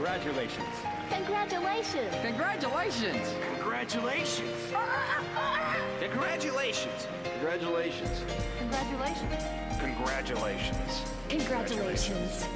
Congratulations. Congratulations! Congratulations! Congratulations! Congratulations! Congratulations. Congratulations! Congratulations! Congratulations!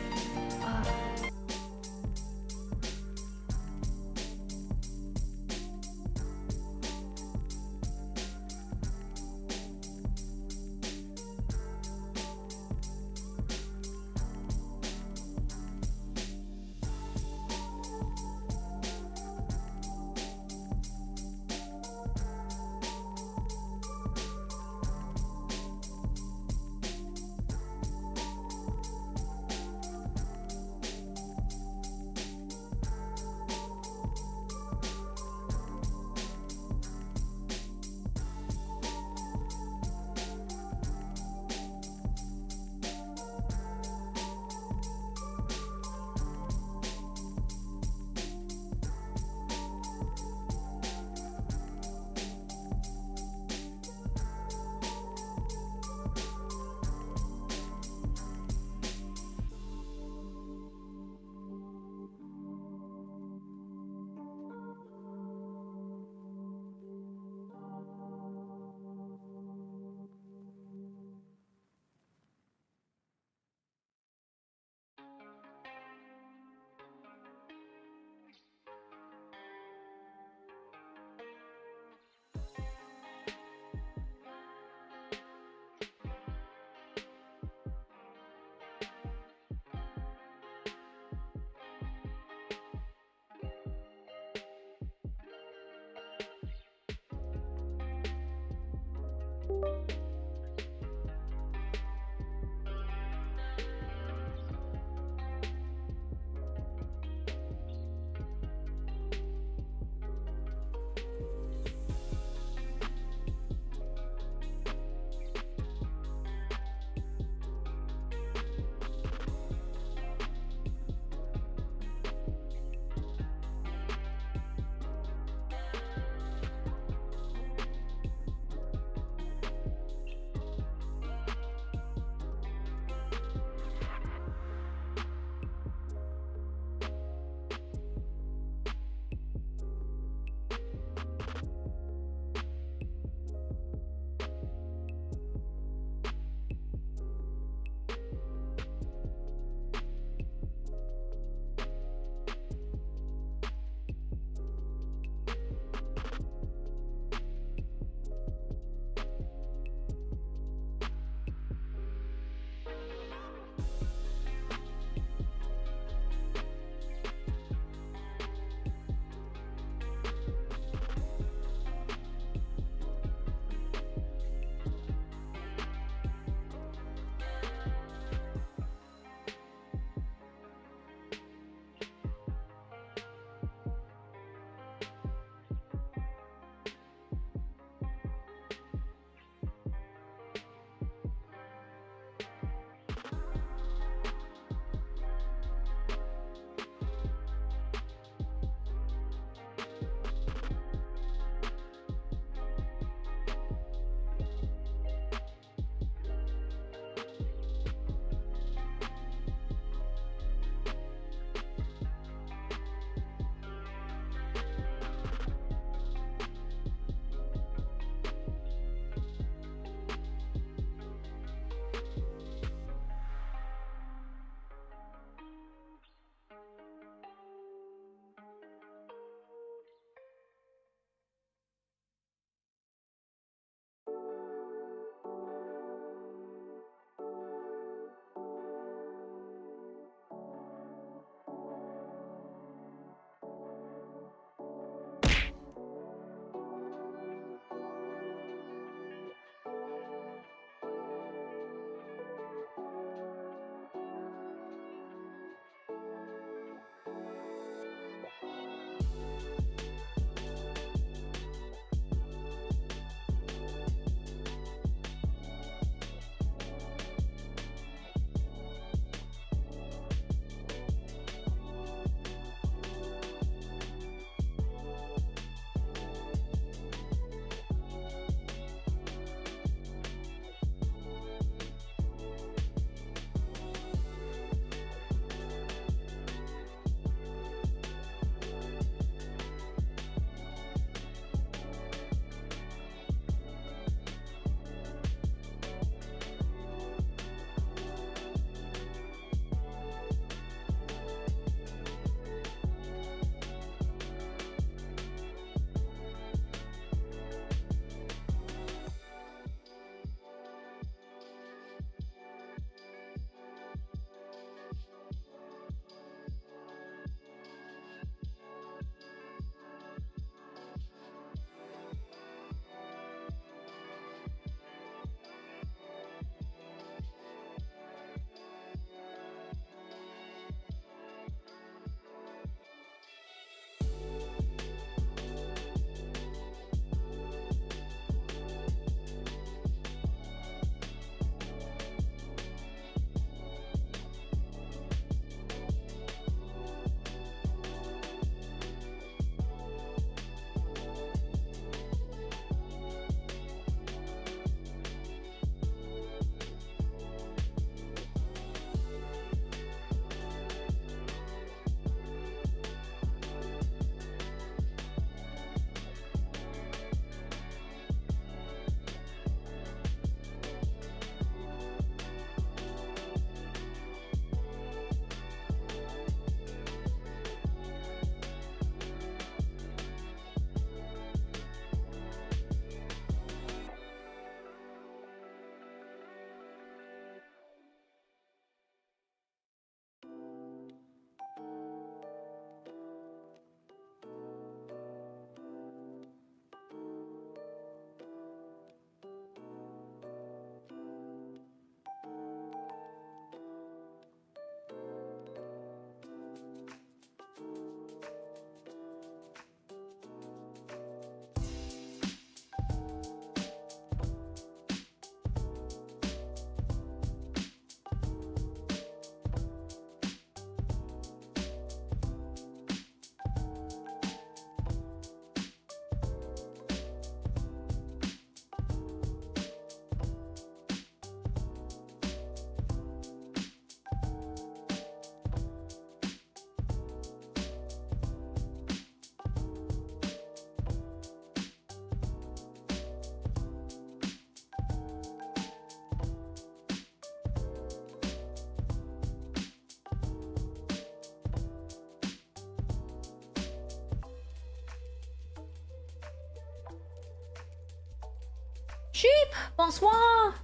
Sheep, bonsoir.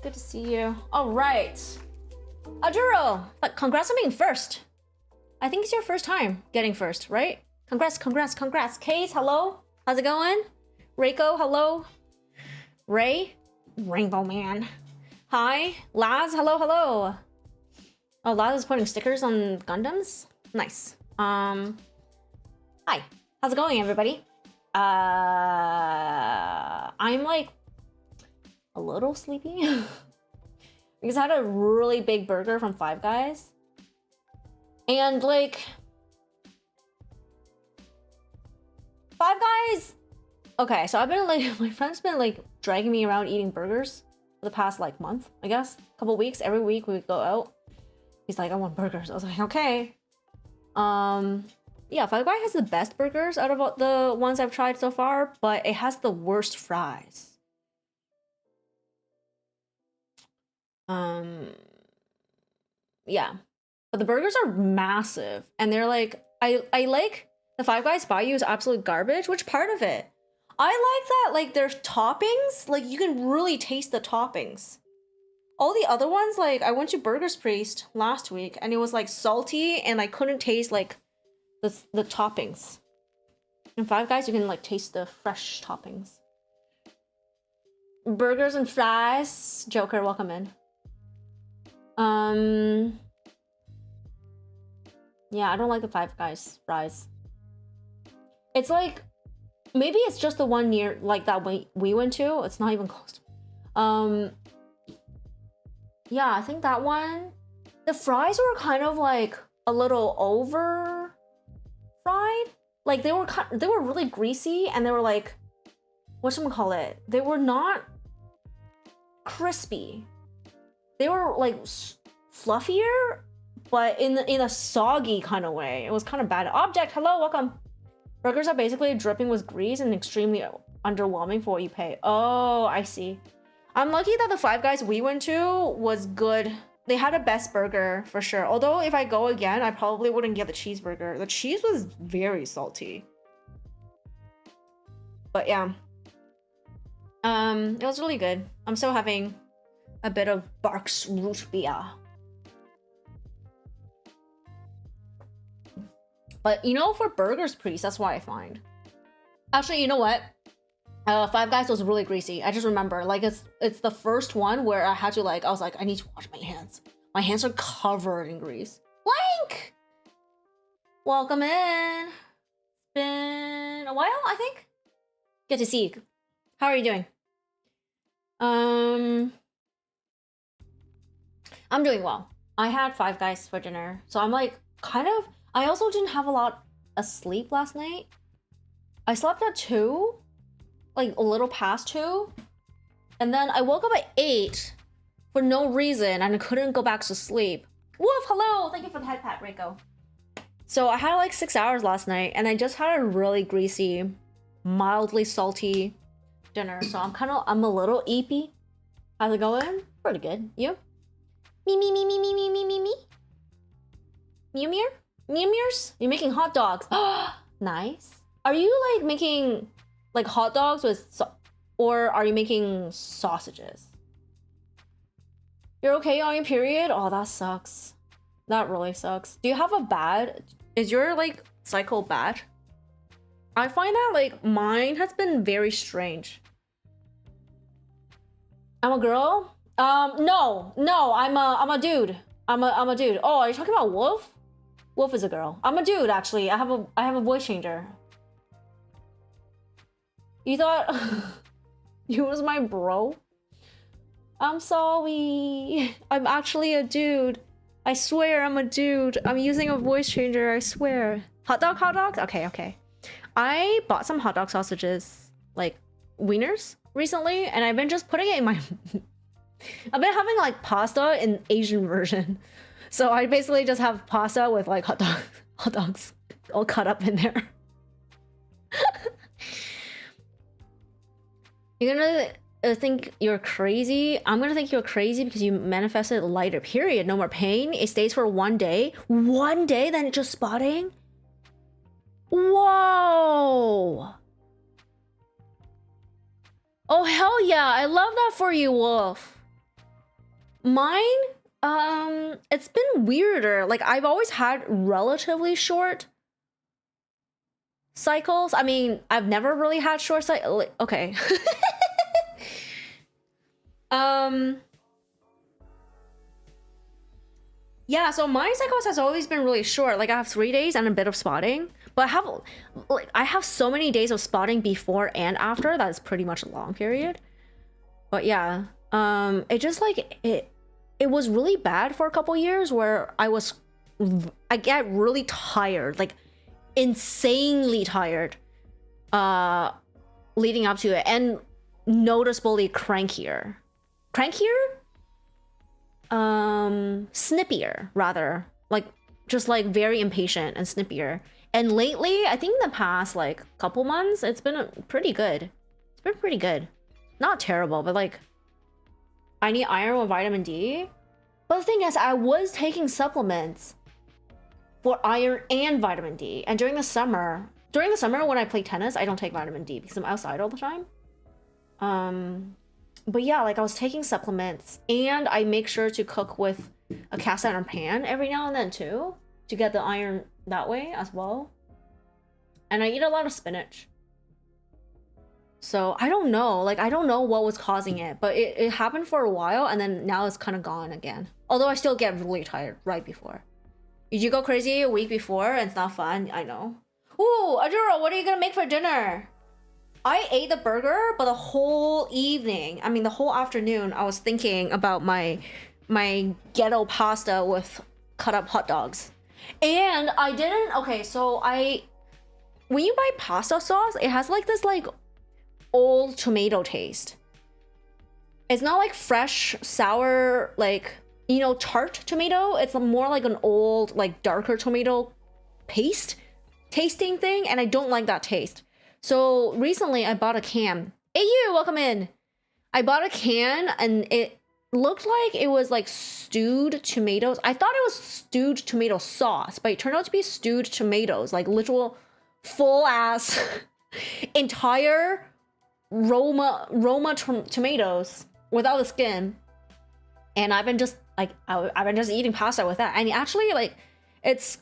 Good to see you. All right. Aduro, but congrats on being first. I think it's your first time getting first, right? Congrats, congrats, congrats. Case, hello. How's it going? Reiko, hello. Ray, Rainbow Man. Hi. Laz, hello, hello. Oh, Laz is putting stickers on Gundams? Nice. Hi. How's it going, everybody? I'm like a little sleepy because I had a really big burger from Five Guys. And like Five Guys. Okay, so I've been like, my friend's been like dragging me around eating burgers for the past like month, I guess. Couple weeks, every week we go out. He's like, I want burgers. I was like, okay. Yeah, Five Guys has the best burgers out of the ones I've tried so far, but it has the worst fries. Yeah. But the burgers are massive, and they're like, I like the Five Guys Bayou is absolute garbage. Which part of it? I like that, like, there's toppings, like, you can really taste the toppings. All the other ones, like, I went to Burgers Priest last week, and it was, like, salty, and I couldn't taste, like, the toppings. In Five Guys, you can, like, taste the fresh toppings. Burgers and fries. Joker, welcome in. Yeah, I don't like the Five Guys fries. It's like, maybe it's just the one near, like, that we went to. It's not even close. Yeah, I think that one. The fries were kind of like a little over fried. Like they were really greasy, and they were like, whatchamacallit? They were not crispy. They were like fluffier, but in a soggy kind of way. It was kind of bad. Object, hello, welcome. Burgers are basically dripping with grease and extremely underwhelming for what you pay. Oh, I see. I'm lucky that the Five Guys we went to was good. They had a best burger for sure. Although if I go again, I probably wouldn't get the cheeseburger. The cheese was very salty. But yeah. It was really good. I'm still having a bit of Barks root beer. But you know, for Burgers Priest, that's what I find. Actually, you know what? Five Guys was really greasy. I just remember, like, it's the first one where I had to, like, I was like, I need to wash my hands. My hands are covered in grease. Blank! Welcome in. It's been a while, I think. Good to see you. How are you doing? I'm doing well. I had Five Guys for dinner, so I'm like, kind of. I also didn't have a lot of sleep last night. I slept at 2. Like a little past 2, and then I woke up at 8 for no reason, and I couldn't go back to sleep. Woof, hello, thank you for the head pat, Reiko. So I had like 6 hours last night, and I just had a really greasy, mildly salty dinner. So I'm a little eepy. How's it going? Pretty good. You? Me. Mew-meers? You're making hot dogs. Nice. Are you like making like hot dogs with or are you making sausages? You're okay on your period? Oh, that sucks. That really sucks. Do you have a bad? Is your like cycle bad? I find that like mine has been very strange. I'm a girl? No, I'm a dude. I'm a dude. Oh, are you talking about Wolf? Wolf is a girl. I'm a dude actually. I have a voice changer. You thought you was my bro? I'm sorry. I'm actually a dude. I swear I'm a dude. I'm using a voice changer, I swear. Hot dogs? Okay. I bought some hot dog sausages, like wieners, recently, and I've been just putting it in my... I've been having like pasta in Asian version. So I basically just have pasta with like hot dogs all cut up in there. You're gonna think you're crazy. I'm gonna think you're crazy because you manifested a lighter period. No more pain. It stays for 1 day. 1 day, then it's just spotting? Whoa! Oh, hell yeah. I love that for you, Wolf. Mine, it's been weirder. Like, I've always had relatively short cycles. I mean, I've never really had short cycle. Okay. Yeah, so my cycles has always been really short. Like I have 3 days and a bit of spotting, but I have so many days of spotting before and after. That's pretty much a long period. But yeah, it just like it was really bad for a couple years where I get really tired, like insanely tired, leading up to it, and noticeably crankier. Snippier rather, like just like very impatient and snippier. And lately, I think in the past like couple months, it's been pretty good. It's been pretty good, not terrible, but like I need iron with vitamin D. But the thing is, I was taking supplements for iron and vitamin D, and during the summer when I play tennis, I don't take vitamin D because I'm outside all the time. But yeah, like I was taking supplements, and I make sure to cook with a cast iron pan every now and then too, to get the iron that way as well. And I eat a lot of spinach. So I don't know, like I don't know what was causing it, but it happened for a while, and then now it's kind of gone again. Although I still get really tired right before. Did you go crazy a week before and it's not fun? I know. Ooh, Adura, what are you gonna make for dinner? I ate the burger, but the whole evening, I mean the whole afternoon, I was thinking about my ghetto pasta with cut up hot dogs. And I didn't, okay, so when you buy pasta sauce, it has like this like old tomato taste. It's not like fresh, sour, like, you know, tart tomato. It's more like an old, like darker tomato paste tasting thing, and I don't like that taste. So recently I bought a can. Hey you, welcome in. I bought a can and it looked like it was like stewed tomatoes. I thought it was stewed tomato sauce, but it turned out to be stewed tomatoes, like literal full ass entire Roma tomatoes without the skin. And I've been just like I've been just eating pasta with that. And actually like it's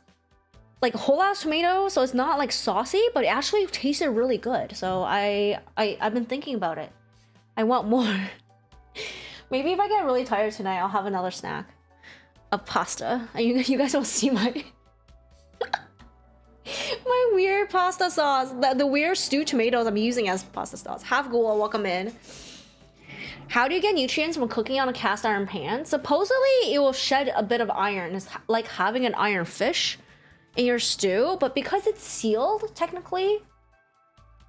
like whole ass tomato, so it's not like saucy, but it actually tasted really good. So I've been thinking about it. I want more. Maybe if I get really tired tonight, I'll have another snack of pasta. And you guys will see my my weird pasta sauce, the weird stewed tomatoes I'm using as pasta sauce. Half Ghoul, welcome in. How do you get nutrients from cooking on a cast iron pan? Supposedly it will shed a bit of iron. It's like having an iron fish in your stew, but because it's sealed technically,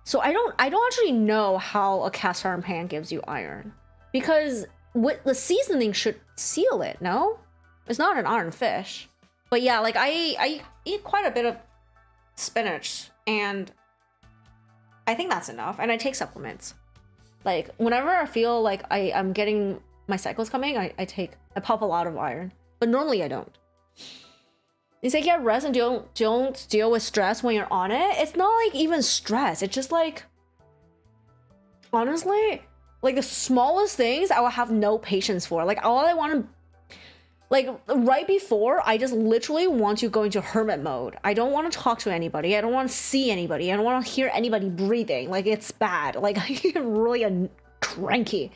so I don't actually know how a cast iron pan gives you iron, because with the seasoning should seal it. No, it's not an iron fish. But yeah, like I eat quite a bit of spinach, and I think that's enough. And I take supplements. Like whenever I feel like I'm getting my cycles coming, I pop a lot of iron, but normally I don't. You say get rest and don't deal with stress when you're on it. It's not like even stress. It's just like, honestly, like the smallest things I will have no patience for. Like all I want to, like right before, I just literally want to go into hermit mode. I don't want to talk to anybody. I don't want to see anybody. I don't want to hear anybody breathing. Like it's bad. Like I get really cranky.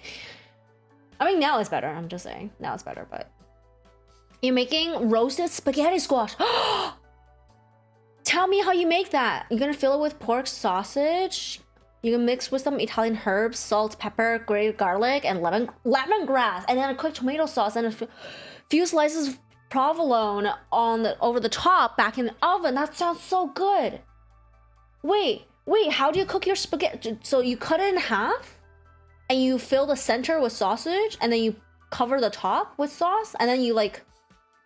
I mean, now it's better. I'm just saying. Now it's better, but. You're making roasted spaghetti squash. Tell me how you make that. You're gonna fill it with pork sausage. You can mix with some Italian herbs, salt, pepper, grated garlic, and lemongrass, and then a quick tomato sauce and a few slices of provolone over the top back in the oven. That sounds so good. Wait, how do you cook your spaghetti? So you cut it in half, and you fill the center with sausage, and then you cover the top with sauce, and then you like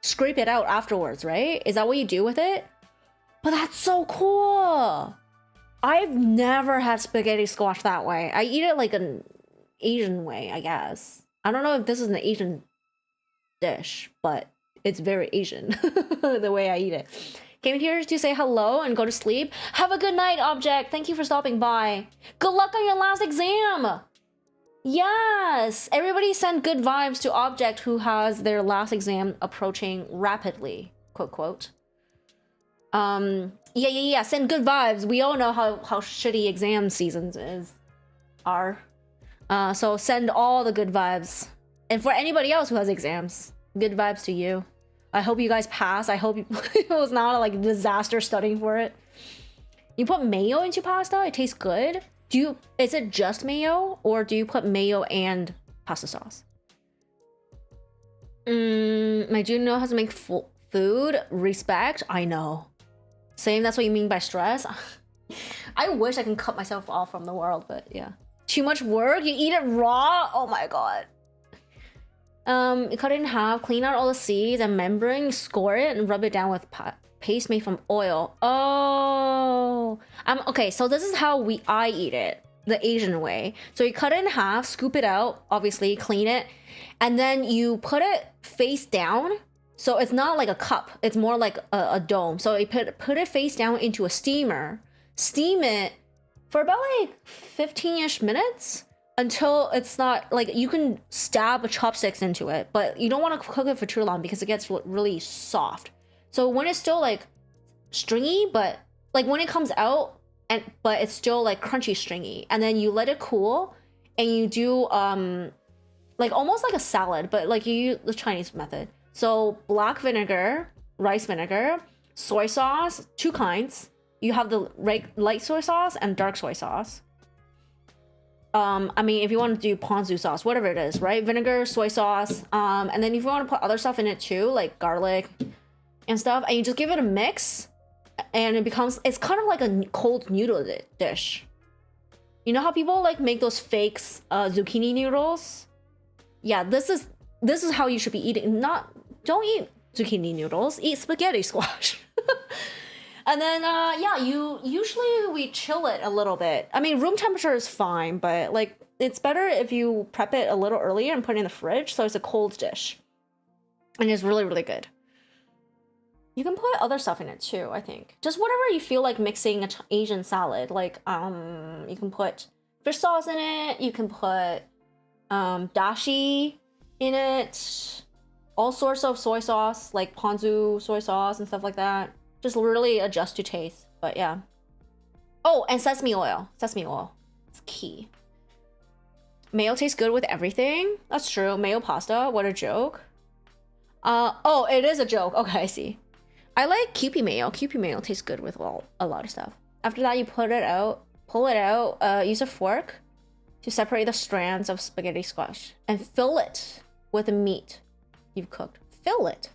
scrape it out afterwards, right? Is that what you do with it? But that's so cool. I've never had spaghetti squash that way. I eat it like an Asian way, I guess. I don't know if this is an Asian dish, but it's very Asian the way I eat it. Came here to say hello and go to sleep. Have a good night, Object. Thank you for stopping by. Good luck on your last exam. Yes! Everybody send good vibes to object who has their last exam approaching rapidly. Quote, quote. Yeah. Send good vibes. We all know how shitty exam seasons are. So send all the good vibes. And for anybody else who has exams, good vibes to you. I hope you guys pass. I hope it was not like a disaster studying for it. You put mayo into pasta? It tastes good? Is it just mayo? Or do you put mayo and pasta sauce? My June know how to make food. Respect. I know. Same, that's what you mean by stress. I wish I can cut myself off from the world, but yeah. Too much work? You eat it raw? Oh my god. You cut it in half, clean out all the seeds and membrane, score it, and rub it down with paste made from oil. Oh, okay. So this is how I eat it, the Asian way. So you cut it in half, scoop it out, obviously clean it, and then you put it face down. So it's not like a cup; it's more like a dome. So you put it face down into a steamer, steam it for about like 15-ish minutes. Until it's not like you can stab chopsticks into it, but you don't want to cook it for too long because it gets really soft. So when it's still like stringy, but like when it comes out but it's still like crunchy stringy, and then you let it cool and you do like almost like a salad, but like you use the Chinese method. So black vinegar, rice vinegar, soy sauce, 2 kinds. You have the light soy sauce and dark soy sauce. I mean, if you want to do ponzu sauce, whatever it is, right? Vinegar, soy sauce, and then if you want to put other stuff in it too, like garlic and stuff, and you just give it a mix, and it's kind of like a cold noodle dish. You know how people like make those fake zucchini noodles? Yeah, this is how you should be eating. Don't eat zucchini noodles, eat spaghetti squash. And then, yeah, usually we chill it a little bit. I mean, room temperature is fine, but like it's better if you prep it a little earlier and put it in the fridge so it's a cold dish. And it's really, really good. You can put other stuff in it too, I think. Just whatever you feel like mixing an Asian salad. Like, you can put fish sauce in it. You can put dashi in it. All sorts of soy sauce, like ponzu soy sauce and stuff like that. Just really adjust to taste, but yeah. Oh, and sesame oil. Sesame oil. It's key. Mayo tastes good with everything. That's true. Mayo pasta. What a joke. Oh, it is a joke. Okay, I see. I like Kewpie mayo. Kewpie mayo tastes good with a lot of stuff. After that, you pull it out, use a fork to separate the strands of spaghetti squash and fill it with the meat you've cooked. Fill it.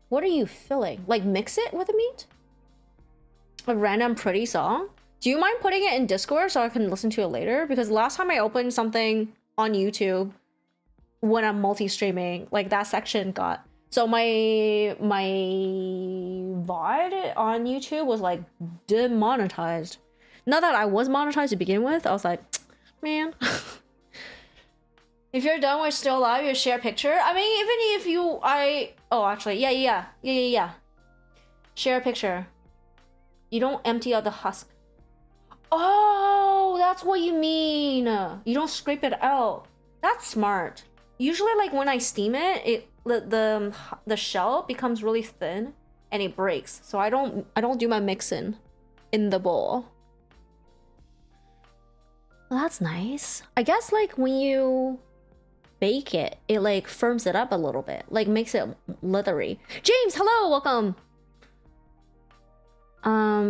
What are you filling? Like mix it with the meat? A random pretty song? Do you mind putting it in Discord so I can listen to it later? Because last time I opened something on YouTube when I'm multi-streaming, like that section got... So my VOD on YouTube was like demonetized. Not that I was monetized to begin with. I was like, man. If you're done, we're still alive, you share a picture. I mean, even if you... Oh, actually, yeah. Share a picture. You don't empty out the husk. Oh, that's what you mean. You don't scrape it out. That's smart. Usually, like when I steam it, the shell becomes really thin and it breaks. So I don't do my mixing in the bowl. Well, that's nice. I guess like when you bake it, it like firms it up a little bit, like makes it leathery. James, hello, welcome.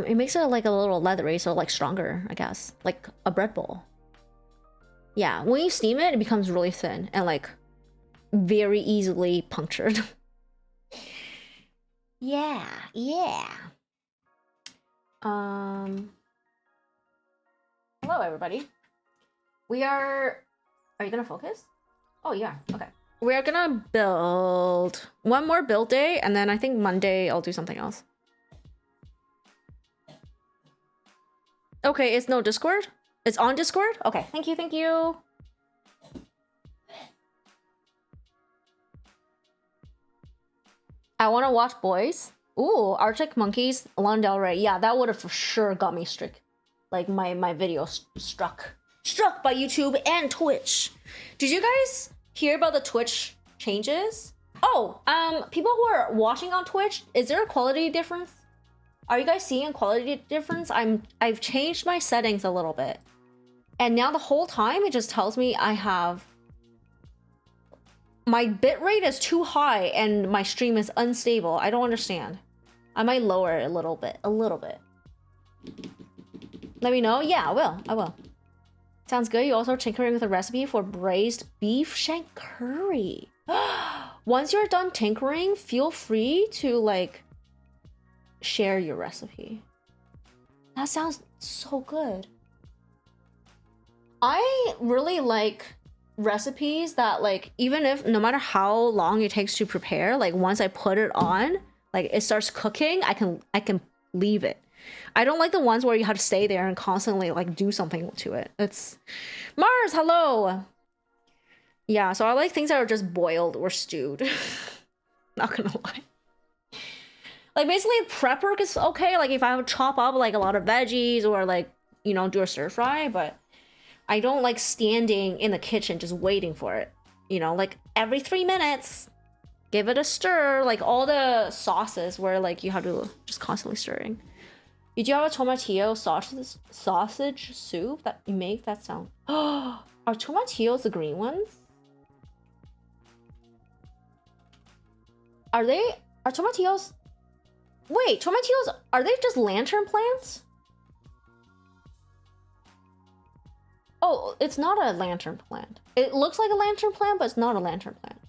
It makes it like a little leathery, so like stronger, I guess, like a bread bowl. Yeah, when you steam it, it becomes really thin and like very easily punctured. Yeah. Hello, everybody. Are you gonna focus? Oh, yeah. Okay. We're gonna build one more build day, and then I think Monday I'll do something else. Okay, it's no Discord? It's on Discord? Okay, thank you. I want to watch Boys. Ooh, Arctic Monkeys, Lana Del Rey. Yeah, that would have for sure got me strict. Like my video struck. Struck by YouTube and Twitch. Did you guys hear about the Twitch changes? Oh, people who are watching on Twitch, is there a quality difference? Are you guys seeing a quality difference? I've changed my settings a little bit. And now the whole time it just tells me I have my bitrate is too high and my stream is unstable. I don't understand. I might lower it a little bit. Let me know. Yeah, I will. Sounds good. You also tinkering with a recipe for braised beef shank curry. Once you're done tinkering, feel free to like share your recipe. That sounds so good. I really like recipes that like, even if no matter how long it takes to prepare, like once I put it on, like it starts cooking, I can leave it. I don't like the ones where you have to stay there and constantly like do something to it. It's Mars, hello. Yeah, so I like things that are just boiled or stewed. Not gonna lie. Like basically prep work is okay, like if I would chop up like a lot of veggies or like, you know, do a stir fry, but I don't like standing in the kitchen just waiting for it. You know, like every 3 minutes, give it a stir. Like all the sauces where like you have to just constantly stirring. Did you have a tomatillo sausage soup that you make? That sound. Are tomatillos the green ones? Are tomatillos? Wait, tomatillos, are they just lantern plants? Oh, it's not a lantern plant. It looks like a lantern plant, but it's not a lantern plant.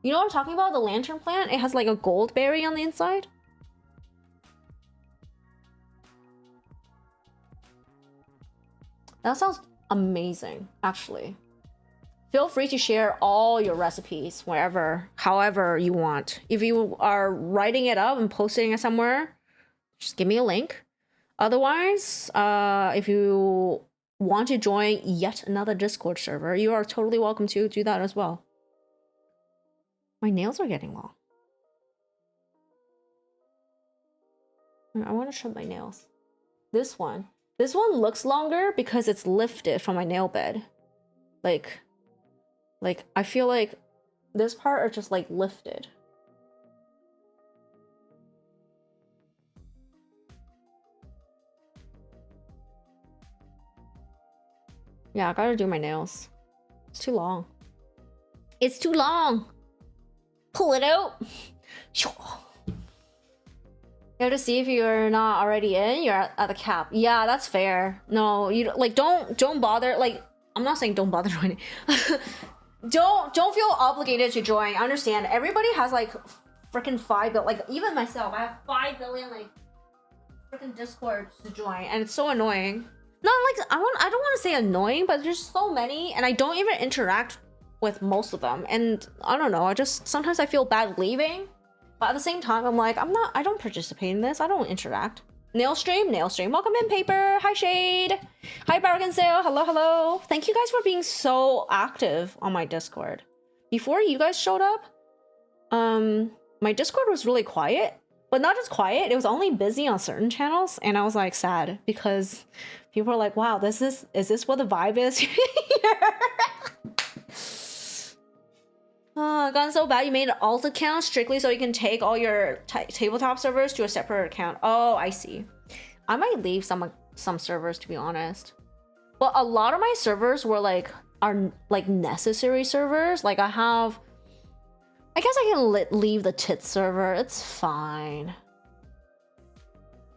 You know what I'm talking about? The lantern plant? It has like a gold berry on the inside. That sounds amazing, actually. Feel free to share all your recipes wherever, however you want. If you are writing it up and posting it somewhere, just give me a link. Otherwise, if you want to join yet another Discord server, you are totally welcome to do that as well. My nails are getting long. I want to trim my nails. This one looks longer because it's lifted from my nail bed. Like I feel like this part are just like lifted. Yeah, I gotta do my nails. It's too long. It's too long. Pull it out. You have to see if you're not already in. You're at the cap. Yeah, that's fair. No, you like don't bother. Like I'm not saying don't bother joining. don't feel obligated to join. I understand. Everybody has like freaking 5 billion. Like even myself, I have 5 billion like freaking Discords to join, and it's so annoying. Not like I don't want to say annoying, but there's so many, and I don't even interact with most of them. And I don't know. I just sometimes I feel bad leaving, but at the same time, I'm like I don't participate in this. I don't interact. Nail stream. Welcome in, Paper. Hi, Shade. Hi, Bargain Sale. Hello. Thank you guys for being so active on my Discord. Before you guys showed up, my Discord was really quiet, but not just quiet. It was only busy on certain channels, and I was like sad because people are like, "Wow, is this what the vibe is?" Gotten so bad you made an alt account strictly so you can take all your tabletop servers to a separate account. Oh, I see. I might leave some servers, to be honest. But a lot of my servers are like necessary servers. Like I guess I can leave the Tits server. It's fine.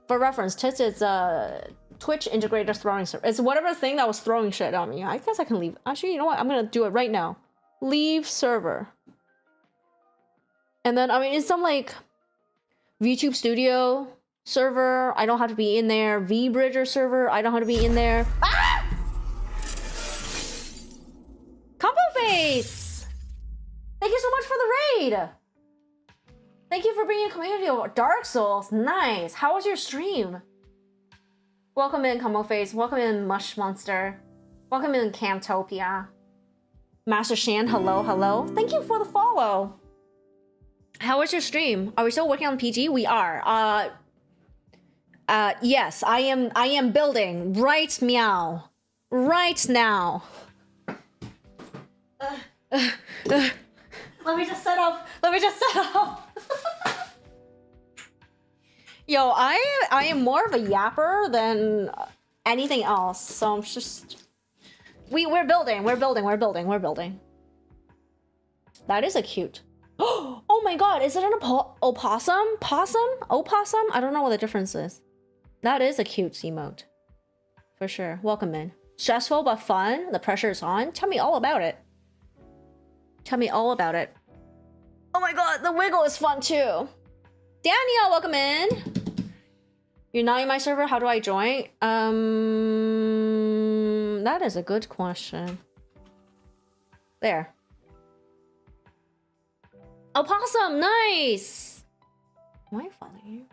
For reference, Tits is a Twitch integrator throwing server. It's whatever thing that was throwing shit on me. I guess I can leave. Actually, you know what? I'm gonna do it right now. Leave server. And then, I mean, it's some like VTube Studio server. I don't have to be in there. VBridger server. I don't have to be in there. Ah! Combo Face! Thank you so much for the raid! Thank you for being a community of Dark Souls. Nice. How was your stream? Welcome in, Combo Face. Welcome in, Mush Monster. Welcome in, Camtopia. Master Shan, hello. Thank you for the follow. How was your stream? Are we still working on PG? We are. Yes, I am building. Right, meow. right now. Let me just set up. Yo, I am more of a yapper than anything else. So I'm just we're building. That is a cute. Oh my god, is it an opossum? Opossum? I don't know what the difference is. That is a cute emote. For sure. Welcome in. Stressful but fun. The pressure is on. Tell me all about it. Oh my god, the wiggle is fun too. Daniel, welcome in. You're not in my server. How do I join? That is a good question. There. Opossum, nice. Am I following you?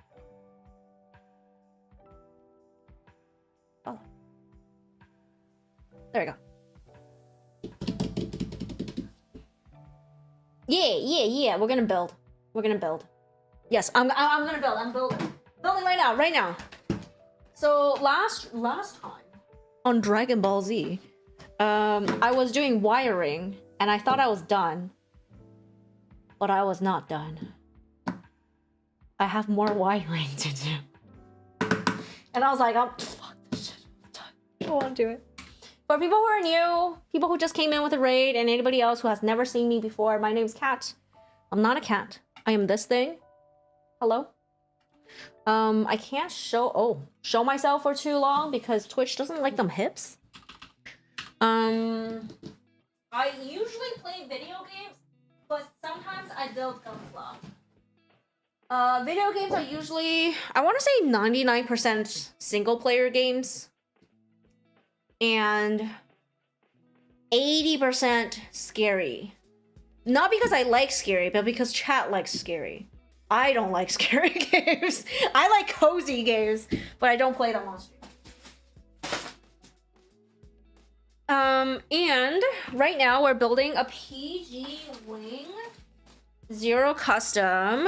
Oh. There we go. Yeah. We're gonna build. Yes, I'm gonna build. I'm building right now. So last time on Dragon Ball Z, I was doing wiring and I thought I was done, but I was not done. I have more wiring to do, and I was like, oh, fuck this shit. I don't want to do it. For people who are new, people who just came in with a raid, and anybody else who has never seen me before, my name's Cat. I'm not a cat. I am this thing. Hello? I can't show myself for too long because Twitch doesn't like them hips. I usually play video games, but sometimes I build Gunpla. Video games are usually, I want to say 99% single player games. And 80% scary. Not because I like scary, but because chat likes scary. I don't like scary games. I like cozy games, but I don't play them on stream. And right now we're building a PG Wing, Zero Custom,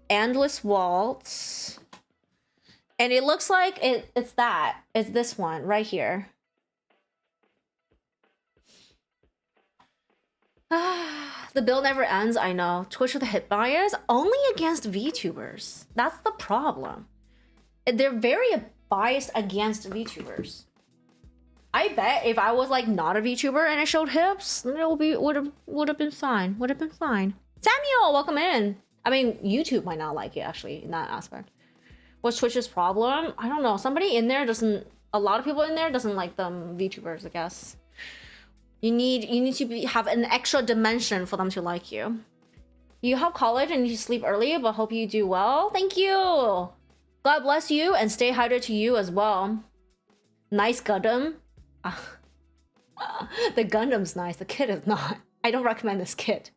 Endless Waltz. And it looks like it's this one right here. The build never ends, I know. Twitch with a hit bias? Only against VTubers. That's the problem. They're very biased against VTubers. I bet if I was like not a VTuber and I showed hips, then it would have been fine. Samuel, welcome in. I mean, YouTube might not like it actually in that aspect. What's Twitch's problem? I don't know. Somebody in there doesn't. A lot of people in there doesn't like them VTubers, I guess. You need to have an extra dimension for them to like you. You have college and you sleep early, but hope you do well. Thank you. God bless you and stay hydrated to you as well. Nice Gundam. The Gundam's nice. The kit is not. I don't recommend this kit.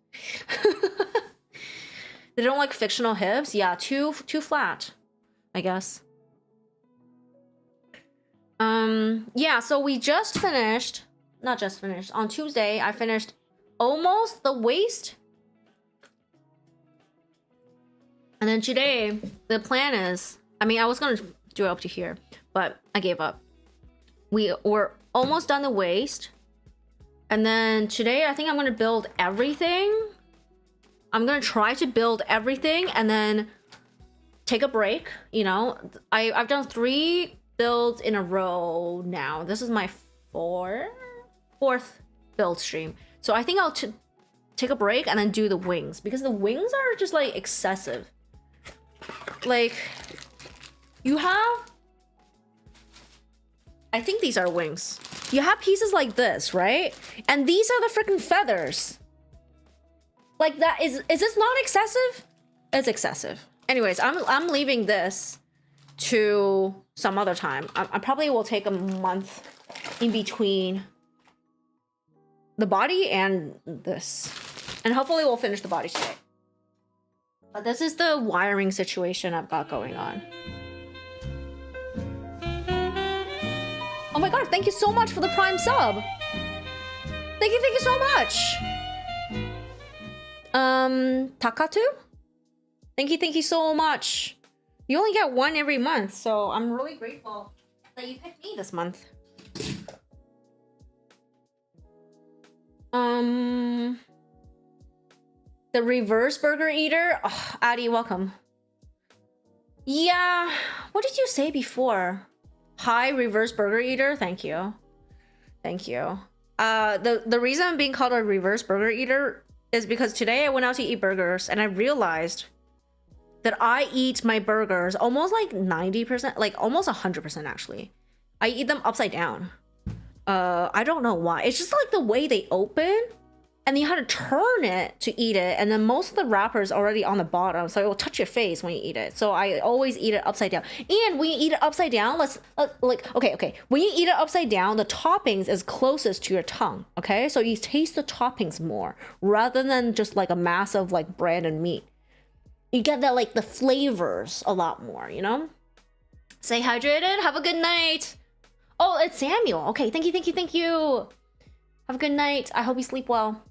They don't like fictional hips. Yeah, too flat, I guess. Yeah. So we just finished. Not just finished. On Tuesday, I finished almost the waist. And then today, the plan is... I mean, I was going to do it up to here, but I gave up. We were almost done the waist. And then today, I think I'm going to build everything. I'm going to try to build everything and then take a break. You know, I've done 3 builds in a row now. This is my fourth build stream, so I think I'll take a break and then do the wings, because the wings are just like excessive. Like, you have, I think these are wings. You have pieces like this, right? And these are the freaking feathers. Like, that is this not excessive? It's excessive. Anyways, I'm leaving this to some other time. I probably will take a month in between the body and this, and hopefully we'll finish the body today. But this is the wiring situation I've got going on. Oh my god, thank you so much for the Prime sub. Thank you so much. Takatu, thank you so much. You only get 1 every month, so I'm really grateful that you picked me this month. The reverse burger eater. Oh, Addie, welcome. Yeah, what did you say before? Hi, reverse burger eater. Thank you. Thank you. The reason I'm being called a reverse burger eater is because today I went out to eat burgers and I realized that I eat my burgers almost like 90%, like almost 100% actually. I eat them upside down. I don't know why. It's just like the way they open, and then you have to turn it to eat it, and then most of the wrapper is already on the bottom, so it will touch your face when you eat it. So I always eat it upside down. And when you eat it upside down, okay. When you eat it upside down, the toppings is closest to your tongue, okay? So you taste the toppings more, rather than just like a mass of like bread and meat. You get that like the flavors a lot more, you know? Stay hydrated, have a good night. Oh, it's Samuel. Okay, thank you. Have a good night. I hope you sleep well.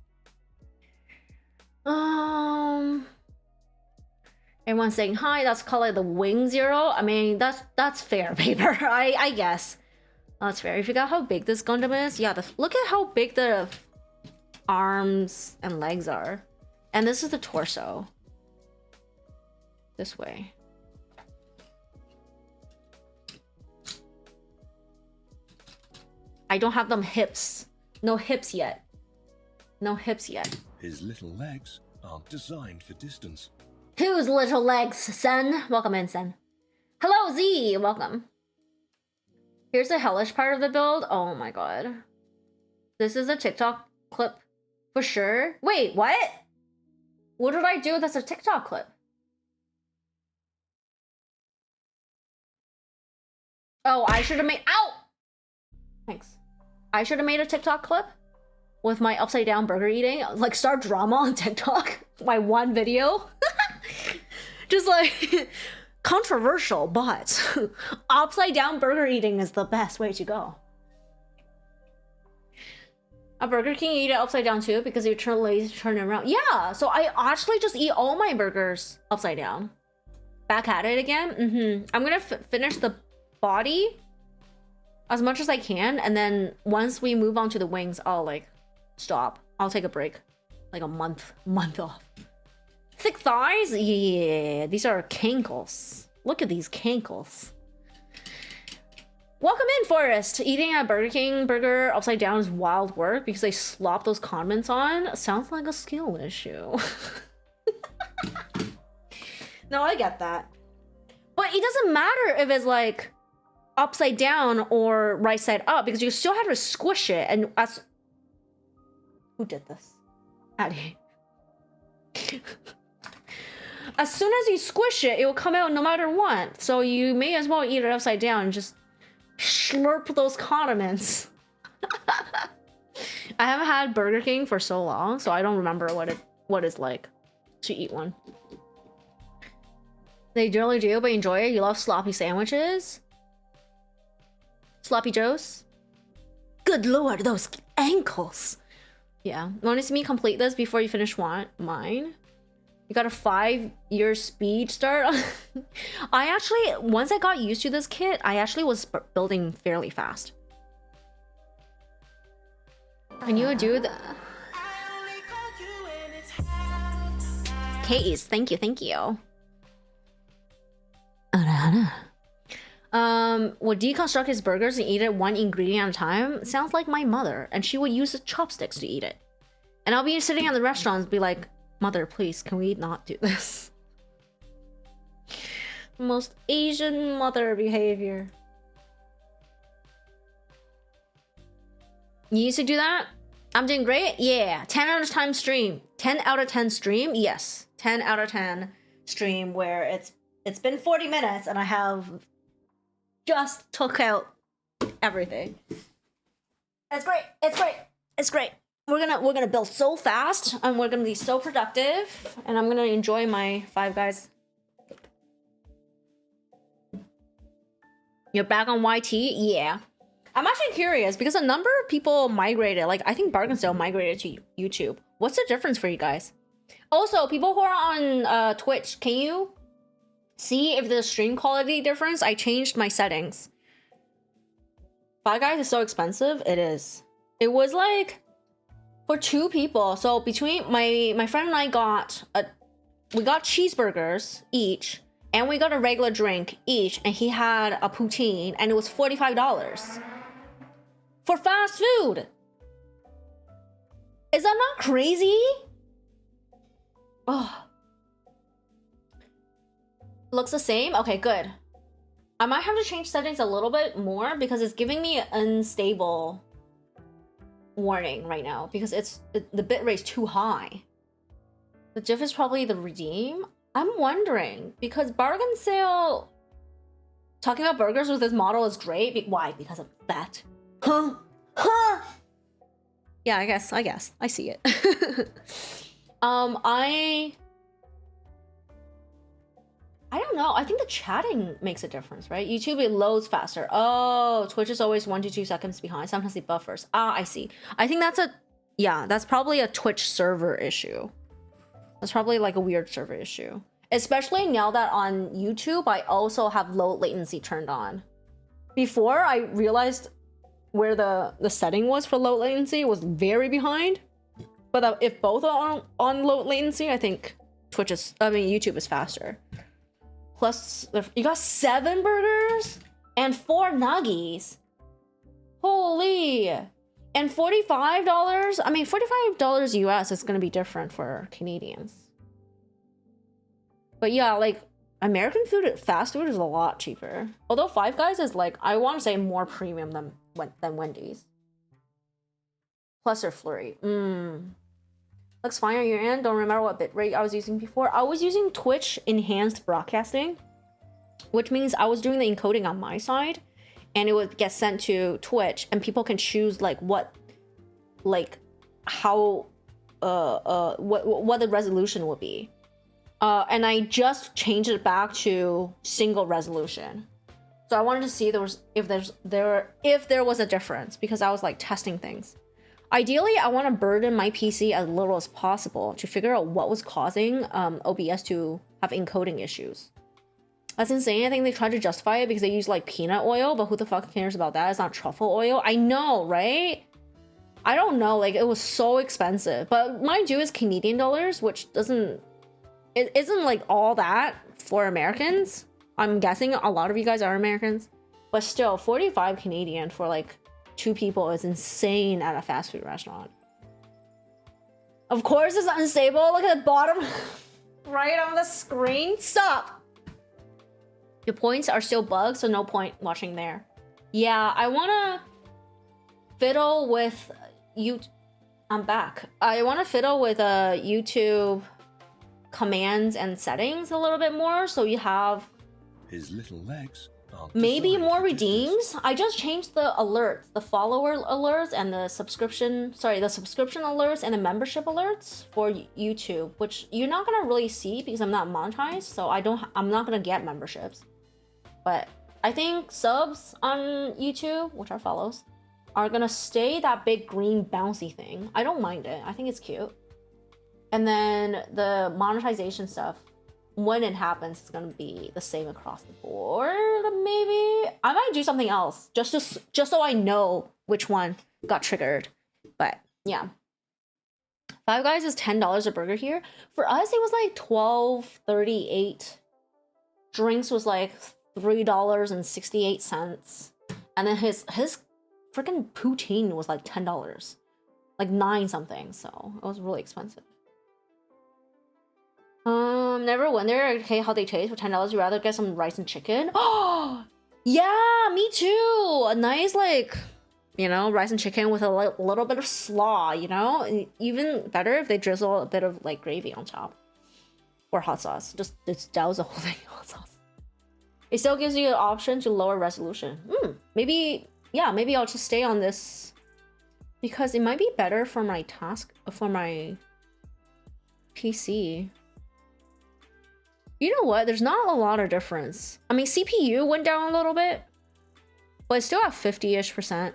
Everyone's saying hi. That's called the wing zero. I mean, that's fair, paper. I guess that's fair. You forgot how big this Gundam is? Yeah. Look at how big the arms and legs are, and this is the torso. This way. I don't have them hips. No hips yet. No hips yet. His little legs aren't designed for distance. Whose little legs, Sen? Welcome in, Sen. Hello, Z. Welcome. Here's the hellish part of the build. Oh my god. This is a TikTok clip for sure. Wait, what? What did I do that's a TikTok clip? Oh, I should have made... Ow! Thanks. I should have made a TikTok clip with my upside down burger eating. Like, start drama on TikTok. My one video. Just like, controversial, but upside down burger eating is the best way to go. A Burger King, you eat it upside down too because you turn lazy to turn it around. Yeah, so I actually just eat all my burgers upside down. Back at it again. I'm gonna finish the body as much as I can, and then once we move on to the wings, I'll like stop. I'll take a break, like a month off. Thick thighs, yeah. These are cankles. Look at these cankles. Welcome in, Forrest. Eating a Burger King burger upside down is wild work because they slop those condiments on. Sounds like a skill issue. No, I get that. But it doesn't matter if it's like upside down or right side up because you still have to squish it. And as who did this? Addie. As soon as you squish it, it will come out no matter what. So you may as well eat it upside down and just slurp those condiments. I haven't had Burger King for so long, so I don't remember what it's like to eat one. They generally do, but enjoy it. You love sloppy sandwiches? Sloppy Joes? Good lord, those ankles! Yeah. Want to see me complete this before you finish mine? You got a 5-year speed start? I actually, once I got used to this kit, I actually was building fairly fast. And you would do the... Case, thank you. Would deconstruct his burgers and eat it one ingredient at a time? Sounds like my mother, and she would use the chopsticks to eat it. And I'll be sitting at the restaurants and be like, Mother, please, can we not do this? Most Asian mother behavior. You used to do that? I'm doing great? Yeah. 10 out of 10 stream. 10 out of 10 stream? Yes. 10 out of 10 stream where it's been 40 minutes and I have just took out everything. It's great. It's great. It's great. We're gonna build so fast and we're gonna be so productive and I'm gonna enjoy my Five Guys. You're back on YT? Yeah. I'm actually curious because a number of people migrated. Like I think Bargainstone migrated to YouTube. What's the difference for you guys? Also, people who are on Twitch, can you see if the stream quality difference? I changed my settings. Five Guys is so expensive. It is. It was like For 2 people. So between my friend and I we got cheeseburgers each, and we got a regular drink each, and he had a poutine, and it was $45 for fast food. Is that not crazy? Oh, looks the same. Okay, good. I might have to change settings a little bit more because it's giving me an unstable warning right now because the bitrate is too high. The diff is probably the redeem. I'm wondering because bargain sale. Talking about burgers with this model is great. Why? Because of that. Huh? Huh? Yeah, I guess. I see it. I don't know. I think the chatting makes a difference, right? YouTube, it loads faster. Oh, Twitch is always 1 to 2 seconds behind. Sometimes it buffers. Ah, I see. I think that's probably a Twitch server issue. That's probably like a weird server issue. Especially now that on YouTube, I also have low latency turned on. Before, I realized where the setting was for low latency was very behind. But if both are on low latency, I think YouTube is faster. Plus, you got 7 burgers and 4 nuggies. Holy. And $45? I mean, $45 US is going to be different for Canadians. But yeah, like, American food, fast food is a lot cheaper. Although Five Guys is like, I want to say more premium than Wendy's. Plus their flurry. Looks fine on your end. Don't remember what bitrate I was using before. I was using Twitch enhanced broadcasting, which means I was doing the encoding on my side, and it would get sent to Twitch, and people can choose like what the resolution would be. And I just changed it back to single resolution. So I wanted to see if there was a difference because I was like testing things. Ideally, I want to burden my PC as little as possible to figure out what was causing OBS to have encoding issues. That's insane. I think they tried to justify it because they use like peanut oil, but who the fuck cares about that? It's not truffle oil. I know, right? I don't know. Like, it was so expensive. But mind you, it's Canadian dollars, which isn't like all that for Americans. I'm guessing a lot of you guys are Americans. But still, 45 Canadian for like 2 people is insane at a fast food restaurant. Of course it's unstable. Look at the bottom right on the screen. Stop. Your points are still bugged, so no point watching there. Yeah, I want to fiddle with you. I'm back. I want to fiddle with YouTube commands and settings a little bit more, so you have His little legs are maybe designed more for distance. redeems. I just changed the alerts, the follower alerts and the subscription alerts and the membership alerts for YouTube, which you're not gonna really see because I'm not monetized, so I'm not gonna get memberships. But I think subs on YouTube, which are follows, are gonna stay that big green bouncy thing. I don't mind it. I think it's cute. And then the monetization stuff, when it happens, it's gonna be the same across the board. Maybe I might do something else just so I know which one got triggered. But yeah, Five Guys is $10 a burger here. For us, it was like $12.38. Drinks was like $3.68, and then his freaking poutine was like $10, like 9 something. So it was really expensive. Never wonder, okay, how they taste for $10. You'd rather get some rice and chicken. Oh, yeah, me too. A nice, like, you know, rice and chicken with a little bit of slaw, you know? And even better if they drizzle a bit of, like, gravy on top. Or hot sauce. Just douse the whole thing in hot sauce. It still gives you an option to lower resolution. Maybe, yeah, maybe I'll just stay on this. Because it might be better for my for my PC. You know what? There's not a lot of difference. I mean, CPU went down a little bit, but it's still at 50-ish%.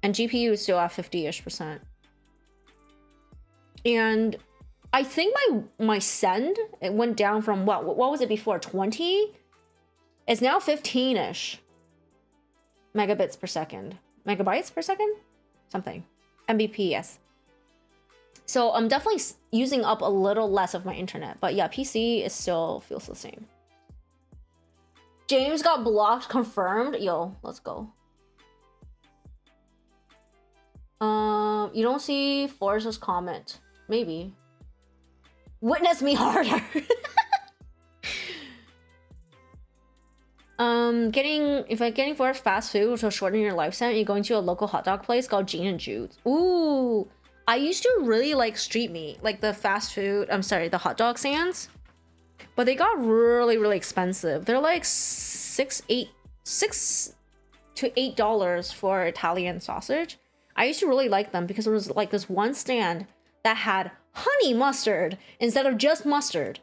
And GPU is still at 50-ish%. And I think my send, it went down from what was it before? 20? It's now 15-ish megabits per second. Megabytes per second? Something. Mbps. So I'm definitely using up a little less of my internet. But yeah, PC is still feels the same. James got blocked, confirmed. Yo, let's go. You don't see Forrest's comment. Maybe. Witness me harder. If I'm getting Forrest fast food, which will shorten your lifespan, you're going to a local hot dog place called Gene and Jude's. Ooh, I used to really like street meat, like the fast food. I'm sorry, the hot dog stands. But they got really expensive. They're like $6 to $8 for Italian sausage. I used to really like them because there was like this one stand that had honey mustard instead of just mustard.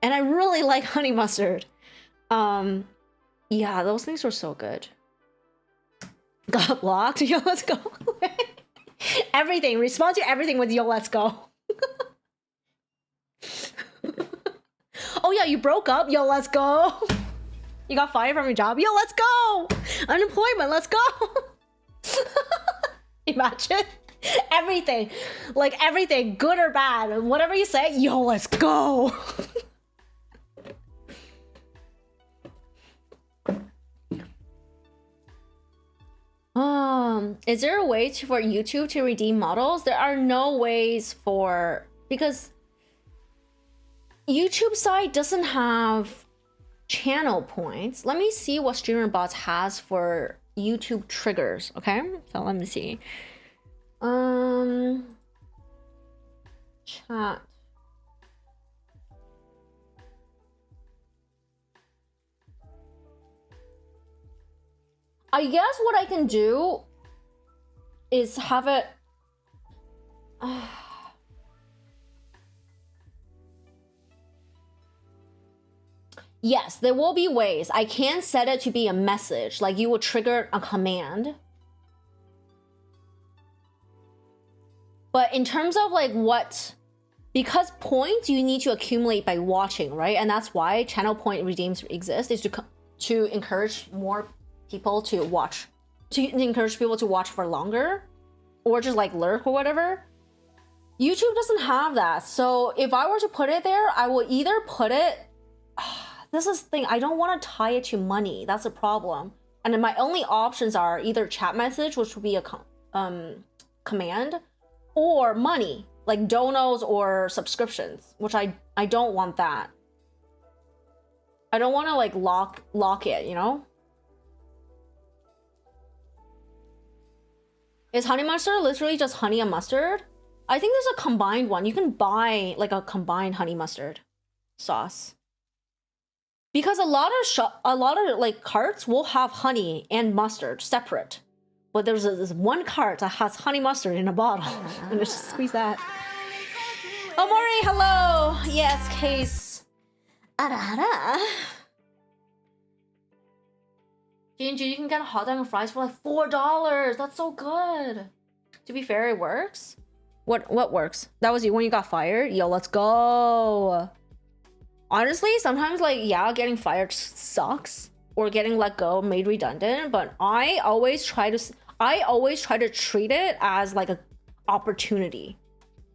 And I really like honey mustard. Yeah, those things were so good. Got blocked. Yo, let's go. Everything. Respond to everything with yo, let's go. Oh yeah, you broke up. Yo, let's go. You got fired from your job. Yo, let's go. Unemployment. Let's go. Imagine. Everything. Like everything, good or bad. Whatever you say, yo, let's go. Is there a way for YouTube to redeem models? There are no ways because YouTube site doesn't have channel points. Let me see what StreamerBots has for YouTube triggers, okay? So let me see. Chat. I guess what I can do is have it. Yes, there will be ways. I can set it to be a message, like you will trigger a command. But in terms of like because points you need to accumulate by watching, right? And that's why channel point redeems exist, is to encourage more people to watch, to encourage people to watch for longer, or just like lurk or whatever. YouTube doesn't have that. So if I were to put it there, I will either put it. This is the thing. I don't want to tie it to money. That's a problem. And then my only options are either chat message, which would be a command, or money, like donos or subscriptions, which I don't want that. I don't want to like lock it, you know? Is honey mustard literally just honey and mustard? I think there's a combined one. You can buy like a combined honey mustard sauce. Because a lot of like carts will have honey and mustard separate. But there's this one cart that has honey mustard in a bottle. And just squeeze that. Oh, Mori, hello. Yes, Case. Ara. G&G, you can get a hot dog and fries for like $4. That's so good. To be fair, it works. What works? That was you when you got fired? Yo, let's go. Honestly, sometimes like, yeah, getting fired sucks, or getting let go, made redundant, but I always try to treat it as like an opportunity.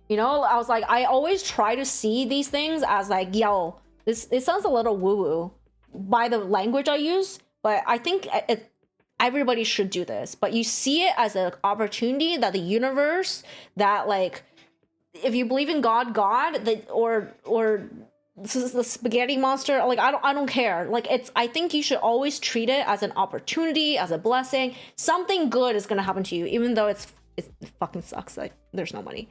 You know, I always try to see these things as like, yo, it sounds a little woo-woo by the language I use, but I think everybody should do this. But you see it as an opportunity that the universe, that like, if you believe in God, or this is the spaghetti monster, like I don't care. Like I think you should always treat it as an opportunity, as a blessing. Something good is gonna happen to you, even though it fucking sucks. Like there's no money.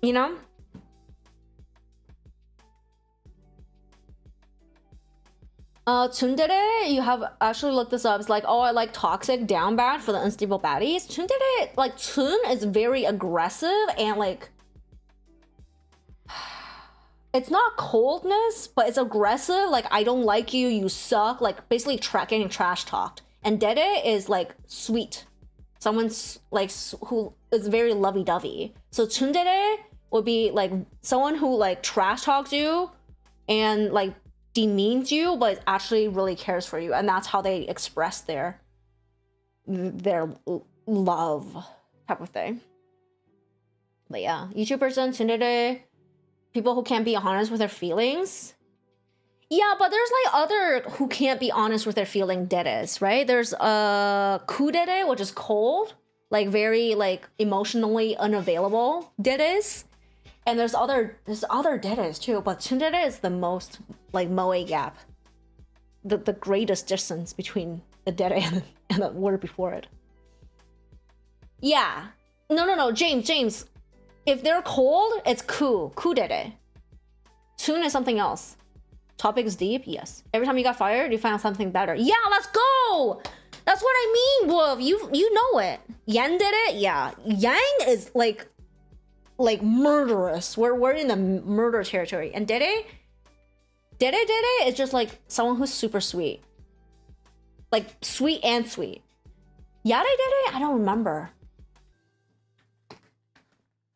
You know? Tsundere, you have actually looked this up. It's like, oh, I like toxic down bad for the unstable baddies. Tsundere, like Tsun is very aggressive and like, it's not coldness, but it's aggressive. Like, I don't like you, you suck. Like, basically getting trash talked. And Dede is like sweet. Someone's like who is very lovey-dovey. So Tsundere would be like someone who like trash talks you and like demeans you, but actually really cares for you. And that's how they express their love type of thing. But yeah, YouTubers and tsundere, people who can't be honest with their feelings. Yeah, but there's like other who can't be honest with their feeling deades, right? There's kudere, which is cold, like very like emotionally unavailable deades. And there's other deades too, but tsundere is the most like moe gap. The greatest distance between the dede and the word before it. Yeah. No, James. If they're cold, it's kudere. Tsun is something else. Topic is deep, yes. Every time you got fired, you found something better. Yeah, let's go! That's what I mean, Wolf. You know it. Yandere, yeah. Yang is like murderous. We're in the murder territory. And dere is just like someone who's super sweet. Like sweet and sweet. Yare dere, I don't remember.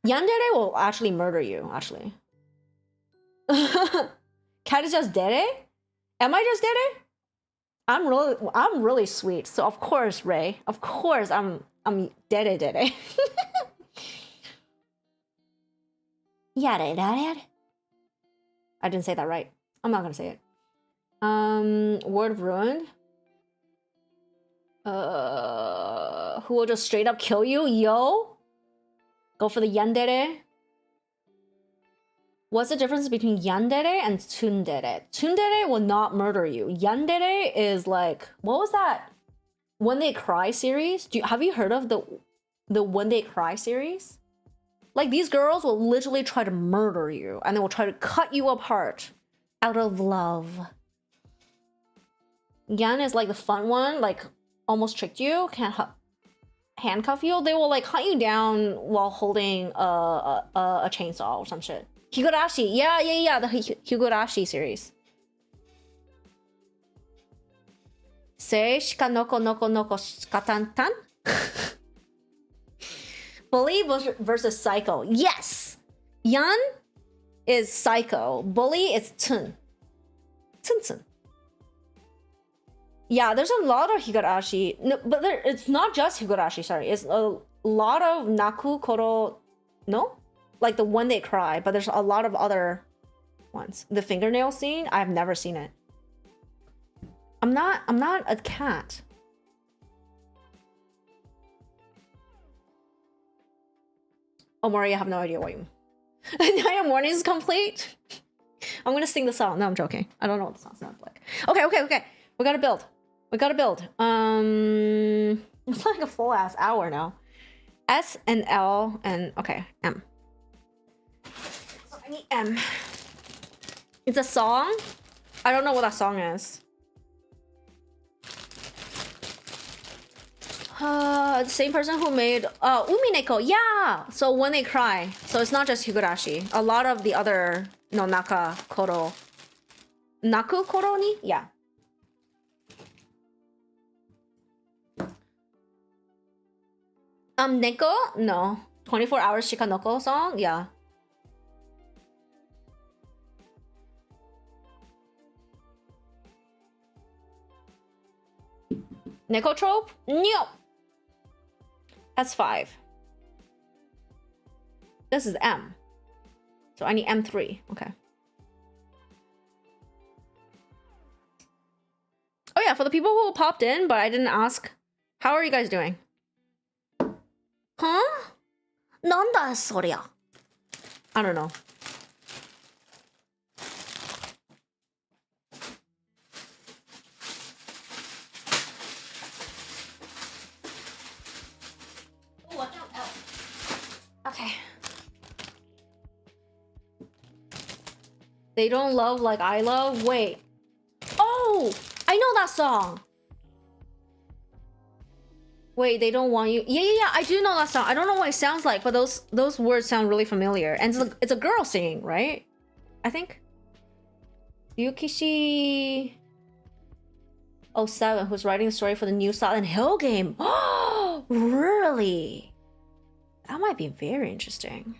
Yandere will actually murder you, actually. Cat is just dere? Am I just dere? I'm really sweet. So of course, Ray. Of course I'm dere. Yare dare. I didn't say that right. I'm not gonna say it. Word ruined. Who will just straight up kill you? Yo? Go for the yandere. What's the difference between yandere and tsundere? Tsundere will not murder you. Yandere is like, what was that? When They Cry series? Have you heard of the When They Cry series? Like these girls will literally try to murder you and they will try to cut you apart out of love. Yan is like the fun one, like almost tricked you, can't handcuff you. They will like hunt you down while holding a chainsaw or some shit. Higurashi, yeah, the Higurashi series. Sei shika noko shikatantan? Bully versus Psycho. Yes! Yan is Psycho. Bully is Tsun. Tsun. Yeah, there's a lot of Higurashi. No, but it's not just Higurashi, sorry. It's a lot of Naku Koro... No? Like the When They Cry, but there's a lot of other ones. The fingernail scene, I've never seen it. I'm not a cat. Oh, Maury, I have no idea what you mean. Your morning is complete? I'm gonna sing the song. No, I'm joking. I don't know what the song sounds like. Okay. We gotta build. It's like a full ass hour now. S and L and okay, M. So I need M. It's a song? I don't know what that song is. The same person who made Umineko, yeah. So When They Cry. So it's not just Higurashi. A lot of the other Naka Koro. Naku Koro ni? Yeah. Neko? No. 24 Hours Shikanoko song? Yeah. Neko trope? No. That's 5. This is M. So I need M3. Okay. Oh yeah, for the people who popped in, but I didn't ask, how are you guys doing? Huh? Nanda soria? I don't know. Okay. They don't love like I love? Wait. Oh! I know that song! Wait, they don't want you. Yeah. I do know that song. I don't know what it sounds like, but those words sound really familiar. And it's a girl singing, right? I think. Yukishi 07, who's writing the story for the new Silent Hill game. Oh, really? That might be very interesting.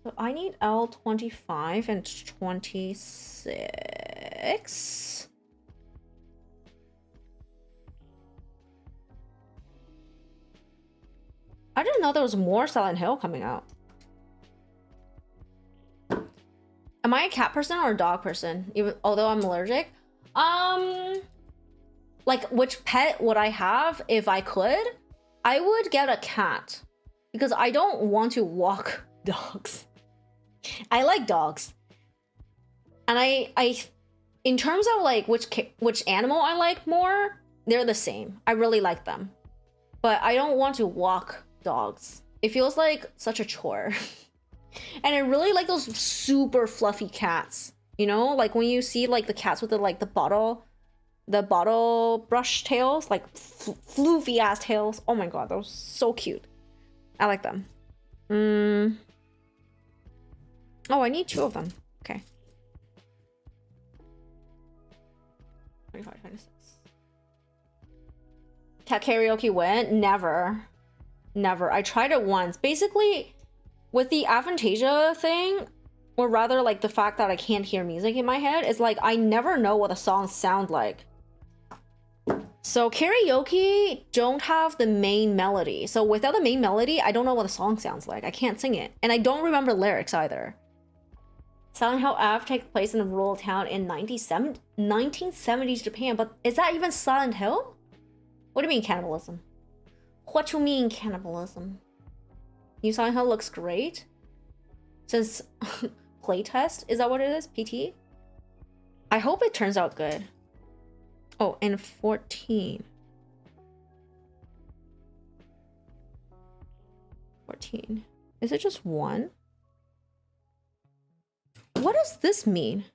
So I need L25 and 26. I didn't know there was more Silent Hill coming out. Am I a cat person or a dog person? Even although I'm allergic. Like which pet would I have if I could? I would get a cat because I don't want to walk dogs. I like dogs. And I in terms of like which animal I like more, they're the same. I really like them. But I don't want to walk dogs. It feels like such a chore. And I really like those super fluffy cats. You know, like when you see like the cats with the bottle brush tails, like floofy ass tails. Oh my god, those so cute. I like them. Oh, I need 2 of them. Okay. 25, 26. Cat karaoke win? Never. Never. I tried it once. Basically, with the aphantasia thing, or rather like the fact that I can't hear music in my head, is like I never know what the songs sound like. So karaoke don't have the main melody. So without the main melody, I don't know what the song sounds like. I can't sing it. And I don't remember lyrics either. Silent Hill F takes place in a rural town in 1970s Japan. But is that even Silent Hill? What do you mean cannibalism? What you mean cannibalism? New Silent Hill looks great. Since playtest, is that what it is? PT? I hope it turns out good. Oh, and 14. 14. Is it just 1? What does this mean?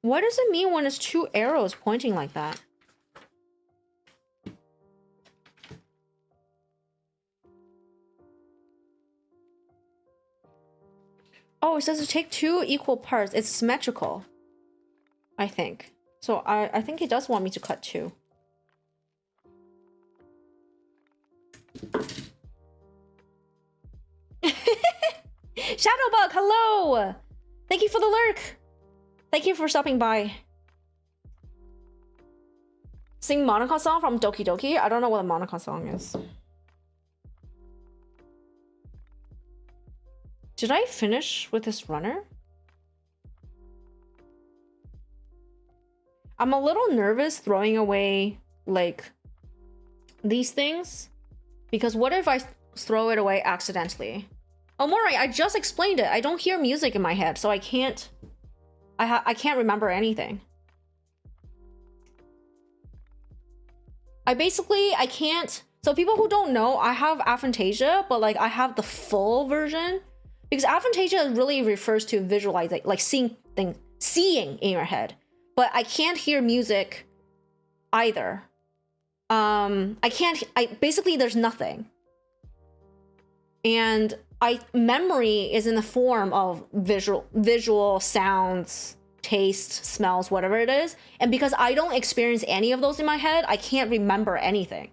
What does it mean when it's 2 arrows pointing like that? Oh, it says to take 2 equal parts. It's symmetrical, I think. So I think it does want me to cut 2. Shadowbug, hello! Thank you for the lurk. Thank you for stopping by. Sing Monica song from Doki Doki. I don't know what a Monica song is. Did I finish with this runner? I'm a little nervous throwing away, like, these things. Because what if I throw it away accidentally? Oh, Mori, I just explained it. I don't hear music in my head, so I can't... I can't remember anything. I can't... So people who don't know, I have aphantasia, but, like, I have the full version. Because aphantasia really refers to visualizing, like seeing things, seeing in your head. But I can't hear music either. Basically there's nothing. And memory is in the form of visual sounds, taste, smells, whatever it is. And because I don't experience any of those in my head, I can't remember anything.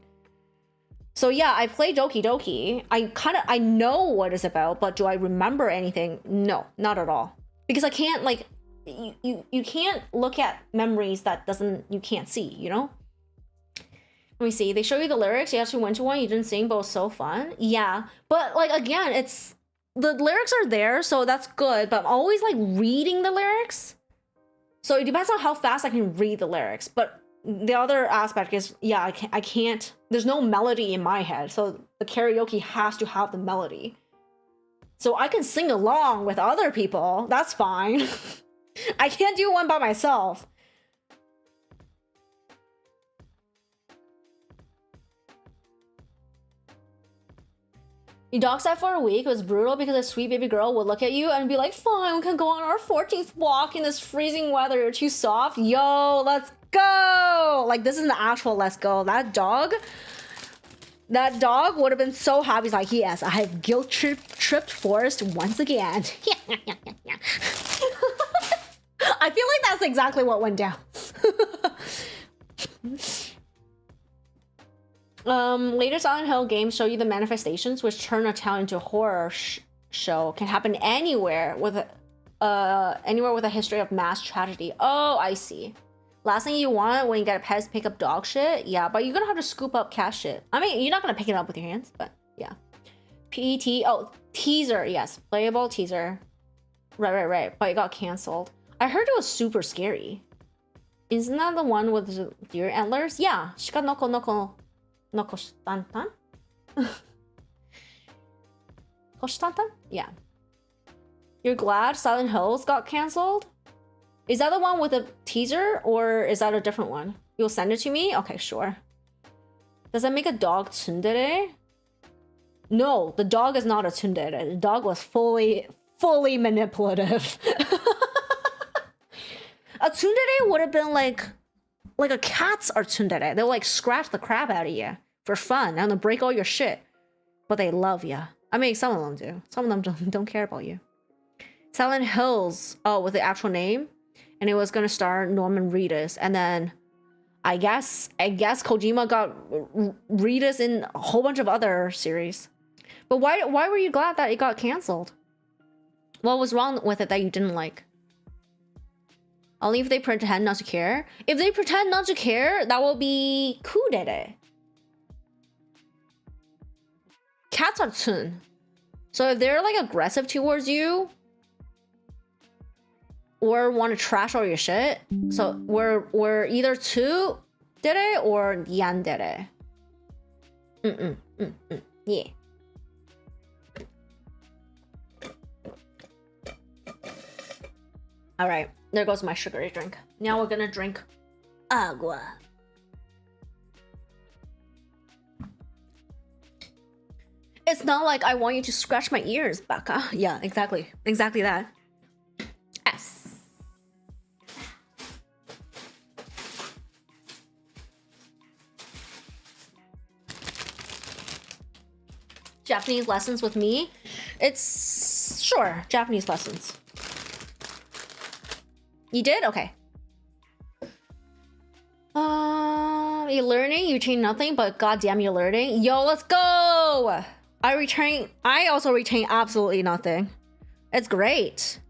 So yeah, I play Doki Doki. I know what it's about, but do I remember anything? No, not at all. Because I can't, like, you can't look at memories that you can't see, you know? Let me see. They show you the lyrics. You actually went to one. You didn't sing, but it was so fun. Yeah, but like again, the lyrics are there, so that's good. But I'm always like reading the lyrics. So it depends on how fast I can read the lyrics. But the other aspect is, yeah, I can't. There's no melody in my head, so the karaoke has to have the melody. So I can sing along with other people. That's fine. I can't do one by myself. You dog sat for a week. It was brutal because a sweet baby girl would look at you and be like, fine, we can go on our 14th walk in this freezing weather. You're too soft. Yo, let's go. Like, this is an actual let's go. That dog would have been so happy. He's like, yes, I have guilt tripped Forrest once again. I feel like that's exactly what went down. Later Silent Hill games show you the manifestations which turn a town into a horror show. Can happen anywhere with a history of mass tragedy. Oh, I see. Last thing you want when you get a pet is pick up dog shit. Yeah, but you're gonna have to scoop up cat shit. I mean, you're not gonna pick it up with your hands, but yeah. PET. Oh, teaser. Yes, playable teaser. Right. But it got canceled. I heard it was super scary. Isn't that the one with the deer antlers? Yeah. Shika noko shitantan? Koshitantan? Yeah. You're glad Silent Hills got canceled? Is that the one with a teaser or is that a different one? You'll send it to me? Okay, sure. Does that make a dog tsundere? No, the dog is not a tsundere. The dog was fully manipulative. A tsundere would have been like a cat's are tsundere. They'll like scratch the crap out of you for fun and they'll break all your shit. But they love you. I mean, some of them do. Some of them don't care about you. Silent Hills, oh, with the actual name. And it was gonna star Norman Reedus. And then I guess Kojima got Reedus in a whole bunch of other series. But why were you glad that it got canceled? What was wrong with it that you didn't like? Only if they pretend not to care. If they pretend not to care, that will be kudere. Cats are tsun. So if they're like aggressive towards you or want to trash all your shit, so we're either tsu dere or yandere. Yeah. All right, there goes my sugary drink. Now we're gonna drink agua. It's not like I want you to scratch my ears, baka. Yeah, exactly. Exactly that. S. Japanese lessons with me? It's... sure, Japanese lessons. You did? Okay. You're learning? You retain nothing, but goddamn you're learning. Yo, let's go! I also retain absolutely nothing. It's great.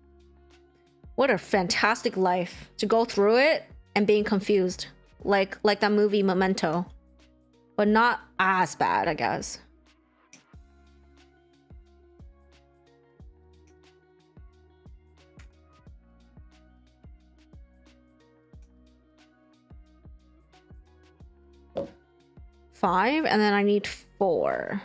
What a fantastic life. To go through it and being confused. Like that movie Memento. But not as bad, I guess. Five, and then I need 4.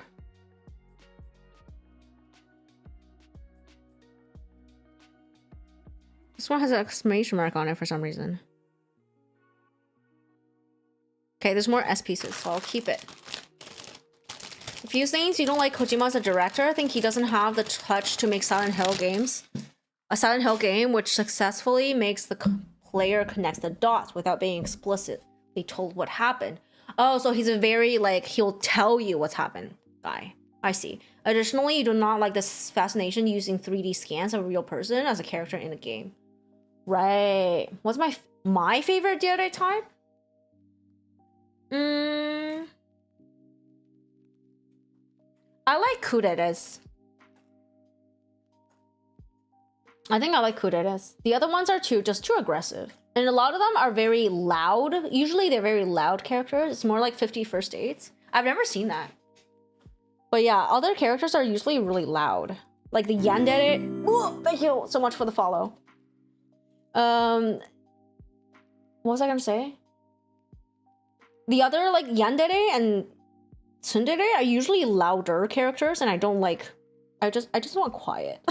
This one has an exclamation mark on it for some reason. Okay, there's more S pieces, so I'll keep it. A few things you don't like Kojima as a director. I think he doesn't have the touch to make Silent Hill games. A Silent Hill game which successfully makes the player connect the dots without being explicitly told what happened. Oh, so he's a very, like, he'll tell you what's happened guy. I see. Additionally, you do not like this fascination using 3D scans of a real person as a character in the game. Right. What's my favorite Deode type? I like kureres. I think I like kureres. The other ones are just too aggressive. And a lot of them are very loud. Usually they're very loud characters. It's more like 50 First Dates. I've never seen that. But yeah, other characters are usually really loud. Like the yandere. Ooh, thank you so much for the follow. What was I gonna say? The other like yandere and tsundere are usually louder characters, and I don't like. I just want quiet.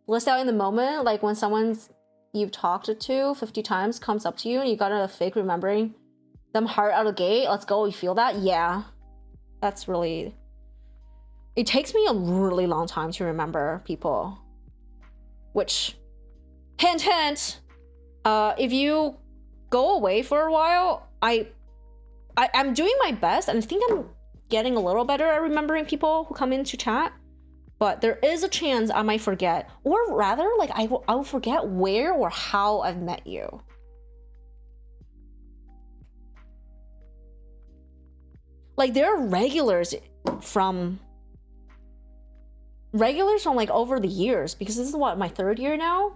List out in the moment, like when someone's you've talked to 50 times comes up to you and you gotta fake remembering them hard out of the gate. Let's go. You feel that? Yeah. That's really... It takes me a really long time to remember people. Which... Hint, hint! If you go away for a while, I'm doing my best, and I think I'm getting a little better at remembering people who come into chat. But there is a chance I might forget. Or rather, like, I will forget where or how I've met you. Like, there are regulars from like over the years, because this is what, my 3rd year now?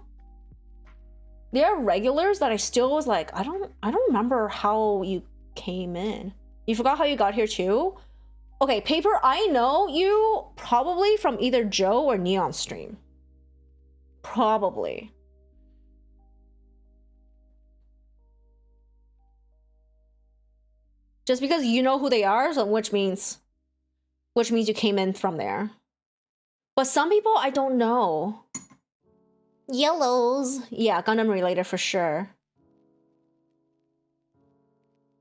There are regulars that I still was like, I don't remember how you came in. You forgot how you got here too? Okay, Paper, I know you probably from either Joe or Neon stream. Probably. Just because you know who they are, so which means you came in from there. But some people I don't know. Yellows. Yeah, Gundam related for sure.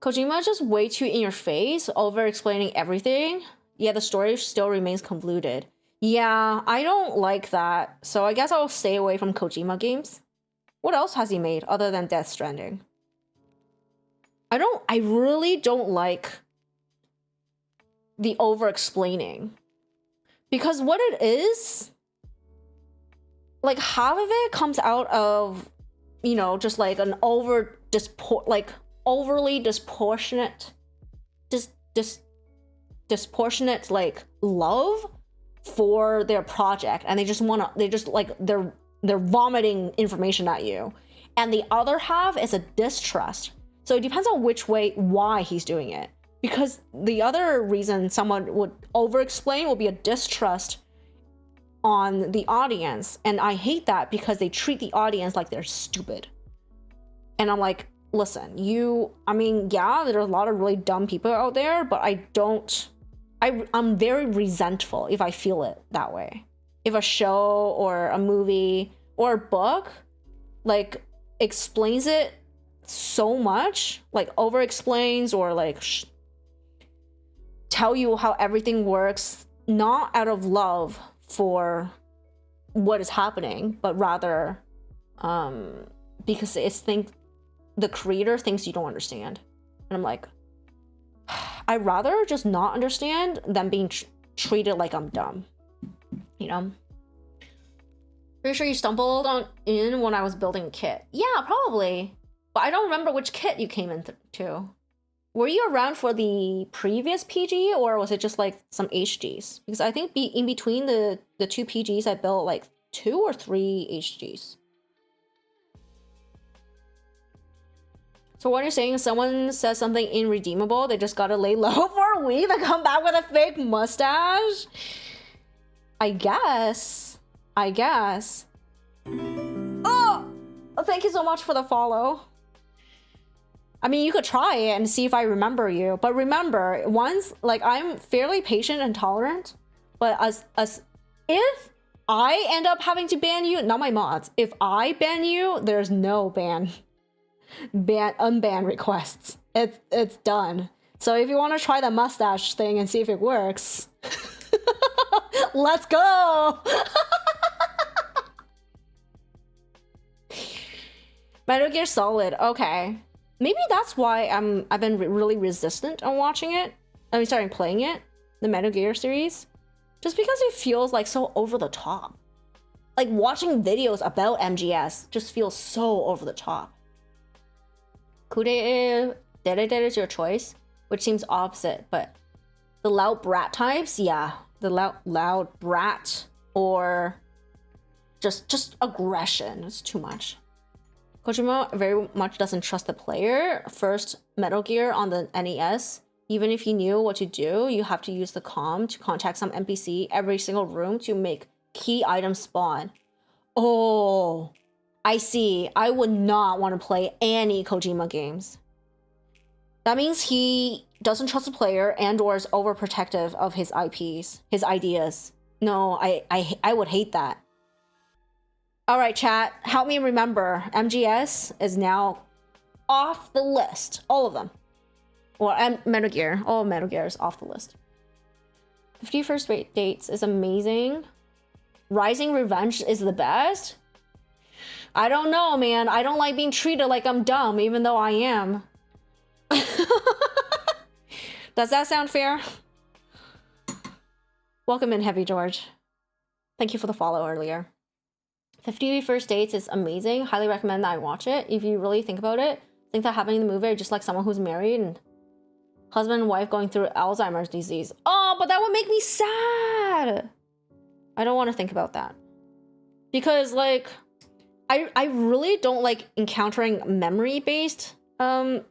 Kojima just way too in your face, over explaining everything. Yeah, the story still remains convoluted. Yeah, I don't like that. So I guess I'll stay away from Kojima games. What else has he made other than Death Stranding? I really don't like the over explaining. Because what it is, like half of it comes out of, you know, just like an overly disproportionate like love for their project, and they're vomiting information at you, and the other half is a distrust. So it depends on why he's doing it, because the other reason someone would over explain will be a distrust on the audience, and I hate that because they treat the audience like they're stupid. And I'm like, listen, I mean, yeah, there are a lot of really dumb people out there, but I'm very resentful if I feel it that way. If a show or a movie or a book like explains it so much, like over explains or like tell you how everything works, not out of love for what is happening, but rather because the creator thinks you don't understand. And I'm like, I'd rather just not understand than being treated like I'm dumb, you know? Pretty sure you stumbled in when I was building a kit. Yeah, probably. But I don't remember which kit you came into. Were you around for the previous PG, or was it just like some HGs? Because I think in between the two PGs, I built like 2 or 3 HGs. So what you're saying is someone says something irredeemable, they just gotta lay low for a week and come back with a fake mustache? I guess. Oh! Thank you so much for the follow. I mean, you could try it and see if I remember you. But remember, like, I'm fairly patient and tolerant. But if I end up having to ban you, not my mods, if I ban you, there's no unban requests. It's done. So if you want to try the mustache thing and see if it works, let's go. Metal Gear Solid. Okay, maybe that's why I've been really resistant on watching it. Playing it, the Metal Gear series, just because it feels like so over the top. Like watching videos about MGS just feels so over the top. Kude is your choice, which seems opposite, but the loud brat types, yeah, the loud brat or just aggression is too much. Kojima very much doesn't trust the player. First Metal Gear on the NES, even if you knew what to do, you have to use the comm to contact some NPC every single room to make key items spawn. Oh, I see. I would not want to play any Kojima games. That means he doesn't trust the player and or is overprotective of his IPs, his ideas. No, I would hate that. All right, chat, help me remember. MGS is now off the list. All of them. Well, Metal Gear. All of Metal Gear is off the list. 50 First Dates is amazing. Rising Revenge is the best. I don't know, man. I don't like being treated like I'm dumb, even though I am. Does that sound fair? Welcome in, Heavy George. Thank you for the follow earlier. 50 First Dates is amazing. Highly recommend that I watch it. If you really think about it, think that happening in the movie, just like someone who's married and husband and wife going through Alzheimer's disease. Oh, but that would make me sad. I don't want to think about that. Because, like, I really don't like encountering memory-based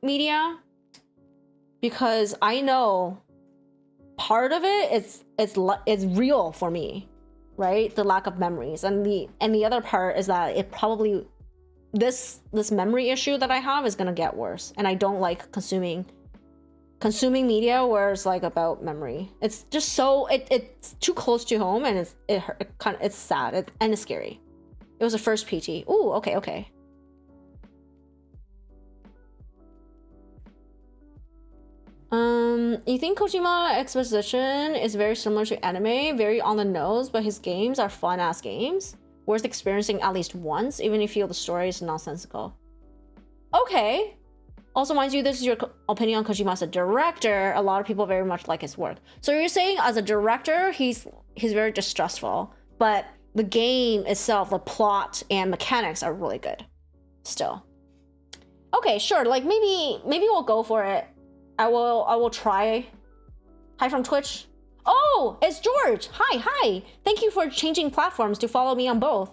media, because I know part of it is real for me, right? The lack of memories, and the other part is that it probably this memory issue that I have is gonna get worse, and I don't like consuming media where it's like about memory. It's just so it's too close to home, and it's sad and it's scary. It was a first PT. Ooh, okay. You think Kojima exposition is very similar to anime, very on the nose, but his games are fun ass games, worth experiencing at least once, even if you feel the story is nonsensical. Okay. Also, mind you, this is your opinion on Kojima as a director. A lot of people very much like his work. So you're saying as a director, he's very distrustful, but the game itself, the plot and mechanics are really good still. Okay, sure. Like maybe we'll go for it. I will try. Hi from Twitch. Oh, it's George. Hi. Thank you for changing platforms to follow me on both.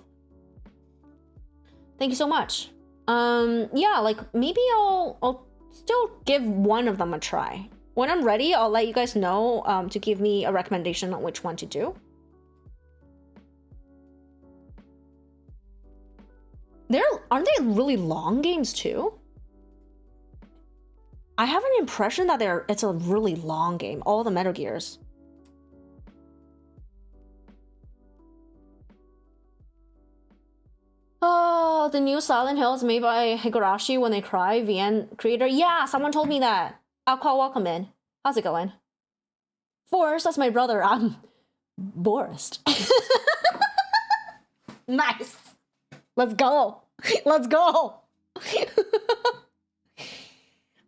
Thank you so much. Yeah, like maybe I'll still give one of them a try. When I'm ready, I'll let you guys know to give me a recommendation on which one to do. Aren't they really long games too? I have an impression that it's a really long game, all the Metal Gears. Oh, the new Silent Hill is made by Higurashi When They Cry, VN creator. Yeah, someone told me that. Alcohol, welcome in. How's it going? Forrest, that's my brother. I'm Boris. Nice. Let's go.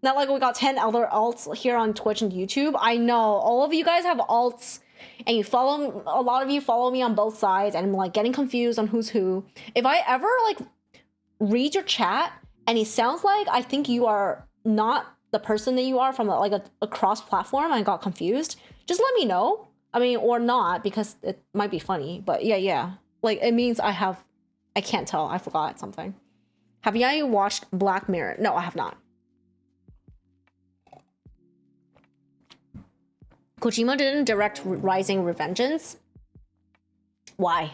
Not like we got 10 other alts here on Twitch and YouTube. I know all of you guys have alts, and a lot of you follow me on both sides, and I'm like getting confused on who's who. If I ever like read your chat and it sounds like I think you are not the person that you are from like a cross platform and I got confused, just let me know. I mean, or not, because it might be funny, but yeah. Like it means I can't tell. I forgot something. Have you watched Black Mirror? No, I have not. Kojima didn't direct Rising Revengeance? Why?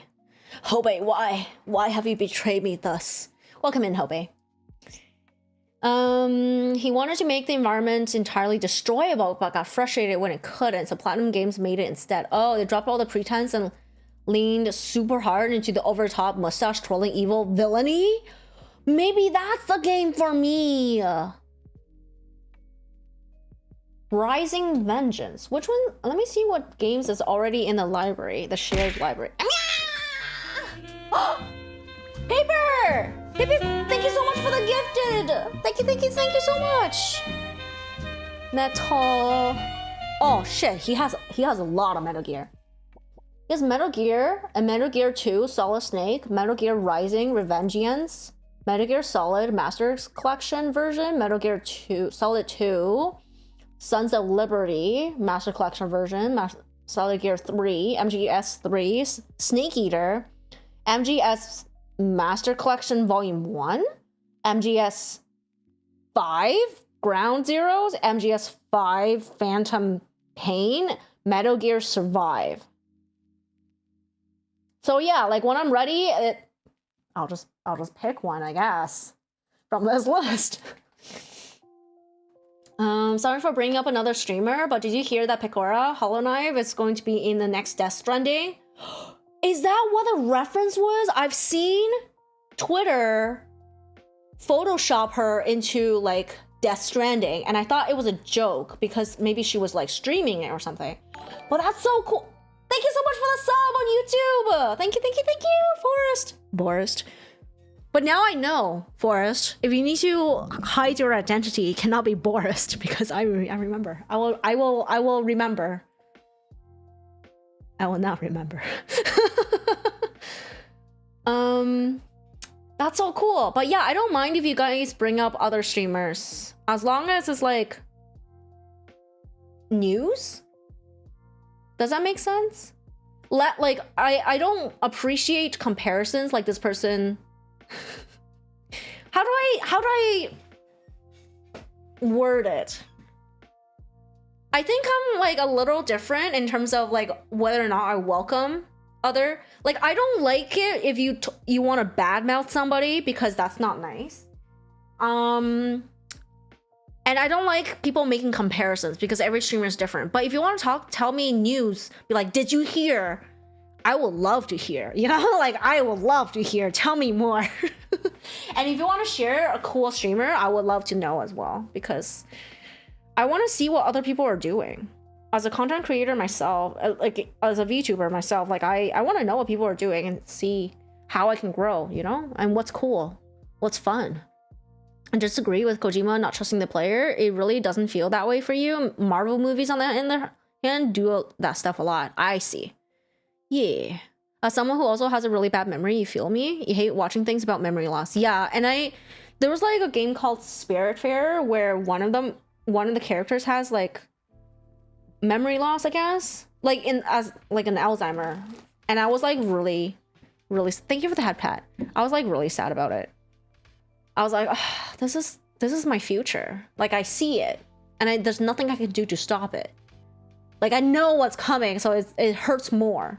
Hobe, why? Why have you betrayed me thus? Welcome in, Hobe. He wanted to make the environment entirely destroyable, but got frustrated when it couldn't, so Platinum Games made it instead. Oh, they dropped all the pretense and leaned super hard into the over-top mustache trolling evil villainy? Maybe that's the game for me! Rising Vengeance. Which one? Let me see what games is already in the library, the shared library. Paper! Paper, thank you so much for the gifted! Thank you so much! Metal... Oh shit, he has a lot of Metal Gear. He has Metal Gear, and Metal Gear 2, Solid Snake, Metal Gear Rising Revengeance, Metal Gear Solid Masters Collection version, Metal Gear 2, Solid 2, Sons of Liberty, Master Collection version, Solid Gear 3, MGS 3, Snake Eater, MGS Master Collection Volume 1, MGS 5, Ground Zeroes, MGS 5, Phantom Pain, Metal Gear Survive. So yeah, like when I'm ready, I'll just pick one, I guess, from this list. Sorry for bringing up another streamer, but did you hear that Pecora Hollow Knife is going to be in the next Death Stranding? Is that what the reference was? I've seen Twitter Photoshop her into like Death Stranding, and I thought it was a joke because maybe she was like streaming it or something. But that's so cool. Thank you so much for the sub on YouTube. Thank you, Forrest. Boris. But now I know, Forrest, if you need to hide your identity, it cannot be Boris, because I remember. I will remember. I will not remember. That's so cool. But yeah, I don't mind if you guys bring up other streamers, as long as it's like news. Does that make sense? I don't appreciate comparisons like this person How do I word it? I think I'm like a little different in terms of like whether or not I welcome other, like I don't like it if you want to badmouth somebody because that's not nice. And I don't like people making comparisons because every streamer is different. But if you want to talk, tell me news, be like, did you hear? I would love to hear, you know? Like, I would love to hear. Tell me more. And if you want to share a cool streamer, I would love to know as well. Because I want to see what other people are doing. As a content creator myself, like, as a VTuber myself, like, I want to know what people are doing and see how I can grow, you know? And what's cool. What's fun. I disagree with Kojima not trusting the player. It really doesn't feel that way for you. Marvel movies on that in their hand do that stuff a lot. I see. Yeah. As someone who also has a really bad memory, you feel me? You hate watching things about memory loss. Yeah, and there was like a game called Spiritfarer where one of the characters has like memory loss, I guess. Like as like an Alzheimer. And I was like really thank you for the head pat. I was like really sad about it. I was like, oh, this is my future. Like, I see it, and there's nothing I can do to stop it. Like, I know what's coming, so it hurts more.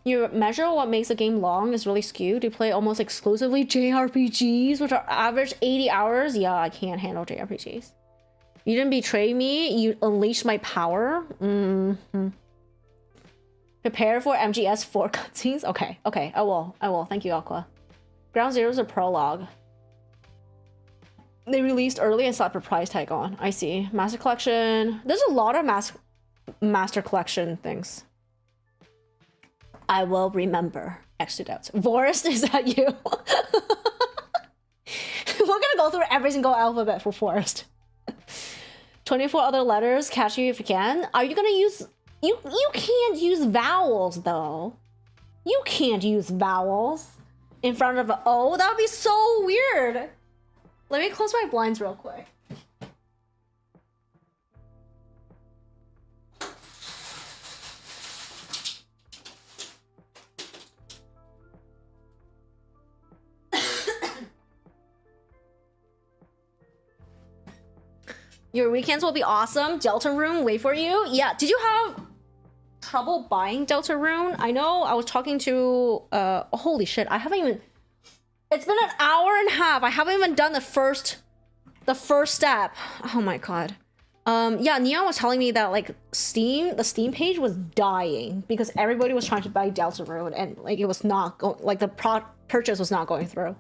You measure what makes a game long is really skewed. You play almost exclusively JRPGs, which are average 80 hours. Yeah, I can't handle JRPGs. You didn't betray me. You unleashed my power. Prepare for MGS 4 cutscenes. Okay, I will. Thank you, Aqua. Ground Zero is a prologue. They released early and slapped a price tag on. I see. Master Collection. There's a lot of Master Collection things. I will remember. Extra doubts. Forest, is that you? We're gonna go through every single alphabet for Forest. 24 other letters. Catch you if you can. Are you gonna use... You can't use vowels, though. You can't use vowels in front of an O. That would be so weird. Let me close my blinds real quick. Your weekends will be awesome. Deltarune, wait for you. Yeah, did you have trouble buying Deltarune? I know I was talking to holy shit, I haven't even, it's been an hour and a half. I haven't even done the first step. Oh my god. Yeah, Neon was telling me that like the Steam page was dying because everybody was trying to buy Deltarune and like it was not going, like the purchase was not going through.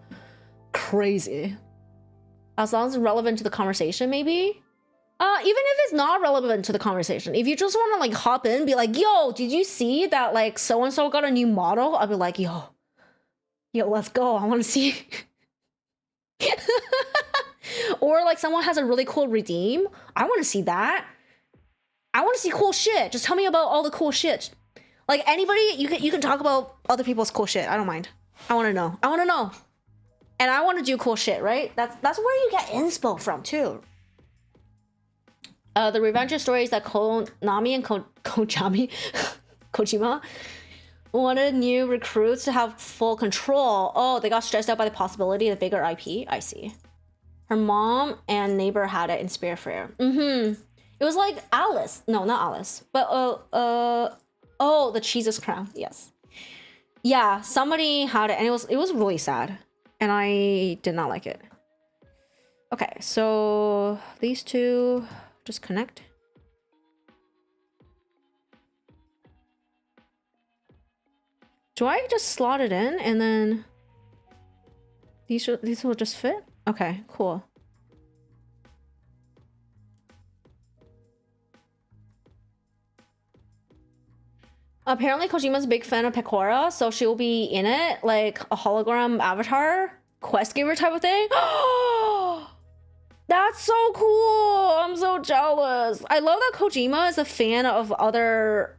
Crazy. As long as it's relevant to the conversation, maybe. Even if it's not relevant to the conversation, if you just want to like hop in and be like, yo, did you see that like so-and-so got a new model? I'll be like, yo, let's go. I want to see. Or like someone has a really cool redeem. I want to see that. I want to see cool shit. Just tell me about all the cool shit. Like anybody, you can talk about other people's cool shit. I don't mind. I want to know. And I want to do cool shit, right? That's where you get inspo from too. The revenge stories that Konami and Kojima wanted new recruits to have full control. Oh, they got stressed out by the possibility of bigger IP. I see. Her mom and neighbor had it in Spiritfarer. It was like Alice. No, not Alice. But oh, the Jesus crown. Yes. Yeah, somebody had it and it was really sad. And I did not like it. Okay, so these two just connect. Do I just slot it in and then these will just fit? Okay, cool. Apparently Kojima's a big fan of Pecora, so she'll be in it, like a hologram avatar, quest giver type of thing. That's so cool! I'm so jealous. I love that Kojima is a fan of other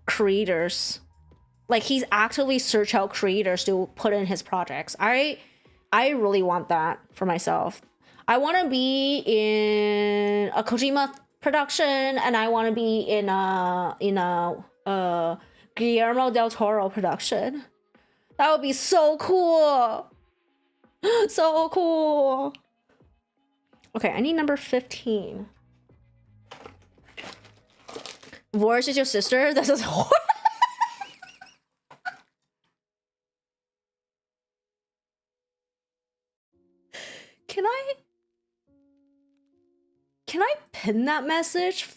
creators. Like he's actively search out creators to put in his projects. I really want that for myself. I want to be in a Kojima production, and I want to be in a Guillermo del Toro production. That would be so cool. So cool. Okay, I need number 15. Voice is your sister? This is horrible. Can I pin that message?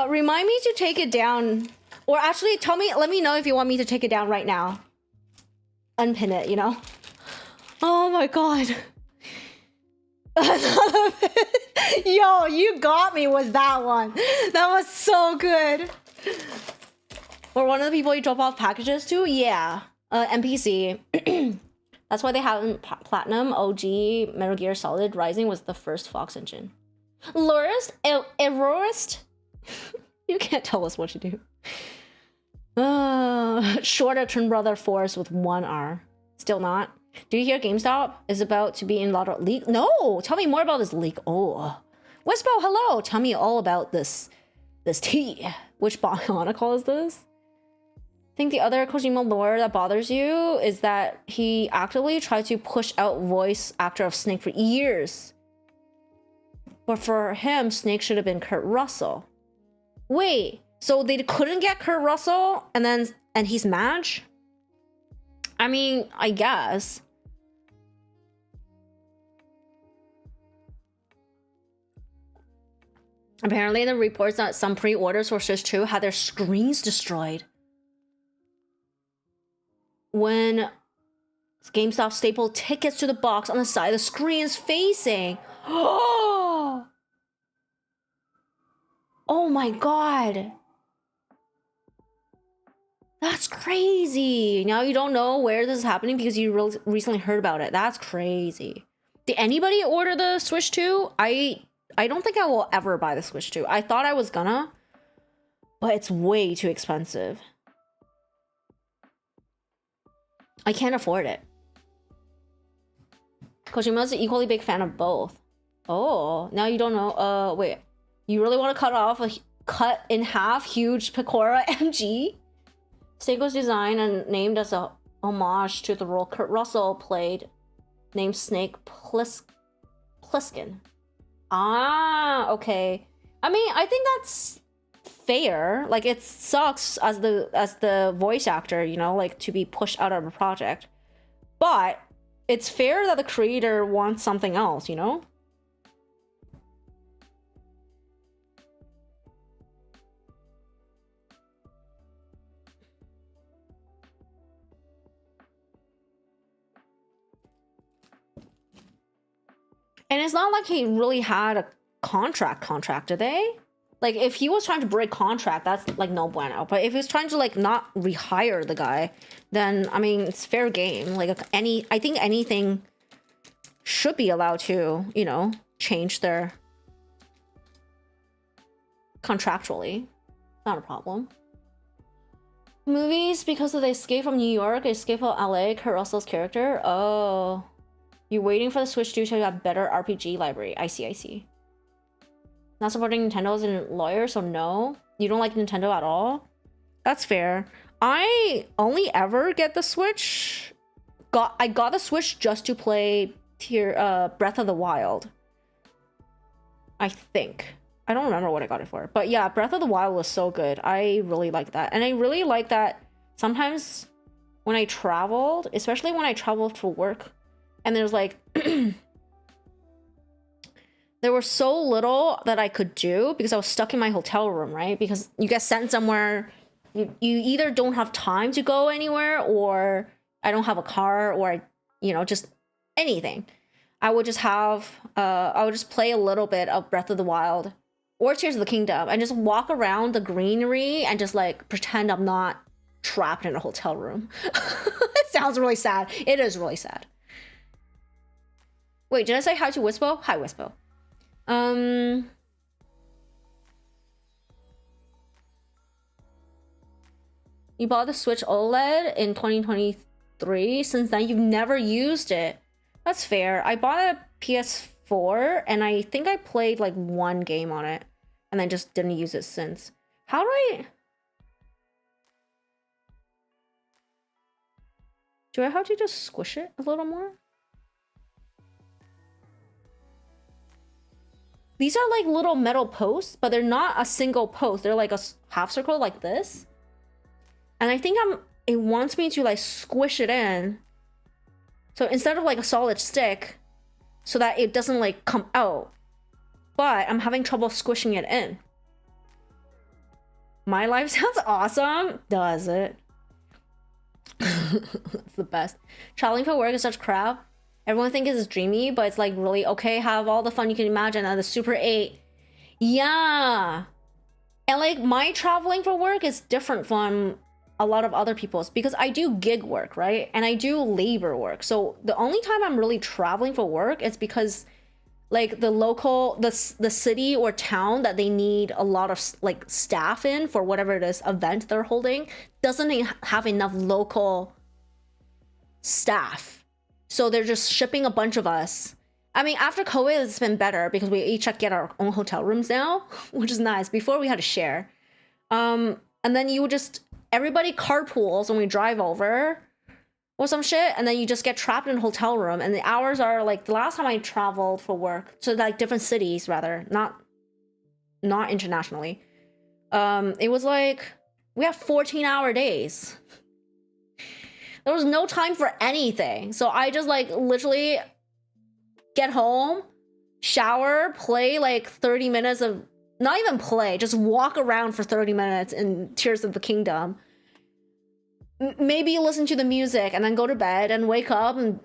Remind me to take it down. Or actually let me know if you want me to take it down right now. Unpin it, you know? Oh my god. Yo, you got me with that one. That was so good. Or one of the people you drop off packages to? Yeah. NPC. That's why they have Platinum, OG, Metal Gear Solid Rising was the first Fox engine. Lurist? Errorist? You can't tell us what to do. Shorter twin brother Force with 1 R. Still not. Do you hear GameStop is about to be in a lot of leak? No! Tell me more about this leak. Oh. Westbo, hello! Tell me all about this tea. Which Bionicle is this? I think the other Kojima lore that bothers you is that he actively tried to push out voice actor of Snake for years. But for him, Snake should have been Kurt Russell. Wait, so they couldn't get Kurt Russell and he's Madge? I mean, I guess. Apparently, the reports that some pre-orders for Switch 2 had their screens destroyed when GameStop stapled tickets to the box on the side the screen is facing. Oh my god. That's crazy. Now you don't know where this is happening because you recently heard about it. That's crazy. Did anybody order the Switch 2? I don't think I will ever buy the Switch 2. I thought I was gonna, but it's way too expensive. I can't afford it. Kojima's an equally big fan of both. Oh, now you don't know. Wait. You really want to cut in half huge Pecora MG? Seiko's design and named as a homage to the role Kurt Russell played, named Snake Plissken. Ah, okay. I mean, I think that's fair. Like, it sucks as the voice actor, you know, like to be pushed out of a project. But it's fair that the creator wants something else, you know? And it's not like he really had a contract, did they? Like, if he was trying to break contract, that's like no bueno. But if he was trying to like not rehire the guy, then I mean it's fair game. Like I think anything should be allowed to, you know, change their contractually. Not a problem. Movies because of the Escape from New York, Escape from LA, Kurt Russell's character. Oh. You're waiting for the Switch 2 to have better RPG library. I see. Not supporting Nintendo as a lawyer, so no. You don't like Nintendo at all? That's fair. I only ever get the Switch. I got the Switch just to play Breath of the Wild. I think. I don't remember what I got it for. But yeah, Breath of the Wild was so good. I really like that. And I really like that sometimes when I traveled, especially when I traveled for work, and there's like, there was so little that I could do because I was stuck in my hotel room, right? Because you get sent somewhere, you either don't have time to go anywhere, or I don't have a car, or you know, just anything. I would just play a little bit of Breath of the Wild or Tears of the Kingdom and just walk around the greenery and just like pretend I'm not trapped in a hotel room. It sounds really sad. It is really sad. Wait, did I say hi to Wispo? Hi, Wispo. You bought the Switch OLED in 2020 3. Since then, you've never used it. That's fair. I bought a PS4 and I think I played like 1 game on it and then just didn't use it since. How do I have to just squish it a little more? These are like little metal posts, but they're not a single post. They're like a half circle like this. And I think it wants me to like squish it in. So instead of like a solid stick, so that it doesn't like come out. But I'm having trouble squishing it in. My life sounds awesome. Does it? It's the best. Traveling for work is such crap. Everyone thinks it's dreamy, but it's like really okay. Have all the fun you can imagine at the Super 8. Yeah. And like my traveling for work is different from a lot of other people's because I do gig work, right? And I do labor work. So the only time I'm really traveling for work is because like the city or town that they need a lot of like staff in for whatever it is event they're holding doesn't have enough local staff. So they're just shipping a bunch of us. I mean, after COVID, it's been better because we each get our own hotel rooms now, which is nice. Before we had to share. And then you would just, everybody carpools when we drive over or some shit. And then you just get trapped in a hotel room. And the hours are like, the last time I traveled for work, to like different cities rather, not internationally. It was like, we have 14-hour days. There was no time for anything. So I just like literally get home, shower, play like 30 minutes of, not even play, just walk around for 30 minutes in Tears of the Kingdom. Maybe listen to the music and then go to bed and wake up and,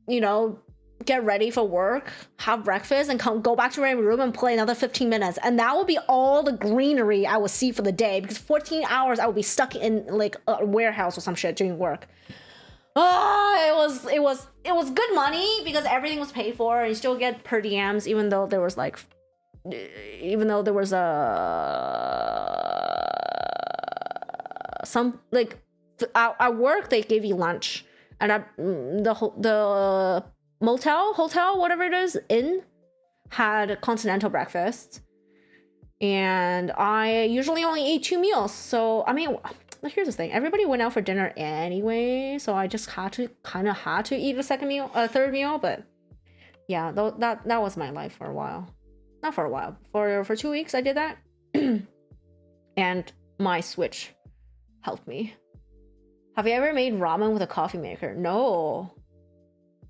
you know, get ready for work, have breakfast and go back to my room and play another 15 minutes. And that would be all the greenery I would see for the day because 14 hours I would be stuck in like a warehouse or some shit doing work. It was good money because everything was paid for and you still get per diems even though there was some like at work they gave you lunch and at the hotel, whatever it is, inn had continental breakfast. And I usually only eat 2 meals. So, I mean, here's the thing. Everybody went out for dinner anyway. So I just had to eat a third meal. But yeah, that was my life for a while. Not for a while. For 2 weeks I did that. And my Switch helped me. Have you ever made ramen with a coffee maker? No.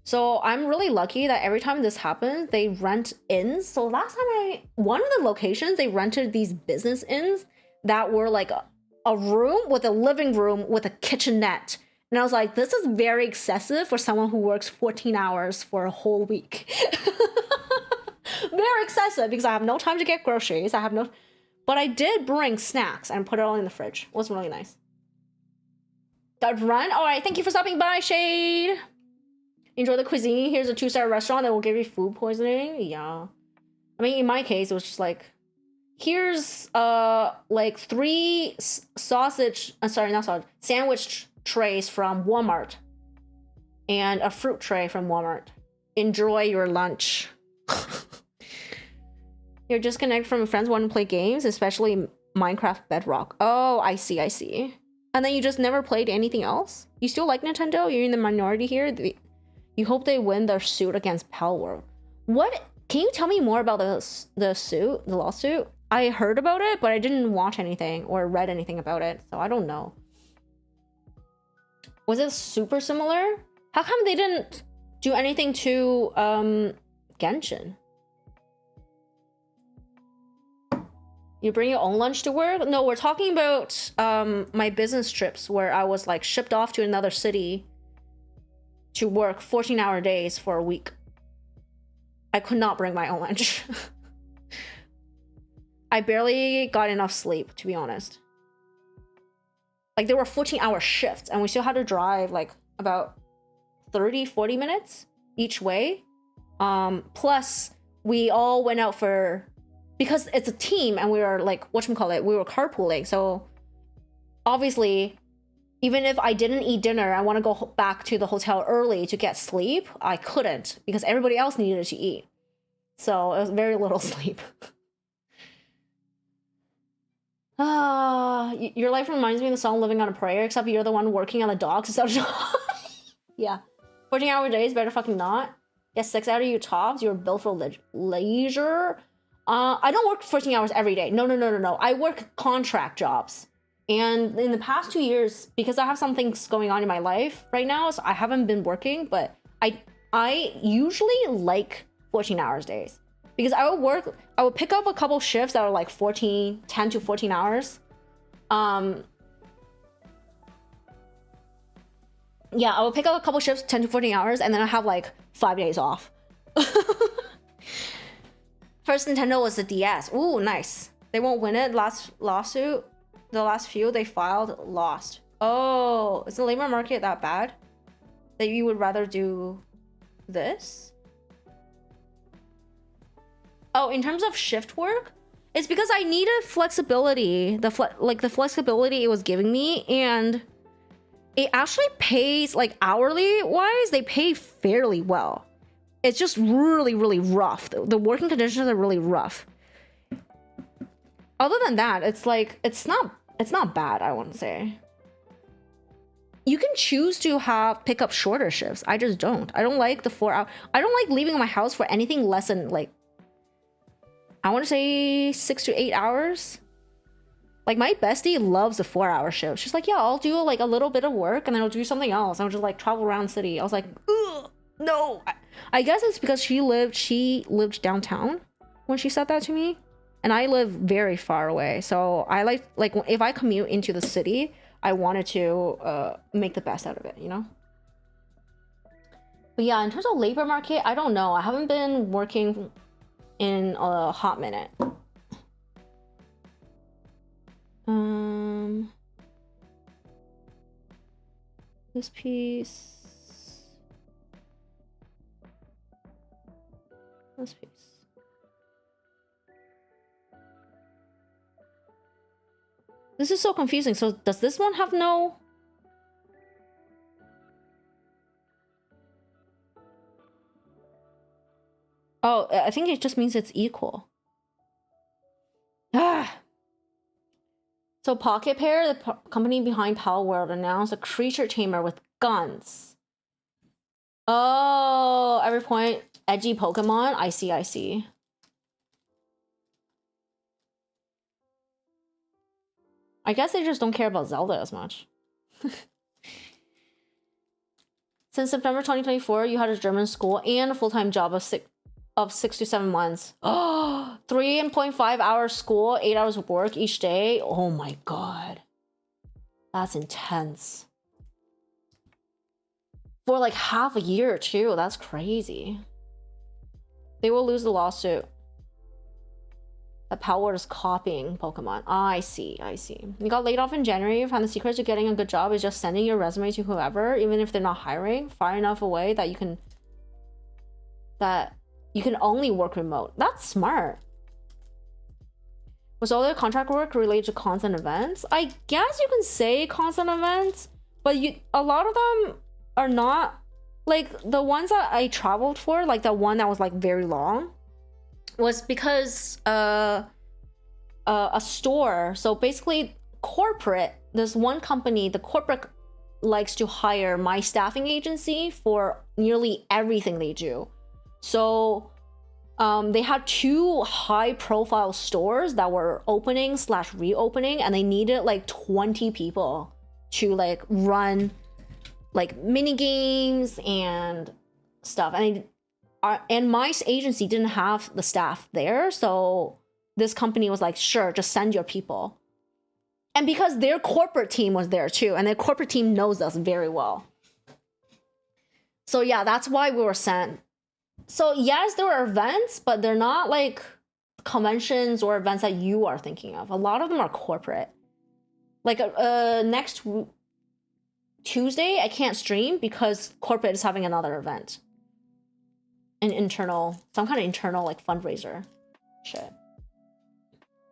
So I'm really lucky that every time this happens, they rent inns. So last time one of the locations, they rented these business inns that were like a room with a living room with a kitchenette. And I was like, this is very excessive for someone who works 14 hours for a whole week. Very excessive because I have no time to get groceries. But I did bring snacks and put it all in the fridge. It was really nice. That run. All right, thank you for stopping by, Shade. Enjoy the cuisine. Here's a 2-star restaurant that will give you food poisoning. Yeah. I mean, in my case, it was just like, here's like 3 sandwich trays from Walmart and a fruit tray from Walmart. Enjoy your lunch. You're disconnected from friends wanting to play games, especially Minecraft Bedrock. Oh, I see. And then you just never played anything else? You still like Nintendo? You're in the minority here? You hope they win their suit against Palworld. What? Can you tell me more about the lawsuit? I heard about it, but I didn't watch anything or read anything about it, so I don't know. Was it super similar? How come they didn't do anything to Genshin? You bring your own lunch to work? No, we're talking about my business trips where I was like shipped off to another city to work 14-hour days for a week. I could not bring my own lunch. I barely got enough sleep, to be honest. Like there were 14-hour shifts and we still had to drive like about 30-40 minutes each way. Plus we all went out for, because it's a team and we were like, we were carpooling. So obviously, Even if I didn't eat dinner, I want to go back to the hotel early to get sleep. I couldn't because everybody else needed to eat. So it was very little sleep. Your life reminds me of the song Living on a Prayer, except you're the one working on the docks instead of yeah. 14-hour days, better fucking not. Get 6 out of you tops. You're built for leisure. I don't work 14 hours every day. No. I work contract jobs. And in the past 2 years, because I have some things going on in my life right now, so I haven't been working, but I usually like 14 hours days. Because I would pick up a couple shifts that are like 10 to 14 hours. Yeah, I would pick up a couple shifts, 10 to 14 hours, and then I have like 5 days off. First Nintendo was the DS. Ooh, nice. They won't win it. Last lawsuit, the last few they filed, lost. Oh, is the labor market that bad? That you would rather do this? Oh, in terms of shift work, it's because I needed flexibility. The flexibility it was giving me, and it actually pays, like hourly wise, they pay fairly well. It's just really, really rough. The working conditions are really rough. Other than that, it's like it's not bad, I wouldn't say. You can choose to pick up shorter shifts. I just don't. I don't like the 4 hour. I don't like leaving my house for anything less than like, I want to say 6 to 8 hours. Like my bestie loves a 4-hour shift. She's like, yeah, I'll do like a little bit of work and then I'll do something else. I'll just like travel around the city. I was like, ugh, no. I guess it's because she lived downtown when she said that to me. And I live very far away. So I like if I commute into the city, I wanted to make the best out of it, you know? But yeah, in terms of labor market, I don't know. I haven't been working in a hot minute. This piece. This piece. This is so confusing. So does this one have no? Oh, I think it just means it's equal. Ah. So Pocket Pair, the company behind Pal World, announced a creature tamer with guns. Oh, every point, edgy Pokemon. I see. I guess they just don't care about Zelda as much. Since September 2024, you had a German school and a full-time job of 6 to 7 months. Oh, 3.5 hours school, 8 hours of work each day. Oh my god. That's intense. For like half a year too. That's crazy. They will lose the lawsuit. The power is copying Pokemon. I see. You got laid off in January. You found the secret to getting a good job is just sending your resume to whoever, even if they're not hiring, far enough away that you can only work remote. That's smart. Was all their contract work related to constant events? I guess you can say constant events, but a lot of them are not. Like the ones that I traveled for, like the one that was like very long, was because a store. So basically corporate, there's one company, the corporate likes to hire my staffing agency for nearly everything they do. So they had 2 high profile stores that were opening / reopening, and they needed like 20 people to like run like mini games and stuff. And my agency didn't have the staff there, so this company was like, sure, just send your people. And because their corporate team was there too, and their corporate team knows us very well. So yeah, that's why we were sent. So yes, there were events, but they're not like conventions or events that you are thinking of. A lot of them are corporate. Like next Tuesday, I can't stream because corporate is having another event. Some kind of internal like fundraiser shit.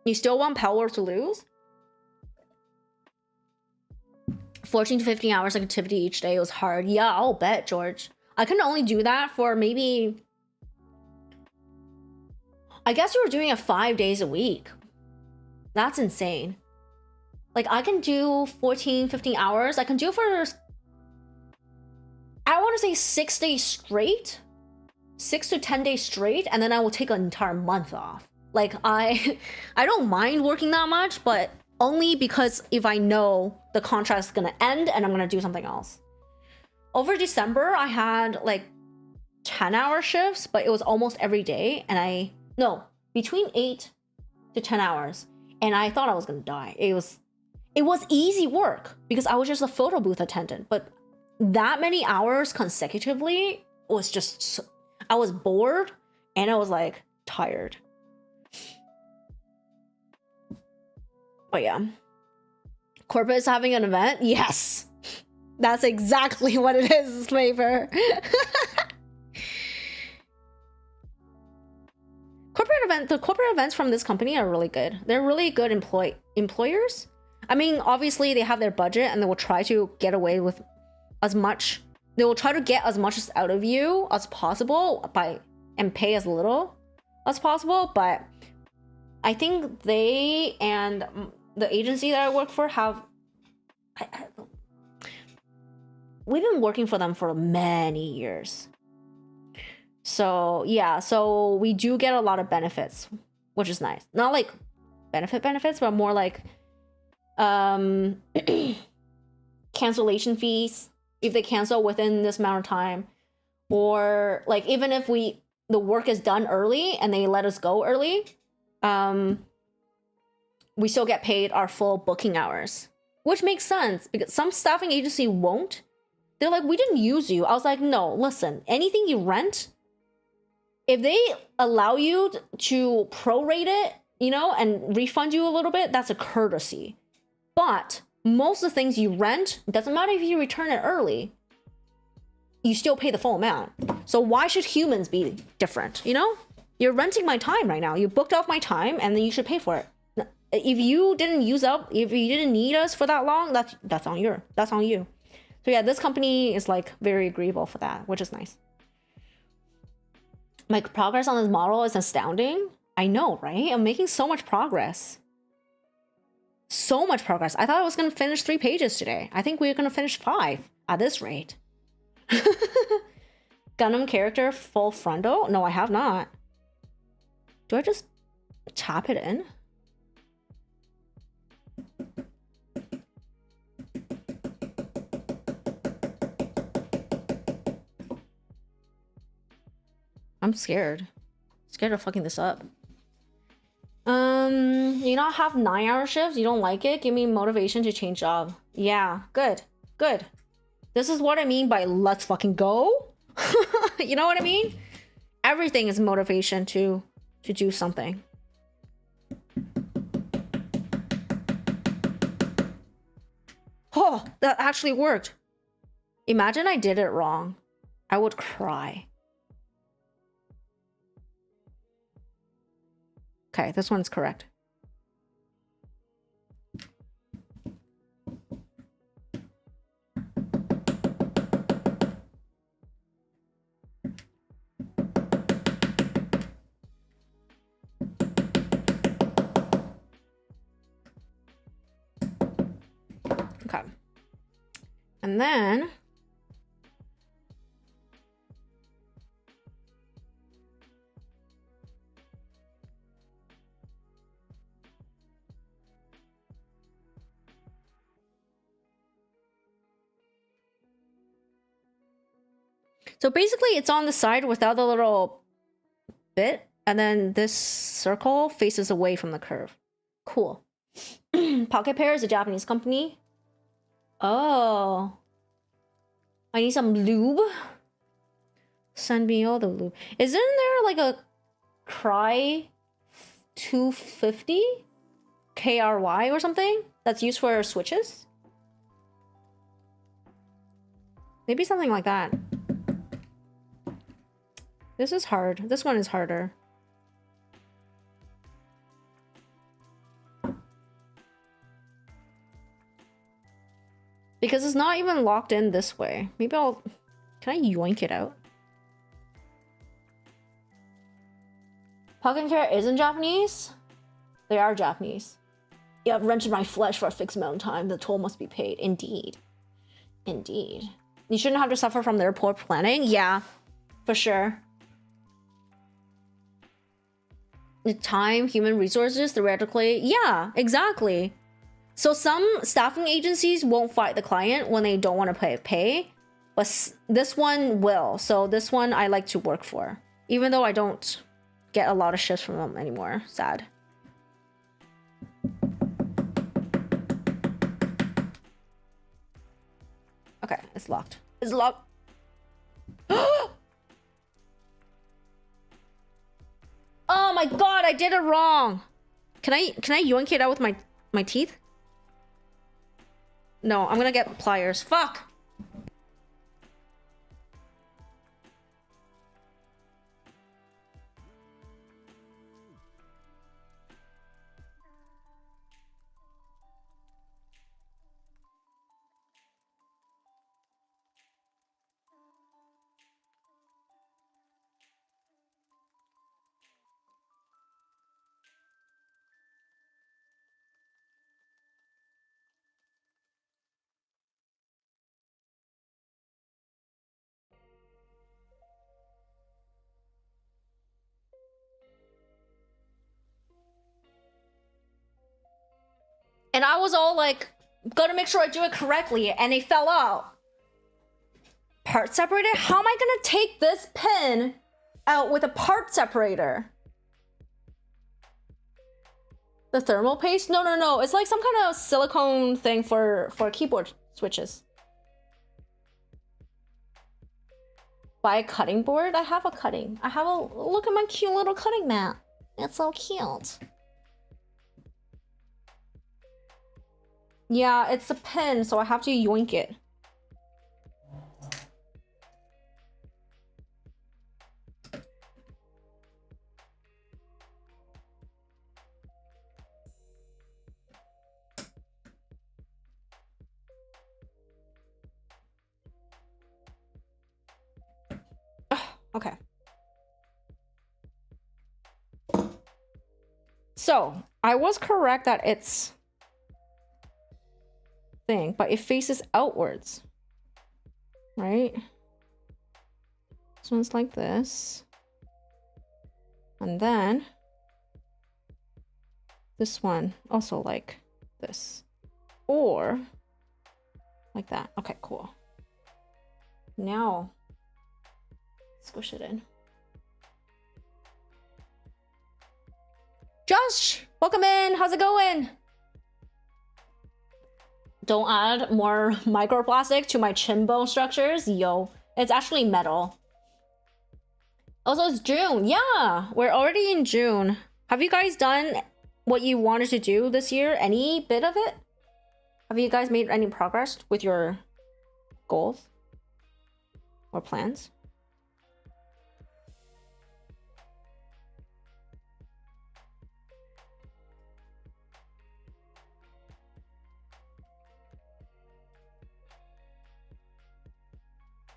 You still want Power to lose? 14 to 15 hours of activity each day was hard. Yeah, I'll bet, George. I can only do that for maybe... I guess you were doing it 5 days a week. That's insane. Like, I can do 14, 15 hours. I can do it for... I want to say 6 days straight. 6 to 10 days straight. And then I will take an entire month off. Like, I don't mind working that much, but only because if I know the contract's gonna end and I'm gonna do something else. Over December, I had like 10-hour shifts, but it was almost every day. And between 8 to 10 hours. And I thought I was gonna die. It was easy work because I was just a photo booth attendant. But that many hours consecutively was just, I was bored and I was like tired. But yeah. Corporate is having an event? Yes. That's exactly what it is, Flavor. The corporate events from this company are really good. They're really good employers. I mean, obviously they have their budget and they will try to get away with as much. They will try to get as much out of you as possible and pay as little as possible. But I think they and the agency that I work for have... we've been working for them for many years. So yeah, so we do get a lot of benefits, which is nice. Not like benefits, but more like cancellation fees if they cancel within this amount of time, or like even if the work is done early and they let us go early, we still get paid our full booking hours, which makes sense because some staffing agency won't. They're like, we didn't use you. I was like, no, listen, anything you rent, if they allow you to prorate it, and refund you a little bit, that's a courtesy. But most of the things you rent, doesn't matter if you return it early, you still pay the full amount. So why should humans be different? You're renting my time right now. You booked off my time and then you should pay for it. If you didn't if you didn't need us for that long, that's on you. So yeah, this company is like very agreeable for that, which is nice. My progress on this model is astounding. I know, right? I'm making so much progress. So much progress. I thought I was going to finish 3 pages today. I think we're going to finish 5 at this rate. Gundam character full frontal? No, I have not. Do I just tap it in? I'm scared. Scared of fucking this up. You not have 9-hour shifts? You don't like it? Give me motivation to change job. Yeah, good. Good. This is what I mean by let's fucking go. You know what I mean? Everything is motivation to do something. Oh, that actually worked. Imagine I did it wrong. I would cry. Okay, this one's correct. Okay. And then so basically it's on the side without the little bit, and then this circle faces away from the curve. Cool. Pocket Pair is a Japanese company. Oh. I need some lube. Send me all the lube. Isn't there like a Cry 250? KRY or something? That's used for switches? Maybe something like that. This is hard. This one is harder. Because it's not even locked in this way. Maybe I'll... Can I yoink it out? Puck and Care isn't Japanese? They are Japanese. Yeah, I've rented my flesh for a fixed amount of time. The toll must be paid. Indeed. Indeed. You shouldn't have to suffer from their poor planning. Yeah, for sure. The time, human resources, theoretically. Yeah, exactly. So some staffing agencies won't fight the client when they don't want to pay. But this one will. So this one I like to work for. Even though I don't get a lot of shifts from them anymore. Sad. Okay, it's locked. It's locked. Oh my god, I did it wrong. Can I yoink it out with my teeth? No, I'm gonna get pliers. Fuck. And I was all like, gotta make sure I do it correctly, and it fell out. Part separator? How am I gonna take this pin out with a part separator? The thermal paste? No, no, no. It's like some kind of silicone thing for keyboard switches. Buy a cutting board? I have a cutting. I have a look at my cute little cutting mat. It's so cute. Yeah, it's a pen, so I have to yoink it. Okay. So, I was correct that it's thing, but it faces outwards. Right? So it's like this. And then this one also like this. Or like that. Okay, cool. Now squish it in. Josh, welcome in. How's it going? Don't add more microplastic to my chin bone structures. Yo, it's actually metal. Also, it's June. Yeah, we're already in June. Have you guys done what you wanted to do this year? Any bit of it? Have you guys made any progress with your goals or plans?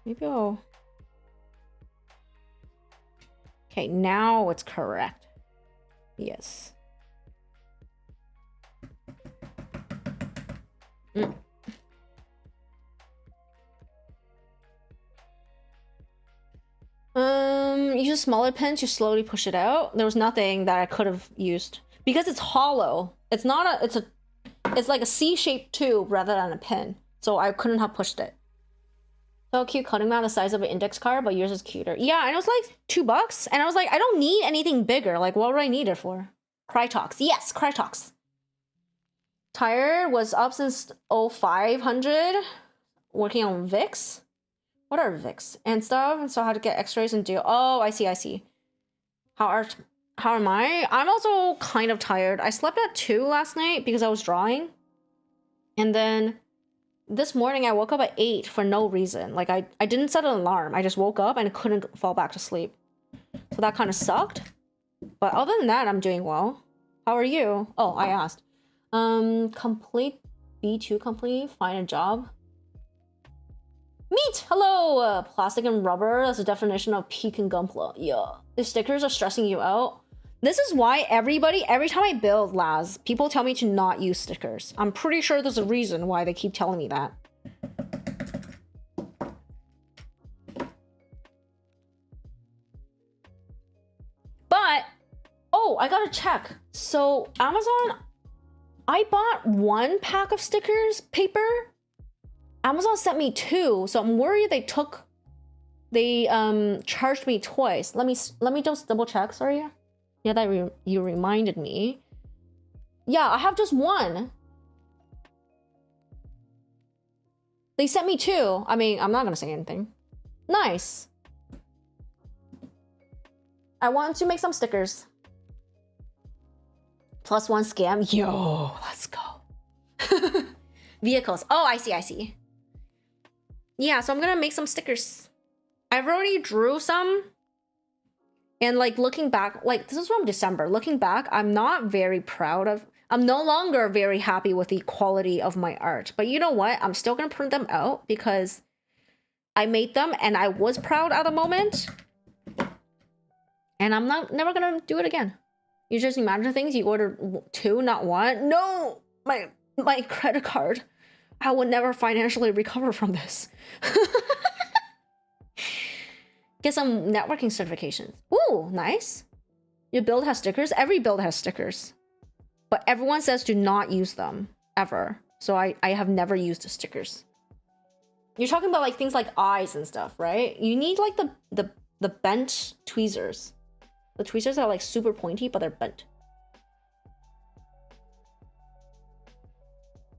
Maybe I'll... Okay, now it's correct. Yes. Use a smaller pen to slowly push it out. There was nothing that I could have used because it's hollow. It's not a. It's like a C-shaped tube rather than a pin. So I couldn't have pushed it. So cute cutting mat the size of an index card, but yours is cuter. Yeah, and it was like $2, and I was like, I don't need anything bigger. Like, what would I need it for? Crytox. Yes, Crytox. Tired was up since 0500. Working on Vicks. What are Vicks and stuff? And so how to get X-rays and do. Oh, I see, I see. How am I? I'm also kind of tired. I slept at 2 last night because I was drawing, and then this morning I woke up at 8 for no reason. Like I didn't set an alarm. I just woke up and couldn't fall back to sleep. So that kind of sucked. But other than that, I'm doing well. How are you? Oh, I asked. Complete B2 complete, find a job. Meat! Hello! Plastic and rubber, that's the definition of peak and Gunpla. Yeah. The stickers are stressing you out. This is why every time I build Laz, people tell me to not use stickers. I'm pretty sure there's a reason why they keep telling me that. But, oh, I gotta check. So, Amazon, I bought 1 pack of stickers, paper. Amazon sent me 2, so I'm worried they charged me twice. Let me just double check, sorry. Yeah, that you reminded me. Yeah, I have just 1. They sent me 2. I mean, I'm not gonna say anything. Nice. I want to make some stickers. +1 scam. Yo, let's go. Vehicles. Oh, I see. Yeah, so I'm gonna make some stickers. I've already drew some. And like looking back, like this is from December. Looking back, I'm not very proud of, I'm no longer very happy with the quality of my art. But you know what? I'm still gonna print them out because I made them and I was proud at the moment. And I'm never gonna do it again. You just imagine things, you order 2, not 1. No! My credit card. I will never financially recover from this. Get some networking certifications. Ooh, nice. Your build has stickers? Every build has stickers. But everyone says to not use them, ever. So I have never used the stickers. You're talking about like things like eyes and stuff, right? You need like the bent tweezers. The tweezers are like super pointy, but they're bent.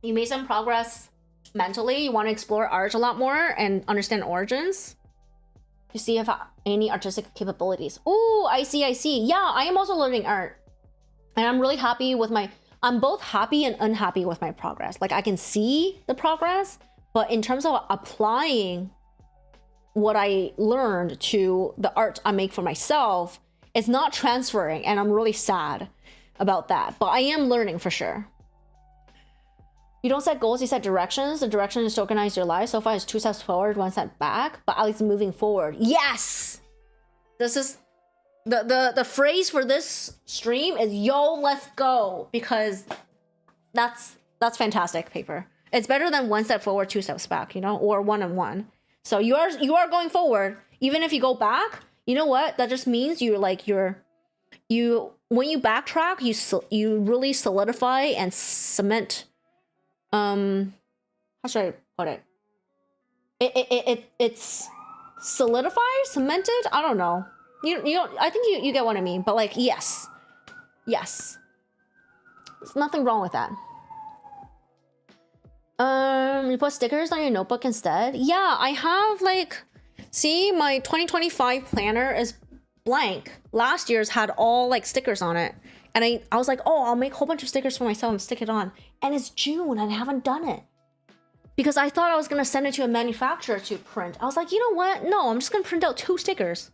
You made some progress mentally. You want to explore art a lot more and understand origins. To see if any artistic capabilities. Oh, I see. Yeah, I am also learning art. And I'm really happy with I'm both happy and unhappy with my progress. Like I can see the progress, but in terms of applying what I learned to the art I make for myself, it's not transferring, and I'm really sad about that. But I am learning for sure. You don't set goals, you set directions. The direction is to organize your life. So far, it's 2 steps forward, 1 step back, but at least moving forward. Yes! This is the phrase for this stream is yo, let's go, because that's fantastic, Paper. It's better than 1 step forward, 2 steps back, you know, or 1 and 1. So you are going forward. Even if you go back, you know what? That just means you're like when you backtrack, you really solidify and cement. How should I put it? It's solidified, cemented. I don't know. You don't. I think you get what I mean. But like, yes. There's nothing wrong with that. You put stickers on your notebook instead. Yeah, I have like, see, my 2025 planner is blank. Last year's had all like stickers on it. And I was like, oh, I'll make a whole bunch of stickers for myself and stick it on. And it's June and I haven't done it. Because I thought I was going to send it to a manufacturer to print. I was like, you know what? No, I'm just going to print out 2 stickers.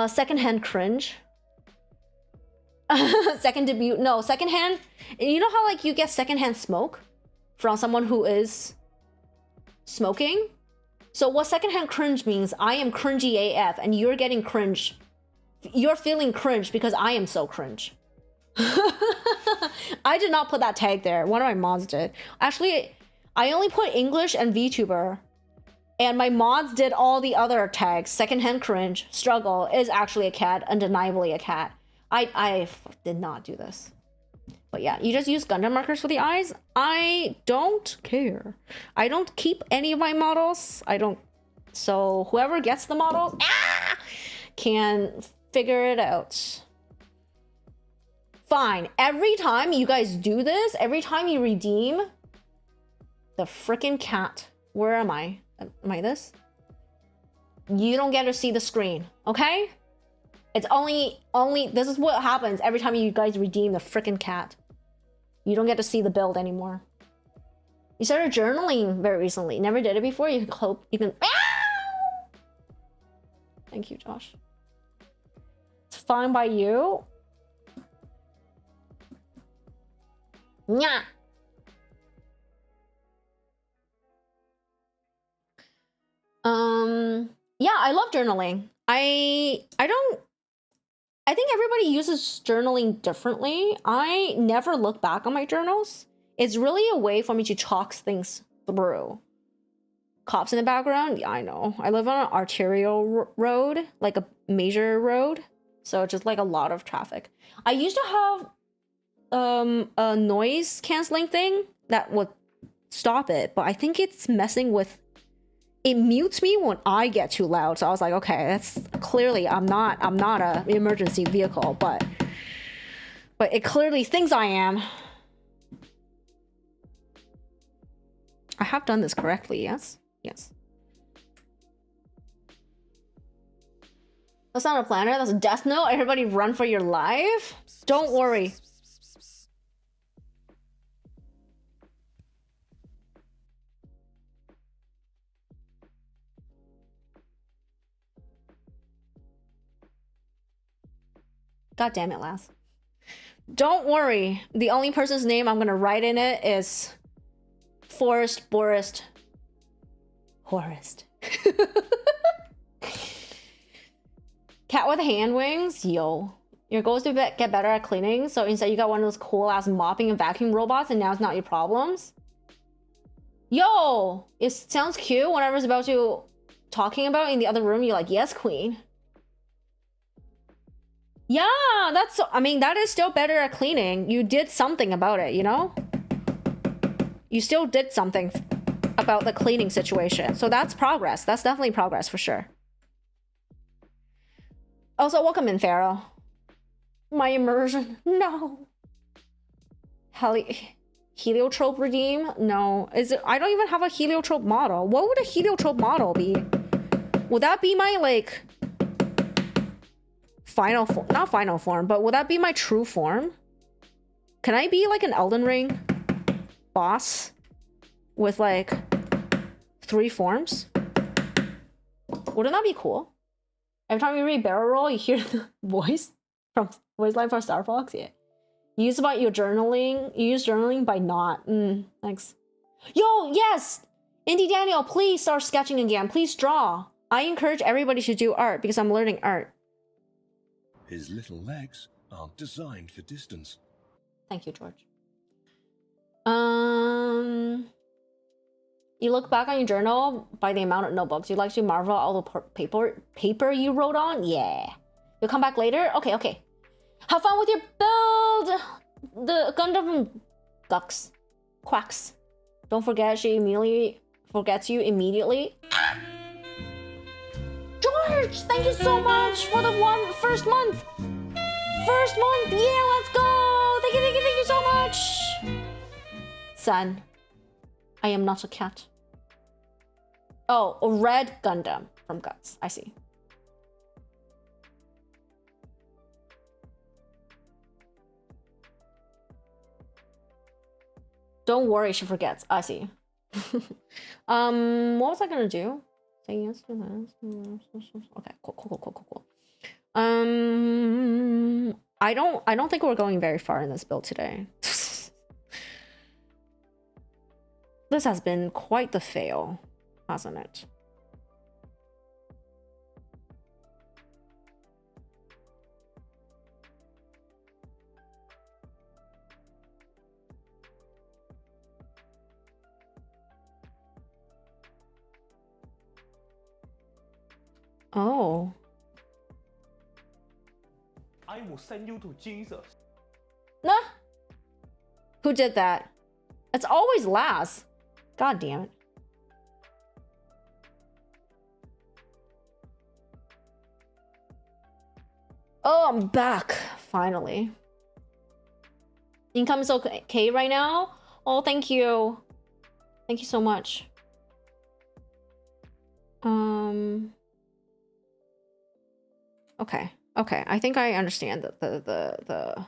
Secondhand cringe. Second debut. No, secondhand. You know how like you get secondhand smoke from someone who is smoking? So what secondhand cringe means, I am cringy AF and you're getting cringe. You're feeling cringe because I am so cringe. I did not put that tag there. One of my mods did. Actually, I only put English and VTuber. And my mods did all the other tags. Secondhand cringe, struggle, is actually a cat, undeniably a cat. I did not do this. But yeah, you just use Gundam markers for the eyes. I don't care. I don't keep any of my models. I don't. So whoever gets the models can figure it out. Fine. Every time you guys do this, every time you redeem the freaking cat, where am I? Am I this? You don't get to see the screen, okay? It's only this is what happens every time you guys redeem the freaking cat. You don't get to see the build anymore. You started journaling very recently. Never did it before. You can hope you can. Thank you, Josh. It's fine by you. Yeah. Yeah, I love journaling. I think everybody uses journaling differently. I never look back on my journals. It's really a way for me to talk things through. Cops in the background? Yeah, I know. I live on an arterial road, like a major road. So just like a lot of traffic. I used to have a noise canceling thing that would stop it, but I think it's messing with, it mutes me when I get too loud. So I was like, okay, that's clearly I'm not a emergency vehicle, but it clearly thinks I am. I have done this correctly, yes? Yes. That's not a planner, that's a death note. Everybody run for your life. Don't worry. God damn it, Lass. Don't worry. The only person's name I'm gonna write in it is Forrest Borist Horist. Cat with hand wings? Yo. Your goal is to get better at cleaning, so instead you got one of those cool-ass mopping and vacuum robots, and now it's not your problems? Yo! It sounds cute. Whenever it's about to talking about in the other room, you're like, yes, queen. Yeah, that's... I mean, that is still better at cleaning. You did something about it, you know? You still did something about the cleaning situation. So that's progress. That's definitely progress for sure. Also, welcome in, Pharaoh. My immersion. No. Heliotrope redeem? No. Is it? I don't even have a heliotrope model. What would a heliotrope model be? Would that be my, like... final form? Not final form, but would that be my true form? Can I be, like, an Elden Ring boss? With, like, 3 forms? Wouldn't that be cool? Every time you read barrel roll, you hear the voice from voice line from Star Fox. Yeah. You use about your journaling. You use journaling by not. Thanks. Yo, yes! Indie Daniel, please start sketching again. Please draw. I encourage everybody to do art because I'm learning art. His little legs aren't designed for distance. Thank you, George. You look back on your journal by the amount of notebooks. You like to marvel at all the paper you wrote on? Yeah. You'll come back later? Okay, okay. Have fun with your build! The Gundam ducks. Quacks. Don't forget she immediately forgets you immediately. George! Thank you so much for the first month! First month! Yeah, let's go! Thank you so much! Son, I am not a cat. Oh, a red Gundam from Guts. I see. Don't worry, she forgets. I see. What was I gonna do? Say yes to this. Okay, cool. I don't think we're going very far in this build today. This has been quite the fail, hasn't it? Oh. I will send you to Jesus. Nah. Who did that? It's always Laz. God damn it. Oh, I'm back. Finally. Income is okay right now? Oh, thank you. Thank you so much. Okay. Okay. I think I understand the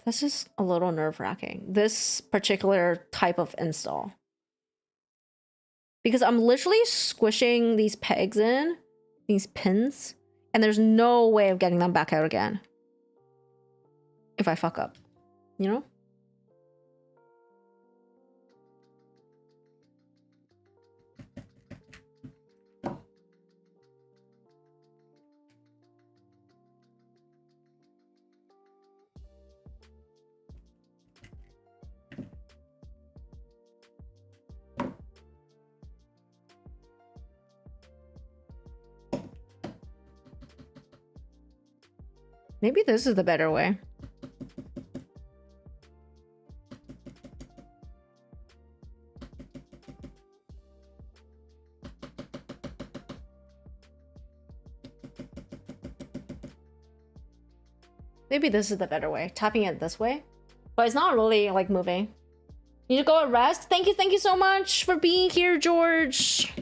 this is a little nerve-wracking. This particular type of install. Because I'm literally squishing these pegs in, these pins, and there's no way of getting them back out again. If I fuck up, you know? Maybe this is the better way. Maybe this is the better way. Tapping it this way. But it's not really like moving. Need to go and rest. Thank you so much for being here, George.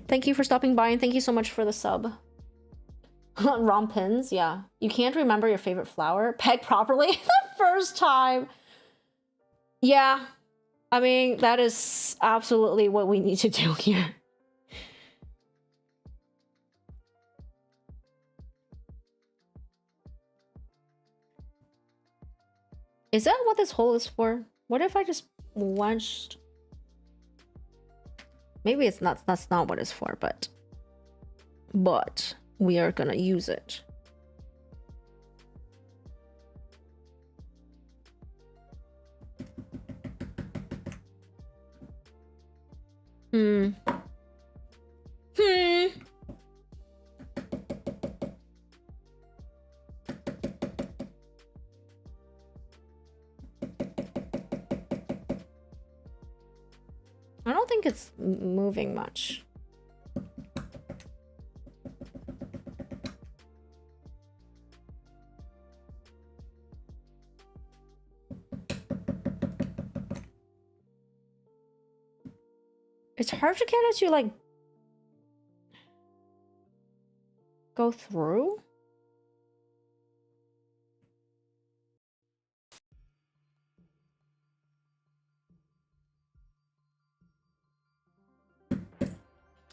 Thank you for stopping by and thank you so much for the sub. Rompins, yeah. You can't remember your favorite flower? Peg properly the first time. Yeah. I mean, that is absolutely what we need to do here. Is that what this hole is for? What if I just launched? Maybe it's not. That's not what it's for, but we are gonna use it. I don't think it's moving much. It's hard to get it to like go through.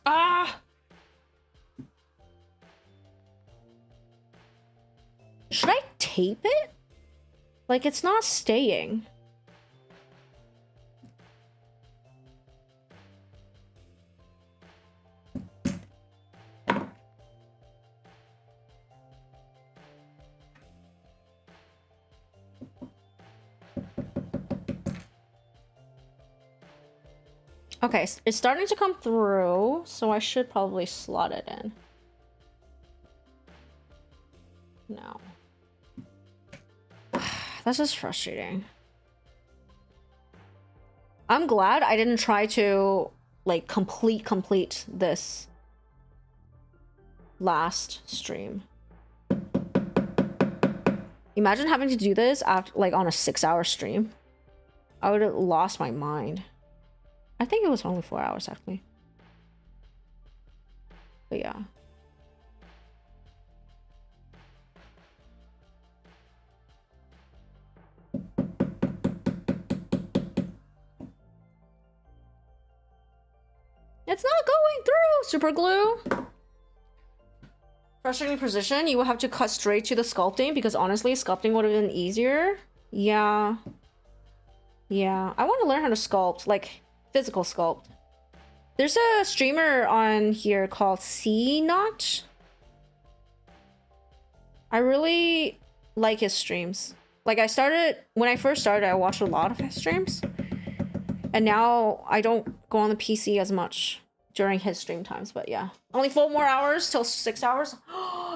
Ah! Should I tape it? Like, it's not staying. Okay, it's starting to come through, so I should probably slot it in. No. That's just frustrating. I'm glad I didn't try to, like, complete this last stream. Imagine having to do this after, like, on a 6-hour stream. I would have lost my mind. I think it was only 4 hours, actually. But yeah. It's not going through, super glue. Frustrating position. You will have to cut straight to the sculpting because honestly, sculpting would have been easier. Yeah. Yeah. I want to learn how to sculpt, like physical sculpt. There's a streamer on here called C Not. I really like his streams. Like when I first started, I watched a lot of his streams. And now I don't go on the PC as much during his stream times, but yeah. Only 4 more hours till 6 hours.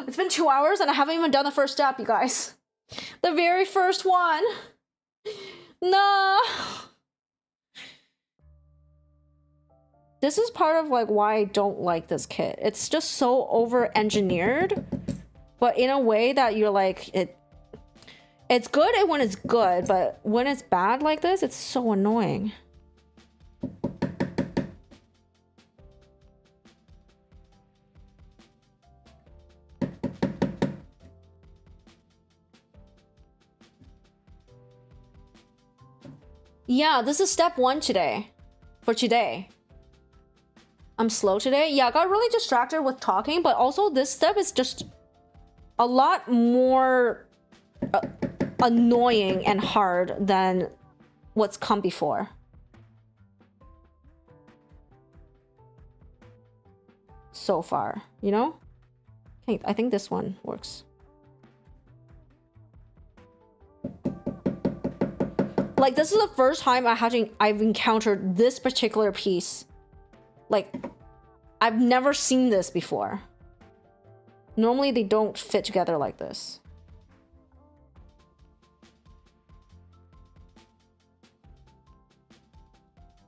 It's been 2 hours and I haven't even done the first step, you guys. The very first one. No. This is part of like why I don't like this kit. It's just so over-engineered, but in a way that you're like, it's good when it's good, but when it's bad like this, it's so annoying. Yeah, this is step 1 today. For today. I'm slow today. Yeah, I got really distracted with talking, but also this step is just a lot more annoying and hard than what's come before. So far, you know? Okay, I think this one works. Like, this is the first time I've encountered this particular piece. Like, I've never seen this before. Normally, they don't fit together like this.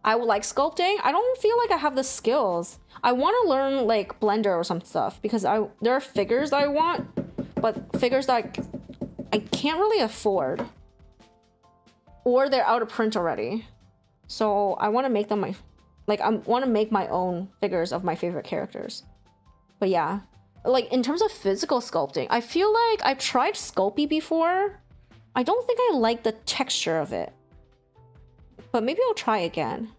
I would like sculpting. I don't feel like I have the skills. I want to learn like Blender or some stuff because there are figures that I want, but figures that I can't really afford, or they're out of print already. So I want to make them I want to make my own figures of my favorite characters. But yeah, like in terms of physical sculpting, I feel like I've tried Sculpey before. I don't think I like the texture of it, but maybe I'll try again.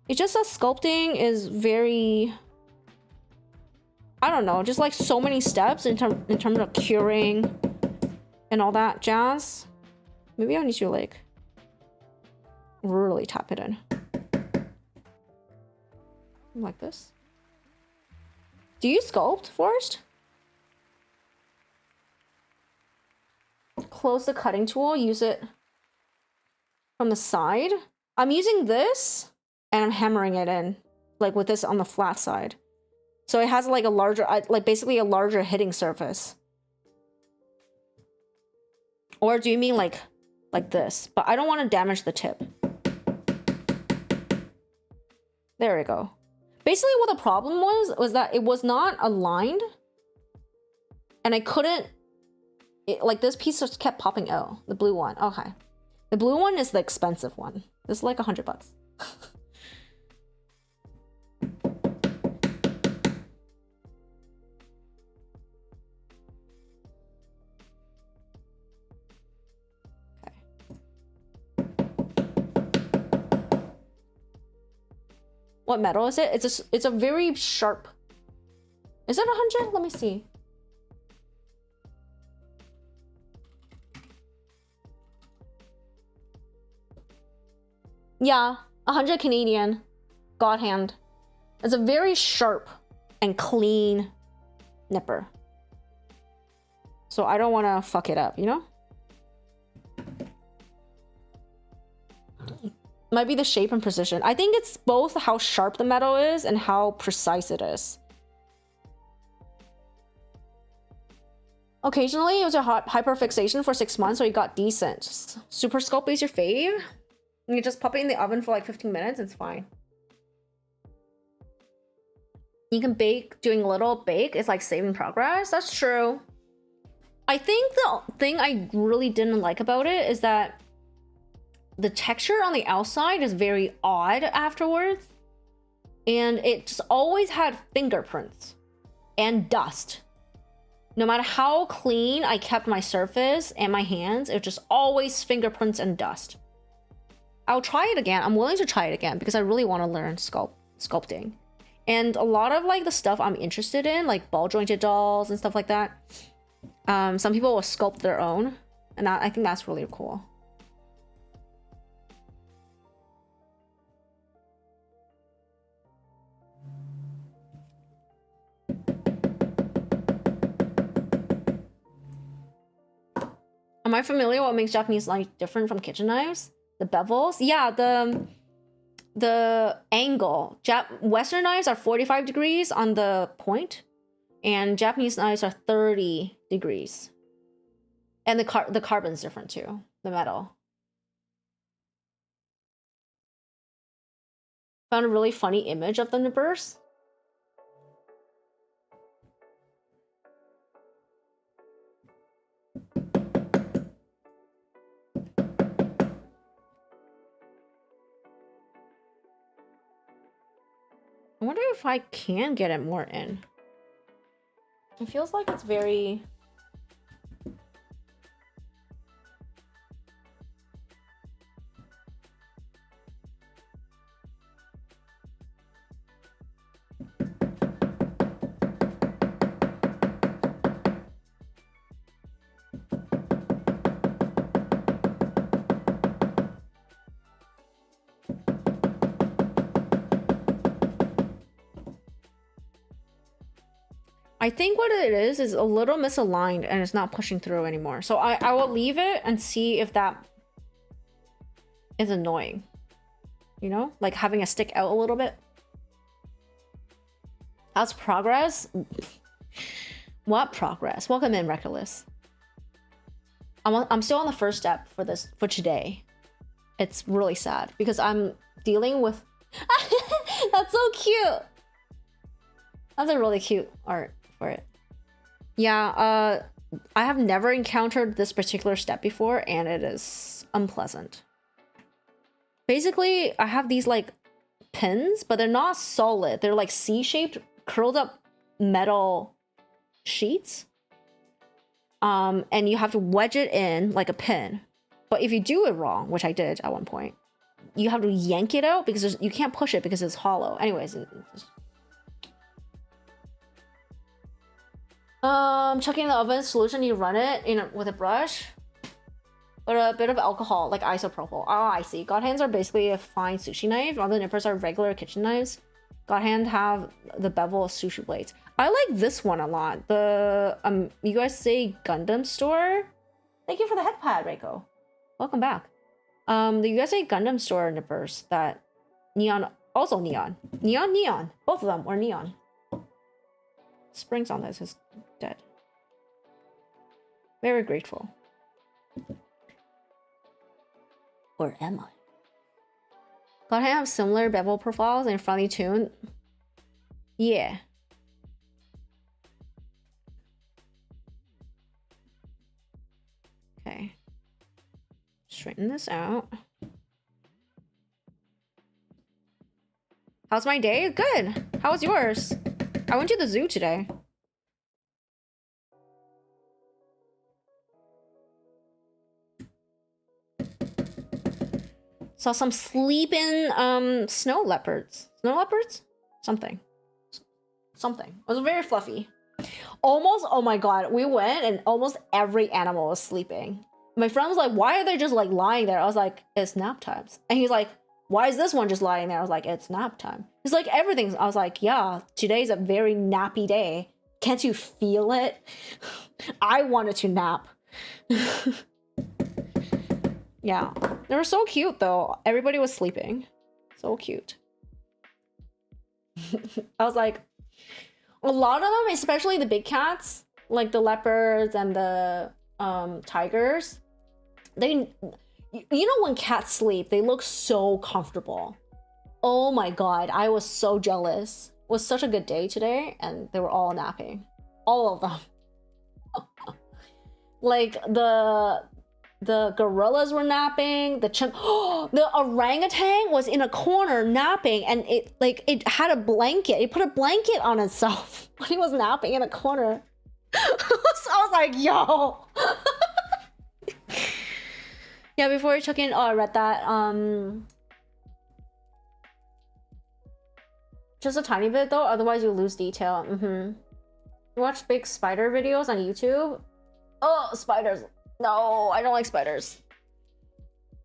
It's just that sculpting is very, I don't know, just like so many steps in terms of curing and all that jazz. Maybe I need to like really tap it in. Like this. Do you sculpt, Forrest? Close the cutting tool, use it from the side. I'm using this and I'm hammering it in, like with this on the flat side. So it has like a larger, like basically a larger hitting surface. Or do you mean like this? But I don't want to damage the tip. There we go. Basically what the problem was that it was not aligned. And I couldn't, like this piece just kept popping out. The blue one, okay. The blue one is the expensive one. This is like $100. What metal is it? It's a very sharp. Is it 100? Let me see. Yeah, 100 Canadian. God hand. It's a very sharp and clean nipper. So I don't want to fuck it up, you know? Might be the shape and precision. I think it's both how sharp the metal is and how precise it is. Occasionally, it was a hyperfixation for 6 months, so you got decent. Super Sculpt is your fave? You just pop it in the oven for like 15 minutes, it's fine. You can bake, doing a little bake is like saving progress. That's true. I think the thing I really didn't like about it is that the texture on the outside is very odd afterwards. And it just always had fingerprints and dust. No matter how clean I kept my surface and my hands, it was just always fingerprints and dust. I'll try it again. I'm willing to try it again because I really want to learn sculpting. And a lot of like the stuff I'm interested in, like ball jointed dolls and stuff like that, some people will sculpt their own, and I think that's really cool. Am I familiar what makes Japanese knives different from kitchen knives? The bevels? Yeah, the angle. Western knives are 45 degrees on the point, and Japanese knives are 30 degrees. And the carbon's different too, the metal. Found a really funny image of the nippers. I wonder if I can get it more in. It feels like it's very... I think what it is a little misaligned and it's not pushing through anymore. So I will leave it and see if that is annoying. You know, like having a stick out a little bit. How's progress? What progress? Welcome in, Reckless. I'm still on the first step for today. It's really sad because I'm dealing with. That's so cute. That's a really cute art for it. Yeah, I have never encountered this particular step before, and it is unpleasant. Basically, I have these like pins, but they're not solid. They're like C-shaped, curled up metal sheets. And you have to wedge it in like a pin. But if you do it wrong, which I did at one point, you have to yank it out because you can't push it because it's hollow. Anyways, chucking in the oven solution, you run it in with a brush. But a bit of alcohol, like isopropyl. Oh, I see. God hands are basically a fine sushi knife, while the nippers are regular kitchen knives. God hand have the bevel of sushi blades. I like this one a lot. The you guys say Gundam store? Thank you for the head pad, Reiko. Welcome back. The USA Gundam store nippers that neon, also neon. Neon. Both of them were neon. Springs on this is dead. Very grateful. Or am I? God have similar bevel profiles and funny tune. Yeah. Okay. Straighten this out. How's my day? Good. How was yours? I went to the zoo today. Saw some sleeping snow leopards. Snow leopards? Something. It was very fluffy. Almost, oh my god, we went and almost every animal was sleeping. My friend was like, why are they just like lying there? I was like, it's nap times. And he's like, why is this one just lying there? I was like, it's nap time. He's like, everything's. I was like, yeah, today's a very nappy day. Can't you feel it? I wanted to nap. Yeah, they were so cute though. Everybody was sleeping. So cute. I was like, a lot of them, especially the big cats, like the leopards and the tigers, they, you know, when cats sleep, they look so comfortable. Oh my god, I was so jealous. It was such a good day today, and they were all napping. All of them. Like the gorillas were napping, the orangutan was in a corner napping, and it had a blanket. It put a blanket on itself when he was napping in a corner. So I was like, yo. Yeah, before I took in, oh, I read that. Just a tiny bit though, otherwise you lose detail. You watch big spider videos on YouTube? Oh, spiders. No, I don't like spiders.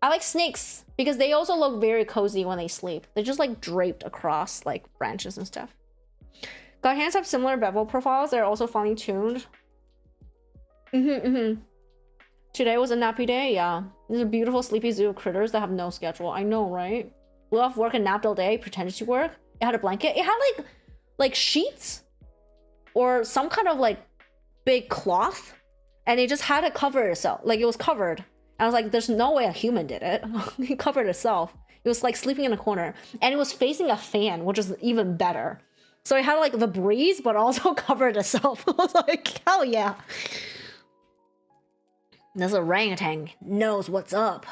I like snakes because they also look very cozy when they sleep. They're just like draped across like branches and stuff. God hands have similar bevel profiles. They're also finely tuned. Today was a nappy day, yeah. There's a beautiful sleepy zoo of critters that have no schedule. I know, right? We off work and napped all day, pretended to work. It had a blanket. It had like sheets or some kind of like big cloth. And it just had to cover itself. Like, it was covered. And I was like, there's no way a human did it. It covered itself. It was like sleeping in a corner. And it was facing a fan, which is even better. So it had like the breeze, but also covered itself. I was like, hell yeah. This orangutan knows what's up.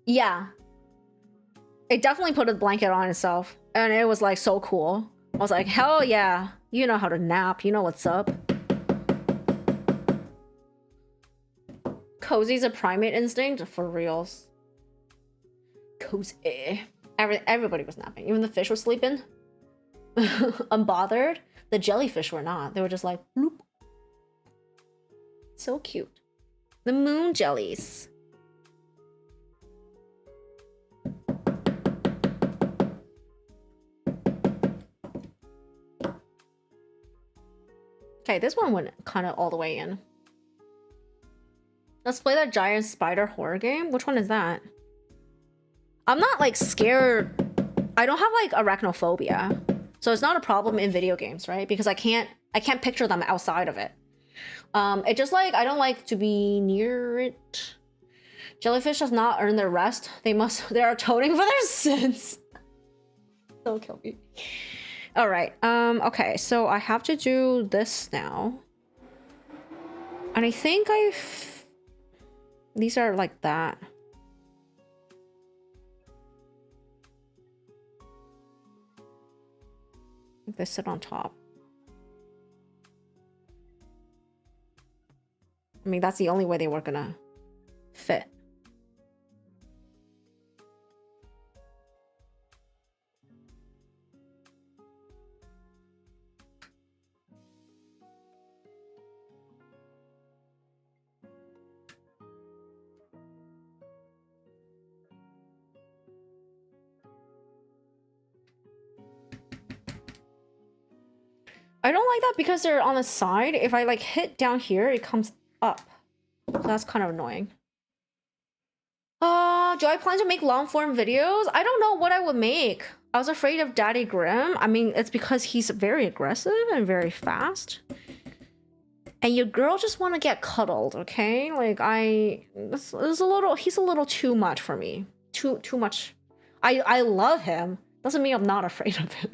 Yeah. It definitely put a blanket on itself. And it was like so cool. I was like, hell yeah. You know how to nap. You know what's up. Cozy's a primate instinct? For reals. Cozy. Everybody was napping. Even the fish was sleeping. Unbothered. The jellyfish were not. They were just like, bloop. So cute. The moon jellies. Okay, this one went kind of all the way in. Let's play that giant spider horror game. Which one is that? I'm not like scared. I don't have like arachnophobia. So it's not a problem in video games, right? Because I can't picture them outside of it. It just like I don't like to be near it. Jellyfish does not earn their rest. They are atoning for their sins. Don't kill me. All right. Okay, so I have to do this now. And I think these are like that. They sit on top. I mean, that's the only way they were gonna fit. I don't like that because they're on the side. If I like hit down here, it comes up. So that's kind of annoying. Do I plan to make long form videos? I don't know what I would make. I was afraid of Daddy Grimm. I mean, it's because he's very aggressive and very fast. And your girl just want to get cuddled, okay? Like he's a little too much for me. Too much. I love him. Doesn't mean I'm not afraid of him.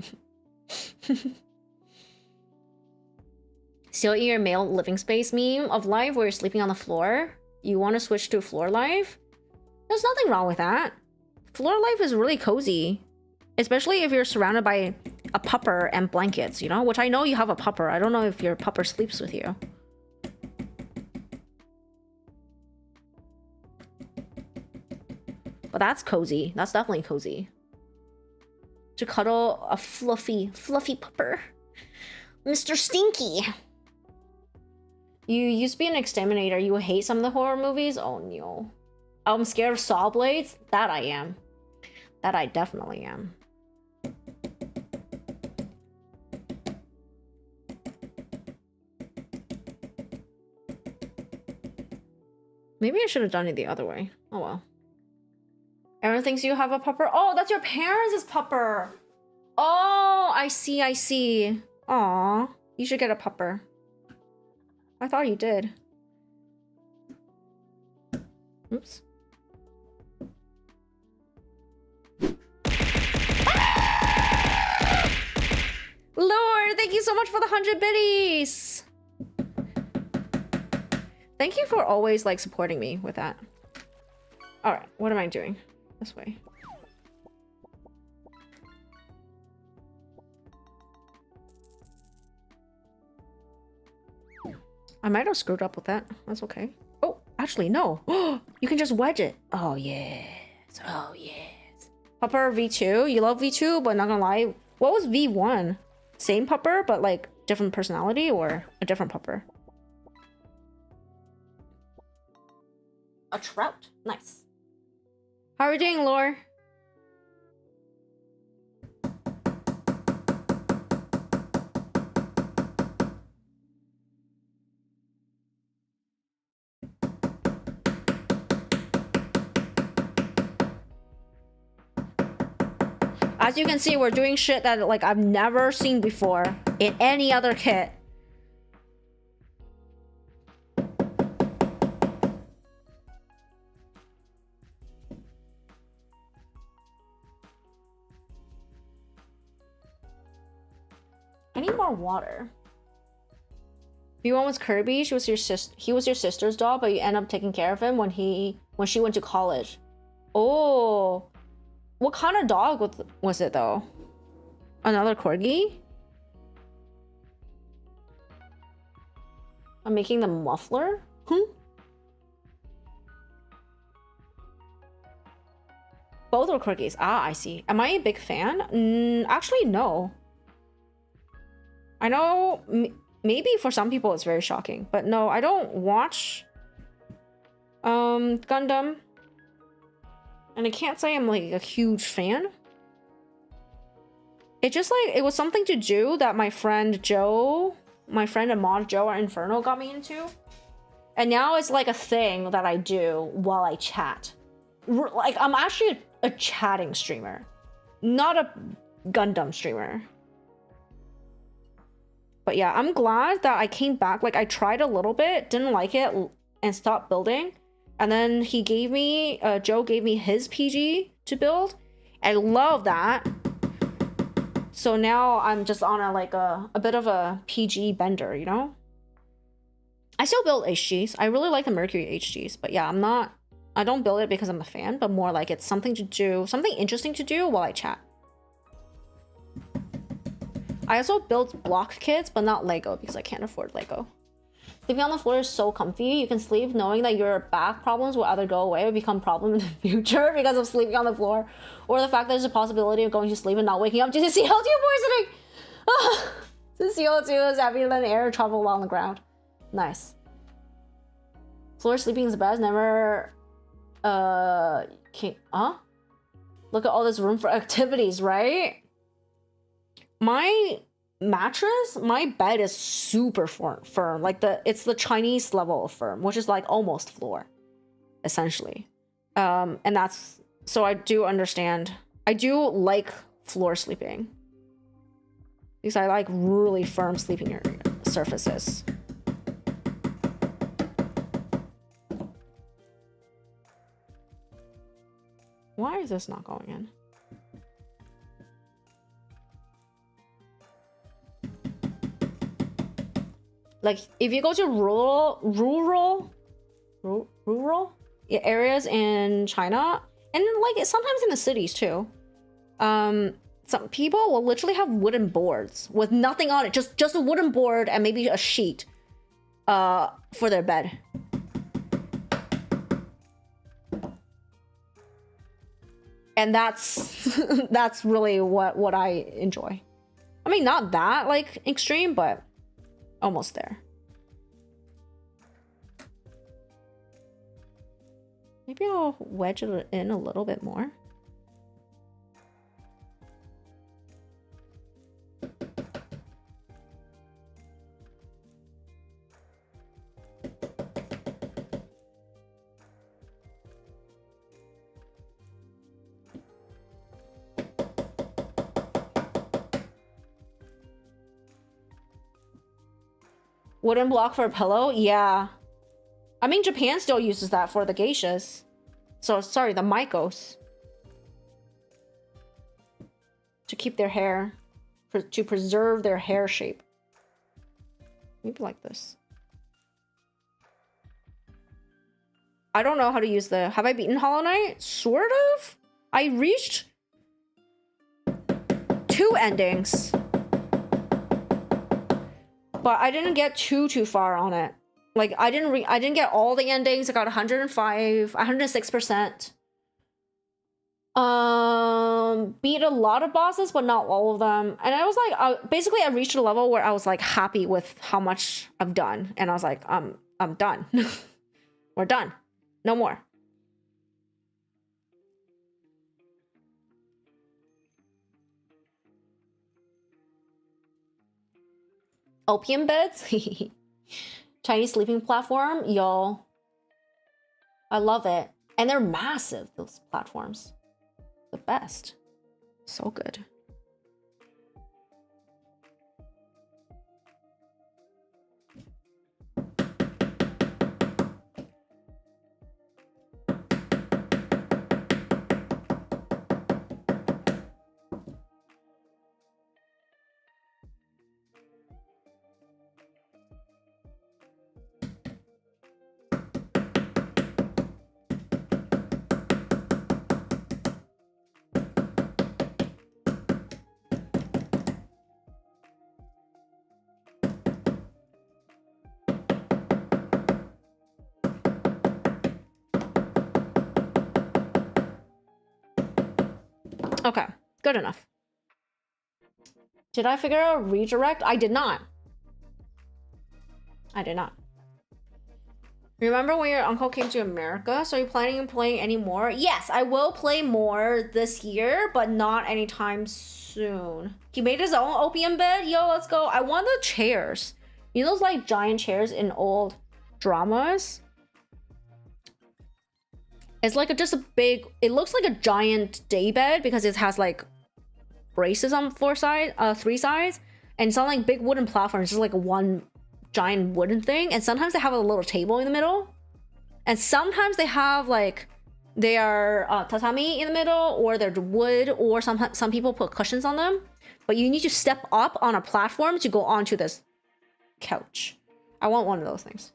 Still in your male living space meme of life where you're sleeping on the floor. You want to switch to floor life? There's nothing wrong with that. Floor life is really cozy. Especially if you're surrounded by a pupper and blankets, you know? Which I know you have a pupper. I don't know if your pupper sleeps with you. But that's cozy. That's definitely cozy. To cuddle a fluffy pupper. Mr. Stinky. You used to be an exterminator. You hate some of the horror movies? Oh no. I'm scared of saw blades? That I am. That I definitely am. Maybe I should have done it the other way. Oh well. Everyone thinks you have a pupper. Oh, that's your parents' pupper. Oh, I see, I see. Aw, you should get a pupper. I thought you did. Oops. Lord, thank you so much for the 100 biddies. Thank you for always like supporting me with that. All right, what am I doing? This way. I might have screwed up with that. That's okay. Oh, actually, no. You can just wedge it. Oh, yes. Oh, yes. Pupper V2. You love V2, but not gonna lie. What was V1? Same pupper, but like different personality or a different pupper? A trout. Nice. How are we doing, Lore? As you can see, we're doing shit that like I've never seen before in any other kit. I need more water. V1 was Kirby. She was your sister. He was your sister's dog, but you end up taking care of him when she went to college. Oh. What kind of dog was it though? Another corgi? I'm making the muffler? Both are corgis. Ah, I see. Am I a big fan? Actually, no. I know maybe for some people it's very shocking, but no, I don't watch Gundam. And I can't say I'm like a huge fan. It just like, it was something to do that my friend Joe, my friend and mod Joe at Inferno got me into. And now it's like a thing that I do while I chat. Like, I'm actually a chatting streamer, not a Gundam streamer. But yeah, I'm glad that I came back. Like, I tried a little bit, didn't like it, and stopped building. And then he gave me, Joe gave me his PG to build. I love that. So now I'm just on a bit of a PG bender, you know? I still build HGs. I really like the Mercury HGs, but yeah, I don't build it because I'm a fan, but more like it's something to do, something interesting to do while I chat. I also built block kits, but not Lego because I can't afford Lego. Sleeping on the floor is so comfy. You can sleep knowing that your back problems will either go away or become a problem in the future because of sleeping on the floor, or the fact that there's a possibility of going to sleep and not waking up due to CO2 poisoning. The CO2 is heavier than air travel while on the ground. Nice. Floor sleeping is the best. Never. Look at all this room for activities, right? My mattress, my bed is super firm. Like it's the Chinese level of firm, which is like almost floor, essentially. And that's, so I do understand. I do like floor sleeping because I like really firm sleeping surfaces. Why is this not going in? Like, if you go to rural areas in China, and like sometimes in the cities too, some people will literally have wooden boards with nothing on it, just a wooden board and maybe a sheet for their bed. And that's that's really what I enjoy. I mean, not that like extreme, but almost there. Maybe I'll wedge it in a little bit more. Wooden block for a pillow? Yeah. I mean, Japan still uses that for the geishas. So, sorry, the Maikos. To keep their hair, to preserve their hair shape. Maybe like this. I don't know how to use the... Have I beaten Hollow Knight? Sort of? I reached 2 endings. But I didn't get too far on it. Like, I didn't get all the endings. I got 105, 106%. Beat a lot of bosses, but not all of them. And I was like, basically I reached a level where I was like happy with how much I've done. And I was like, I'm done. We're done. No more. Opium beds? Chinese sleeping platform? Yo. I love it. And they're massive, those platforms. The best. So good. Okay, good enough. Did I figure out redirect? I did not. I did not. Remember when your uncle came to America? So are you planning on playing any more? Yes, I will play more this year, but not anytime soon. He made his own opium bed? Yo, let's go. I want the chairs. You know those like giant chairs in old dramas. It's like just a big, it looks like a giant daybed because it has like braces on three sides, and it's on like big wooden platforms, just like one giant wooden thing. And sometimes they have a little table in the middle, and sometimes they have like their tatami in the middle, or their wood, or some people put cushions on them. But you need to step up on a platform to go onto this couch. I want one of those things.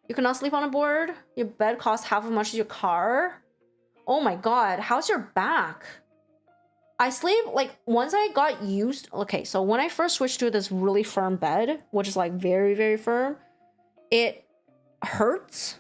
You cannot sleep on a board. Your bed costs half as much as your car. Oh my god, how's your back? I sleep, like, once I got used... Okay, so when I first switched to this really firm bed, which is, like, very, very firm, it hurts.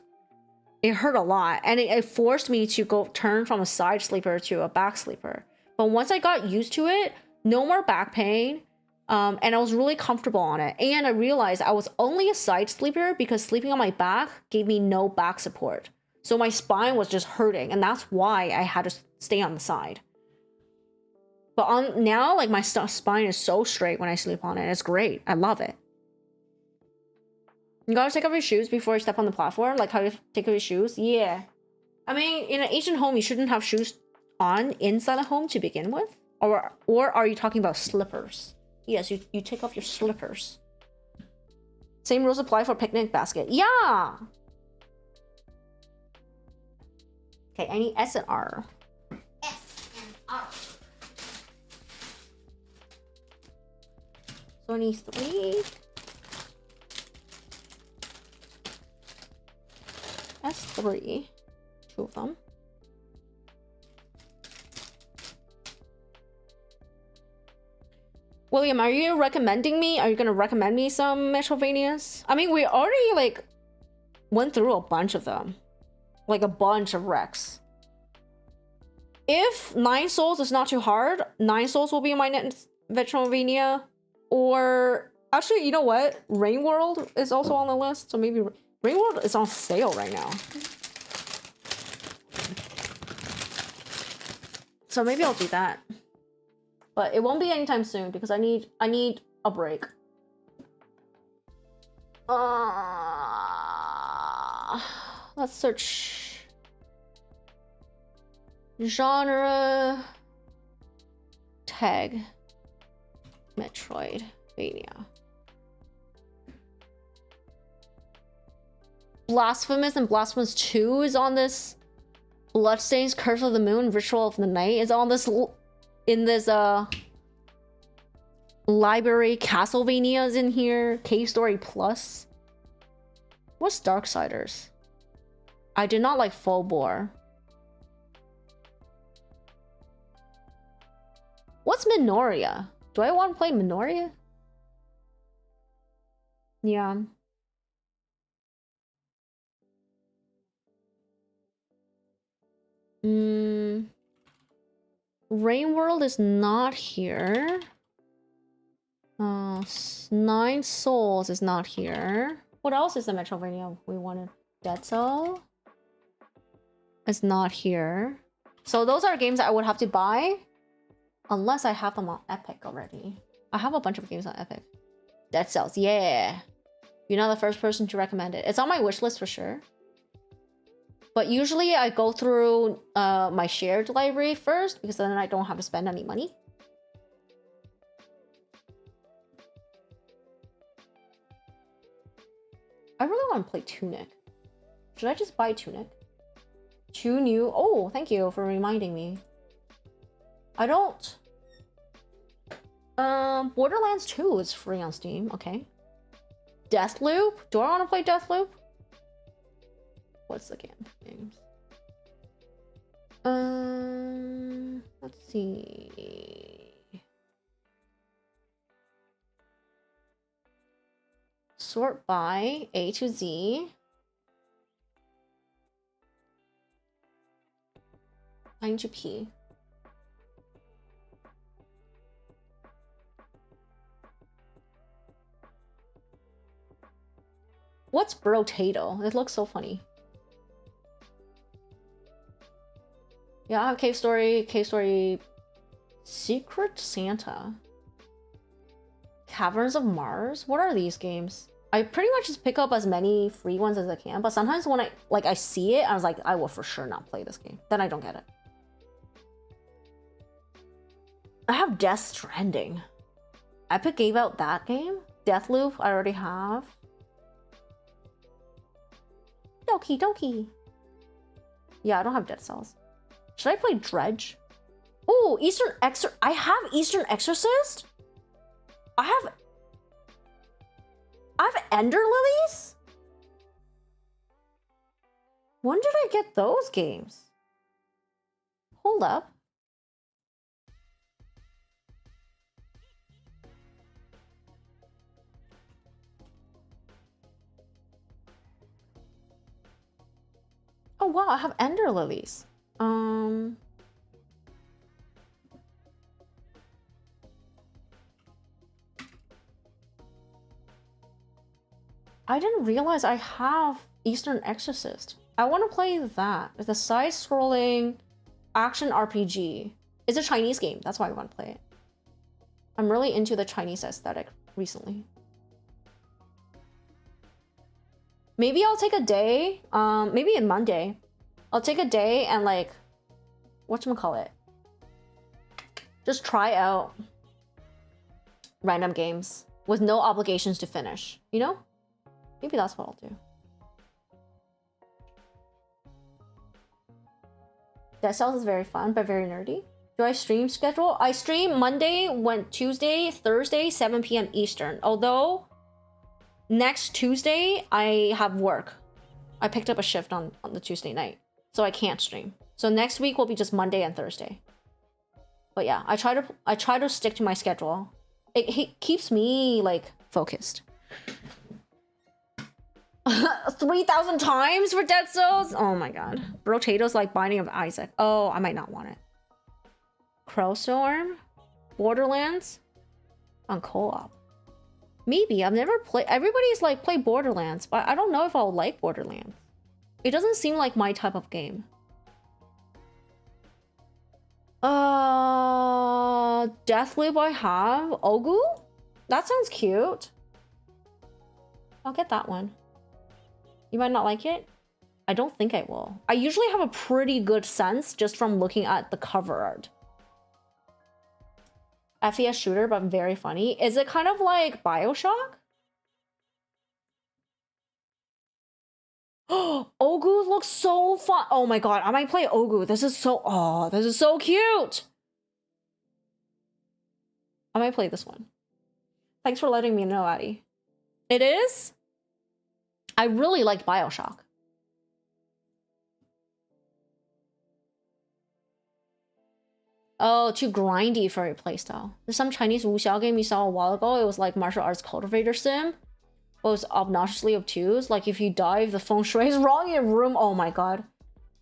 It hurt a lot. And it forced me to turn from a side sleeper to a back sleeper. But once I got used to it, no more back pain. And I was really comfortable on it. And I realized I was only a side sleeper because sleeping on my back gave me no back support. So my spine was just hurting, and that's why I had to stay on the side. But now, like, my spine is so straight when I sleep on it. It's great. I love it. You gotta take off your shoes before you step on the platform? Like how you take off your shoes? Yeah. I mean, in an Asian home, you shouldn't have shoes on inside the home to begin with? Or are you talking about slippers? Yes, you take off your slippers. Same rules apply for picnic basket. Yeah! Okay, I need S and R. S and R. So I need 3. That's 3. 2 of them. William, are you recommending me? Are you gonna recommend me some Metrovanias? I mean, we already, like, went through a bunch of them. Like, a bunch of wrecks. If 9 Souls is not too hard, 9 Souls will be my next Metrovania. Or... Actually, you know what? Rain World is also on the list, so maybe... Rain World is on sale right now. So maybe I'll do that. But it won't be anytime soon because I need a break. Let's search genre tag Metroidvania. Blasphemous and Blasphemous 2 is on this. Bloodstains, Curse of the Moon, Ritual of the Night is on this in this library. Castlevania is in here. Cave Story Plus. What's Darksiders? I did not like Full Bore. What's Minoria? Do I want to play Minoria? Yeah. Rain World is not here. 9 Souls is not here. What else is the Metrovania we wanted? Dead Cell is not here. So those are games that I would have to buy unless I have them on Epic already. I have a bunch of games on Epic. Dead Cells, yeah. You're not the first person to recommend it. It's on my wish list for sure. But usually I go through my shared library first because then I don't have to spend any money. I really want to play Tunic. Should I just buy Tunic? 2 new... Oh, thank you for reminding me. I don't... Borderlands 2 is free on Steam. Okay. Deathloop? Do I want to play Deathloop? What's the games? Let's see. Sort by A to Z. Find to P. What's Brotato? It looks so funny. Yeah, I have Cave Story, Secret Santa. Caverns of Mars? What are these games? I pretty much just pick up as many free ones as I can, but sometimes when I see it, I was like, I will for sure not play this game. Then I don't get it. I have Death Stranding. Epic gave out that game. Deathloop, I already have. Doki Doki. Yeah, I don't have Dead Cells. Should I play Dredge? Oh, I have Eastern Exorcist? I have Ender Lilies? When did I get those games? Hold up. Oh wow, I have Ender Lilies. I didn't realize I have Eastern Exorcist. I want to play that. It's a side-scrolling action RPG. It's a Chinese game. That's why I want to play it. I'm really into the Chinese aesthetic recently. Maybe I'll take a day, maybe on Monday. I'll take a day and like, whatchamacallit? Just try out random games with no obligations to finish, you know? Maybe that's what I'll do. Dead Cells is very fun, but very nerdy. Do I stream schedule? I stream Monday, Tuesday, Thursday, 7 p.m. Eastern. Although, next Tuesday, I have work. I picked up a shift on the Tuesday night, so I can't stream. So next week will be just Monday and Thursday. But yeah, I try to stick to my schedule. It keeps me, like, focused. 3,000 times for Dead Cells? Oh my god. Potatoes like Binding of Isaac. Oh, I might not want it. Crowstorm? Borderlands? On co-op. Maybe. I've never played. Everybody's like, play Borderlands, but I don't know if I'll like Borderlands. It doesn't seem like my type of game. Deathloop I have. Ogu? That sounds cute. I'll get that one. You might not like it. I don't think I will. I usually have a pretty good sense just from looking at the cover art. FPS shooter, but very funny. Is it kind of like BioShock? Oh, Ogu looks so fun. Oh my god, I might play Ogu. This is so cute. I might play this one. Thanks for letting me know, Addie. It is? I really like BioShock. Oh, too grindy for a playstyle. There's some Chinese wuxiao game you saw a while ago. It was like martial arts cultivator sim. But it was obnoxiously obtuse. Like if you dive, the feng shui is wrong in your room. Oh my god.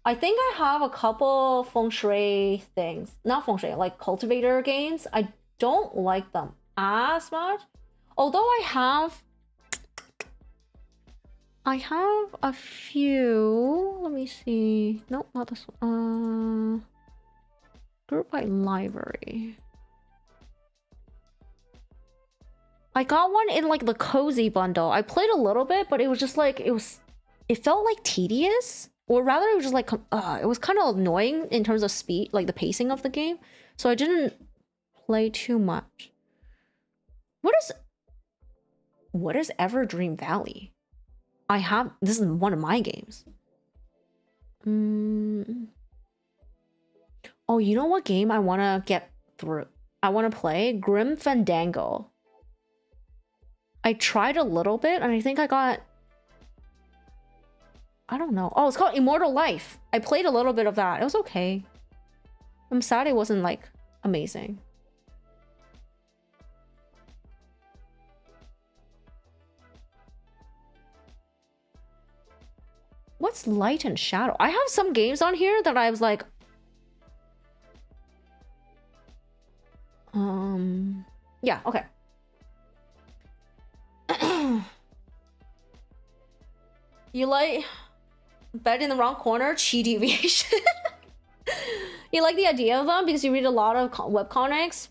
I think I have a couple feng shui things. Not feng shui, like cultivator games. I don't like them as much. Although I have a few. Let me see. Nope, not this one. Group by library. I got one in like the cozy bundle. I played a little bit, but it was just like it felt like tedious, or rather it was just like it was kind of annoying in terms of speed, like the pacing of the game. So I didn't play too much. What is Everdream Valley? This is one of my games. Oh, you know what game I want to get through? I want to play Grim Fandango. I tried a little bit, and I think I got... I don't know. Oh, it's called Immortal Life. I played a little bit of that. It was okay. I'm sad it wasn't, like, amazing. What's Light and Shadow? I have some games on here that I was like... Yeah, okay. You like bed in the wrong corner, chi deviation. You like the idea of them because you read a lot of webcomics.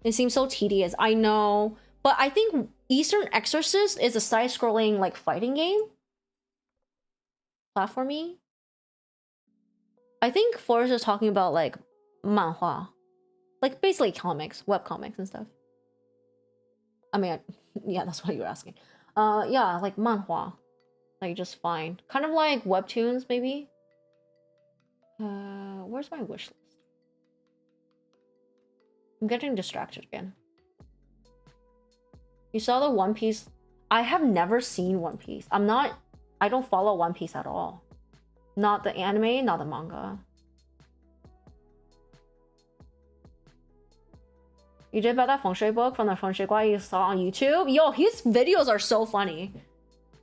It seems so tedious. I know, but I think Eastern Exorcist is a side-scrolling like fighting game. Platformy. I think Forrest is talking about like manhua. Like basically comics, web comics and stuff. I mean, yeah, that's what you were asking. Yeah, like manhua. Like just fine. Kind of like webtoons maybe. Where's my wish list? I'm getting distracted again. You saw the One Piece? I have never seen One Piece. I don't follow One Piece at all. Not the anime, not the manga. You did buy that feng shui book from the feng shui guy you saw on YouTube? Yo, his videos are so funny.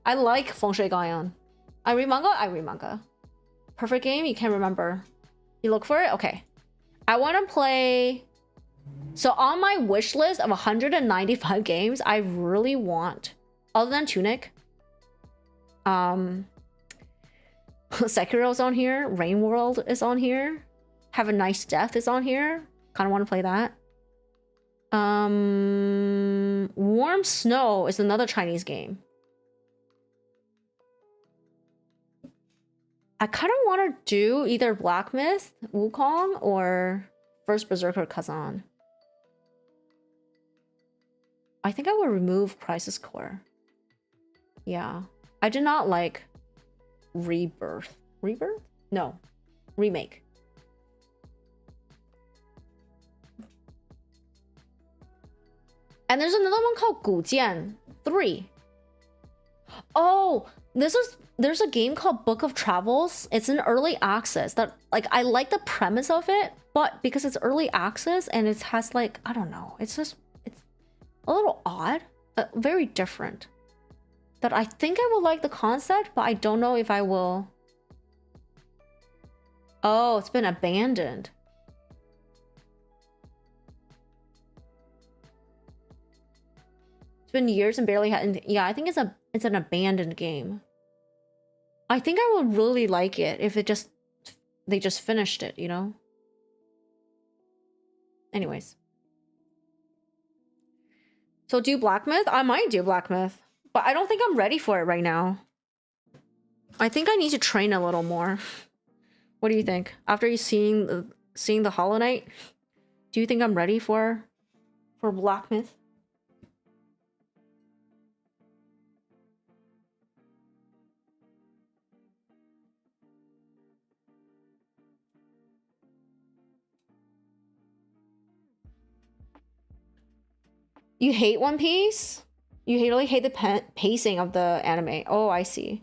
I like feng shui guy on. I read manga. Perfect game, you can't remember. You look for it? Okay. I want to play... So on my wish list of 195 games, I really want, other than Tunic, Sekiro's on here, Rain World is on here, Have a Nice Death is on here. Kind of want to play that. Warm Snow is another Chinese game. I kind of want to do either Black Myth, Wukong, or First Berserker Kazan. I think I would remove Crisis Core. Yeah. I did not like Rebirth. Rebirth? No. Remake. And there's another one called 古剑 3. Oh, there's a game called Book of Travels. It's in early access. That like I like the premise of it, but because it's early access and it has like, I don't know, it's a little odd, very different. That I think I will like the concept, but I don't know if I will. Oh, it's been abandoned. It's been years and barely had. Yeah, I think it's an abandoned game. I think I would really like it if they just finished it, you know? Anyways. So do Black Myth? I might do Black Myth, but I don't think I'm ready for it right now. I think I need to train a little more. What do you think? After you seeing the Hollow Knight, do you think I'm ready for Black Myth? You hate One Piece? You really hate the pacing of the anime. Oh, I see.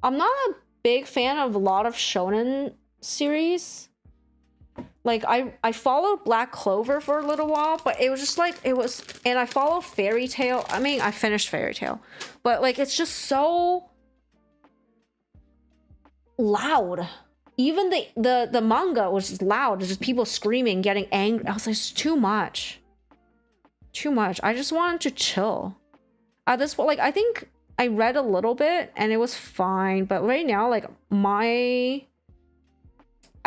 I'm not a big fan of a lot of shonen series. Like, I followed Black Clover for a little while, but it was just like, and I followed Fairy Tail. I mean, I finished Fairy Tail, but like, it's just so loud. Even the manga was just loud. It's just people screaming, getting angry. I was like, it's too much. Too much. I just wanted to chill. At this point, like, I think I read a little bit and it was fine. But right now, like, I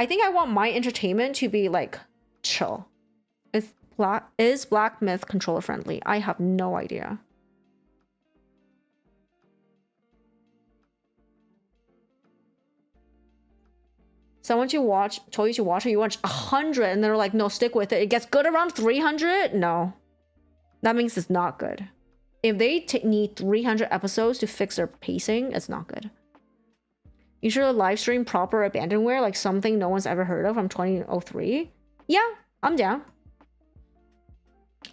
think I want my entertainment to be, like, chill. Is Black Myth controller friendly? I have no idea. Someone told you to watch it, you watch 100 and they're like, no, stick with it. It gets good around 300? No. That means it's not good. If they need 300 episodes to fix their pacing, it's not good. You should live stream proper abandonware, like something no one's ever heard of from 2003. Yeah, I'm down.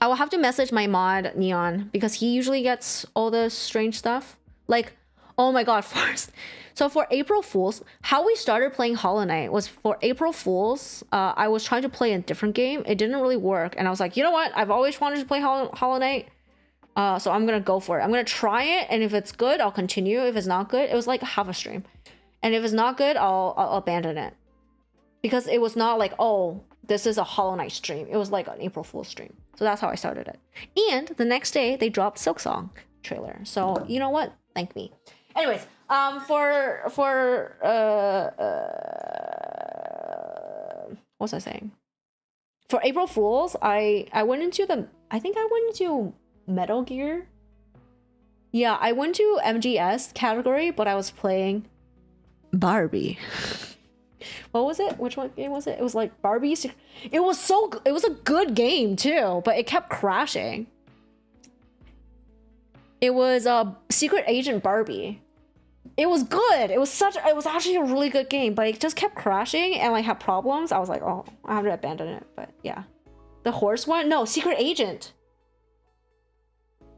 I will have to message my mod, Neon, because he usually gets all the strange stuff. Like, oh my god, first. So for April Fools, how we started playing Hollow Knight was for April Fools. I was trying to play a different game. It didn't really work. And I was like, you know what? I've always wanted to play Hollow Knight. So I'm going to go for it. I'm going to try it. And if it's good, I'll continue. If it's not good, it was like half a stream. And if it's not good, I'll abandon it. Because it was not like, oh, this is a Hollow Knight stream. It was like an April Fool's stream. So that's how I started it. And the next day, they dropped Silksong trailer. So you know what? Thank me. Anyways, what was I saying? For April Fools, I went into I think I went to Metal Gear. Yeah, I went to MGS category, but I was playing Barbie. What was it? Which one game was it? It was like Barbie. It was it was a good game too, but it kept crashing. It was Secret Agent Barbie. It was good. It was actually a really good game, but it just kept crashing and like had problems. I was like, oh, I have to abandon it. But yeah, the horse one, no, Secret Agent.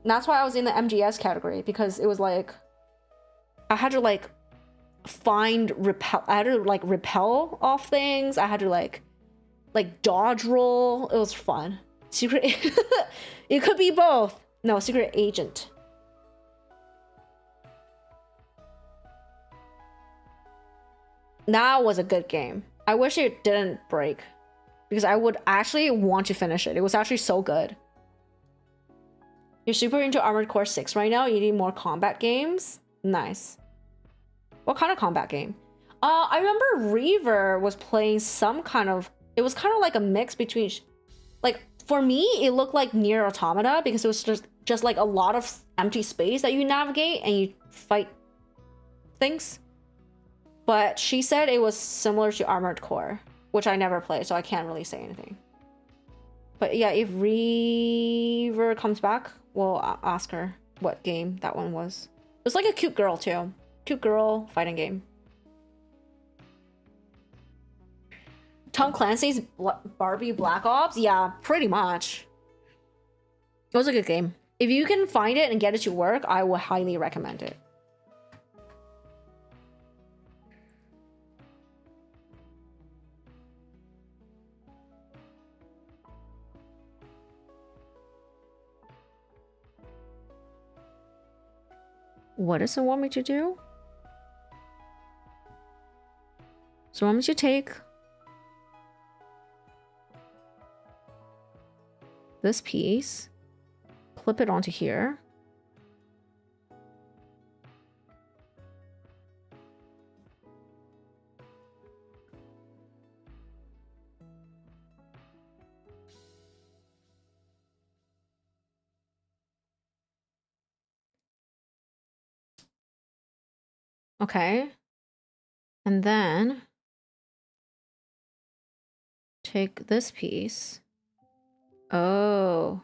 And that's why I was in the MGS category, because it was like I had to like repel. I had to like repel off things. I had to like dodge roll. It was fun. Secret. It could be both. No, Secret Agent. That was a good game. I wish it didn't break, because I would actually want to finish it. It was actually so good. You're super into Armored Core 6 right now? You need more combat games? Nice. What kind of combat game? I remember Reaver was playing some kind of... It was kind of like a mix between... Like, for me, it looked like Nier Automata, because it was just like a lot of empty space that you navigate and you fight things. But she said it was similar to Armored Core, which I never played, so I can't really say anything. But yeah, if Reaver comes back, we'll ask her what game that one was. It was like a cute girl too. Cute girl fighting game. Tom Clancy's Barbie Black Ops? Yeah, pretty much. It was a good game. If you can find it and get it to work, I will highly recommend it. What does it want me to do? So I want me to take this piece, clip it onto here. Okay. And then take this piece. Oh.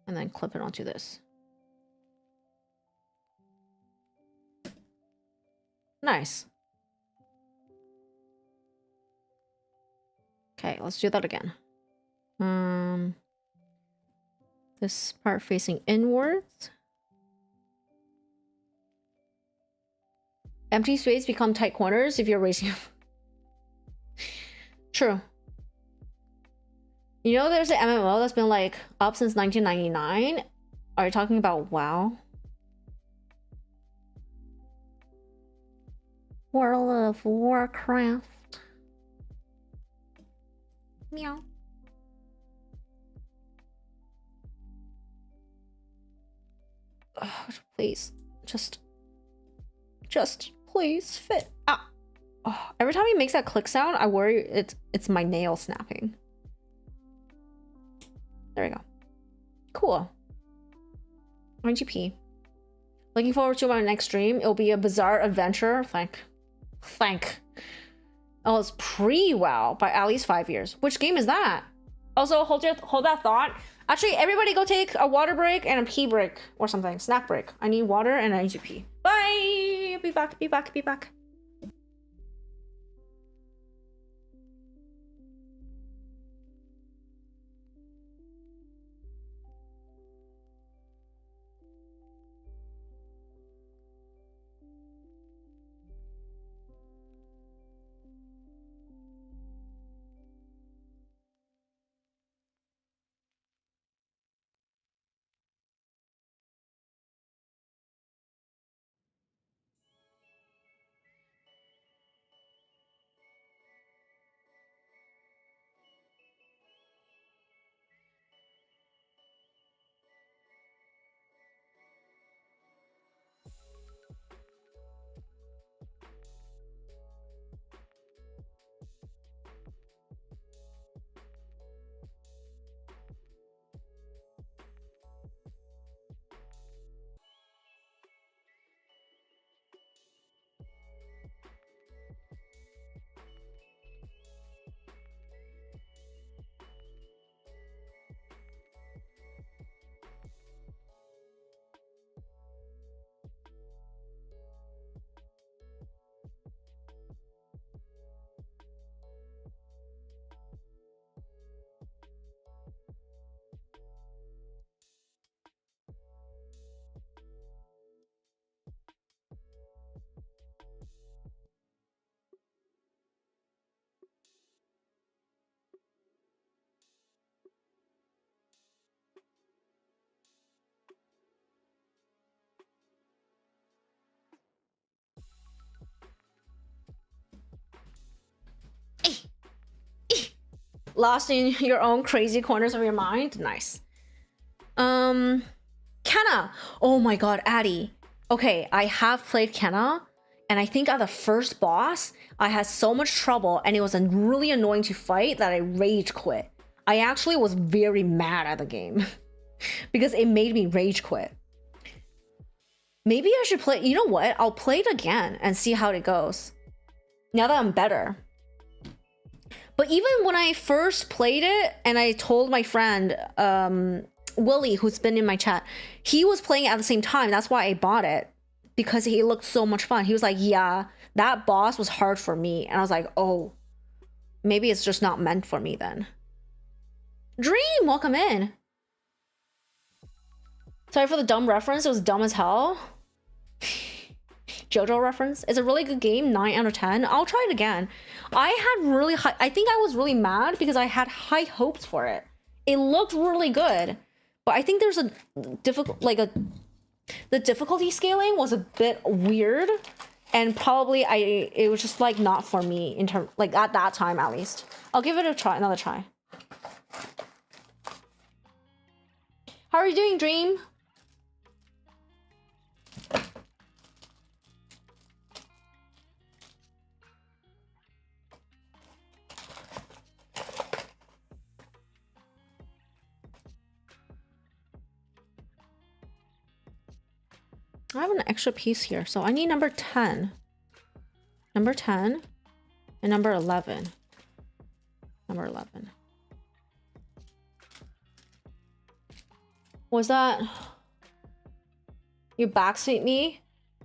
And then clip it onto this. Nice. Okay, let's do that again. This part facing inwards. Empty space become tight corners if you're raising. True. You know, there's an MMO that's been like up since 1999. Are you talking about WoW? World of Warcraft. Meow. Ugh, please, just please fit. Ah. Oh, every time he makes that click sound, I worry it's my nail snapping. There we go. Cool. IGP. Looking forward to my next stream. It'll be a bizarre adventure. Thank. Oh, it's pre-WoW by at least 5 years. Which game is that? Also, hold that thought. Actually, everybody go take a water break and a pee break or something. Snack break. I need water and I need to pee. Bye! Be back, be back, be back. Lost in your own crazy corners of your mind. Nice. Kenna. Oh my god, Addie. Okay, I have played Kenna, and I think at the first boss, I had so much trouble, and it was really annoying to fight that I rage quit. I actually was very mad at the game because it made me rage quit. Maybe I should play. You know what? I'll play it again and see how it goes. Now that I'm better. But even when I first played it, and I told my friend, Willie, who's been in my chat, he was playing it at the same time. That's why I bought it, because he looked so much fun. He was like, yeah, that boss was hard for me. And I was like, oh, maybe it's just not meant for me then. Dream, welcome in. Sorry for the dumb reference. It was dumb as hell. JoJo reference. It's a really good game. 9 out of 10. I'll try it again. I had really high... I think I was really mad because I had high hopes for it. It looked really good. But I think there's a difficult... The difficulty scaling was a bit weird. And probably it was just like not for me in terms... Like at that time at least. I'll give it a try. Another try. How are you doing, Dream? I have an extra piece here, so I need number 10. Number 10 and number 11. Number 11. Was that... You backseat me?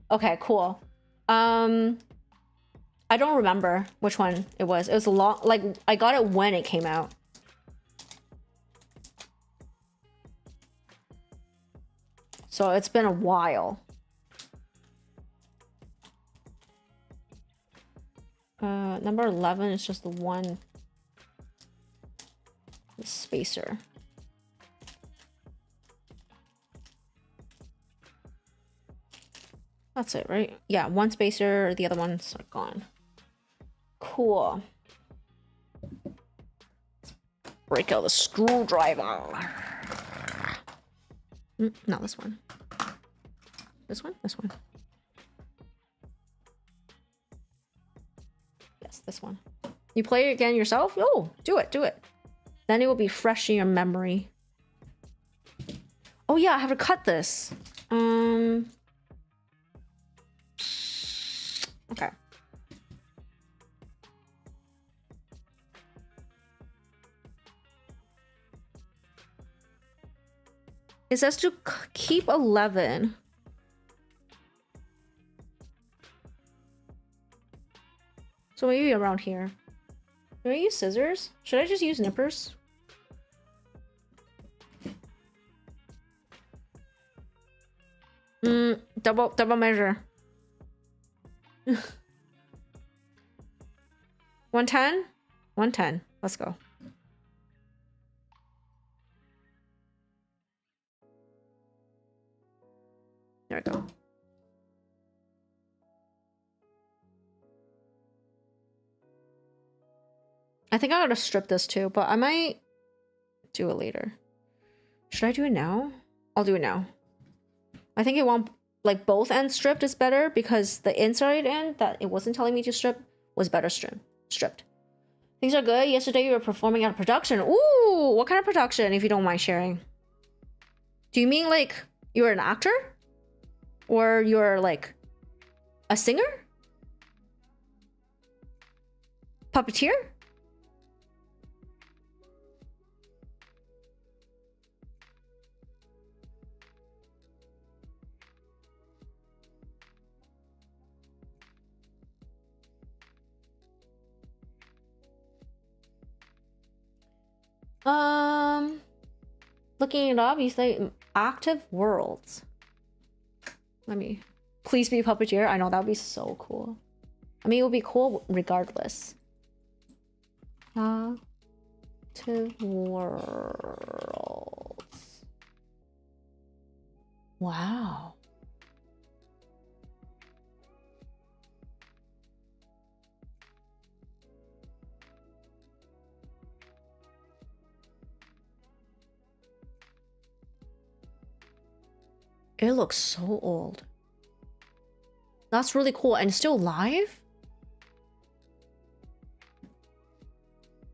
Okay, cool. I don't remember which one it was. It was a long... Like, I got it when it came out. So it's been a while. Number 11 is just the one spacer. That's it, right? Yeah, one spacer, the other one's gone. Cool. Break out the screwdriver. Not this one. This one? This one. Yes, this one. You play it again yourself? Oh, do it, do it. Then it will be fresh in your memory. Oh yeah, I have to cut this. Okay. It says to keep 11. So maybe around here. Do I use scissors? Should I just use nippers? Double measure. 110? 110. Let's go. There we go. I think I gotta strip this too, but I might do it later. Should I do it now? I'll do it now. I think it won't, like, both ends stripped is better because the inside end that it wasn't telling me to strip was better stripped. Things are good. Yesterday you were performing at a production. Ooh, what kind of production, if you don't mind sharing? Do you mean like you're an actor? Or you're like a singer? Puppeteer? Looking it up, you say active worlds. Let me please be a puppeteer. I know that would be so cool. I mean, it would be cool regardless. Active worlds. Wow. It looks so old. That's really cool. And still live?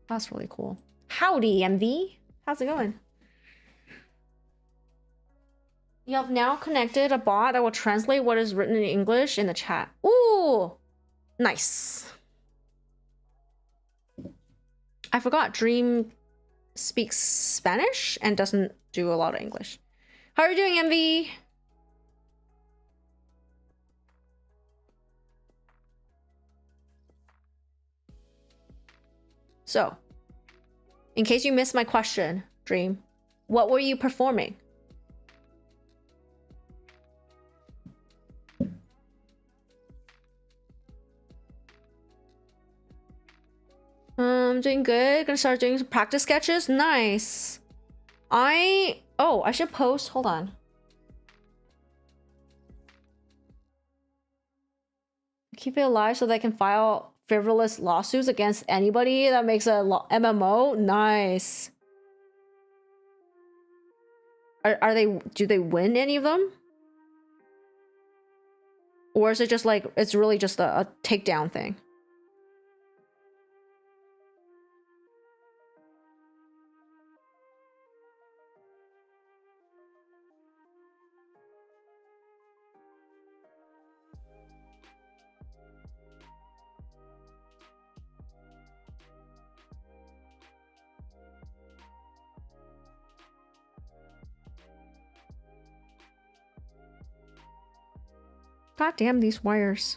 That's really cool. Howdy, MV. How's it going? You have now connected a bot that will translate what is written in English in the chat. Ooh, nice. I forgot Dream speaks Spanish and doesn't do a lot of English. How are you doing, MV? So, in case you missed my question, Dream, what were you performing? Doing good. Gonna start doing some practice sketches. Nice. I should post. Hold on. Keep it alive so they can file frivolous lawsuits against anybody that makes a MMO. Nice. Are they? Do they win any of them? Or is it just like it's really just a takedown thing? God damn these wires.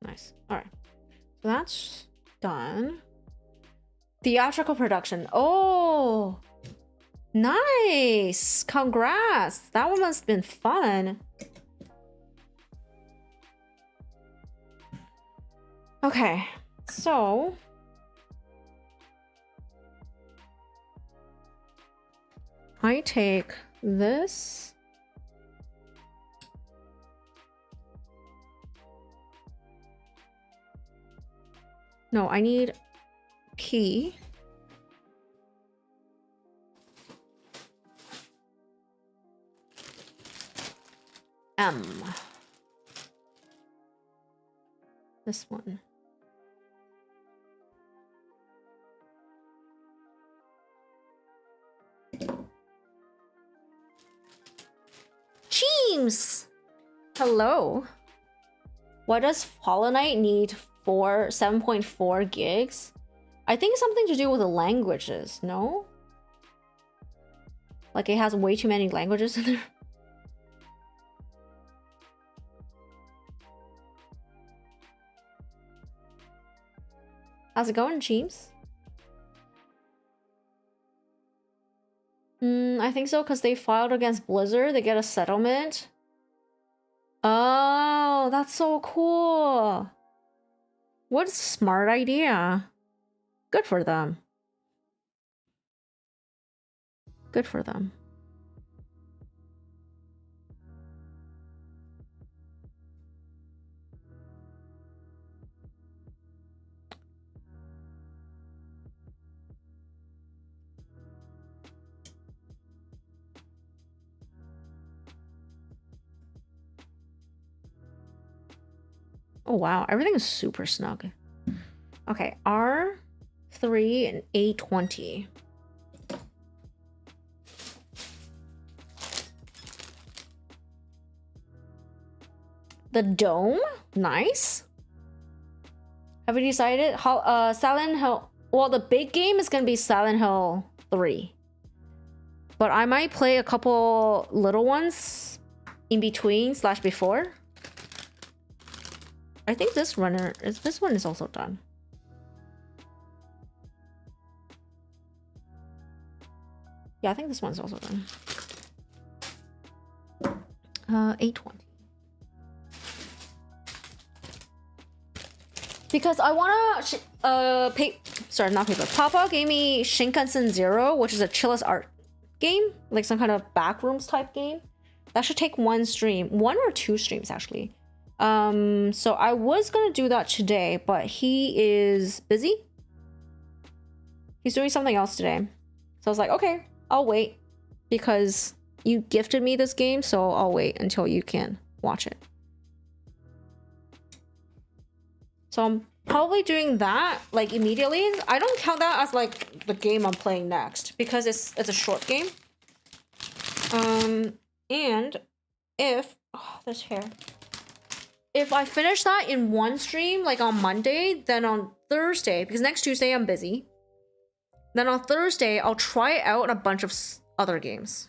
Nice. All right. So that's done. Theatrical production. Oh, nice. Congrats. That one must have been fun. Okay, so I take this. No, I need P. M. This one. James! Hello. What does Hollow Knight need for 7.4 gigs? I think it's something to do with the languages, no? Like it has way too many languages in there. How's it going, James? I think so, because they filed against Blizzard. They get a settlement. Oh, that's so cool. What a smart idea. Good for them. Good for them. Oh wow, everything is super snug. Okay, R3 and A20. The dome? Nice. Have we decided how Silent Hill? Well, the big game is gonna be Silent Hill 3. But I might play a couple little ones in between / before. I think this one is also done. Yeah, I think this one's also done. 820. Because I wanna Papa gave me Shinkansen Zero, which is a chillest art game, like some kind of backrooms type game. That should take one stream, 1 or 2 streams actually. So I was gonna do that today, but he is busy. He's doing something else today. So I was like, okay, I'll wait because you gifted me this game, so I'll wait until you can watch it. So I'm probably doing that like immediately. I don't count that as like the game I'm playing next because it's a short game. And if this hair. If I finish that in one stream, like on Monday, then on Thursday, because next Tuesday I'm busy. Then on Thursday, I'll try out a bunch of other games.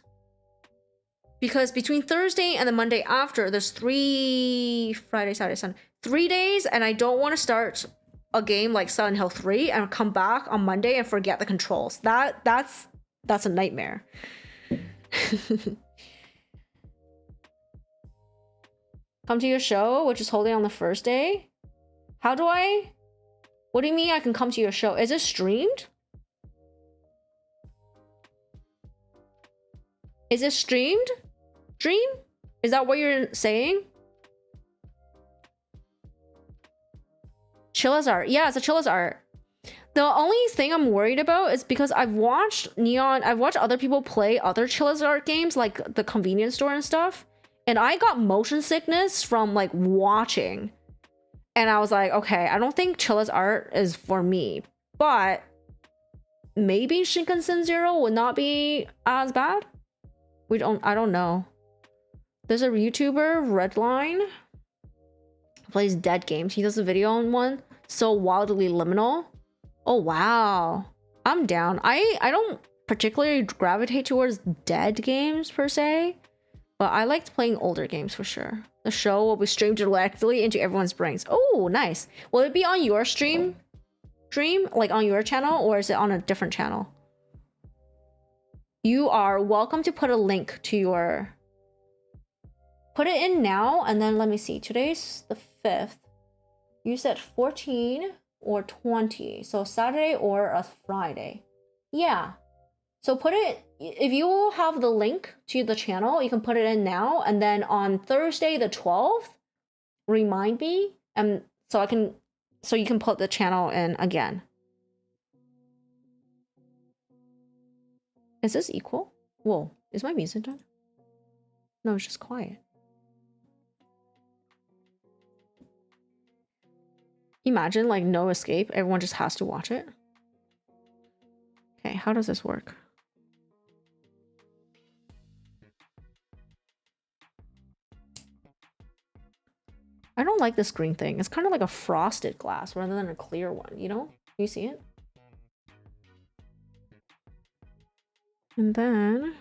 Because between Thursday and the Monday after, there's 3 Friday, Saturday, Sunday, 3 days, and I don't want to start a game like Silent Hill 3 and come back on Monday and forget the controls. That's a nightmare. Come to your show, which is holding on the first day. How do I? What do you mean I can come to your show? Is it streamed? Is it streamed? Stream? Is that what you're saying? Chilla's art. Yeah, it's a Chilla's art. The only thing I'm worried about is because I've watched other people play other Chilla's art games, like the convenience store and stuff. And I got motion sickness from like watching. And I was like, okay, I don't think Chilla's art is for me. But maybe Shinkansen Zero would not be as bad. I don't know. There's a YouTuber, Redline, plays dead games. He does a video on one. So wildly liminal. Oh wow. I'm down. I don't particularly gravitate towards dead games per se. But I liked playing older games for sure. The show will be streamed directly into everyone's brains. Oh, nice. Will it be on your stream? Like on your channel? Or is it on a different channel? You are welcome to put a link to your... Put it in now, and then let me see. Today's the 5th. You said 14 or 20. So Saturday or a Friday. Yeah. So put it... If you have the link to the channel, you can put it in now, and then on Thursday the 12th, remind me, and so you can put the channel in again. Is this equal? Whoa, is my music done? No, it's just quiet. Imagine like no escape, everyone just has to watch it. Okay, how does this work? I don't like this green thing. It's kind of like a frosted glass rather than a clear one, you know? You see it? And then...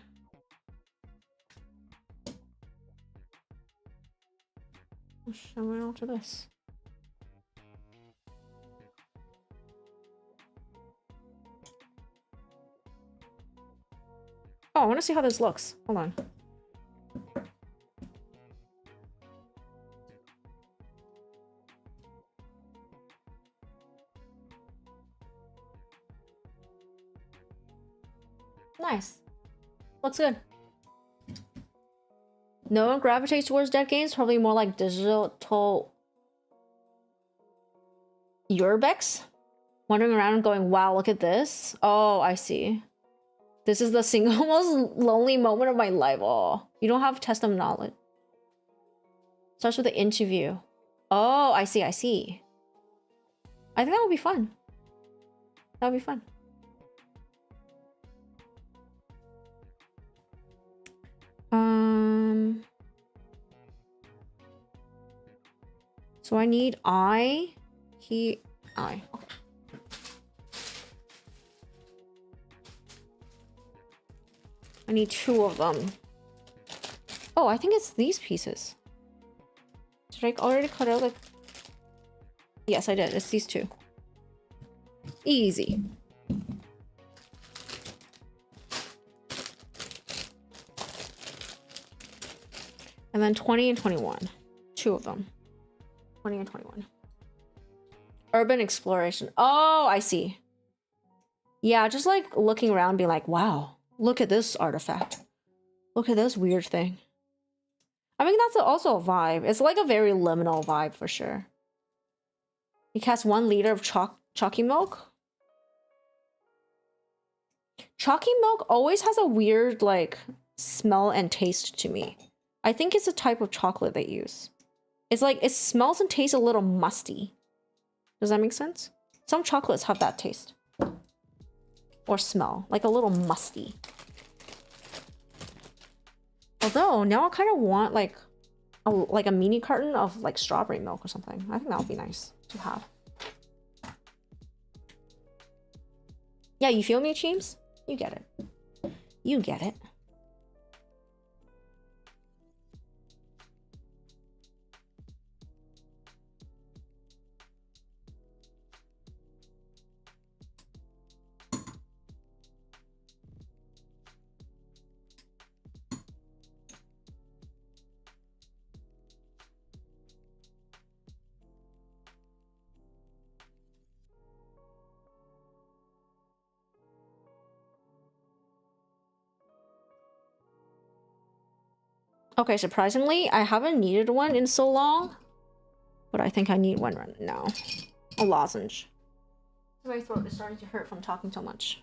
I'll show it onto this. Oh, I want to see how this looks. Hold on. Nice. Looks good. No one gravitates towards dead games. Probably more like digital urbex. Wandering around and going, wow, look at this. Oh, I see. This is the single most lonely moment of my life. Oh, you don't have test of knowledge. Starts with the interview. Oh, I see, I see. I think that would be fun. That would be fun. So I need I. Okay. I need 2 of them. Oh, I think it's these pieces. Did I already cut out like... Yes, I did. It's these 2. Easy. And then 20 and 21. 2 of them. 20 and 21. Urban exploration. Oh, I see. Yeah, just like looking around being like, wow, look at this artifact. Look at this weird thing. I mean, that's also a vibe. It's like a very liminal vibe for sure. You cast 1 liter of chalky milk. Chalky milk always has a weird like smell and taste to me. I think it's a type of chocolate they use. It's like it smells and tastes a little musty. Does that make sense? Some chocolates have that taste. Or smell, like a little musty. Although now I kind of want like a mini carton of like strawberry milk or something. I think that would be nice to have. Yeah, you feel me, Cheems? You get it. You get it. Okay, surprisingly, I haven't needed one in so long, but I think I need one right now. A lozenge. My throat is starting to hurt from talking so much.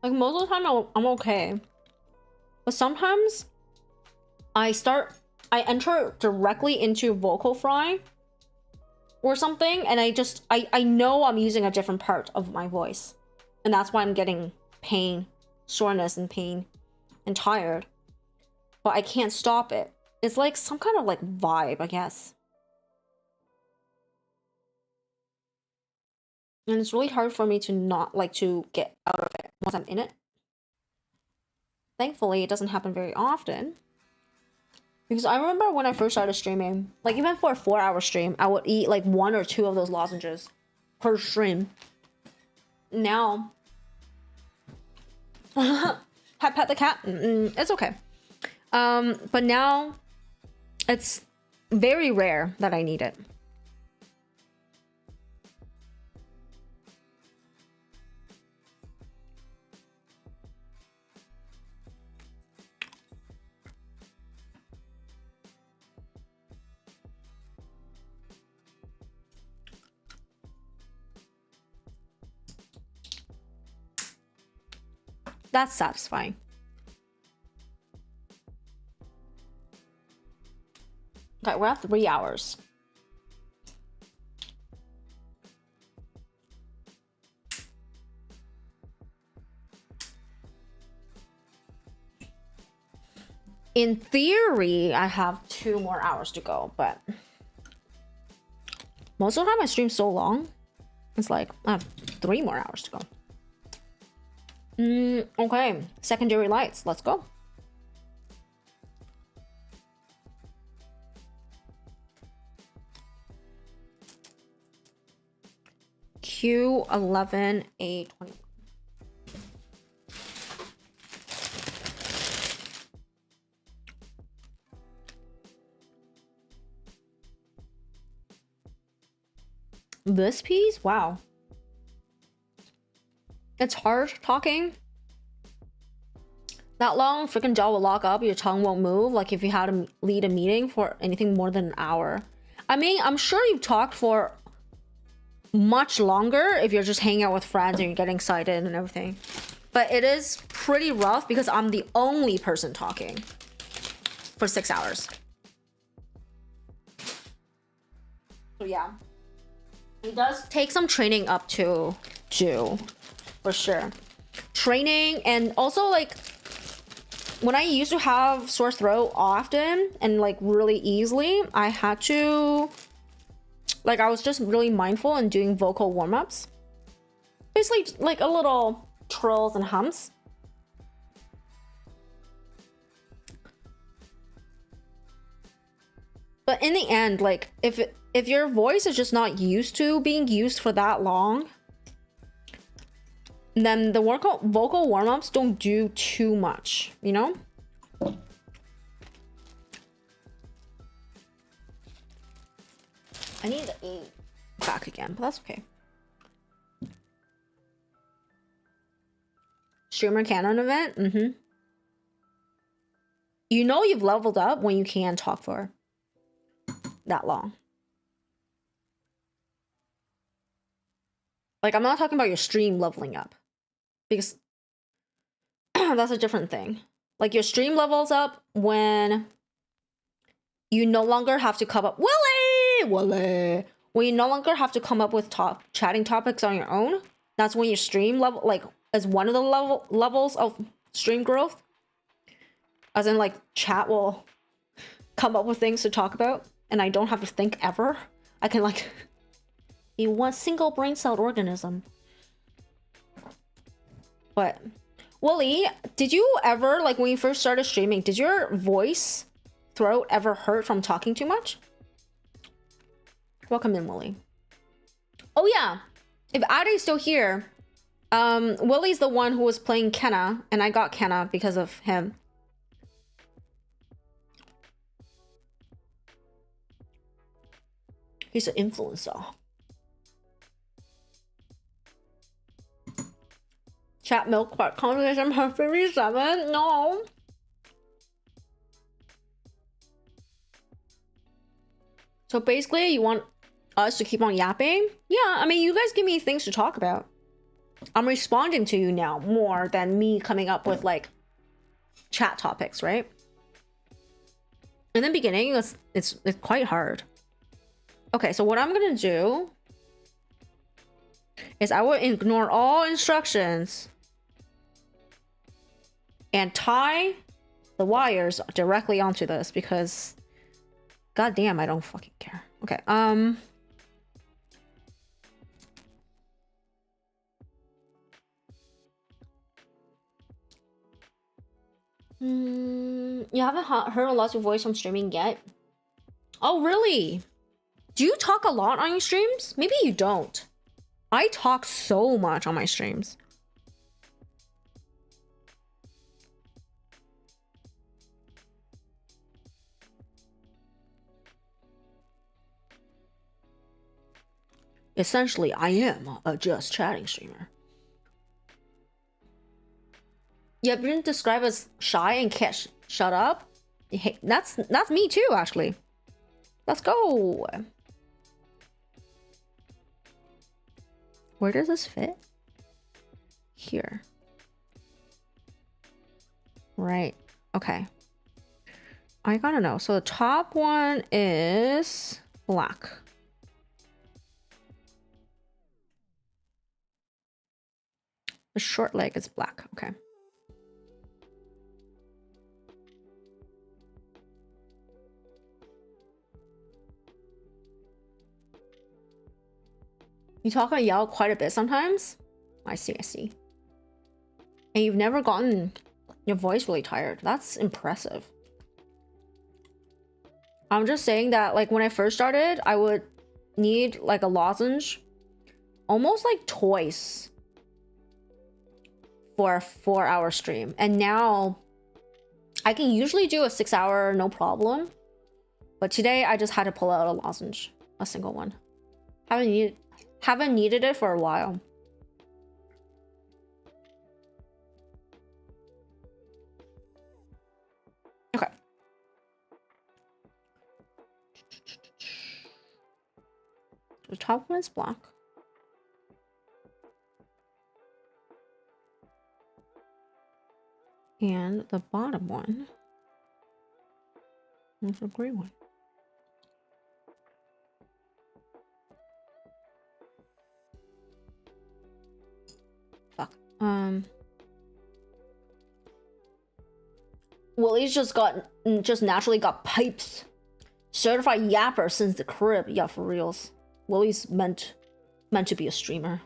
Like most of the time I'm okay. But sometimes I enter directly into vocal fry or something, and I know I'm using a different part of my voice. And that's why I'm getting pain, soreness and pain and tired. But I can't stop it. It's like some kind of like vibe, I guess. And it's really hard for me to not like to get out of it once I'm in it. Thankfully, it doesn't happen very often. Because I remember when I first started streaming, like even for a 4-hour stream, I would eat like 1 or 2 of those lozenges per stream. Now, pet the cat. It's okay. But now, it's very rare that I need it. That's satisfying. Okay, we're at 3 hours. In theory, I have 2 more hours to go, but most of the time I stream so long, it's like I have 3 more hours to go. Okay, secondary lights, let's go. Q11A21. This piece? Wow. It's hard talking. That long, freaking jaw will lock up, your tongue won't move, like if you had to lead a meeting for anything more than an hour. I mean, I'm sure you've talked for much longer if you're just hanging out with friends and you're getting excited and everything. But it is pretty rough because I'm the only person talking for 6 hours. So yeah. It does take some training up to do, for sure. Training, and also like when I used to have sore throat often and like really easily, I had to like I was just really mindful and doing vocal warm-ups. Basically like a little trills and hums. But in the end, like if your voice is just not used to being used for that long, then the vocal warm-ups don't do too much, you know? I need a back again, but that's okay. Streamer Canon event? Mm-hmm. You know you've leveled up when you can talk for that long. Like, I'm not talking about your stream leveling up. Because that's a different thing. Like, your stream levels up when you no longer have to come up... Willy! When you no longer have to come up with chatting topics on your own. That's when your stream level... Like, as one of the levels of stream growth. As in, like, chat will come up with things to talk about. And I don't have to think ever. I can, like... be one single brain-celled organism. But... Wooly, did you ever, like, when you first started streaming, did your voice throat ever hurt from talking too much? Welcome in, Wooly. Oh, yeah. If Adi's still here, Wooly's the one who was playing Kenna, and I got Kenna because of him. He's an influencer. Chat milk part conversation part 57? No. So basically, you want us to keep on yapping? Yeah, I mean, you guys give me things to talk about. I'm responding to you now more than me coming up with, like, chat topics, right? In the beginning, it's quite hard. Okay, so what I'm gonna do is I will ignore all instructions and tie the wires directly onto this because goddamn, I don't fucking care. Okay, you haven't heard a lot of your voice from streaming yet? Oh, really? Do you talk a lot on your streams? Maybe you don't. I talk so much on my streams. Essentially, I am a just chatting streamer. You have been described as shy and can't shut up. Hey, that's me too, actually. Let's go. Where does this fit? Here. Right. Okay. I gotta know. So the top one is black. The short leg is black. Okay. You talk and yell quite a bit sometimes? I see, I see. And you've never gotten your voice really tired. That's impressive. I'm just saying that, like, when I first started, I would need, like, a lozenge almost, like, twice for a 4-hour stream. And now, I can usually do a 6-hour, no problem. But today, I just had to pull out a lozenge. A single one. Haven't needed it for a while. Okay. The top one is black. And the bottom one is the gray one. Fuck. Willie's just naturally got pipes. Certified yapper since the crib. Yeah, for reals. Willie's meant to be a streamer.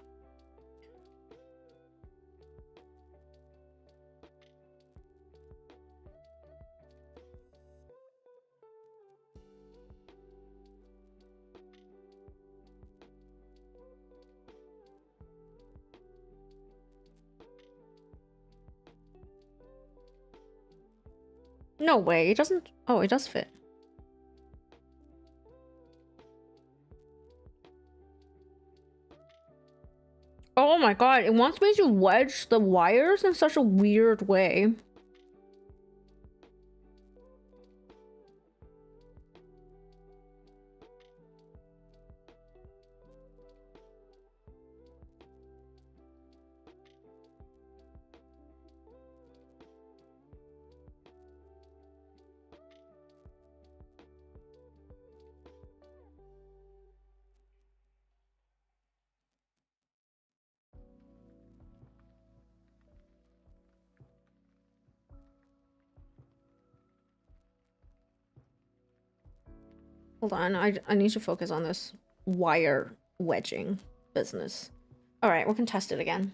No way, it doesn't. Oh, it does fit. Oh my god, it wants me to wedge the wires in such a weird way. Hold on, I need to focus on this wire wedging business. All right, we can test it again.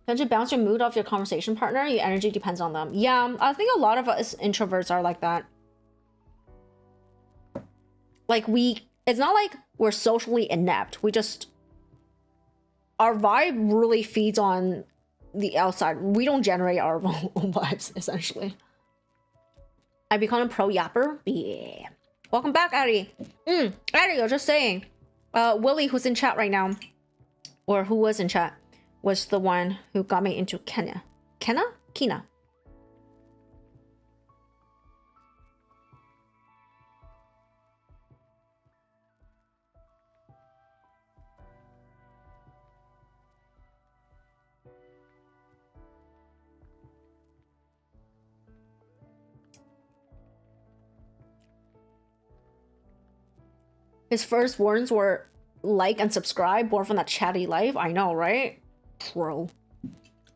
Don't you bounce your mood off your conversation partner? Your energy depends on them. Yeah, I think a lot of us introverts are like that. Like it's not like we're socially inept. We just, our vibe really feeds on the outside. We don't generate our own vibes, essentially. I become a pro yapper? Yeah. Welcome back, Addy. Addy, I was just saying. Willie, who's in chat right now, or who was in chat, was the one who got me into Kena. Kina. His first words were like and subscribe, born from that chatty life. I know, right? Pro.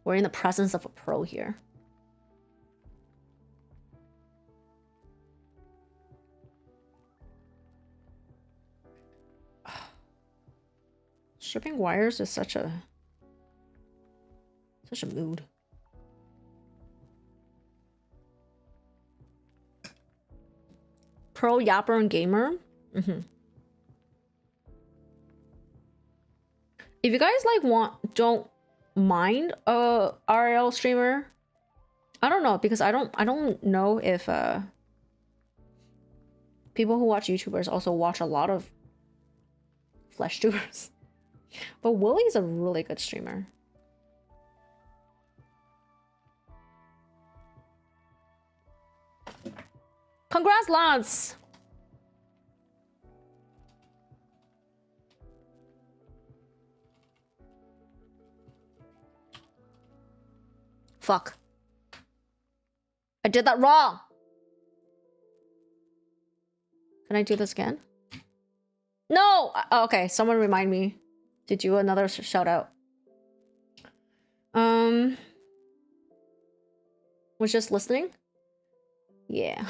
We're in the presence of a pro here. Stripping wires is such a mood. Pro yapper and gamer. If you guys like don't mind a RL streamer, I don't know, because I don't know if people who watch YouTubers also watch a lot of flesh tubers. But Willie's a really good streamer. Congrats, Lance! Fuck. I did that wrong! Can I do this again? No! Oh, okay, someone remind me to do another shout out. Was just listening? Yeah.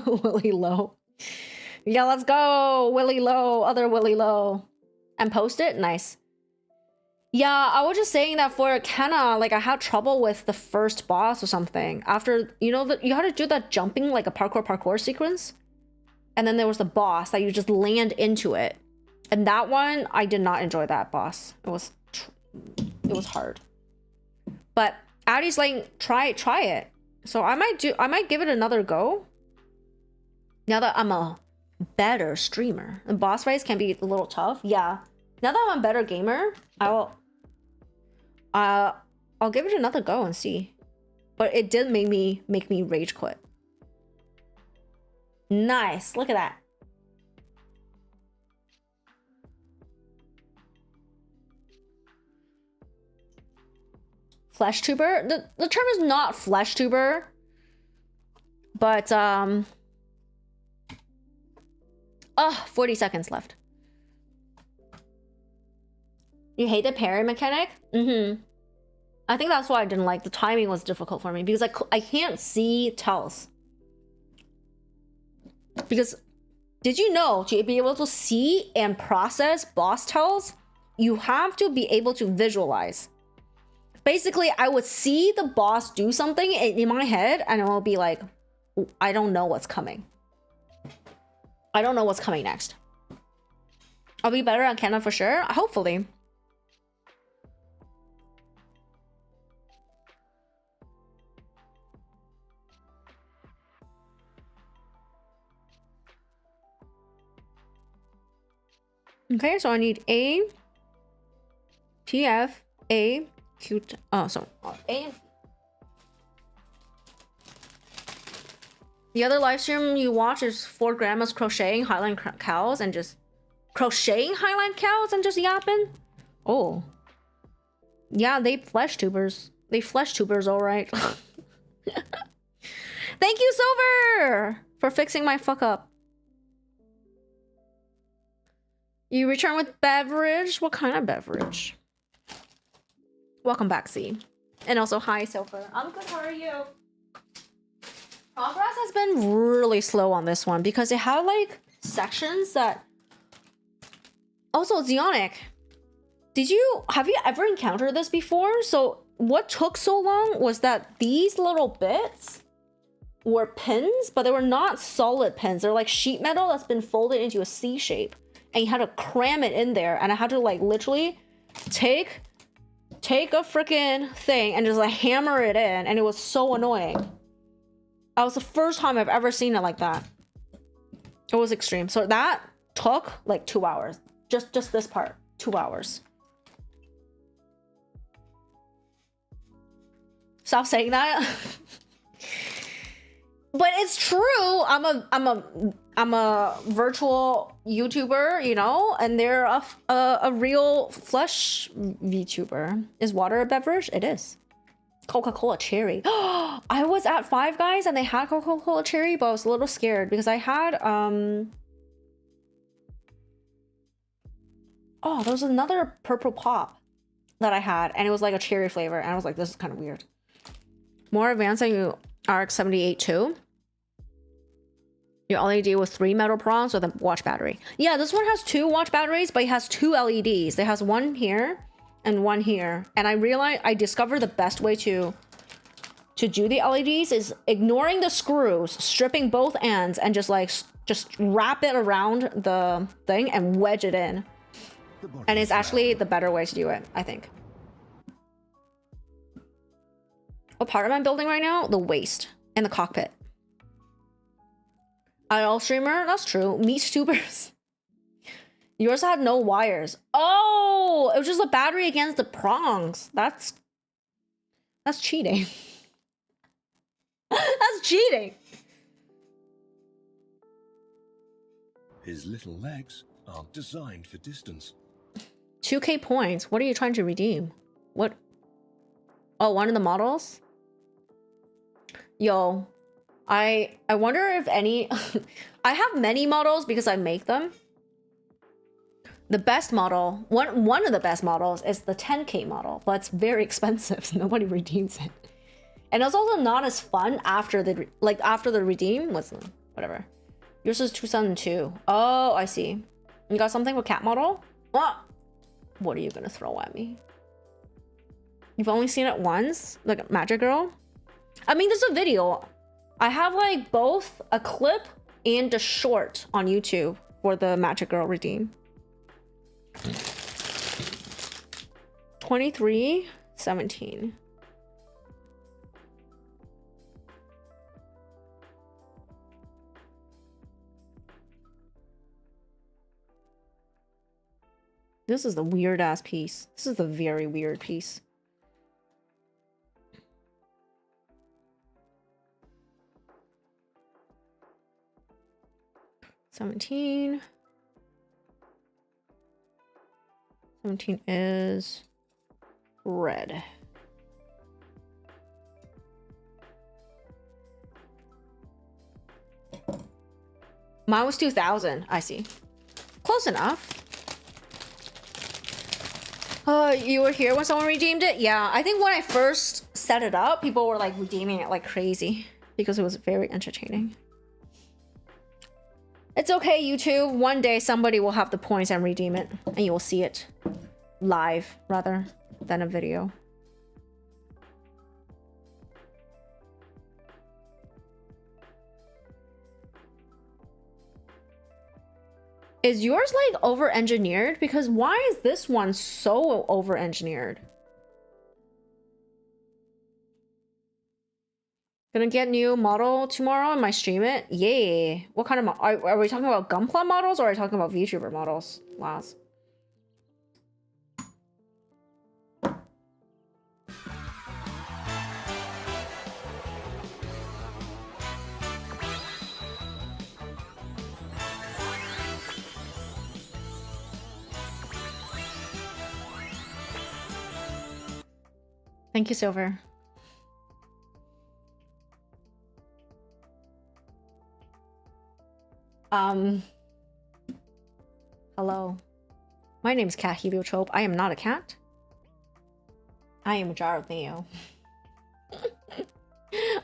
Willie Low. Yeah, let's go! Willie Low, other Willie Low. And post it? Nice. Yeah, I was just saying that for Kenna, like I had trouble with the first boss or something. After, you know, you had to do that jumping, like a parkour sequence. And then there was the boss that you just land into it. And that one, I did not enjoy that boss. It was hard. But Addie's like, try it. So I might give it another go. Now that I'm a better streamer. The boss fights can be a little tough. Yeah. Now that I'm a better gamer, I'll give it another go and see. But it did make me rage quit. Nice. Look at that. Flesh tuber? The term is not flesh tuber. But 40 seconds left. You hate the parry mechanic? I think that's why I didn't like. The timing was difficult for me because I can't see tells. Because did you know to be able to see and process boss tells, you have to be able to visualize. Basically, I would see the boss do something in my head and I will be like, I don't know what's coming. I don't know what's coming next. I'll be better on Kenna for sure. Hopefully. Okay, so I need A, TF, A, Q. Oh, so A and the other live stream you watch is 4 grandmas crocheting Highland cows and just crocheting Highland cows and just yapping. Oh, yeah, they flesh tubers. They flesh tubers, all right. Thank you, Silver, for fixing my fuck up. You return with beverage. What kind of beverage? Welcome back, C. And also, hi, Silver. I'm good. How are you? Progress has been really slow on this one because it had like sections that. Also, Zionic, have you ever encountered this before? So what took so long was that these little bits were pins, but they were not solid pins. They're like sheet metal that's been folded into a C shape, and you had to cram it in there, and I had to like literally take a freaking thing and just like hammer it in, and it was so annoying. That was the first time I've ever seen it like that. It was extreme. So that took like 2 hours. Just this part, 2 hours. Stop saying that. But it's true. I'm a virtual YouTuber, you know, and they're a real flesh VTuber. Is water a beverage? It is. Coca-Cola cherry. I was at Five Guys and they had Coca-Cola cherry, but I was a little scared because I had oh, there was another purple pop that I had, and it was like a cherry flavor, and I was like, this is kind of weird. More advanced than you RX 78 too. Your LED with 3 metal prongs with a watch battery. Yeah, this one has 2 watch batteries, but it has 2 LEDs. It has one here and one here. And I discovered the best way to do the LEDs is ignoring the screws, stripping both ends, and just wrap it around the thing and wedge it in. And it's actually the better way to do it, I think. What part am I building right now? The waist and the cockpit. IRL streamer? That's true. Meat tubers. Yours had no wires. Oh, it was just a battery against the prongs. That's cheating. That's cheating. His little legs aren't designed for distance. 2K points. What are you trying to redeem? What? Oh, one of the models? Yo, I wonder if any... I have many models because I make them. The best model, one of the best models is the 10K model, but it's very expensive, so nobody redeems it. And it's also not as fun after the redeem. Whatever. Yours is 2002. Oh, I see. You got something with cat model? What are you gonna throw at me? You've only seen it once? Like Magic Girl? I mean, there's a video. I have like both a clip and a short on YouTube for the Magic Girl redeem. 23:17. This is the weird ass piece. This is the very weird piece. $17 is red. Mine was 2000. I see. Close enough. You were here when someone redeemed it? Yeah, I think when I first set it up, people were like redeeming it like crazy because it was very entertaining. It's okay, YouTube. One day somebody will have the points and redeem it, and you will see it live rather than a video. Is yours like over-engineered? Because why is this one so over-engineered? Gonna get new model tomorrow and my stream it. Yay! What kind of are we talking about Gunpla models or are we talking about VTuber models? Last. Thank you, Silver. Hello. My name is Cat Heliotrope. I am not a cat. I am a jar of Neo.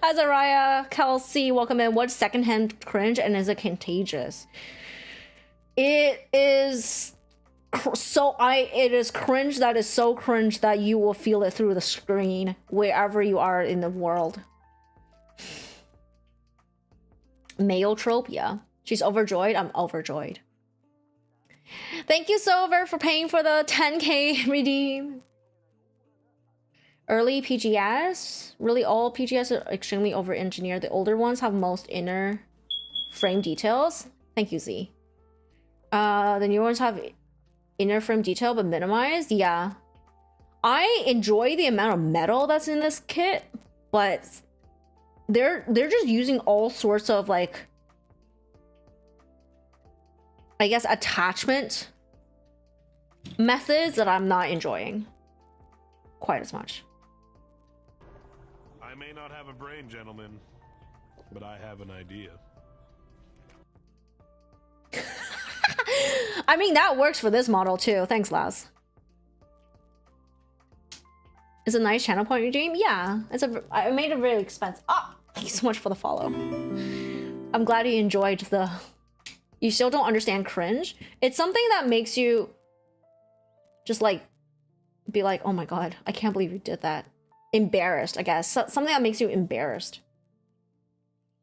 Azariah, Kelsey, welcome in. What's secondhand cringe and is it contagious? It is it is cringe that is so cringe that you will feel it through the screen wherever you are in the world. Mayotrope, yeah. She's overjoyed. I'm overjoyed. Thank you, Silver, for paying for the 10k redeem. Early PGS. Really, all PGS are extremely over-engineered. The older ones have most inner frame details. Thank you, Z. The new ones have inner frame detail but minimized. Yeah. I enjoy the amount of metal that's in this kit, but they're just using all sorts of like, I guess, attachment methods that I'm not enjoying quite as much. I may not have a brain, gentlemen, but I have an idea. I mean, that works for this model too. Thanks, Laz. It's a nice channel point redeem. Yeah, I made it really expensive. Ah, thank you so much for the follow. I'm glad you enjoyed the. You still don't understand cringe. It's something that makes you just like be like, oh my god, I can't believe you did that. Embarrassed, I guess. Something that makes you embarrassed.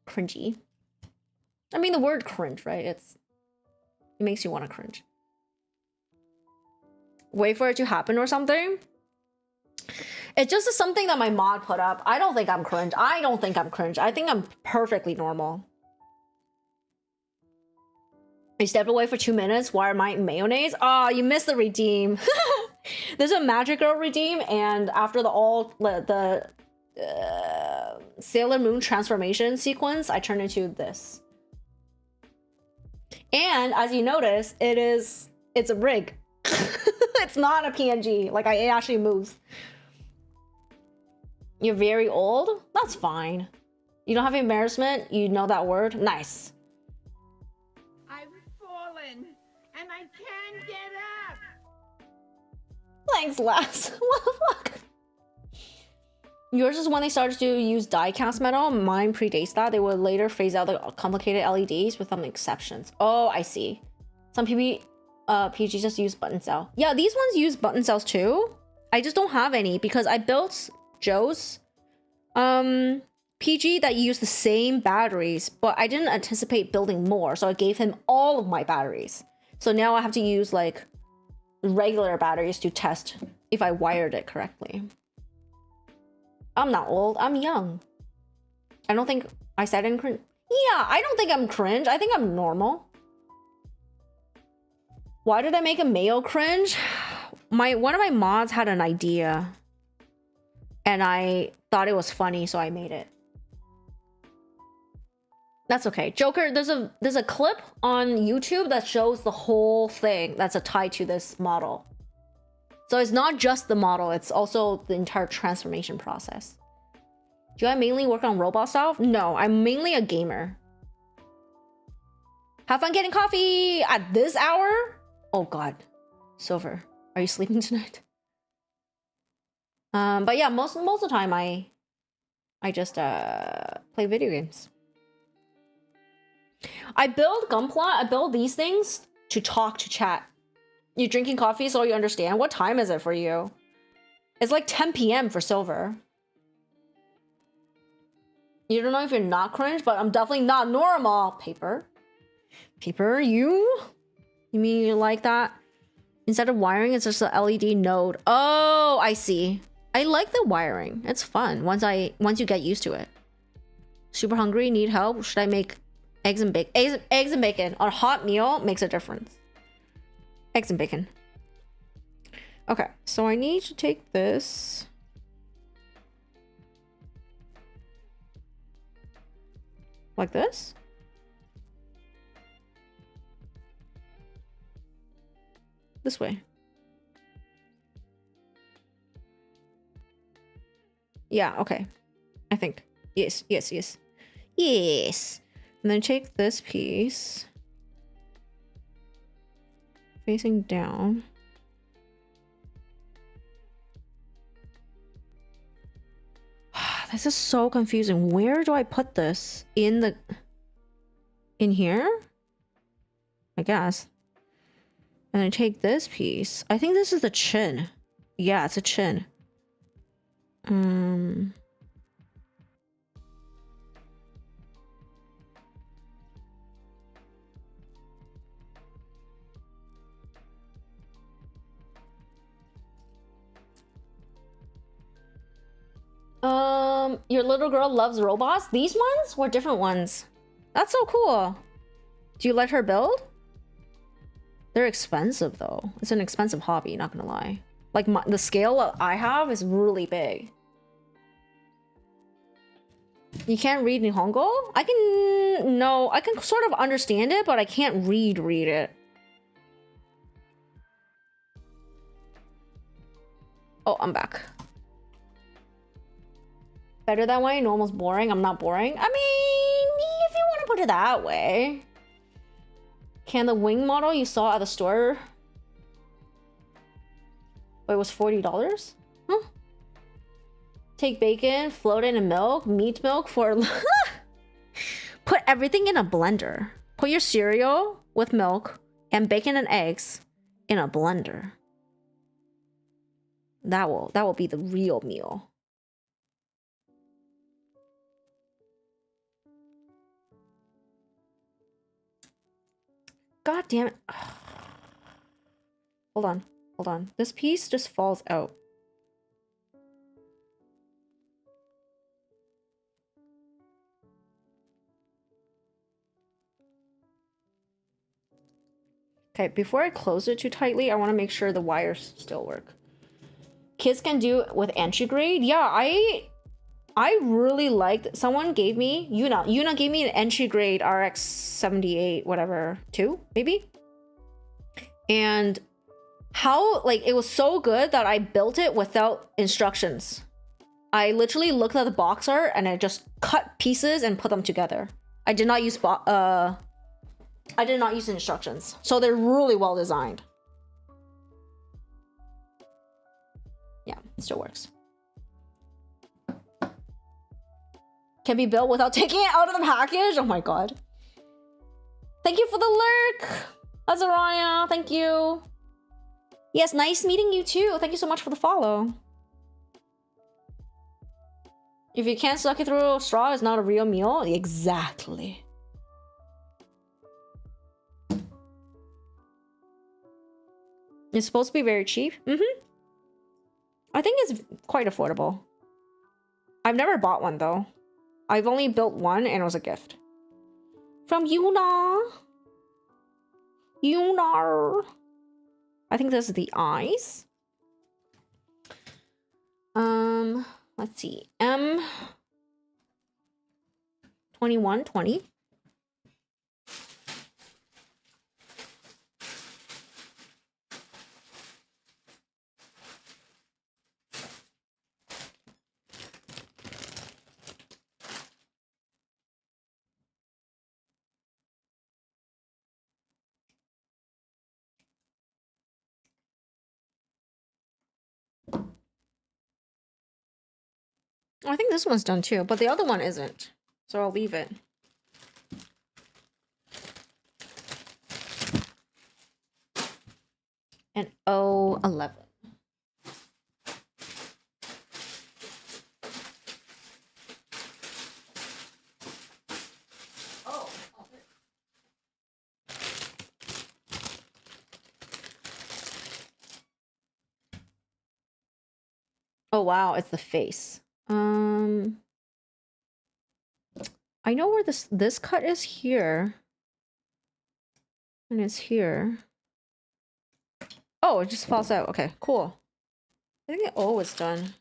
Cringy. I mean, the word cringe, right? It makes you want to cringe. Wait for it to happen or something. It just is something that my mod put up. I don't think I'm cringe. I don't think I'm cringe. I think I'm perfectly normal. I stepped away for 2 minutes. Why am I eating mayonnaise? Oh, you missed the redeem. There's a Magic Girl redeem, and after the Sailor Moon transformation sequence, I turned into this. And as you notice, it's a rig. It's not a PNG. Like, it actually moves. You're very old? That's fine. You don't have embarrassment? You know that word? Nice. I've fallen, and I can't get up. Thanks, Lass. What the fuck? Yours is when they started to use die-cast metal. Mine predates that. They would later phase out the complicated LEDs with some exceptions. Oh, I see. Some PGs just use button cell. Yeah, these ones use button cells too. I just don't have any because I built Joe's PG that used the same batteries, but I didn't anticipate building more, so I gave him all of my batteries. So now I have to use like regular batteries to test if I wired it correctly. I'm not old, I'm young. I don't think I said I'm cringe. Yeah, I don't think I'm cringe. I think I'm normal. Why did I make a Mayo cringe? One of my mods had an idea and I thought it was funny, so I made it. That's okay. Joker, there's a clip on YouTube that shows the whole thing that's a tie to this model. So it's not just the model, it's also the entire transformation process. Do I mainly work on robot stuff? No, I'm mainly a gamer. Have fun getting coffee at this hour? Oh god. Silver, are you sleeping tonight? But yeah, most of the time I just play video games. I build Gunpla, I build these things to talk to chat. You drinking coffee so you understand? What time is it for you? It's like 10 p.m. for Silver. You don't know if you're not cringe, but I'm definitely not normal. Paper. Paper, you mean you like that? Instead of wiring, it's just a LED node. Oh, I see. I like the wiring. It's fun once you get used to it. Super hungry, need help. Should I make eggs and bacon? Eggs and bacon on a hot meal makes a difference. Eggs and bacon. Okay, so I need to take this. Like this? This way. Yeah, okay. I think. Yes, yes, yes. Yes! And then take this piece. Facing down. This is so confusing. Where do I put this? In here? I guess. And then take this piece. I think this is the chin. Yeah, it's a chin. Your little girl loves robots? These ones or different ones? That's so cool. Do you let her build? They're expensive though. It's an expensive hobby, not gonna lie. Like the scale I have is really big. You can't read Nihongo? I can sort of understand it, but I can't read it. Oh, I'm back. Better that way? Normal's boring. I'm not boring. I mean, if you want to put it that way. Can the wing model you saw at the store? Wait, it was $40? Huh? Take bacon, float it in milk, meat milk for... Put everything in a blender. Put your cereal with milk and bacon and eggs in a blender. That will be the real meal. God damn it. Hold on. This piece just falls out. Okay, before I close it too tightly, I want to make sure the wires still work. Kids can do it with entry grade. Yeah, I really liked. Someone gave me Yuna gave me an entry grade RX 78 whatever 2 maybe, and how like it was so good that I built it without instructions. I literally looked at the box art and I just cut pieces and put them together. I did not use instructions, so they're really well designed. Yeah, it still works. Can be built without taking it out of the package? Oh my god. Thank you for the lurk! Azariah, thank you. Yes, nice meeting you too. Thank you so much for the follow. If you can't suck it through a straw, it's not a real meal. Exactly. It's supposed to be very cheap. I think it's quite affordable. I've never bought one though. I've only built one and it was a gift. From Yuna. Yuna. I think this is the eyes. Let's see. M2120. I think this one's done too, but the other one isn't. So I'll leave it. And O11. Oh wow, it's the face. I know where this cut is here. And it's here. Oh, it just falls out. Okay, cool. I think O is done.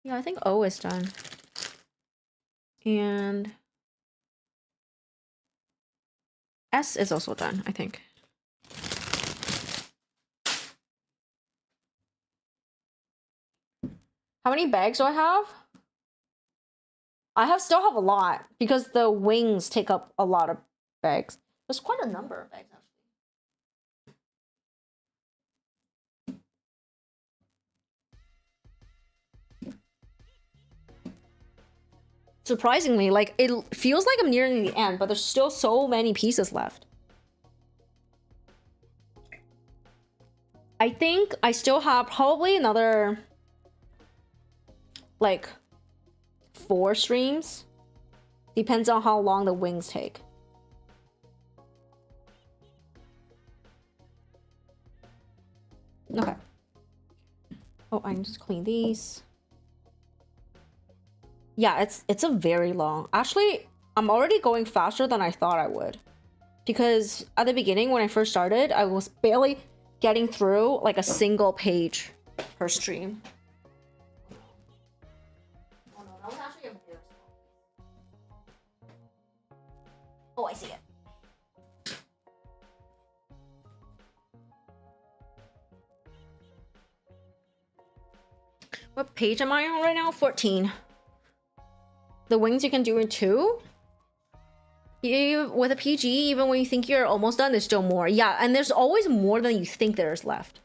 Yeah, I think O is done. And S is also done, I think. How many bags do I have? I still have a lot because the wings take up a lot of bags. There's quite a number of bags, actually. Surprisingly, like, it feels like I'm nearing the end, but there's still so many pieces left. I think I still have probably another, like, 4 streams. Depends on how long the wings take. Okay. Oh, I can just clean these. Yeah, it's a very long. Actually, I'm already going faster than I thought I would. Because at the beginning, when I first started, I was barely getting through like a single page per stream. Oh no, that was actually a very small piece. Oh, I see it. What page am I on right now? 14. The wings you can do in 2. With a PG, even when you think you're almost done, there's still more. Yeah, and there's always more than you think there's left.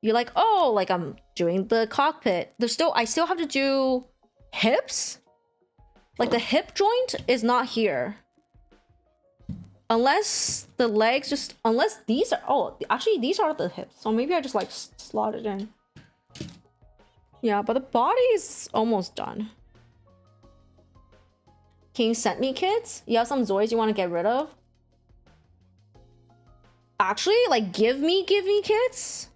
You're like, oh, like I'm doing the cockpit. I still have to do hips. Like the hip joint is not here. Unless the legs unless these are, oh, actually these are the hips. So maybe I just like slot it in. Yeah, but the body is almost done. Can you send me kits? You have some Zoids you want to get rid of? Actually, like, give me kits?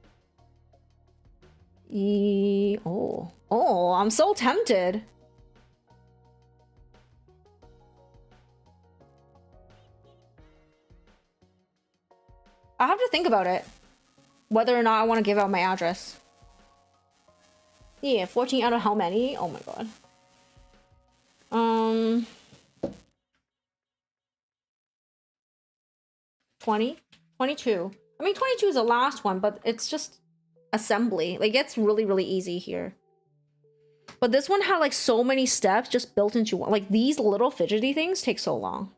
Oh, I'm so tempted. I have to think about it. Whether or not I want to give out my address. Yeah, 14 out of how many? Oh my god. 20? 22. I mean, 22 is the last one, but it's just assembly. Like, it's really, really easy here. But this one had, like, so many steps just built into one. Like, these little fidgety things take so long.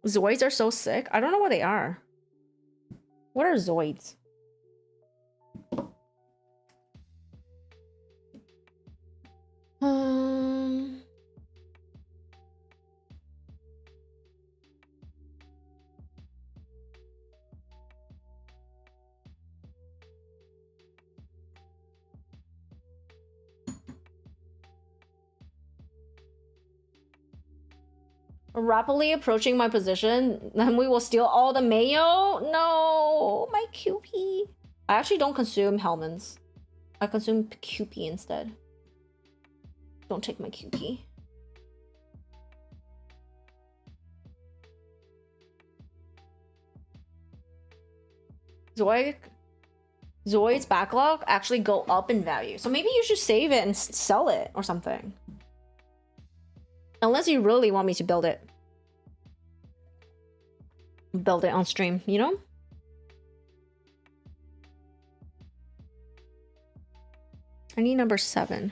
Zoids are so sick. I don't know what they are. What are Zoids? Rapidly approaching my position, then we will steal all the mayo? No, my QP. I actually don't consume Hellmann's. I consume QP instead. Don't take my QP. Zoid's backlog actually go up in value. So maybe you should save it and sell it or something. Unless you really want me to build it. Build it on stream, you know? I need number 7.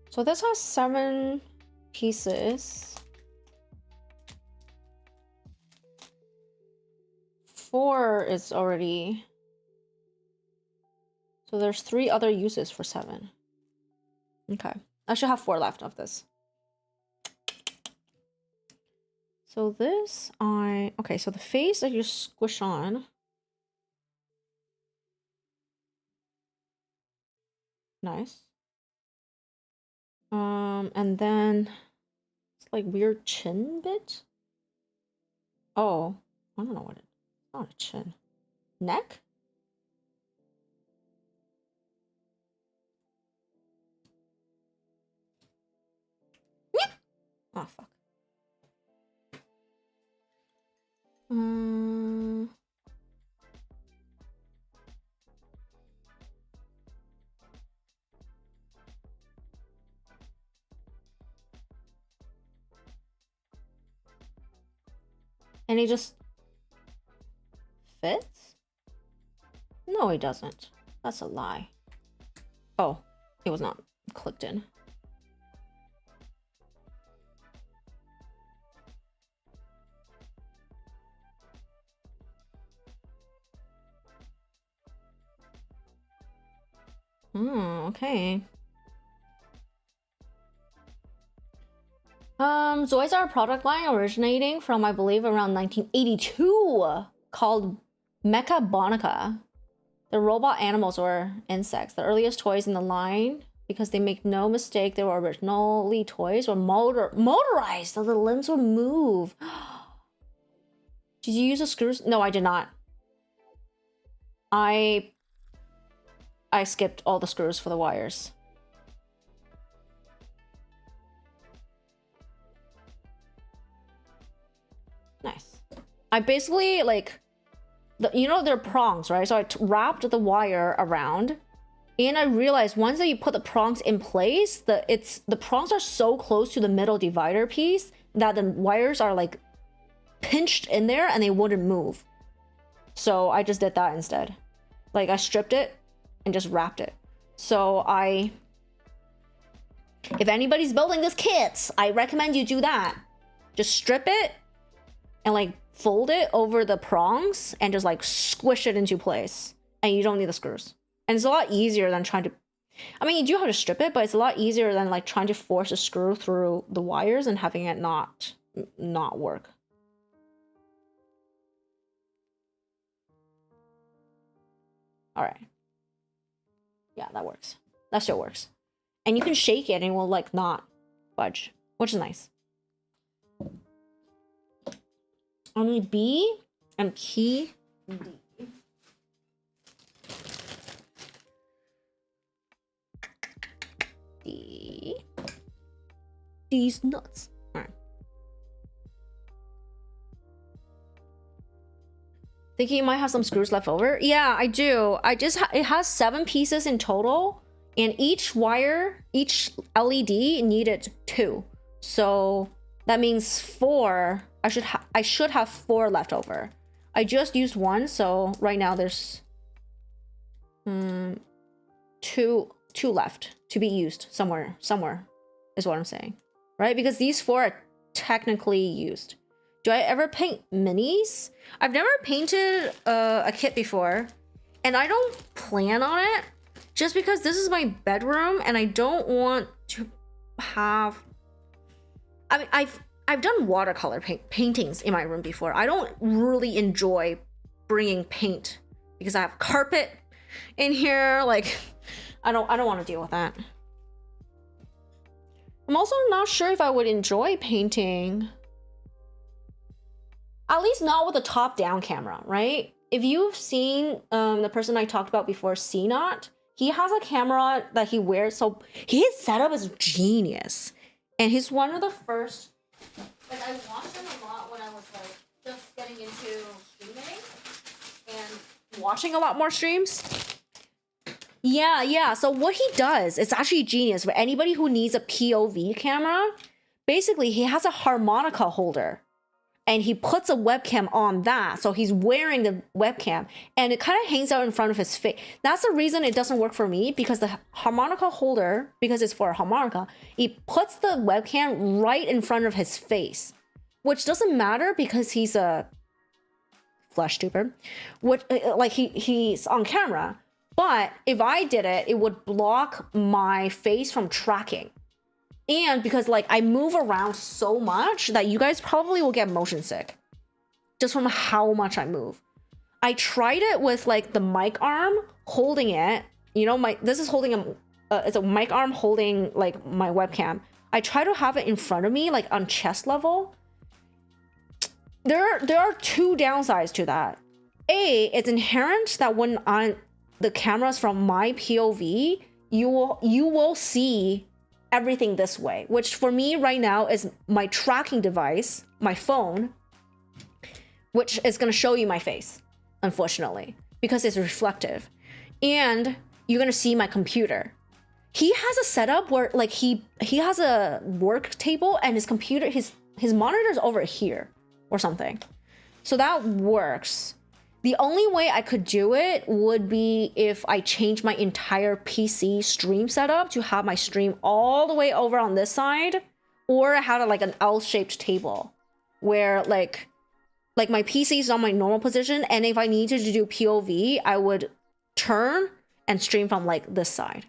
So this has 7 pieces. 4 is already... So there's 3 other uses for 7. Okay. I should have 4 left of this. So this, okay, so the face I just squish on. Nice. And then it's like weird chin bit. Oh, I don't know what it. Not a chin. Neck? Oh fuck. And he just fits? No, he doesn't. That's a lie. Oh, it was not clipped in. Okay. Zoids are a product line originating from, I believe, around 1982, called Mecha Bonica. The robot animals were insects. The earliest toys in the line, because they make no mistake, they were originally toys, were motorized, so the limbs would move. Did you use the screws? No, I did not. I skipped all the screws for the wires. Nice. I basically, like, you know, they're prongs, right? So I wrapped the wire around, and I realized once that you put the prongs in place, the prongs are so close to the middle divider piece that the wires are like pinched in there and they wouldn't move. So I just did that instead. Like, I stripped it and just wrapped it. So if anybody's building this kit, I recommend you do that. Just strip it and like fold it over the prongs and just like squish it into place. And you don't need the screws. And it's a lot easier than trying to, I mean, you do have to strip it, but it's a lot easier than like trying to force a screw through the wires and having it not work. All right. Yeah, that works. That still works. And you can shake it and it will like not budge, which is nice. Only B and key D. D. These nuts. All right. Thinking you might have some screws left over? Yeah, I do. It has 7 pieces in total, and each wire, each LED needed 2. So that means 4. I should have 4 left over. I just used 1, so right now there's 2 left to be used somewhere is what I'm saying, right? Because these 4 are technically used. Do I ever paint minis? I've never painted a kit before, and I don't plan on it just because this is my bedroom and I don't want to have, I mean, I've done watercolor paintings in my room before. I don't really enjoy bringing paint because I have carpet in here. Like, I don't want to deal with that. I'm also not sure if I would enjoy painting. At least not with a top-down camera, right? If you've seen the person I talked about before, C-Not, he has a camera that he wears, so his setup is genius. And he's one of the first, like, I watched him a lot when I was like just getting into streaming and watching a lot more streams. Yeah, so what he does, it's actually genius. For anybody who needs a POV camera, basically he has a harmonica holder. And he puts a webcam on that. So he's wearing the webcam and it kind of hangs out in front of his face. That's the reason it doesn't work for me, because the harmonica holder, because it's for a harmonica, he puts the webcam right in front of his face, which doesn't matter because he's a flesh tuber. Like he's on camera. But if I did it, it would block my face from tracking. And because like I move around so much that you guys probably will get motion sick just from how much I move. I tried it with like the mic arm holding it. You know, this is holding it's a mic arm holding like my webcam. I try to have it in front of me, like on chest level. there are two downsides to that. A, it's inherent that when on the cameras from my POV, you will see everything this way, which for me right now is my tracking device, my phone, which is going to show you my face, unfortunately, because it's reflective. And you're going to see my computer. He has a setup where like he has a work table and his computer, his monitor's over here or something. So that works. The only way I could do it would be if I change my entire PC stream setup to have my stream all the way over on this side, or I had like an L-shaped table where like my PC is on my normal position, and if I needed to do POV, I would turn and stream from like this side.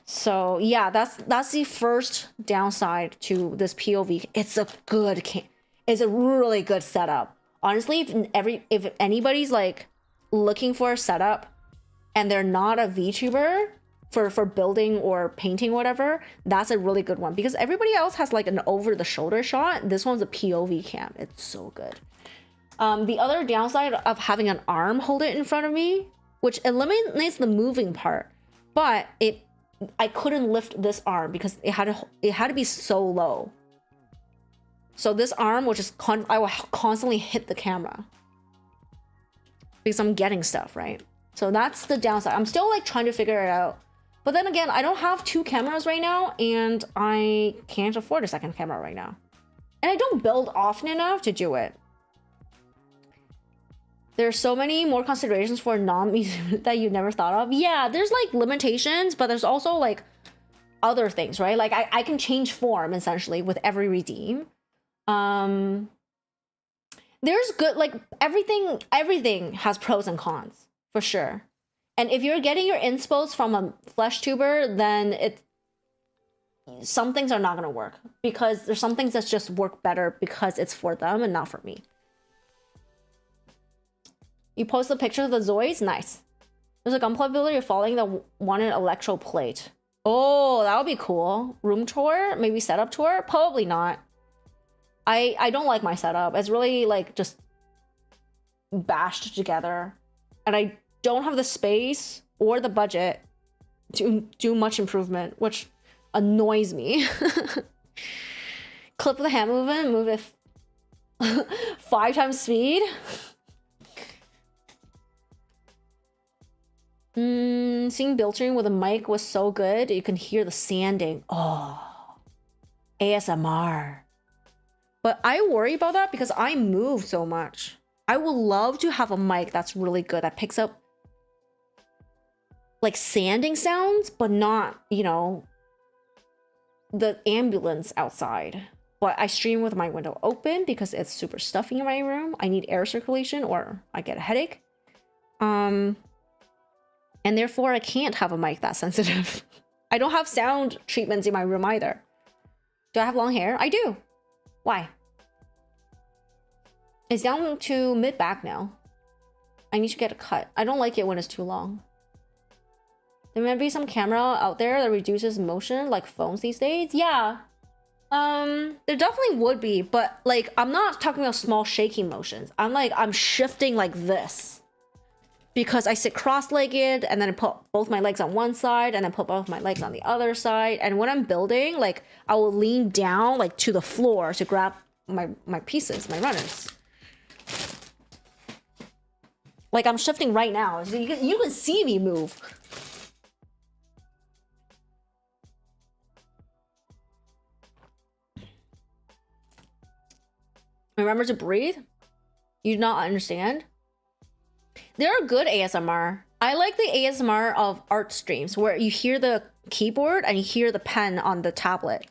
So yeah, that's the first downside to this POV. It's a really good setup. Honestly, if anybody's like looking for a setup and they're not a VTuber for building or painting or whatever, that's a really good one, because everybody else has like an over the shoulder shot. This one's a POV cam. It's so good. The other downside of having an arm hold it in front of me, which eliminates the moving part, but I couldn't lift this arm because it had to be so low. So this arm, which is I will constantly hit the camera because I'm getting stuff, right? So that's the downside. I'm still like trying to figure it out. But then again, I don't have two cameras right now, and I can't afford a second camera right now. And I don't build often enough to do it. There's so many more considerations for non-music that you never thought of. Yeah, there's like limitations, but there's also like other things, right? Like I can change form essentially with every redeem. There's good, like everything has pros and cons for sure. And if you're getting your inspos from a flesh tuber, then some things are not gonna work, because there's some things that just work better because it's for them and not for me. You post a picture of the Zoids? Nice. There's a Gunpla ability of following the wanted electro plate. Oh, that would be cool. Room tour? Maybe setup tour? Probably not. I don't like my setup. It's really like just bashed together. And I don't have the space or the budget to do much improvement, which annoys me. Clip the hand movement, move it 5 times speed. Seeing Biltering with a mic was so good. You can hear the sanding. Oh, ASMR. But I worry about that because I move so much. I would love to have a mic that's really good, that picks up like sanding sounds, but not, you know, the ambulance outside. But I stream with my window open because it's super stuffy in my room. I need air circulation or I get a headache. And therefore I can't have a mic that sensitive. I don't have sound treatments in my room either. Do I have long hair? I do. Why? It's down to mid-back now. I need to get a cut. I don't like it when it's too long. There might be some camera out there that reduces motion, like phones these days. Yeah. There definitely would be, but like I'm not talking about small shaking motions. I'm shifting like this. Because I sit cross-legged and then I put both my legs on one side and then put both my legs on the other side. And when I'm building, like I will lean down like to the floor to grab my pieces, my runners. Like I'm shifting right now. So you can see me move. Remember to breathe? You do not understand? There are good ASMR. I like the ASMR of art streams where you hear the keyboard and you hear the pen on the tablet.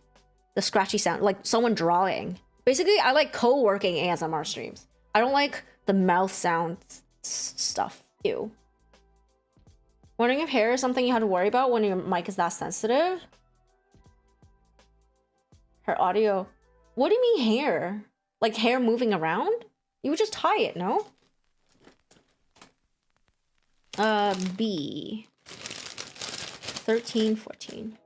The scratchy sound, like someone drawing. Basically, I like co-working ASMR streams. I don't like the mouth sound stuff. Ew. Wondering if hair is something you have to worry about when your mic is that sensitive? Her audio. What do you mean hair? Like hair moving around? You would just tie it, no? B 13, 14.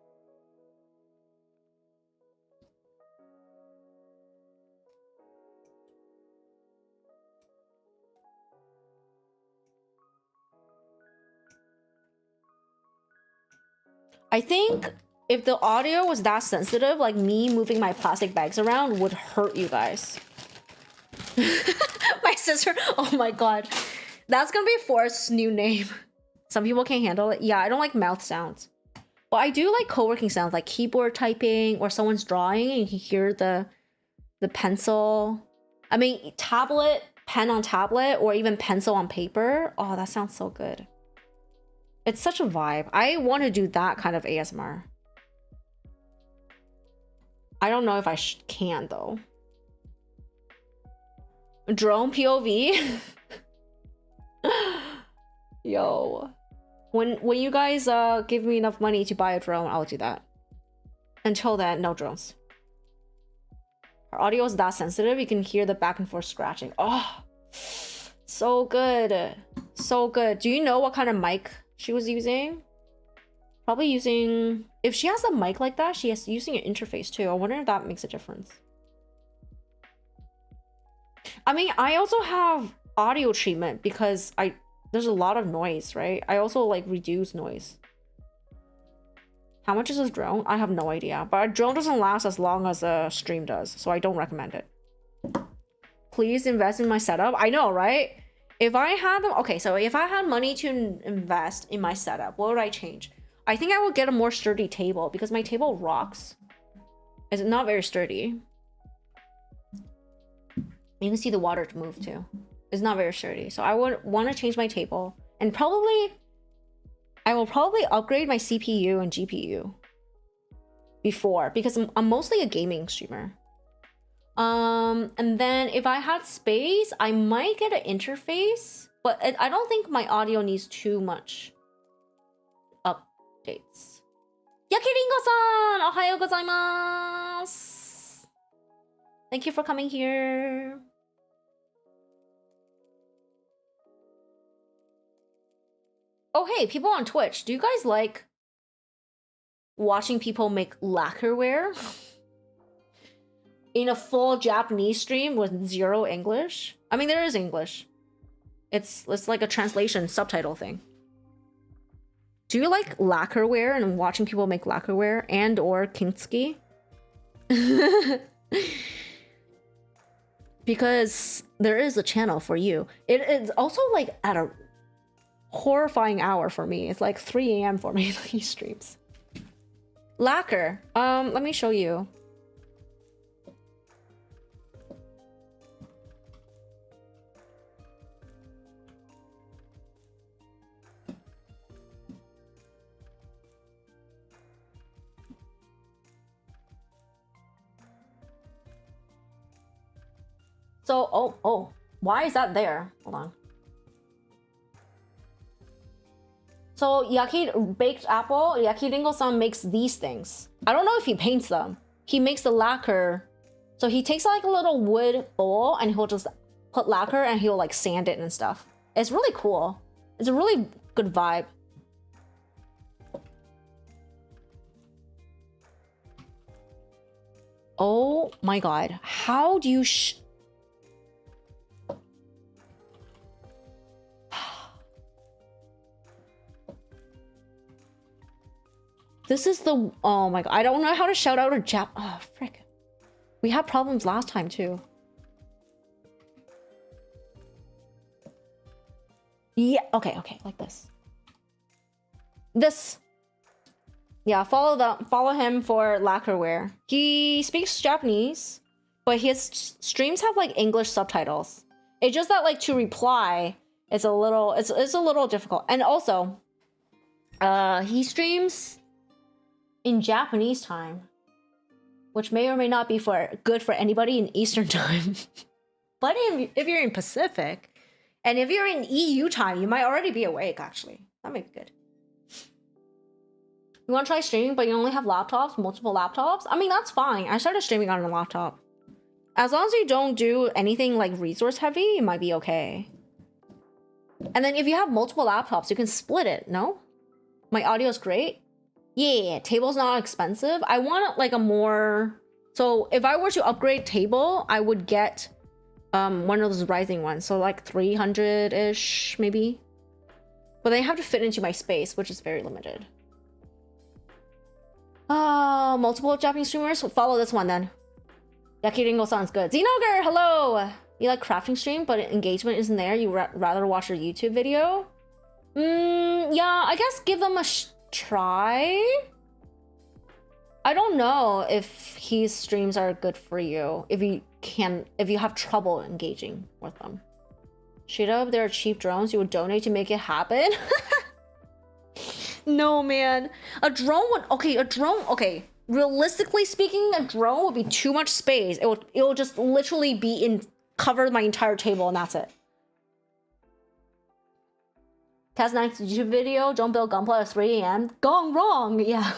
I think if the audio was that sensitive, like me moving my plastic bags around would hurt you guys. My sister, oh my god. That's gonna be Forrest's new name. Some people can't handle it. Yeah, I don't like mouth sounds. But I do like co-working sounds, like keyboard typing or someone's drawing and you can hear the pencil. I mean, tablet, pen on tablet, or even pencil on paper. Oh, that sounds so good. It's such a vibe. I want to do that kind of ASMR. I don't know if I can though. Drone POV. Yo, when you guys give me enough money to buy a drone, I'll do that. Until then, no drones. Her audio is that sensitive, you can hear the back and forth scratching. Oh, so good, so good. Do you know what kind of mic she was using? Probably using, if she has a mic like that, she has using an interface too. I wonder if that makes a difference. I mean, I also have audio treatment because there's a lot of noise, right? I also like reduce noise. How much is this drone? I have no idea, but a drone doesn't last as long as a stream does, so I don't recommend it. Please invest in my setup. I know, right? If I had them, okay, so if I had money to invest in my setup, what would I change? I think I would get a more sturdy table because my table rocks. It's not very sturdy. You can see the water move too. It's not very sturdy. So I would want to change my table and I will probably upgrade my CPU and GPU before because I'm mostly a gaming streamer. And then if I had space, I might get an interface, but I don't think my audio needs too much updates. Yakiringo-san! Ohayo gozaimasu! Thank you for coming here. Oh, hey, people on Twitch, do you guys like watching people make lacquerware in a full Japanese stream with zero English? I mean, there is English. It's like a translation subtitle thing. Do you like lacquerware and watching people make lacquerware and or kintsugi? Because there is a channel for you. It is also like at a horrifying hour for me. It's like 3 a.m. for me, these streams. Lacquer. Let me show you. So, oh, why is that there? Hold on. So, baked apple, Yakiringo-san makes these things. I don't know if he paints them. He makes the lacquer. So he takes like a little wood bowl and he'll just put lacquer and he'll like sand it and stuff. It's really cool. It's a really good vibe. Oh my god. How do you This is the, oh my god, I don't know how to shout out a oh frick. We had problems last time too. Yeah, okay, like this. Yeah, follow him for lacquerware. He speaks Japanese, but his streams have like English subtitles. It's just that like to reply, it's a little difficult. And also, he streams in Japanese time, which may or may not be good for anybody in Eastern time. But if you're in Pacific, and if you're in EU time, you might already be awake, actually. That might be good. You want to try streaming, but you only have laptops, multiple laptops? I mean, that's fine. I started streaming on a laptop. As long as you don't do anything like resource heavy, it might be okay. And then if you have multiple laptops, you can split it, no? My audio is great. Yeah, table's not expensive. I want like a more... So if I were to upgrade table, I would get one of those rising ones. So like 300-ish, maybe. But they have to fit into my space, which is very limited. Multiple Japanese streamers. Follow this one then. Yakiringo sounds good. Xenoger, hello. You like crafting stream, but engagement isn't there. You rather watch a YouTube video. Yeah, I guess give them a try. I don't know if his streams are good for you. If you have trouble engaging with them. Straight up, there are cheap drones you would donate to make it happen. No, man. A drone would... Okay. Realistically speaking, a drone would be too much space. It will just literally be cover my entire table and that's it. Test next YouTube video. Don't build Gunpla at 3 a.m. Gone wrong. Yeah.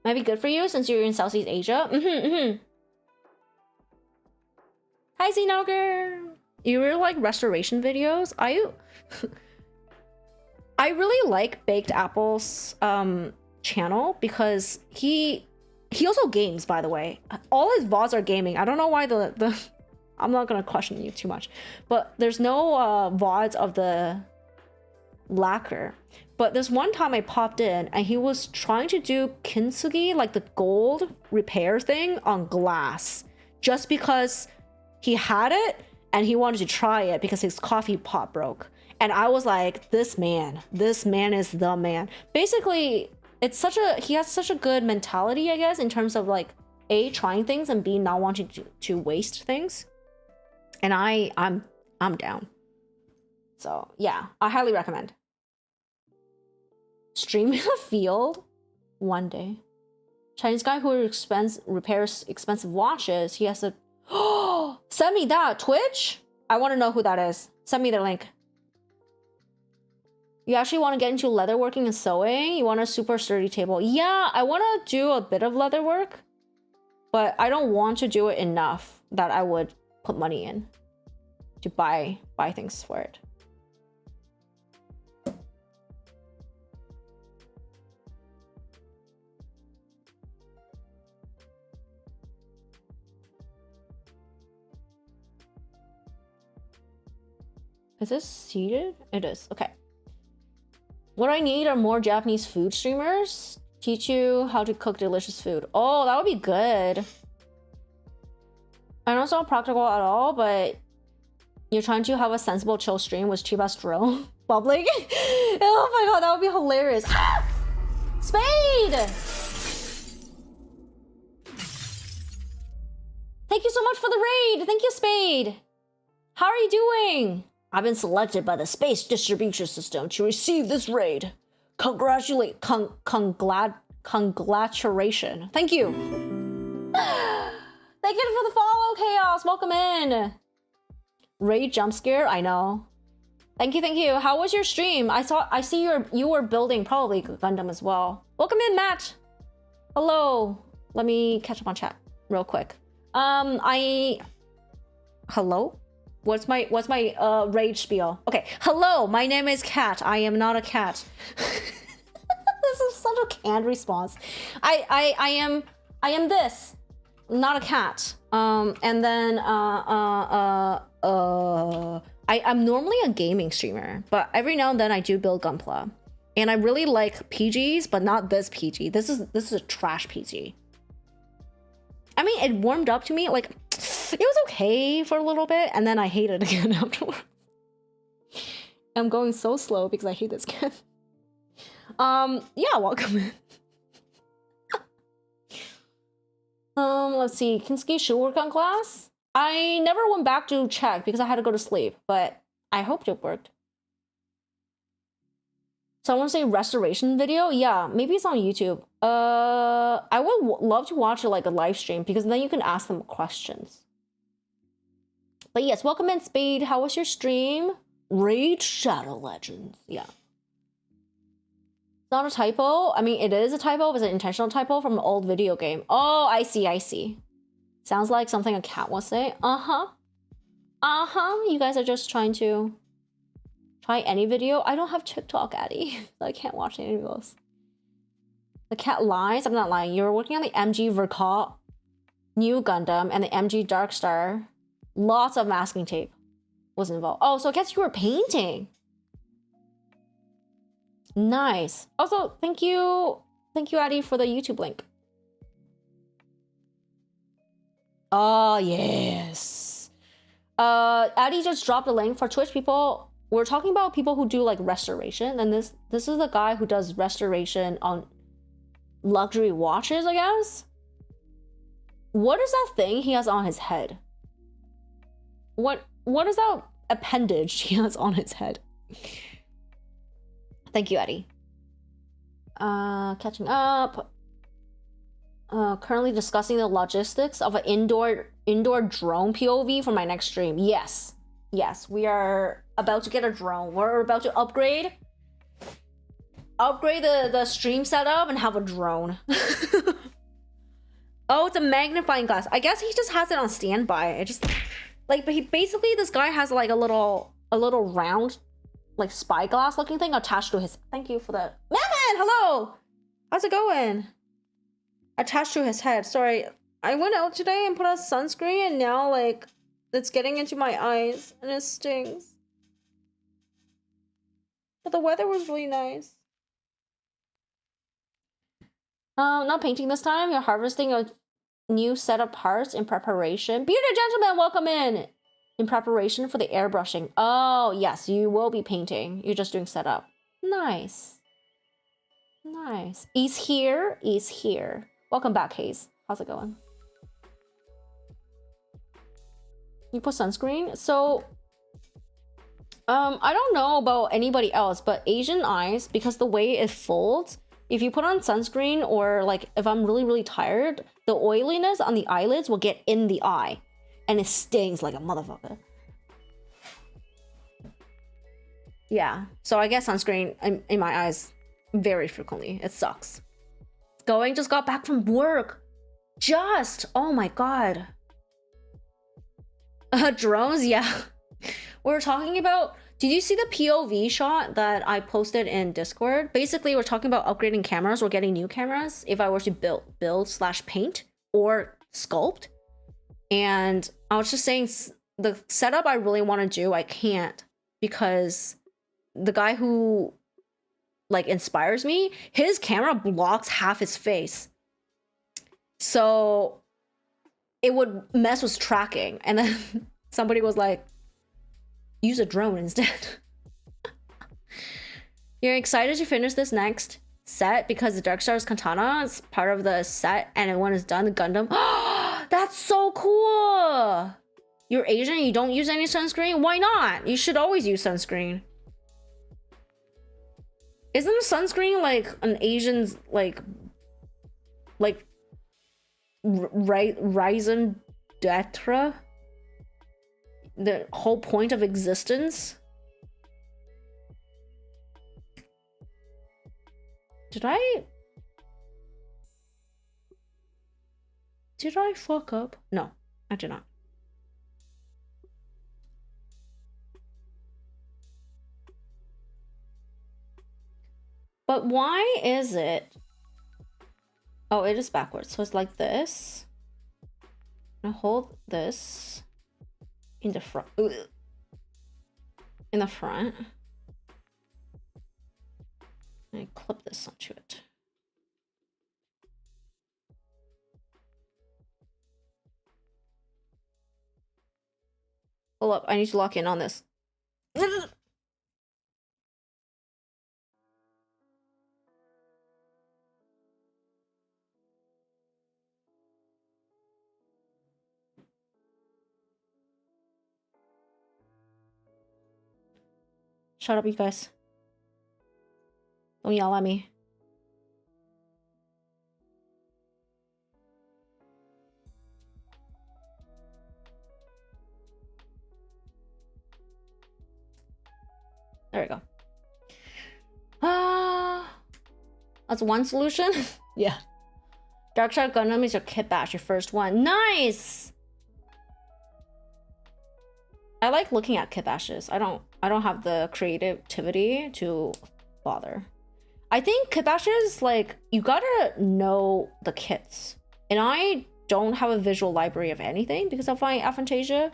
Might be good for you since you're in Southeast Asia. Hi, Xenoger. You really like restoration videos? I really like Baked Apple's channel because he also games, by the way. All his VODs are gaming. I don't know why the I'm not gonna question you too much, but there's no VODs of the lacquer. But this one time I popped in and he was trying to do kintsugi, like the gold repair thing on glass, just because he had it and he wanted to try it because his coffee pot broke. And I was like, this man is the man. Basically, he has such a good mentality, I guess, in terms of like A, trying things, and B, not wanting to waste things. And I'm down. So yeah, I highly recommend. Stream in the field one day. Chinese guy who repairs expensive watches. He has to send me that. Twitch? I want to know who that is. Send me the link. You actually want to get into leatherworking and sewing? You want a super sturdy table? Yeah, I want to do a bit of leather work, but I don't want to do it enough that I would put money in to buy things for it. Is this seated? It is. Okay. What I need are more Japanese food streamers. Teach you how to cook delicious food. Oh, that would be good. I know it's not practical at all, but you're trying to have a sensible chill stream with cheap ass drone bubbling. Oh my god, that would be hilarious. Ah! Spade! Thank you so much for the raid. Thank you, Spade. How are you doing? I've been selected by the space distribution system to receive this raid. Congratulation. Thank you. Thank you for the follow, Chaos. Welcome in. Raid jump scare. I know. Thank you. How was your stream? I see you were building probably Gundam as well. Welcome in, Matt. Hello. Let me catch up on chat real quick. Hello? What's my rage spiel? Okay. Hello, my name is Cat. I am not a cat. This is such a canned response. I am this, not a cat. And then I'm normally a gaming streamer, but every now and then I do build Gunpla. And I really like PGs, but not this PG. This is a trash PG. I mean, it warmed up to me, like, it was okay for a little bit, and then I hate it again afterwards. I'm going so slow because I hate this game. Yeah, welcome in. Let's see. Kinski should work on class? I never went back to check because I had to go to sleep, but I hoped it worked. Someone say restoration video? Yeah, maybe it's on YouTube. I would love to watch it like a live stream because then you can ask them questions. But yes, welcome in, Spade. How was your stream? Raid Shadow Legends. Yeah. It's not a typo. I mean, it is a typo. It's an intentional typo from an old video game. Oh, I see. Sounds like something a cat will say. Uh-huh. You guys are just trying to try any video. I don't have TikTok, Addy. So I can't watch any of those. The cat lies. I'm not lying. You're working on the MG Verka New Gundam and the MG Darkstar. Lots of masking tape was involved. Oh, so I guess you were painting. Nice. Also, thank you Thank you, Addy, for the YouTube link. Oh, yes. Addy just dropped a link for Twitch people. We're talking about people who do like restoration, and this is the guy who does restoration on luxury watches, I guess. What is that thing he has on his head? What is that appendage he has on his head? Thank you, Eddie. Catching up. Currently discussing the logistics of an indoor drone POV for my next stream. Yes, we are about to get a drone. We're about to upgrade the stream setup and have a drone. Oh, it's a magnifying glass. I guess he just has it on standby. It just like, but he basically, this guy has like a little round like spyglass looking thing attached to his. Thank you for that. Man, hello. How's it going? Attached to his head. Sorry, I went out today and put on sunscreen, and now like it's getting into my eyes and it stings. But the weather was really nice. Not painting this time. You're harvesting a new set of parts in preparation. Bearded gentlemen, welcome in preparation for the airbrushing. Oh yes, you will be painting. You're just doing setup. Nice. He's here. Welcome back, Hayes. How's it going? You put sunscreen? So I don't know about anybody else, but Asian eyes, because the way it folds, if you put on sunscreen, or like if I'm really tired, the oiliness on the eyelids will get in the eye and it stings like a motherfucker. Yeah, so I get sunscreen in my eyes very frequently. It sucks. Just got back from work. Oh my god. Drones, yeah. We're talking about, did you see the POV shot that I posted in Discord? Basically, we're talking about upgrading cameras or getting new cameras if I were to build/paint or sculpt. And I was just saying, the setup I really want to do, I can't, because the guy who like inspires me, his camera blocks half his face, so it would mess with tracking. And then somebody was like, use a drone instead. You're excited to finish this next set because the Darkstar's katana is part of the set, and when it's done, the Gundam. That's so cool. You're Asian, you don't use any sunscreen? Why not? You should always use sunscreen. Isn't sunscreen like an Asian's like raison d'etre? The whole point of existence? Did I fuck up? No, I did not. But why is it? Oh, it is backwards. So it's like this. Now hold this in the front. In the front. And clip this onto it. Hold up, I need to lock in on this. Shut up, you guys. Don't yell at me. There we go. That's one solution. Yeah. Darkstar Gundam is your kit bash, your first one. Nice. I like looking at kit bashes. I don't have the creativity to bother. I think kit bashes, like, you gotta know the kits. And I don't have a visual library of anything because of my aphantasia.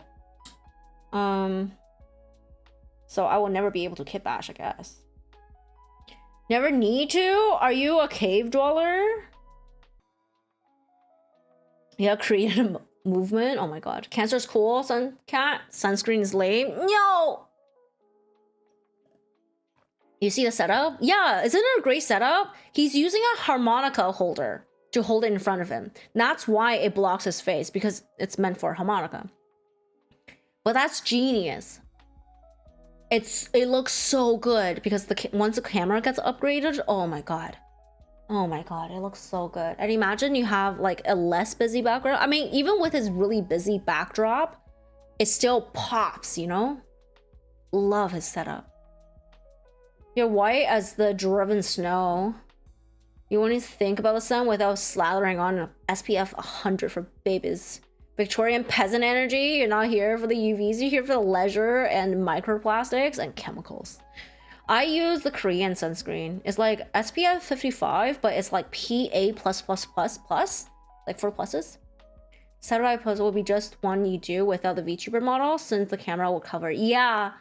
So I will never be able to kit bash, I guess. Never need to? Are you a cave dweller? Yeah, create a movement. Oh my god. Cancer's cool, Suncat. Sunscreen is lame. No! You see the setup? Yeah, isn't it a great setup? He's using a harmonica holder to hold it in front of him. That's why it blocks his face, because it's meant for a harmonica. But that's genius. It looks so good because once the camera gets upgraded, oh my god. Oh my god, it looks so good. And imagine you have like a less busy background. I mean, even with his really busy backdrop, it still pops, you know? Love his setup. You're white as the driven snow. You want to think about the sun without slathering on SPF 100 for babies. Victorian peasant energy. You're not here for the UVs, you're here for the leisure and microplastics and chemicals. I use the Korean sunscreen. It's like SPF 55, but it's like PA++++, like 4 pluses. Satellite pose will be just one you do without the VTuber model, since the camera will cover. Yeah,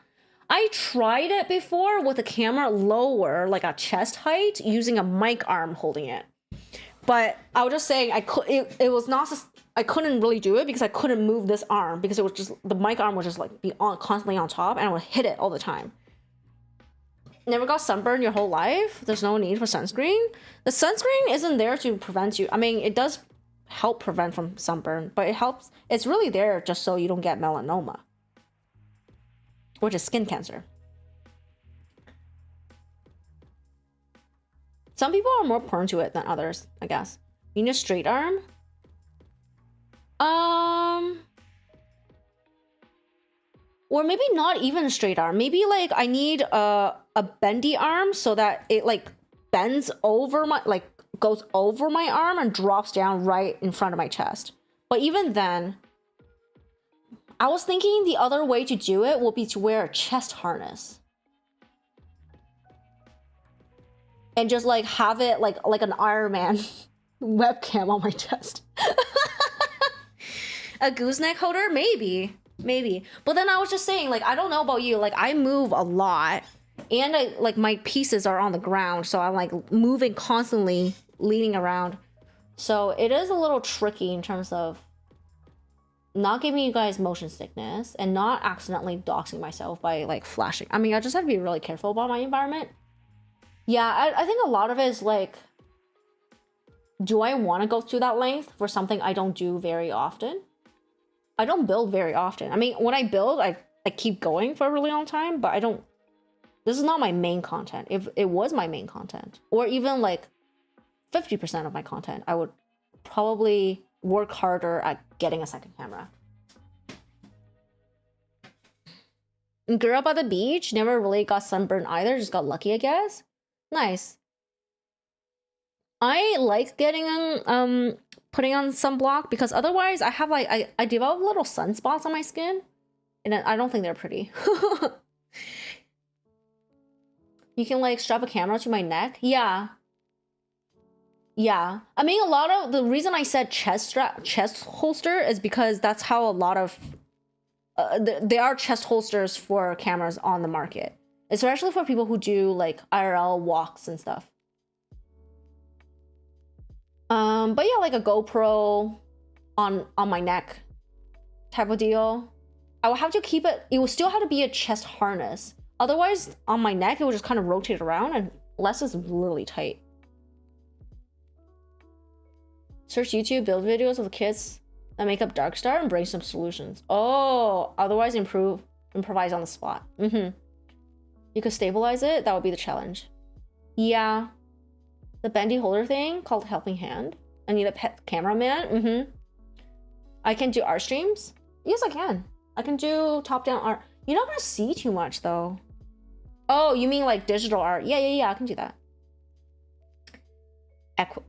I tried it before with the camera lower, like at chest height, using a mic arm holding it. But I was just saying, it was not. I couldn't really do it because I couldn't move this arm, because it was just, the mic arm would just like be constantly on top, and I would hit it all the time. Never got sunburned your whole life? There's no need for sunscreen? The sunscreen isn't there to prevent you. I mean, it does help prevent from sunburn, but it's really there just so you don't get melanoma, which is skin cancer. Some people are more prone to it than others, I guess. You need a straight arm? Or maybe not even a straight arm. Maybe like I need a bendy arm so that it like bends over my, like goes over my arm and drops down right in front of my chest. But even then, I was thinking the other way to do it will be to wear a chest harness. And just like have it like an Iron Man webcam on my chest. A gooseneck holder? Maybe. But then I was just saying, like, I don't know about you, like I move a lot, and I like my pieces are on the ground, so I'm like moving constantly, leaning around. So it is a little tricky in terms of not giving you guys motion sickness and not accidentally doxing myself by like flashing. I mean, I just have to be really careful about my environment. Yeah, I think a lot of it is like, do I want to go through that length for something I don't do very often? I don't build very often. I mean, when I build, I keep going for a really long time, but I don't, this is not my main content. If it was my main content, or even like 50% of my content, I would probably work harder at getting a second camera. Grew up at the beach, never really got sunburned either, just got lucky, I guess. Nice. I like getting putting on sunblock, because otherwise I have like I develop little sunspots on my skin, and I don't think they're pretty. You can like strap a camera to my neck. Yeah. I mean, a lot of the reason I said chest holster is because that's how a lot of there are chest holsters for cameras on the market, especially for people who do like IRL walks and stuff. But yeah, like a GoPro on my neck type of deal. I would have to keep it. It would still have to be a chest harness. Otherwise, on my neck, it would just kind of rotate around, and unless it's really tight. Search YouTube, build videos of kids that make up Darkstar and bring some solutions. Oh, otherwise improvise on the spot. You could stabilize it. That would be the challenge. Yeah. The bendy holder thing called Helping Hand. I need a pet cameraman. I can do art streams. Yes, I can. I can do top-down art. You're not gonna see too much though. Oh, you mean like digital art? Yeah. I can do that.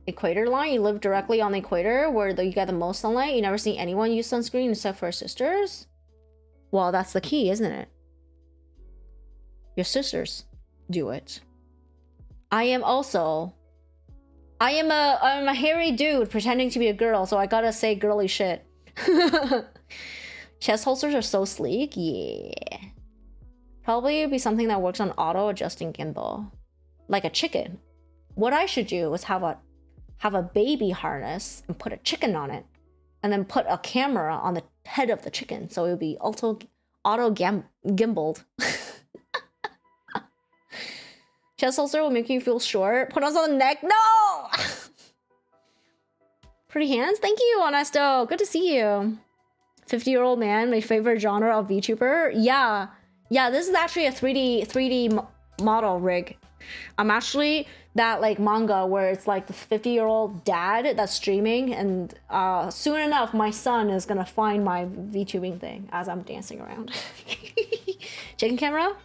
Equator line. You live directly on the equator where you get the most sunlight. You never see anyone use sunscreen except for sisters. Well, that's the key, isn't it? Your sisters do it. I'm a hairy dude pretending to be a girl, so I gotta say girly shit. Chest holsters are so sleek. Yeah. Probably be something that works on auto adjusting gimbal. like a chicken. What I should do is have a baby harness and put a chicken on it, and then put a camera on the head of the chicken, so it would be auto gimbaled. Chest holster will make you feel short. Put us on the neck. No. Pretty hands. Thank you, Honesto. Good to see you. 50-year-old man. My favorite genre of VTuber. Yeah. This is actually a 3D model rig. I'm actually that like manga where it's like the 50-year-old dad that's streaming, and soon enough my son is gonna find my VTubing thing as I'm dancing around. Chicken camera?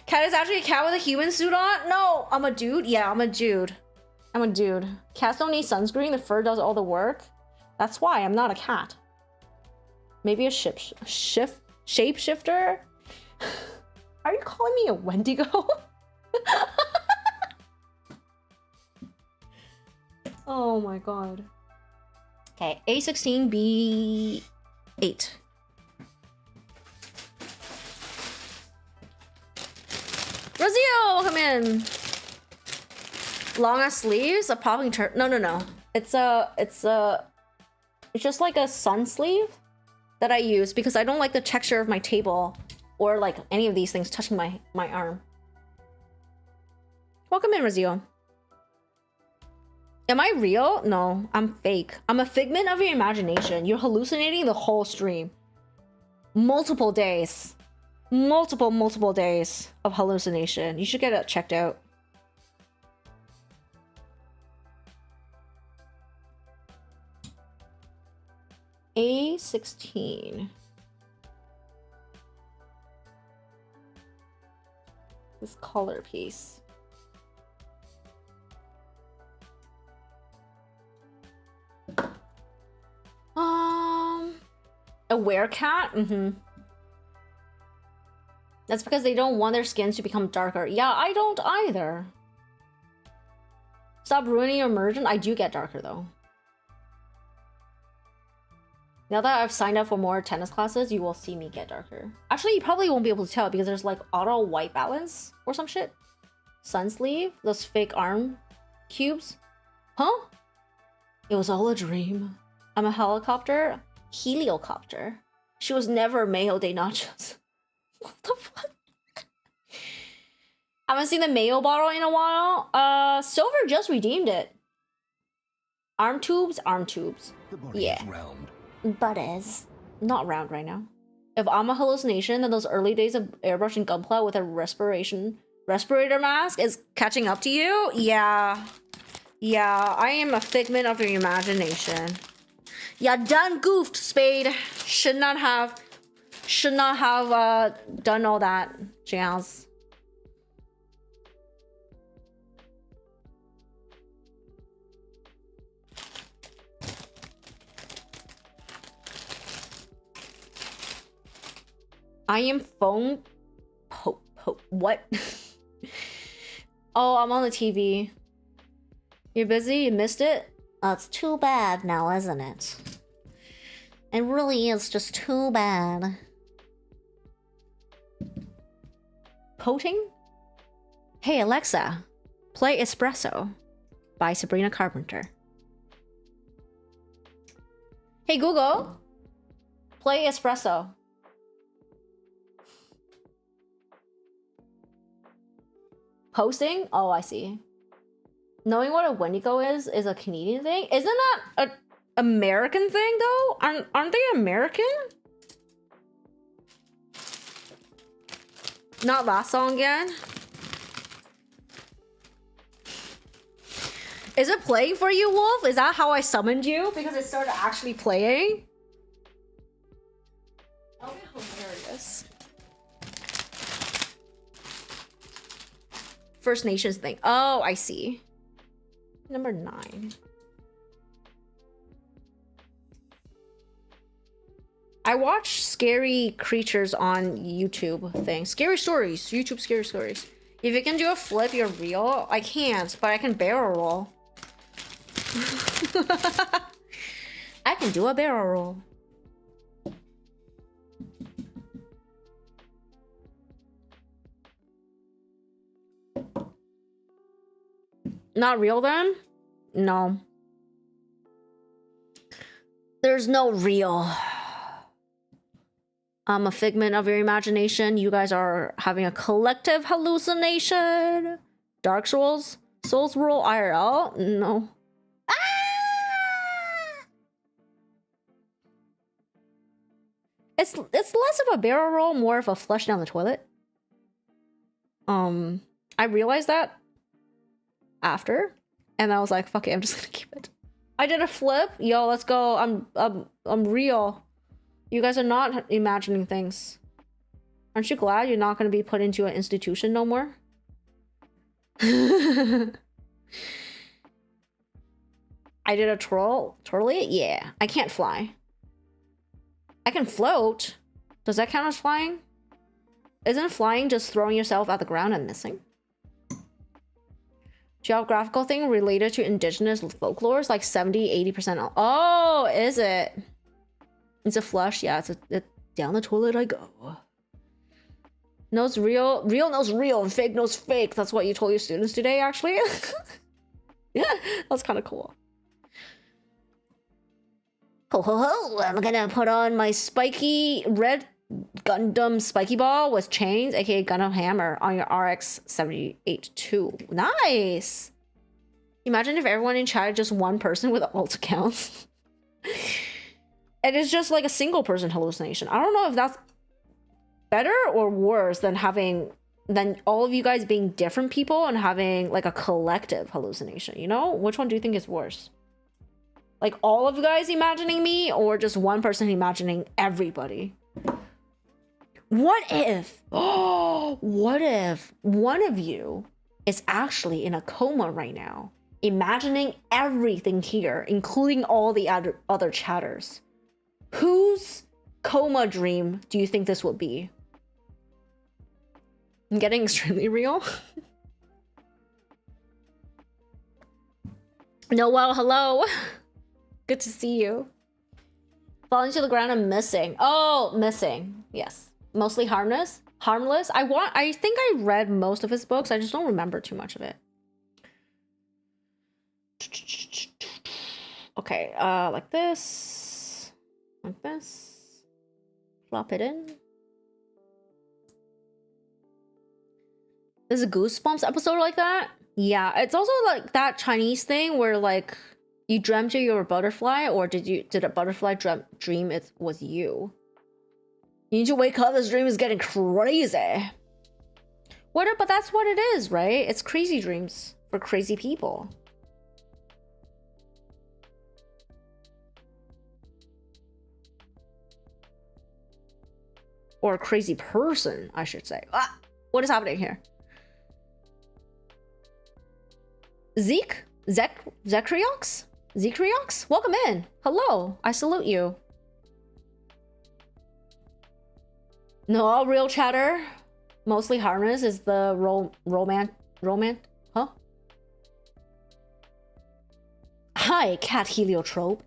Cat is actually a cat with a human suit on? No, I'm a dude. Yeah, I'm a dude. Cats don't need sunscreen. The fur does all the work. That's why I'm not a cat. Maybe a shapeshifter? Are you calling me a Wendigo? Oh my god. Okay, A16, B8. Razio, come in. Long ass sleeves, a popping turn. No. It's just like a sun sleeve that I use because I don't like the texture of my table or like any of these things touching my arm. Welcome in, Razio. Am I real? No, I'm fake. I'm a figment of your imagination. You're hallucinating the whole stream. Multiple days. Multiple days of hallucination. You should get it checked out. A16. This color piece. A werecat? Mm-hmm. That's because they don't want their skins to become darker. Yeah, I don't either. Stop ruining your immersion. I do get darker though. Now that I've signed up for more tennis classes, you will see me get darker. Actually, you probably won't be able to tell because there's like auto white balance or some shit. Sun sleeve, those fake arm cubes. Huh? It was all a dream. I'm a helicopter. Heliocopter. She was never Mayo de Nachos. What the fuck? I haven't seen the mayo bottle in a while. Silver just redeemed it. Arm tubes. The body Yeah. is round. But is not round right now. If I'm a hallucination, then those early days of airbrushing Gunpla with a respirator mask is catching up to you. Yeah, I am a figment of your imagination. Yeah, done goofed, Spade. Should not have done all that jazz. I am phone what? Oh, I'm on the TV. You're busy? You missed it? That's too bad now, isn't it? It really is just too bad. Poting? Hey Alexa, play Espresso by Sabrina Carpenter. Hey Google, play Espresso. Posting? Oh, I see. Knowing what a Wendigo is a Canadian thing? Isn't that an American thing though? Aren't they American? Not last song again. Is it playing for you, Wolf? Is that how I summoned you? Because it started actually playing? That'll be hilarious. First Nations thing. Oh, I see. Number 9. I watch scary creatures on YouTube thing. Scary stories. YouTube scary stories. If you can do a flip, you're real. I can't, but I can barrel roll. I can do a barrel roll. Not real then? No. There's no real. I'm a figment of your imagination. You guys are having a collective hallucination. Dark Souls? Souls Rule IRL? No. Ah! It's less of a barrel roll, more of a flush down the toilet. I realized that after, and I was like, fuck it, I'm just gonna keep it. I did a flip. Yo, let's go. I'm real. You guys are not imagining things. Aren't you glad you're not gonna be put into an institution no more? I did a twirly? Yeah. I can't fly. I can float. Does that count as flying? Isn't flying just throwing yourself at the ground and missing? Geographical thing related to indigenous folklore is like 70-80%. Oh, is it? It's a flush. Yeah, it's down the toilet I go. Knows real knows real, and fake knows fake. That's what you told your students today, actually. Yeah, that's kind of cool. Ho ho ho! I'm gonna put on my spiky red Gundam spiky ball with chains, aka Gundam hammer, on your RX 78-2. Nice! Imagine if everyone in chat is just one person with alt accounts. It is just like a single person hallucination. I don't know if that's better or worse than all of you guys being different people and having like a collective hallucination, you know? Which one do you think is worse? Like all of you guys imagining me, or just one person imagining everybody? What if one of you is actually in a coma right now, imagining everything here, including all the other chatters? Whose coma dream do you think this will be? I'm getting extremely real. Noel, hello. Good to see you. Falling to the ground and missing. Oh, missing. Yes. Mostly harmless. Harmless. I think I read most of his books. I just don't remember too much of it. Okay, like this. Like this. Plop it in. There's a Goosebumps episode like that? Yeah, it's also like that Chinese thing where like you dreamt you were a butterfly, or did a butterfly dream it was you? You need to wake up, this dream is getting crazy. But that's what it is, right? It's crazy dreams for crazy people. Or a crazy person, I should say. Ah, what is happening here? Zekriox? Welcome in. Hello, I salute you. No, all real chatter, mostly harmless, is the romance, huh? Hi, Cat Heliotrope.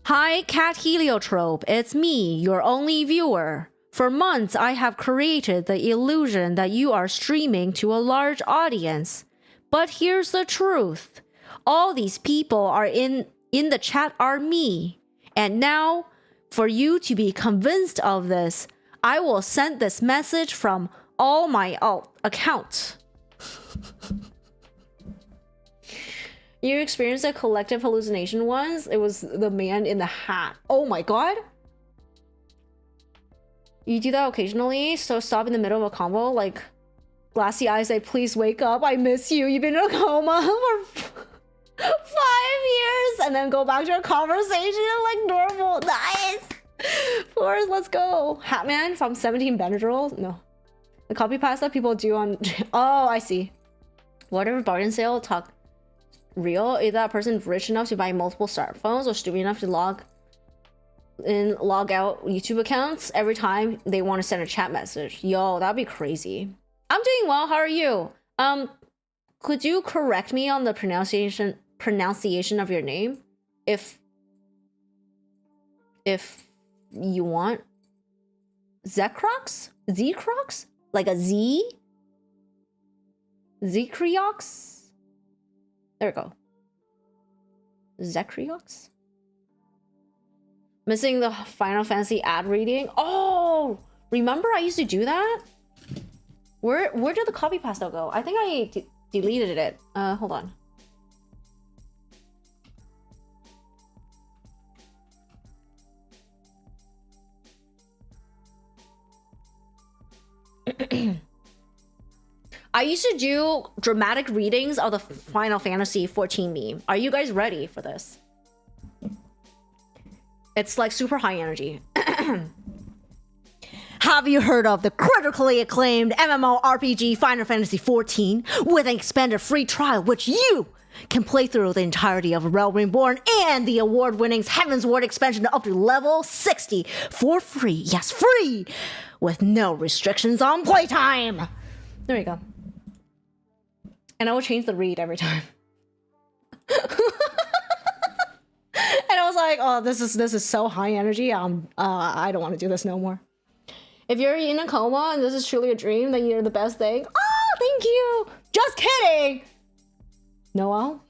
Hi, Cat Heliotrope. It's me, your only viewer. For months, I have created the illusion that you are streaming to a large audience. But here's the truth. All these people are in the chat are me. And now, for you to be convinced of this, I will send this message from all my accounts. You experienced a collective hallucination once? It was the man in the hat. Oh my god. You do that occasionally, so stop in the middle of a convo, like glassy eyes say, please wake up, I miss you, you've been in a coma for 5 years, and then go back to a conversation like normal. Nice! Flores, let's go. Hatman from 17 Benadryl? No. The copy pasta people do on... Oh, I see. Whatever bargain sale talk real, is that person rich enough to buy multiple smartphones or stupid enough to log out YouTube accounts every time they want to send a chat message? Yo, that'd be crazy. I'm doing well. How are you? Could you correct me on the pronunciation of your name, if you want? Zekrox? Like a Z? Zekriox? There we go. Zekriox? Missing the Final Fantasy ad reading. Oh, remember I used to do that? Where did the copy pasta go? I think I deleted it. Hold on. I used to do dramatic readings of the Final Fantasy 14 meme. Are you guys ready for this? It's like super high energy. Have you heard of the critically acclaimed MMORPG Final Fantasy 14 with an expanded free trial which you can play through the entirety of Realm Reborn and the award-winning Heaven's Ward expansion up to level 60 for free. Yes, free! With no restrictions on playtime. There you go. And I will change the read every time. And I was like, oh, this is so high energy. I don't want to do this no more. If you're in a coma and this is truly a dream, then you're the best thing. Oh, thank you. Just kidding. Noel.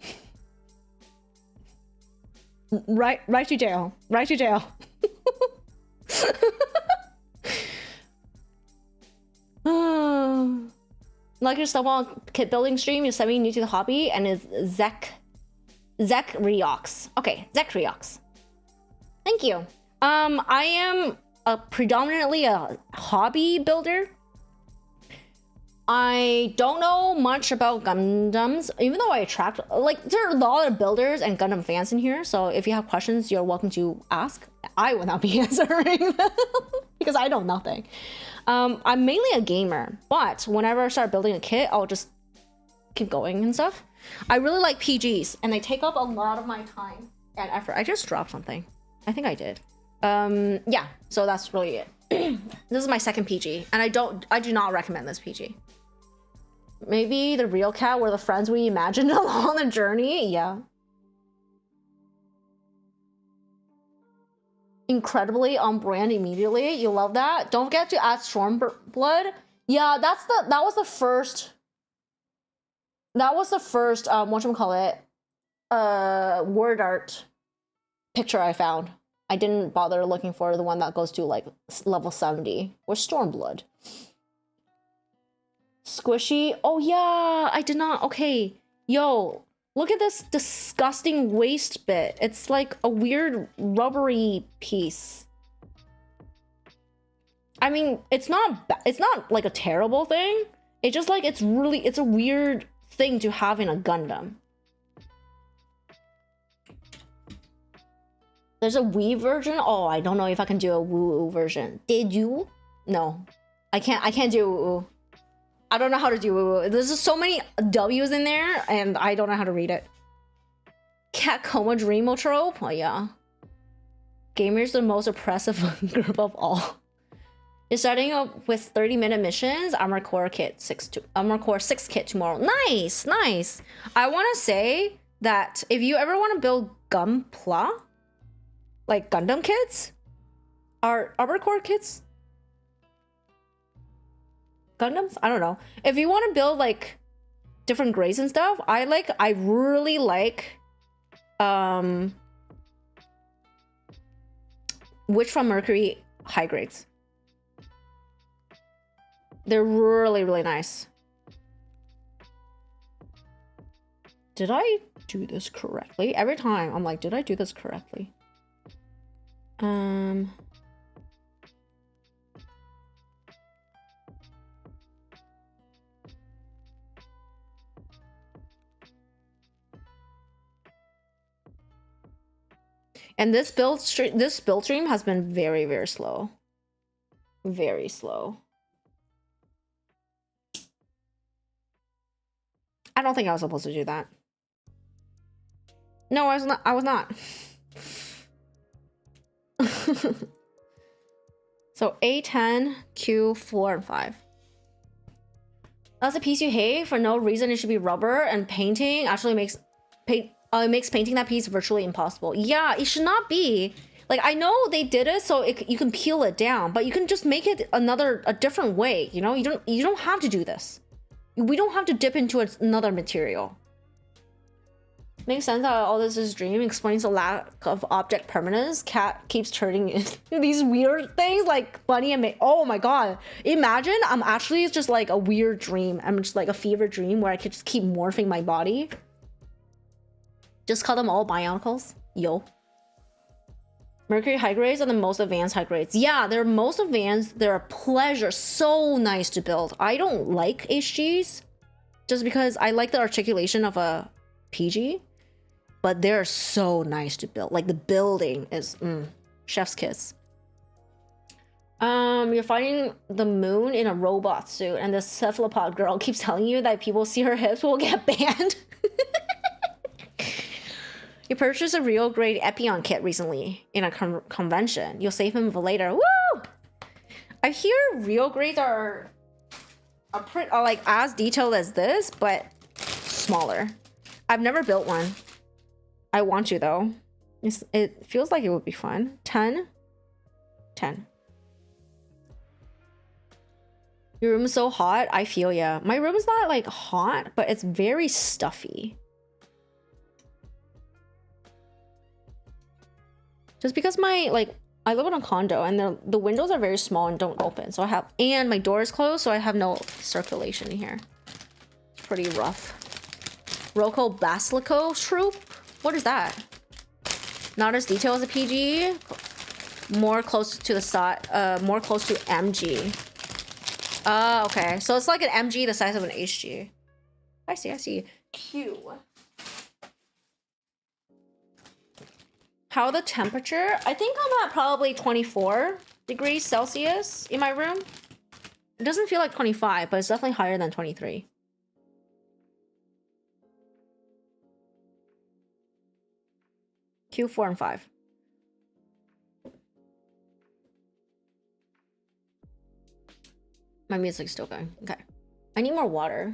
Right to jail. Right to jail. Like your stuff on kit building stream, you're semi new to the hobby, and is Zekriox. Okay, Zekriox. Thank you. I am predominantly a hobby builder. I don't know much about Gundams, even though I attract, like, there are a lot of builders and Gundam fans in here, so if you have questions, you're welcome to ask. I will not be answering them because I know nothing. I'm mainly a gamer, but whenever I start building a kit, I'll just keep going and stuff. I really like PGs, and they take up a lot of my time and effort. I just dropped something. I think I did. Yeah, so that's really it. This is my second PG, and I do not recommend this PG. Maybe the real cat were the friends we imagined along the journey. Yeah. Incredibly on brand immediately. You love that. Don't forget to add Stormblood. Yeah, that was the first whatchamacallit, word art picture I found. I didn't bother looking for the one that goes to like level 70 or Stormblood. Squishy. Oh yeah, I did not. Okay, yo, look at this disgusting waste bit. It's like a weird rubbery piece. I mean, it's not like a terrible thing. It's just like it's a weird thing to have in a Gundam. There's a Wii version. Oh, I don't know if I can do a woo version. Did you? No, I can't do woo. I don't know how to do woo. There's just so many W's in there, and I don't know how to read it. Cat coma dreamo trope. Oh yeah. Gamers the most oppressive group of all. You're starting up with 30-minute missions. Armor Core 6 kit tomorrow. Nice, nice. I want to say that if you ever want to build Gunpla, like Gundam kits, are Armor Core kits Gundams? I don't know. If you want to build like different grades and stuff, I really like Witch from Mercury high grades. They're really, really nice. Did I do this correctly? Every time I'm like, did I do this correctly? And this build stream has been very, very slow. Very slow. I don't think I was supposed to do that. No, I was not. So A10, Q4, and 5. That's a piece you hate for no reason. It should be rubber, and painting actually makes painting that piece virtually impossible. Yeah, it should not be. Like, I know they did it so you can peel it down, but you can just make it a different way. You know, you don't have to do this. We don't have to dip into another material. Makes sense that all this is dream. Explains the lack of object permanence. Cat keeps turning into these weird things like Bunny and May. Oh my god. Imagine I'm actually just like a weird dream. I'm just like a fever dream where I could just keep morphing my body. Just call them all bionicles. Yo. Mercury high grades are the most advanced high grades. Yeah, they're most advanced. They're a pleasure. So nice to build. I don't like HGs just because I like the articulation of a PG. But they're so nice to build. Like the building is chef's kiss. You're fighting the moon in a robot suit, and the cephalopod girl keeps telling you that people see her hips will get banned. You purchased a real grade Epion kit recently in a convention. You'll save him for later. Woo! I hear real grades are like as detailed as this, but smaller. I've never built one. I want to though. It feels like it would be fun. 10. 10. Your room is so hot. I feel ya. My room is not like hot, but it's very stuffy. Just because I live in a condo and the windows are very small and don't open. So and my door is closed, so I have no circulation in here. It's pretty rough. Rocco Basilico troop? What is that? Not as detailed as a PG. More close to the side. More close to MG. Okay. So it's like an MG the size of an HG. I see. Q. How the temperature? I think I'm at probably 24 degrees Celsius in my room. It doesn't feel like 25, but it's definitely higher than 23. Q4 and 5. My music's still going. Okay. I need more water.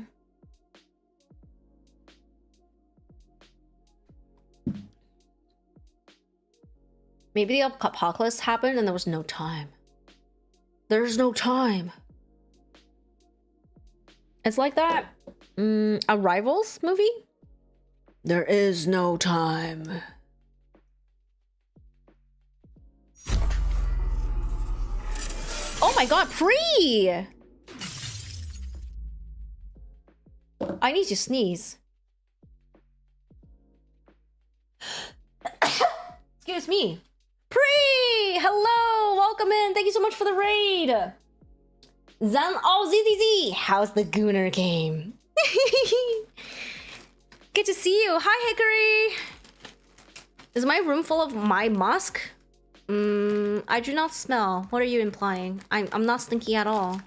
Maybe the apocalypse happened and there was no time. There's no time. It's like that a Rivals movie. There is no time. Oh my god, Pre! I need to sneeze. Excuse me. Pre! Hello! Welcome in! Thank you so much for the raid! Zan ZZZ! How's the Gooner game? Good to see you! Hi, Hickory! Is my room full of my musk? I do not smell. What are you implying? I'm not stinky at all.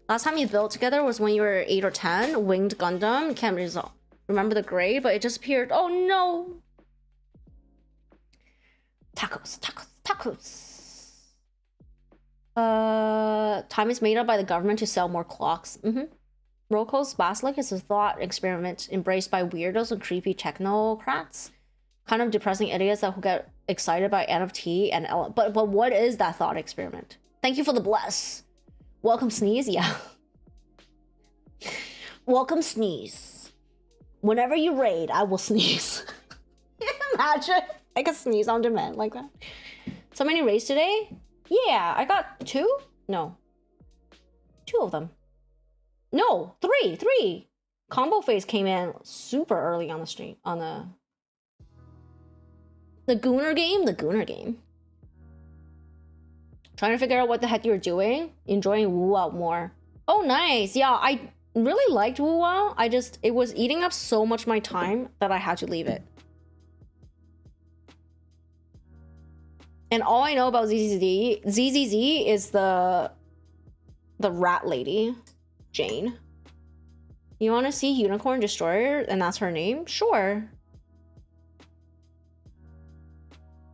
Last time you built together was when you were 8 or 10. Winged Gundam. Can't remember the grade, but it just appeared. Oh no! Tacos. Time is made up by the government to sell more clocks. Rocco's Basilic is a thought experiment embraced by weirdos and creepy technocrats. Kind of depressing idiots that who get excited by NFT and but what is that thought experiment? Thank you for the bless. Welcome Sneeze, yeah. Welcome Sneeze. Whenever you raid, I will sneeze. Imagine I could sneeze on demand like that. So many raids today? Yeah, I got 2? No. 2 of them. No, 3. Combo Phase came in super early on the stream on the Gooner game. Trying to figure out what the heck you were doing. Enjoying Woo Out more. Oh, nice. Yeah, I really liked Woo Out. It was eating up so much of my time that I had to leave it. And all I know about ZZZ is the rat lady, Jane. You want to see Unicorn Destroyer and that's her name? Sure.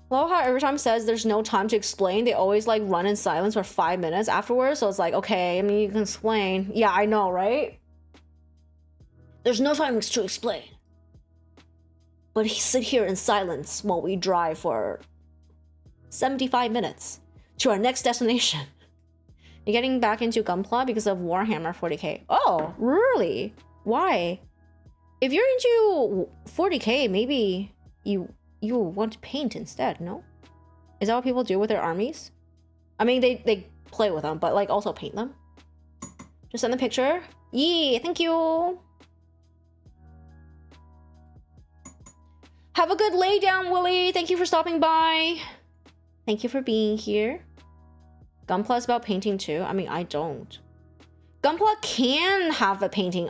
Love how every time it says there's no time to explain, they always like run in silence for 5 minutes afterwards. So it's like, okay, I mean, you can explain. Yeah, I know, right? There's no time to explain. But sit here in silence while we drive for 75 minutes to our next destination. You're getting back into Gunpla because of Warhammer 40k. Oh, really? Why? If you're into 40k, maybe you want to paint instead, no? Is that what people do with their armies? I mean, they play with them, but like also paint them. Just send the picture. Yee, thank you. Have a good lay down, Willie. Thank you for stopping by. Thank you for being here. Gunpla is about painting too. I mean, I don't. Gunpla can have a painting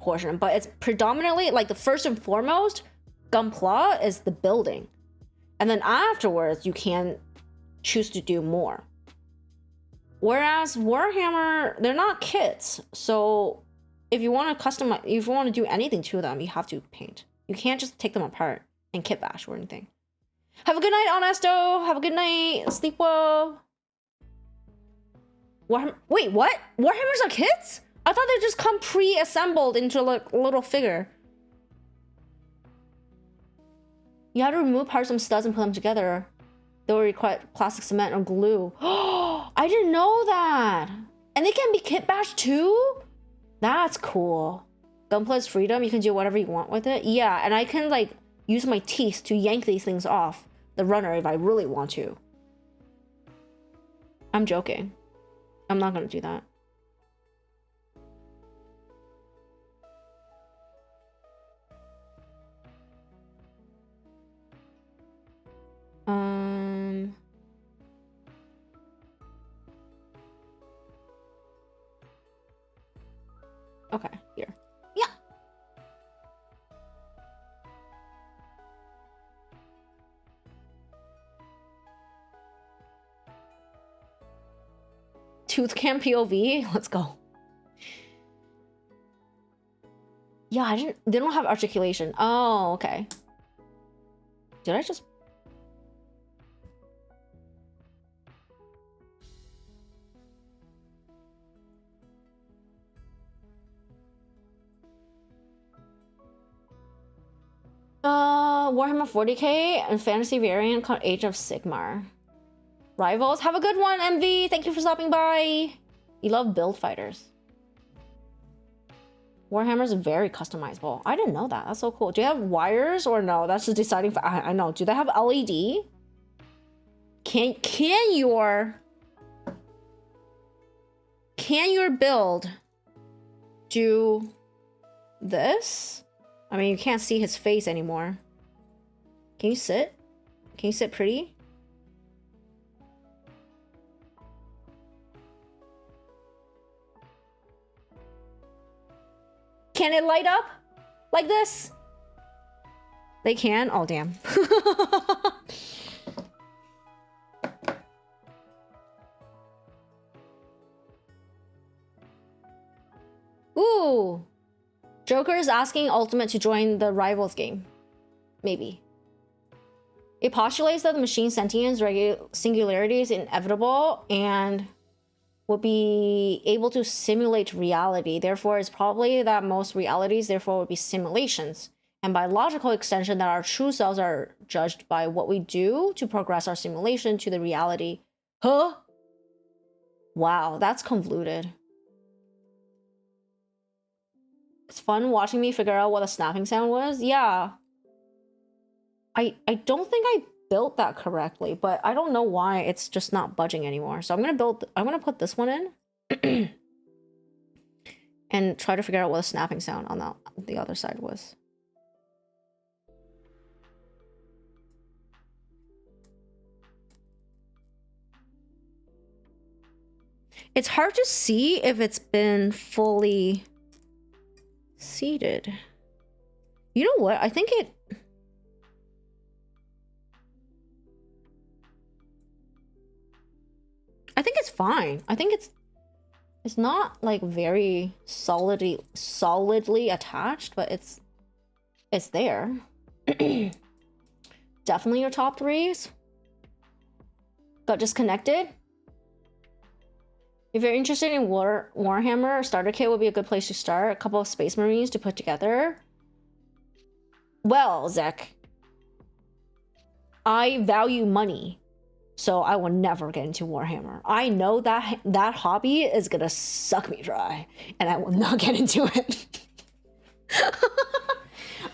portion, but it's predominantly like the first and foremost, Gunpla is the building. And then afterwards, you can choose to do more. Whereas Warhammer, they're not kits. So if you want to customize, if you want to do anything to them, you have to paint. You can't just take them apart and kit bash or anything. Have a good night, Honesto. Have a good night. Sleep well. Warhammer. Wait, what? Warhammers are kits? I thought they just come pre-assembled into a little figure. You have to remove parts from studs and put them together. They will require plastic cement or glue. Oh, I didn't know that. And they can be kit bashed too? That's cool. Gunpla's freedom. You can do whatever you want with it. Yeah, and I can like use my teeth to yank these things off the runner if I really want to. I'm joking. I'm not gonna do that. Okay, here. Yeah. Tooth cam POV. Let's go. Yeah, they don't have articulation. Oh, okay. Did I just... Warhammer 40k and fantasy variant called Age of Sigmar. Rivals, have a good one, MV. Thank you for stopping by. You love build fighters. Warhammer's very customizable. I didn't know that. That's so cool. Do you have wires or no? That's just deciding. I know. Do they have LED? Can your build do this? I mean, you can't see his face anymore. Can you sit? Can you sit pretty? Can it light up like this? They can? Oh, damn. Ooh. Joker is asking Ultimate to join the Rivals game. Maybe. It postulates that the machine's sentience singularity is inevitable and will be able to simulate reality. Therefore, it's probably that most realities, therefore, would be simulations. And by logical extension, that our true selves are judged by what we do to progress our simulation to the reality. Huh? Wow, that's convoluted. It's fun watching me figure out what a snapping sound was. Yeah. I don't think I built that correctly, but I don't know why it's just not budging anymore. So I'm gonna put this one in and try to figure out what a snapping sound on the other side was. It's hard to see if it's been fully seated. You know what? I think it's fine. I think it's not like very solidly attached, but it's there. Definitely your top threes. Got disconnected. If you're interested in Warhammer, starter kit would be a good place to start. A couple of Space Marines to put together. Well, Zek, I value money. So I will never get into Warhammer. I know that that hobby is gonna suck me dry, and I will not get into it.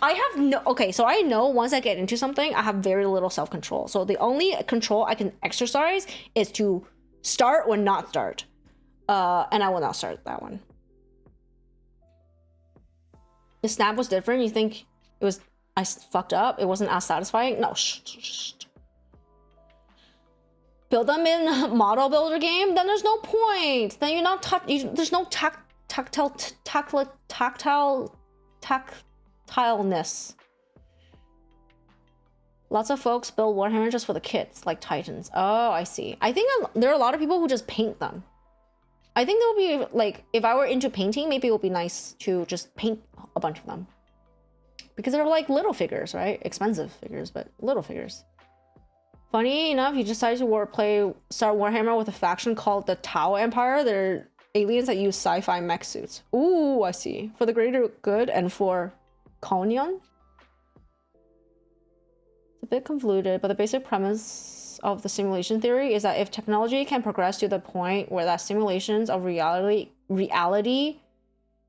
I have no, okay, so I know once I get into something, I have very little self-control. So the only control I can exercise is to start or not start. And I will not start that one. The snap was different. You think it was, I fucked up? It wasn't as satisfying? No, shh. Build them in model builder game? Then there's no point. Then you're not, there's no tactileness. Lots of folks build Warhammer just for the kits, like Titans. Oh, I see. I think there are a lot of people who just paint them. I think there will be, like, if I were into painting, maybe it would be nice to just paint a bunch of them. Because they're like little figures, right? Expensive figures, but little figures. Funny enough, you decided to start Warhammer with a faction called the Tau Empire. They're aliens that use sci-fi mech suits. Ooh, I see. For the greater good and for Konion. It's a bit convoluted, but the basic premise of the simulation theory is that if technology can progress to the point where that simulations of reality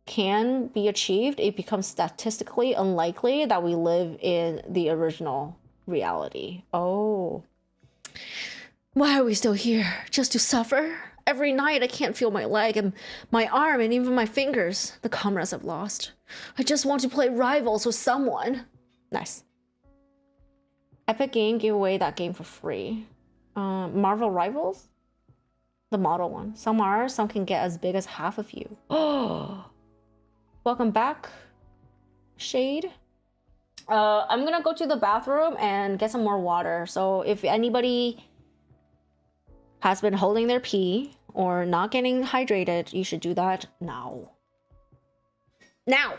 can be achieved, it becomes statistically unlikely that we live in the original reality. Oh. Why are we still here? Just to suffer? Every night I can't feel my leg and my arm and even my fingers. The comrades I've lost. I just want to play Rivals with someone. Nice. Epic Game gave away that game for free. Marvel Rivals? The model one. Some are, some can get as big as half of you. Oh. Welcome back, Shade. I'm gonna go to the bathroom and get some more water. So if anybody has been holding their pee or not getting hydrated, you should do that now. Now!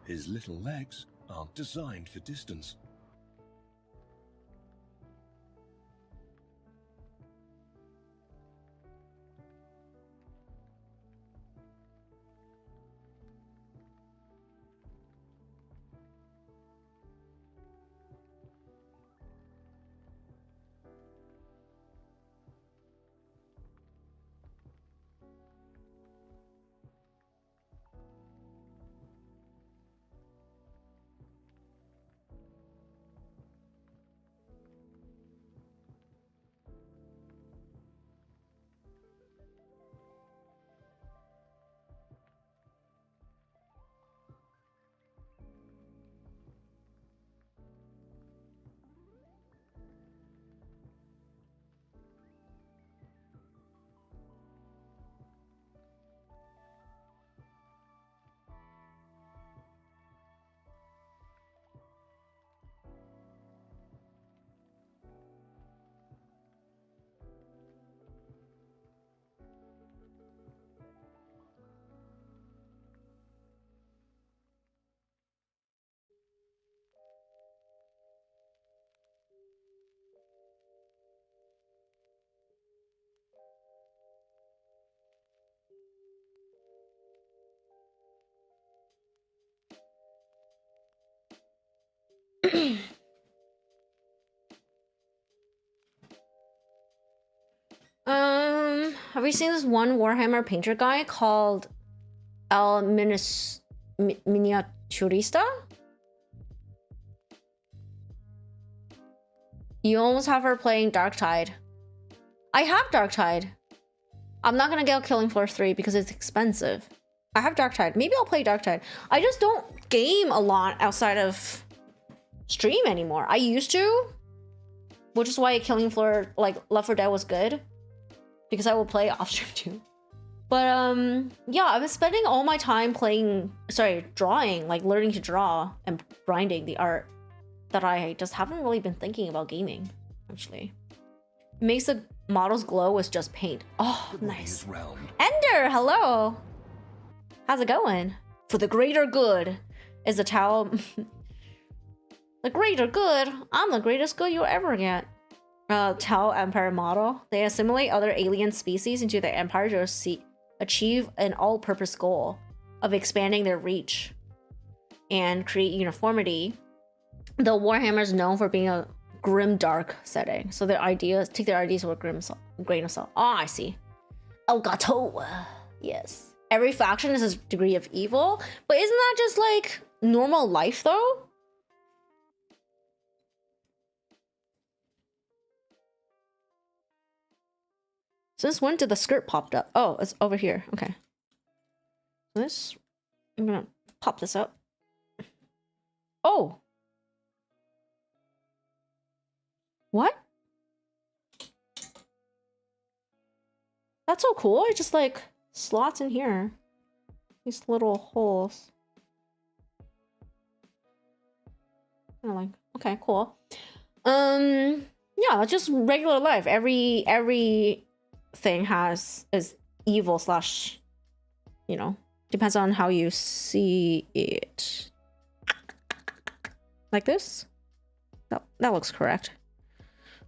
His little legs aren't designed for distance. Have you seen this one Warhammer painter guy called El Miniaturista? You almost have her playing Darktide. I have Darktide. I'm not gonna get Killing Floor 3 because it's expensive. I have Darktide. Maybe I'll play Darktide. I just don't game a lot outside of stream anymore. I used to, which is why Killing Floor, like Left 4 Dead was good, because I will play off stream too. But yeah, I've been spending all my time drawing, like learning to draw and grinding the art, that I just haven't really been thinking about gaming, actually. It makes the models glow with just paint. Oh, The nice. is round. Ender, hello. How's it going? For the greater good is the towel. The greater good. I'm the greatest good you'll ever get. Tau Empire model. They assimilate other alien species into their empire to achieve an all-purpose goal of expanding their reach and create uniformity. The Warhammer is known for being a grim dark setting, so their ideas take their ideas with a grain of salt. Oh, I see. Elgato. Yes. Every faction is a degree of evil, but isn't that just like normal life though? Since when did the skirt popped up? Oh, it's over here. Okay. This, I'm gonna pop this up. Oh. What? That's so cool. It just like slots in here. These little holes. Kind of like, okay, cool. Yeah, just regular life. Every thing is evil slash, you know, depends on how you see it. Like this? That looks correct.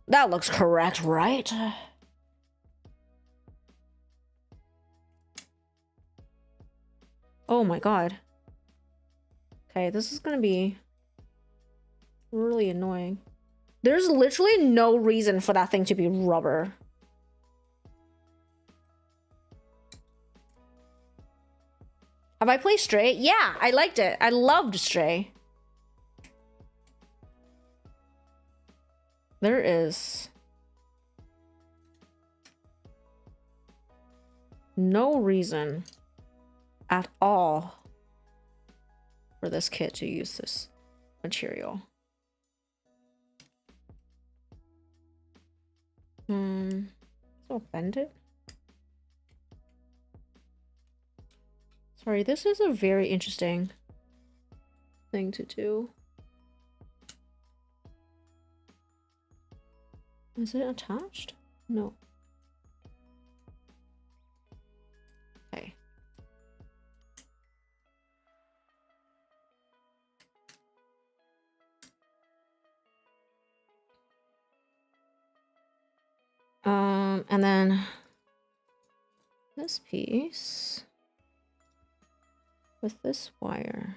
That looks correct, right? Oh my god. Okay, this is gonna be really annoying. There's literally no reason for that thing to be rubber. Have I played Stray? Yeah, I liked it. I loved Stray. There is no reason at all for this kit to use this material. So bend it. Sorry, this is a very interesting thing to do. Is it attached? No. Okay. And then this piece with this wire.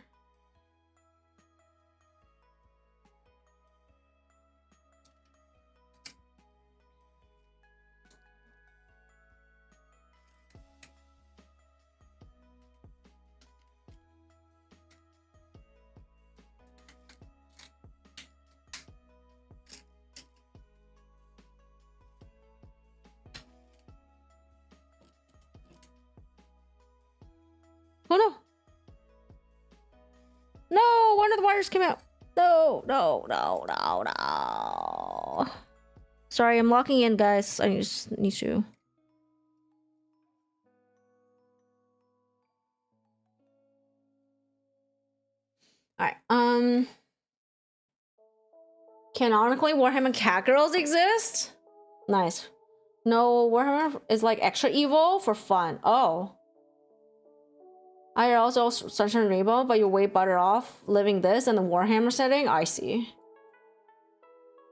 Oh no! No! One of the wires came out! No! No! No! No! No! Sorry, I'm locking in, guys. I just need to. Alright, canonically, Warhammer Cat Girls exist? Nice. No, Warhammer is like extra evil for fun. Oh. I also Sunshine and Rainbow, but you're way better off living this in the Warhammer setting? I see.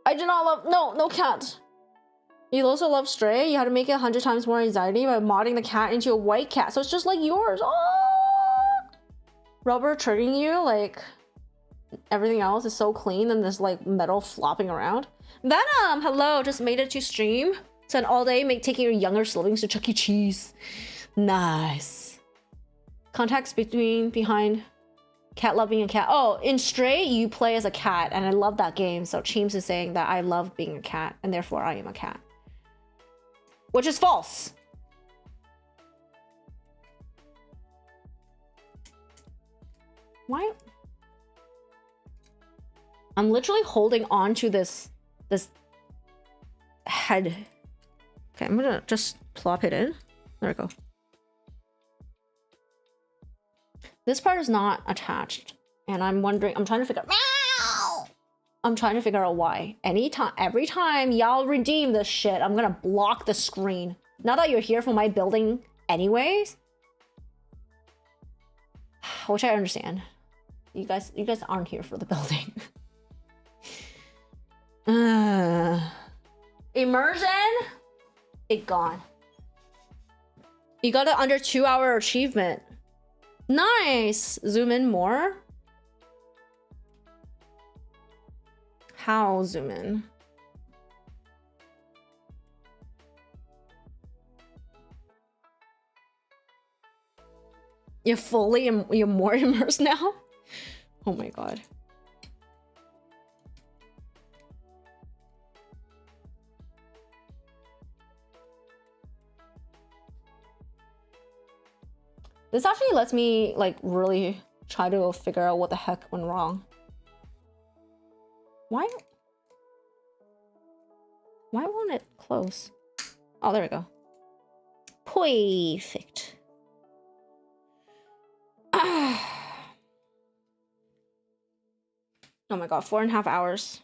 I do not love- no cat. You also love Stray? You had to make it 100 times more anxiety by modding the cat into a white cat, so it's just like yours. Oh! Rubber triggering you, like everything else is so clean and there's like metal flopping around. Venom, hello, just made it to stream. Spent all day taking your younger siblings to Chuck E. Cheese. Nice. Context behind cat loving a cat. Oh, in Stray, you play as a cat, and I love that game. So Cheems is saying that I love being a cat, and therefore I am a cat. Which is false. Why? I'm literally holding on to this head. Okay, I'm gonna just plop it in. There we go. This part is not attached, and I'm wondering, I'm trying to figure out, I'm trying to figure out why. Every time y'all redeem this shit, I'm gonna block the screen. Now that you're here for my building anyways, which I understand. You guys aren't here for the building. Immersion? It gone. You got an under 2-hour achievement. Nice! Zoom in more? How zoom in? You're more immersed now? Oh my god. This actually lets me like really try to figure out what the heck went wrong. Why won't it close? Oh, there we go. Perfect. Oh my god, 4.5 hours.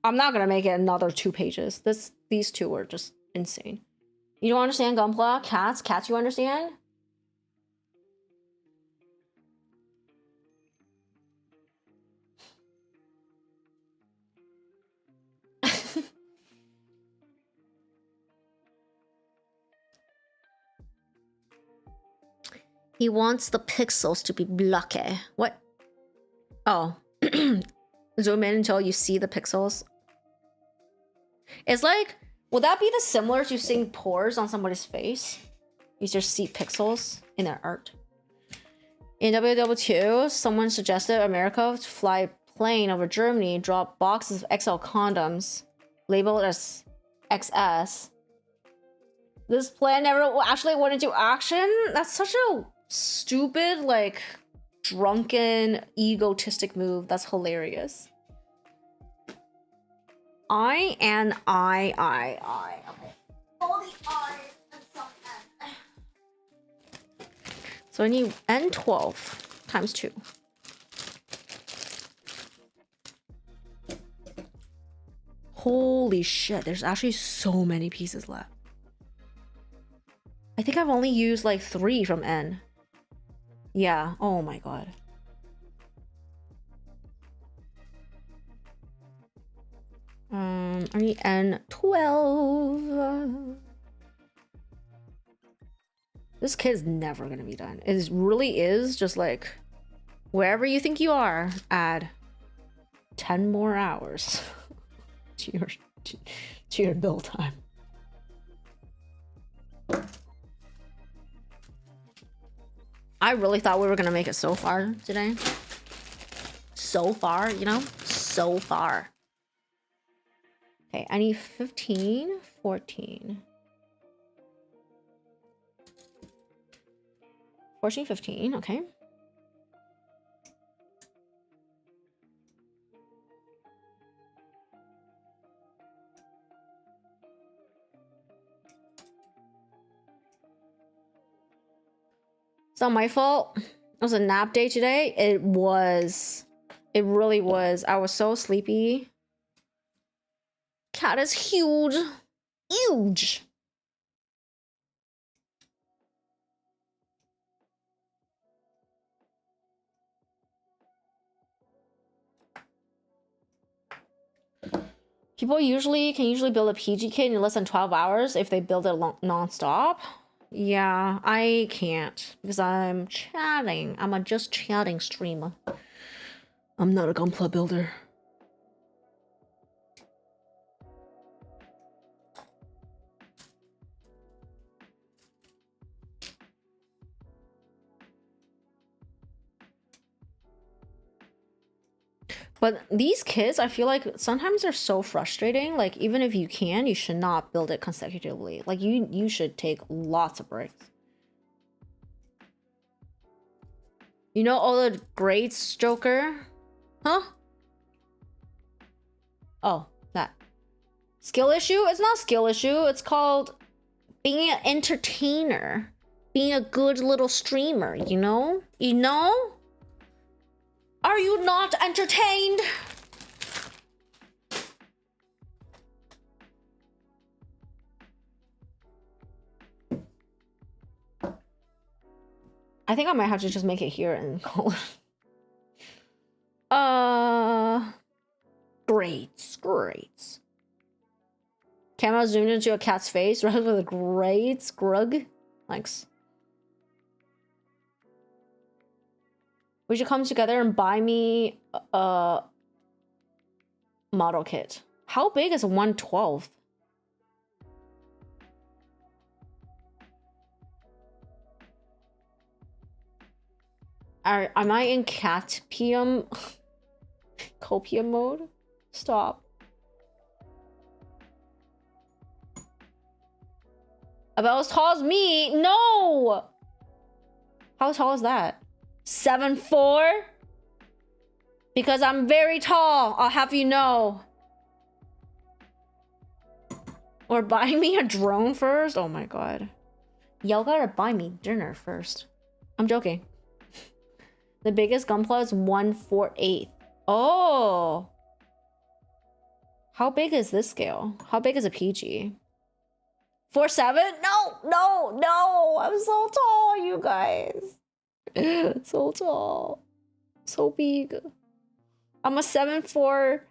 I'm not gonna make it another 2 pages. These two were just insane. You don't understand Gunpla? Cats you understand? He wants the pixels to be blocky. What? Oh. Zoom in until you see the pixels. It's like, would that be the similar to seeing pores on somebody's face? You just see pixels in their art. In WW2, someone suggested America to fly a plane over Germany, drop boxes of XL condoms, labeled as XS. This plan never actually went into action? That's such a stupid, like, drunken, egotistic move. That's hilarious. I and I. Okay. All the I's and some N. So I need N12 times 2. Holy shit, there's actually so many pieces left. I think I've only used like 3 from N. Yeah, oh my god. I need N12. This kid's never gonna be done. It really is just like, wherever you think you are, add 10 more hours to your build time. I really thought we were gonna make it so far today. So far, you know? So far. Okay, I need 15, 14. 14, 15, okay. It's not my fault. It was a nap day today. It was. It really was. I was so sleepy. Cat is huge. Huge. People can usually build a PG kit in less than 12 hours if they build it non-stop. Yeah, I can't because I'm chatting. I'm a just chatting streamer. I'm not a Gunpla builder. But these kits, I feel like sometimes they're so frustrating. Like, even if you can, you should not build it consecutively. Like, you should take lots of breaks. You know all the grades, Joker? Huh? Oh, that. Skill issue? It's not skill issue. It's called being an entertainer. Being a good little streamer, you know? You know? Are you not entertained? I think I might have to just make it here and call it. Great. Camera zoomed into a cat's face, right with a great scrug. Thanks. We should come together and buy me a model kit. How big is a 1/12? Am I in catpium copium mode? Stop. About as tall as me? No! How tall is that? 7'4"? Because I'm very tall, I'll have you know. Or buy me a drone first? Oh my god. Y'all gotta buy me dinner first. I'm joking. The biggest Gunpla is 1/4/8. Oh! How big is this scale? How big is a PG? 4'7"? No! I'm so tall, you guys. So tall. So big. I'm a 7'4"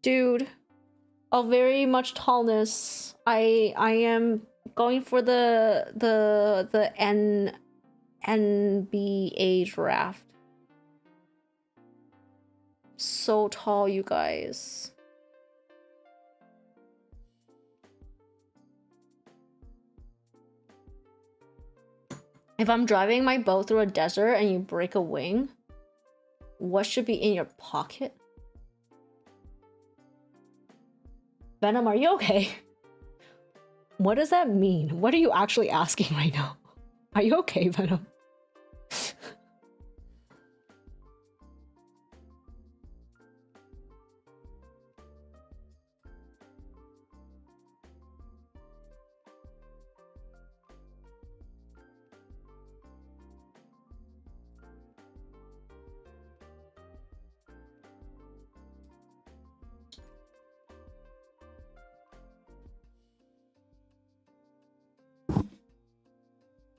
dude. Of very much tallness. I am going for the NBA draft. So tall, you guys. If I'm driving my boat through a desert and you break a wing, what should be in your pocket? Venom, are you okay? What does that mean? What are you actually asking right now? Are you okay, Venom?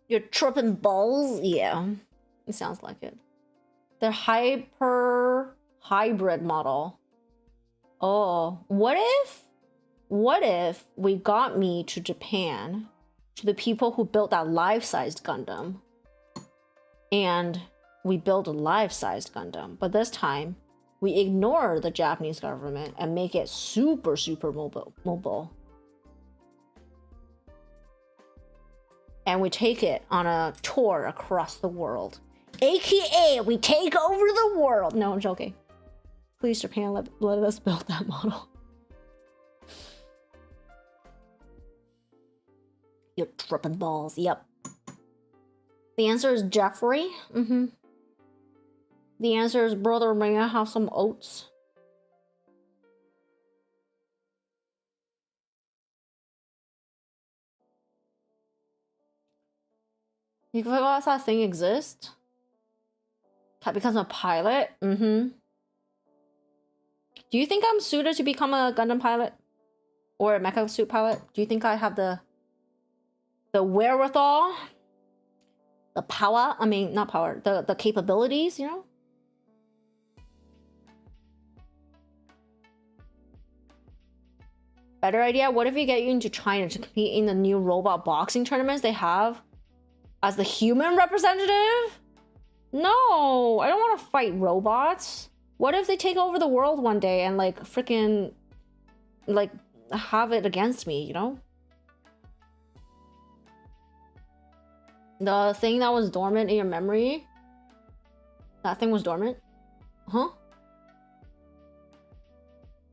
You're tripping balls? Yeah, it sounds like it. The hybrid model. Oh, what if we got me to Japan, to the people who built that life-sized Gundam, and we build a life-sized Gundam, but this time we ignore the Japanese government and make it super mobile. And we take it on a tour across the world. AKA, we take over the world. No, I'm joking. Please, Japan, let us build that model. You're tripping balls. Yep. The answer is Jeffrey. The answer is brother, may I have some oats? You forgot that thing exists? Cat becomes a pilot? Do you think I'm suited to become a Gundam pilot? Or a mecha suit pilot? Do you think I have the wherewithal? The power? I mean, not power. The capabilities, you know? Better idea? What if we get you into China to compete in the new robot boxing tournaments they have? As the human representative? No, I don't want to fight robots. What if they take over the world one day and like freaking like have it against me, you know? The thing that was dormant in your memory, that thing was dormant? Huh?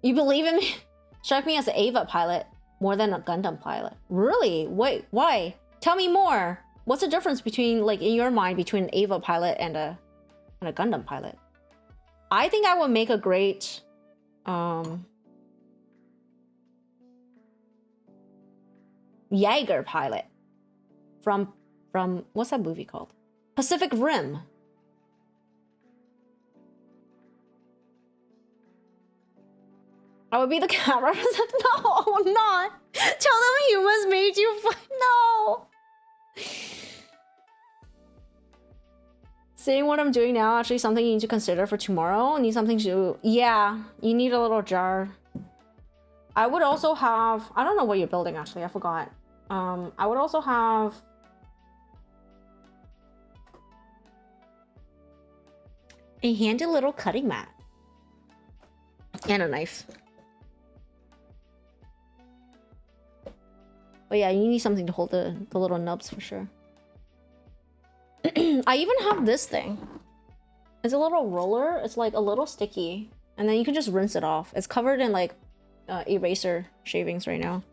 You believe in me? Strike me as an Ava pilot more than a Gundam pilot. Really? Wait, why? Tell me more. What's the difference between, like, in your mind, between an Ava pilot and a Gundam pilot? I think I would make a great, Jaeger pilot from what's that movie called? Pacific Rim. I would be the cat representative. No, I would not. Tell them humans made you. No. Seeing what I'm doing now, actually something you need to consider for tomorrow. Need something to... Yeah, you need a little jar. I would also have... I don't know what you're building, actually. I forgot. I would also have... a handy little cutting mat. And a knife. But yeah, you need something to hold the little nubs for sure. I even have this thing. It's a little roller. It's like a little sticky. And then you can just rinse it off. It's covered in like eraser shavings right now.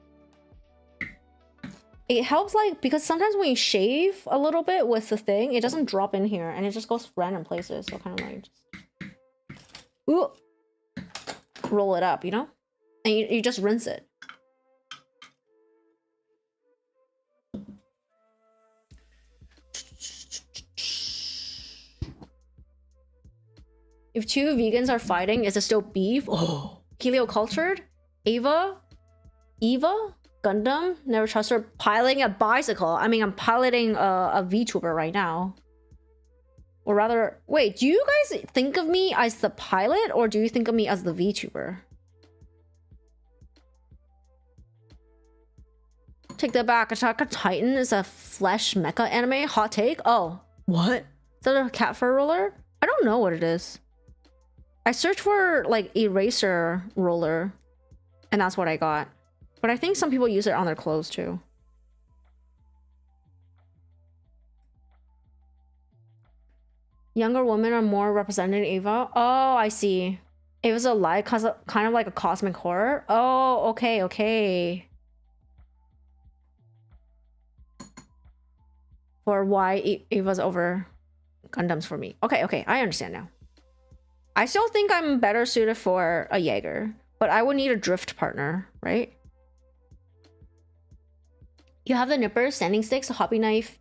It helps like, because sometimes when you shave a little bit with the thing, it doesn't drop in here and it just goes random places. So kind of like just... Ooh! Roll it up, you know? And you just rinse it. If two vegans are fighting, is it still beef? Oh, heliocultured? Eva? Gundam? Never trust her. Piloting a bicycle. I mean, I'm piloting a VTuber right now. Or rather, wait, do you guys think of me as the pilot or do you think of me as the VTuber? Take that back. Attack on Titan is a flesh mecha anime. Hot take? Oh, what? Is that a cat fur roller? I don't know what it is. I searched for like eraser roller and that's what I got. But I think some people use it on their clothes too. Younger women are more represented in Eva. Oh, I see. Eva's a lie, kind of like a cosmic horror. Oh, okay, okay. For why Eva's over Gundams for me. Okay, okay, I understand now. I still think I'm better suited for a Jaeger, but I would need a drift partner, right? You have the nippers, sanding sticks, a hobby knife,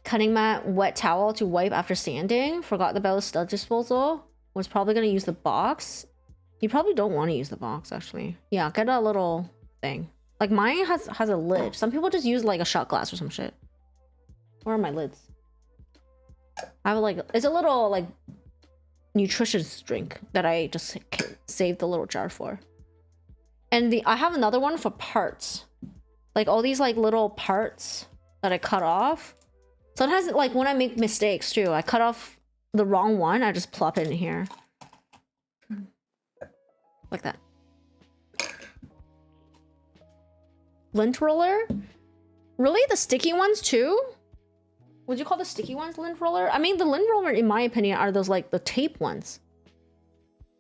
cutting mat, wet towel to wipe after sanding. Forgot about the stud disposal. Was probably gonna use the box. You probably don't want to use the box, actually. Yeah, get a little thing. Like mine has a lid. Some people just use like a shot glass or some shit. Where are my lids? I have like, it's a little like nutritious drink that I just saved the little jar for. And I have another one for parts. Like all these like little parts that I cut off. Sometimes like when I make mistakes too, I cut off the wrong one, I just plop it in here. Like that. Lint roller? Really? The sticky ones too? Would you call the sticky ones lint roller? I mean, the lint roller, in my opinion, are those like the tape ones.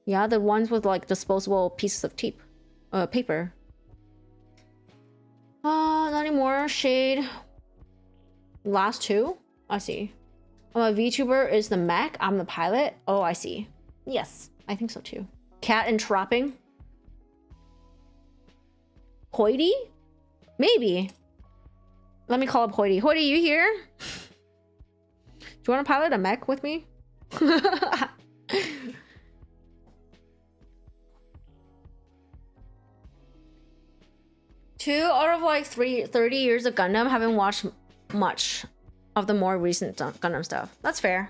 Yeah, the ones with like disposable pieces of tape, paper. Not anymore. Shade. Last two. I see. A VTuber is the mech. I'm the pilot. Oh, I see. Yes, I think so too. Cat and trapping. Hoity? Maybe. Let me call up Hoity. Hoity, you here? Do you want to pilot a mech with me? 2 out of like 30 years of Gundam, haven't watched much of the more recent Gundam stuff. That's fair.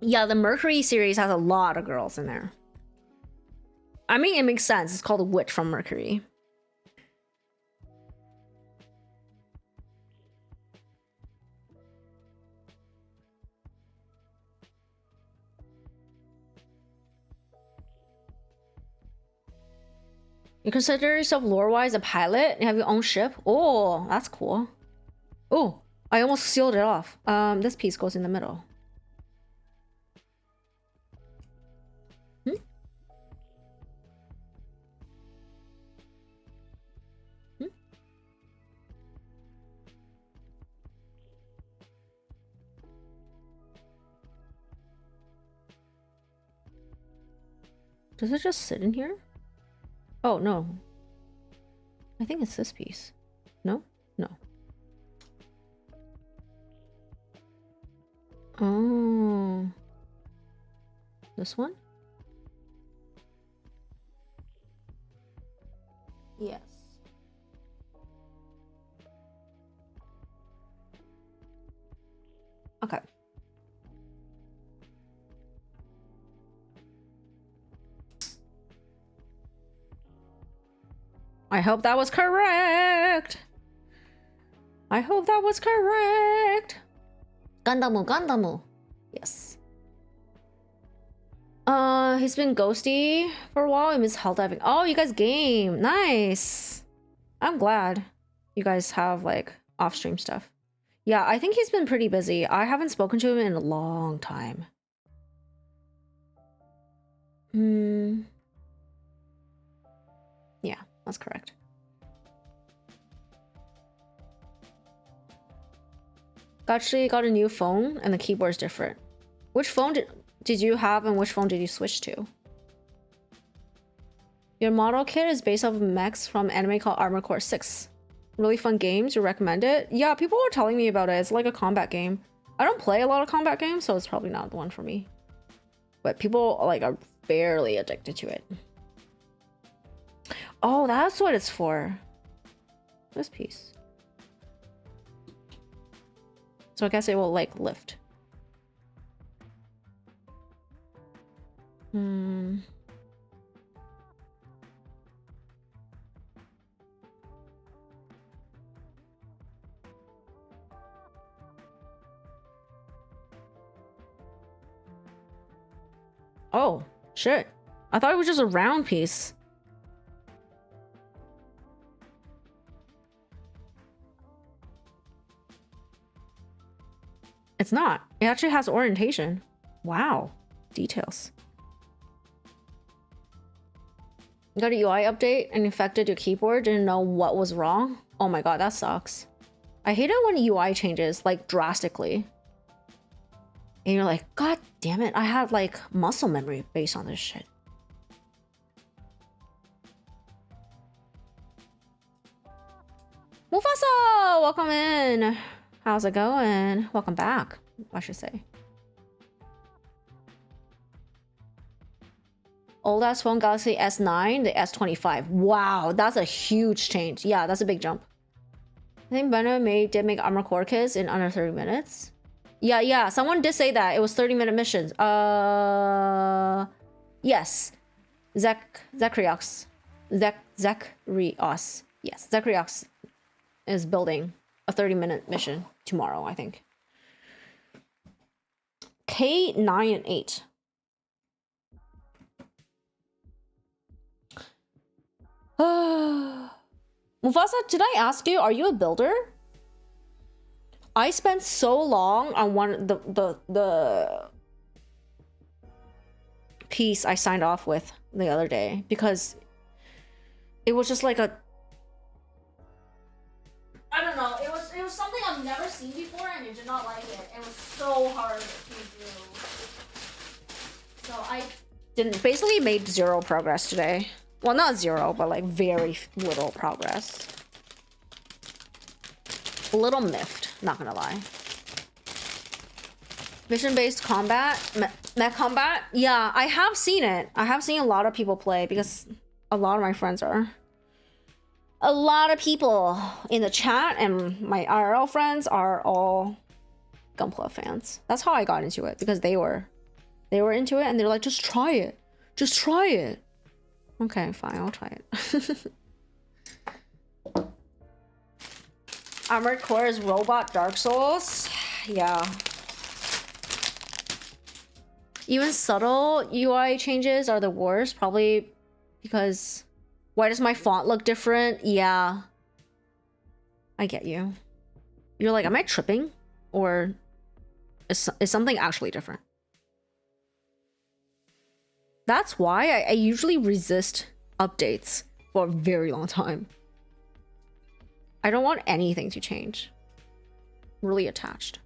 Yeah, the Mercury series has a lot of girls in there. I mean, it makes sense. It's called a Witch from Mercury. You consider yourself lore-wise a pilot and have your own ship? Oh, that's cool. Oh, I almost sealed it off. This piece goes in the middle. Hmm? Hmm? Does it just sit in here? Oh, no. I think it's this piece. No? No. Oh. This one? Yes. Okay. I hope that was correct. I hope that was correct. Gandamu, Gandamu. Yes. He's been ghosty for a while. I miss hell diving. Oh, you guys game. Nice. I'm glad you guys have like off-stream stuff. Yeah, I think he's been pretty busy. I haven't spoken to him in a long time. Yeah, that's correct. Actually got a new phone and the keyboard's different. Which phone did you have and which phone did you switch to? Your model kit is based off of mechs from anime called Armored Core 6. Really fun games. You recommend it? Yeah, people are telling me about it. It's like a combat game. I don't play a lot of combat games, so it's probably not the one for me. But people like are barely addicted to it. Oh, that's what it's for. This piece. So I guess it will like lift. Oh, shit. I thought it was just a round piece. It's not. It actually has orientation. Wow. Details. You got a UI update and infected your keyboard, didn't know what was wrong? Oh my god, that sucks. I hate it when UI changes, like, drastically. And you're like, god damn it, I had, like, muscle memory based on this shit. Mufasa! Welcome in! How's it going? Welcome back, I should say. Old ass phone Galaxy S9, the S25. Wow, that's a huge change. Yeah, that's a big jump. I think Benna did make Armor Core kits in under 30 minutes. Yeah, someone did say that. It was 30-minute missions. Yes. Zacharias. Zacharias. Yes, Zacharias is building a 30-minute mission tomorrow, I think. K9 and 8. Mufasa, did I ask you, are you a builder? I spent so long on the piece I signed off with the other day because it was just like a, I don't know, it was something I've never seen before and I did not like it. It was so hard to do. So I basically made zero progress today. Well, not zero, but like very little progress. A little miffed, not gonna lie. Mission-based combat, mech combat. Yeah, I have seen it. I have seen a lot of people play because a lot of my friends are. A lot of people in the chat and my IRL friends are all Gunpla fans. That's how I got into it because they were into it and they're like, just try it. Just try it. Okay, fine, I'll try it. Armored Core is robot Dark Souls. Yeah. Even subtle UI changes are the worst, probably because why does my font look different? Yeah. I get you. You're like, am I tripping? Or is something actually different? That's why I usually resist updates for a very long time. I don't want anything to change. I'm really attached.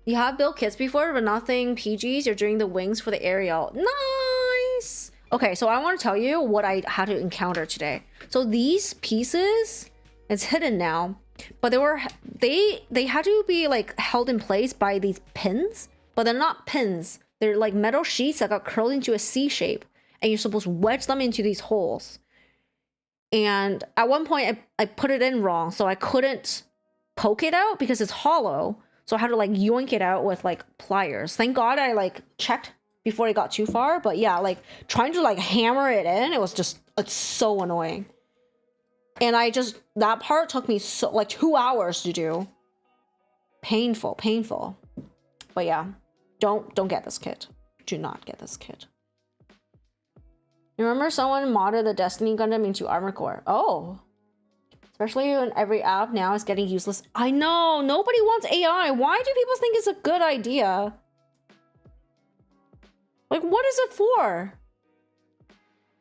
You have built kits before, but nothing PGs. You're doing the wings for the aerial. Nice! Okay, so I want to tell you what I had to encounter today. So these pieces, it's hidden now, but they had to be like held in place by these pins, but they're not pins. They're like metal sheets that got curled into a C shape, and you're supposed to wedge them into these holes. And at one point I put it in wrong, so I couldn't poke it out because it's hollow. So I had to like yoink it out with like pliers. Thank God I like checked before it got too far. But yeah, like trying to like hammer it in, it's so annoying. And that part took me so like 2 hours to do. Painful. But yeah, don't get this kit. Do not get this kit. You remember someone modded the Destiny Gundam into Armor Core? Oh. Especially when every app now is getting useless. I know, nobody wants AI. Why do people think it's a good idea? Like, what is it for?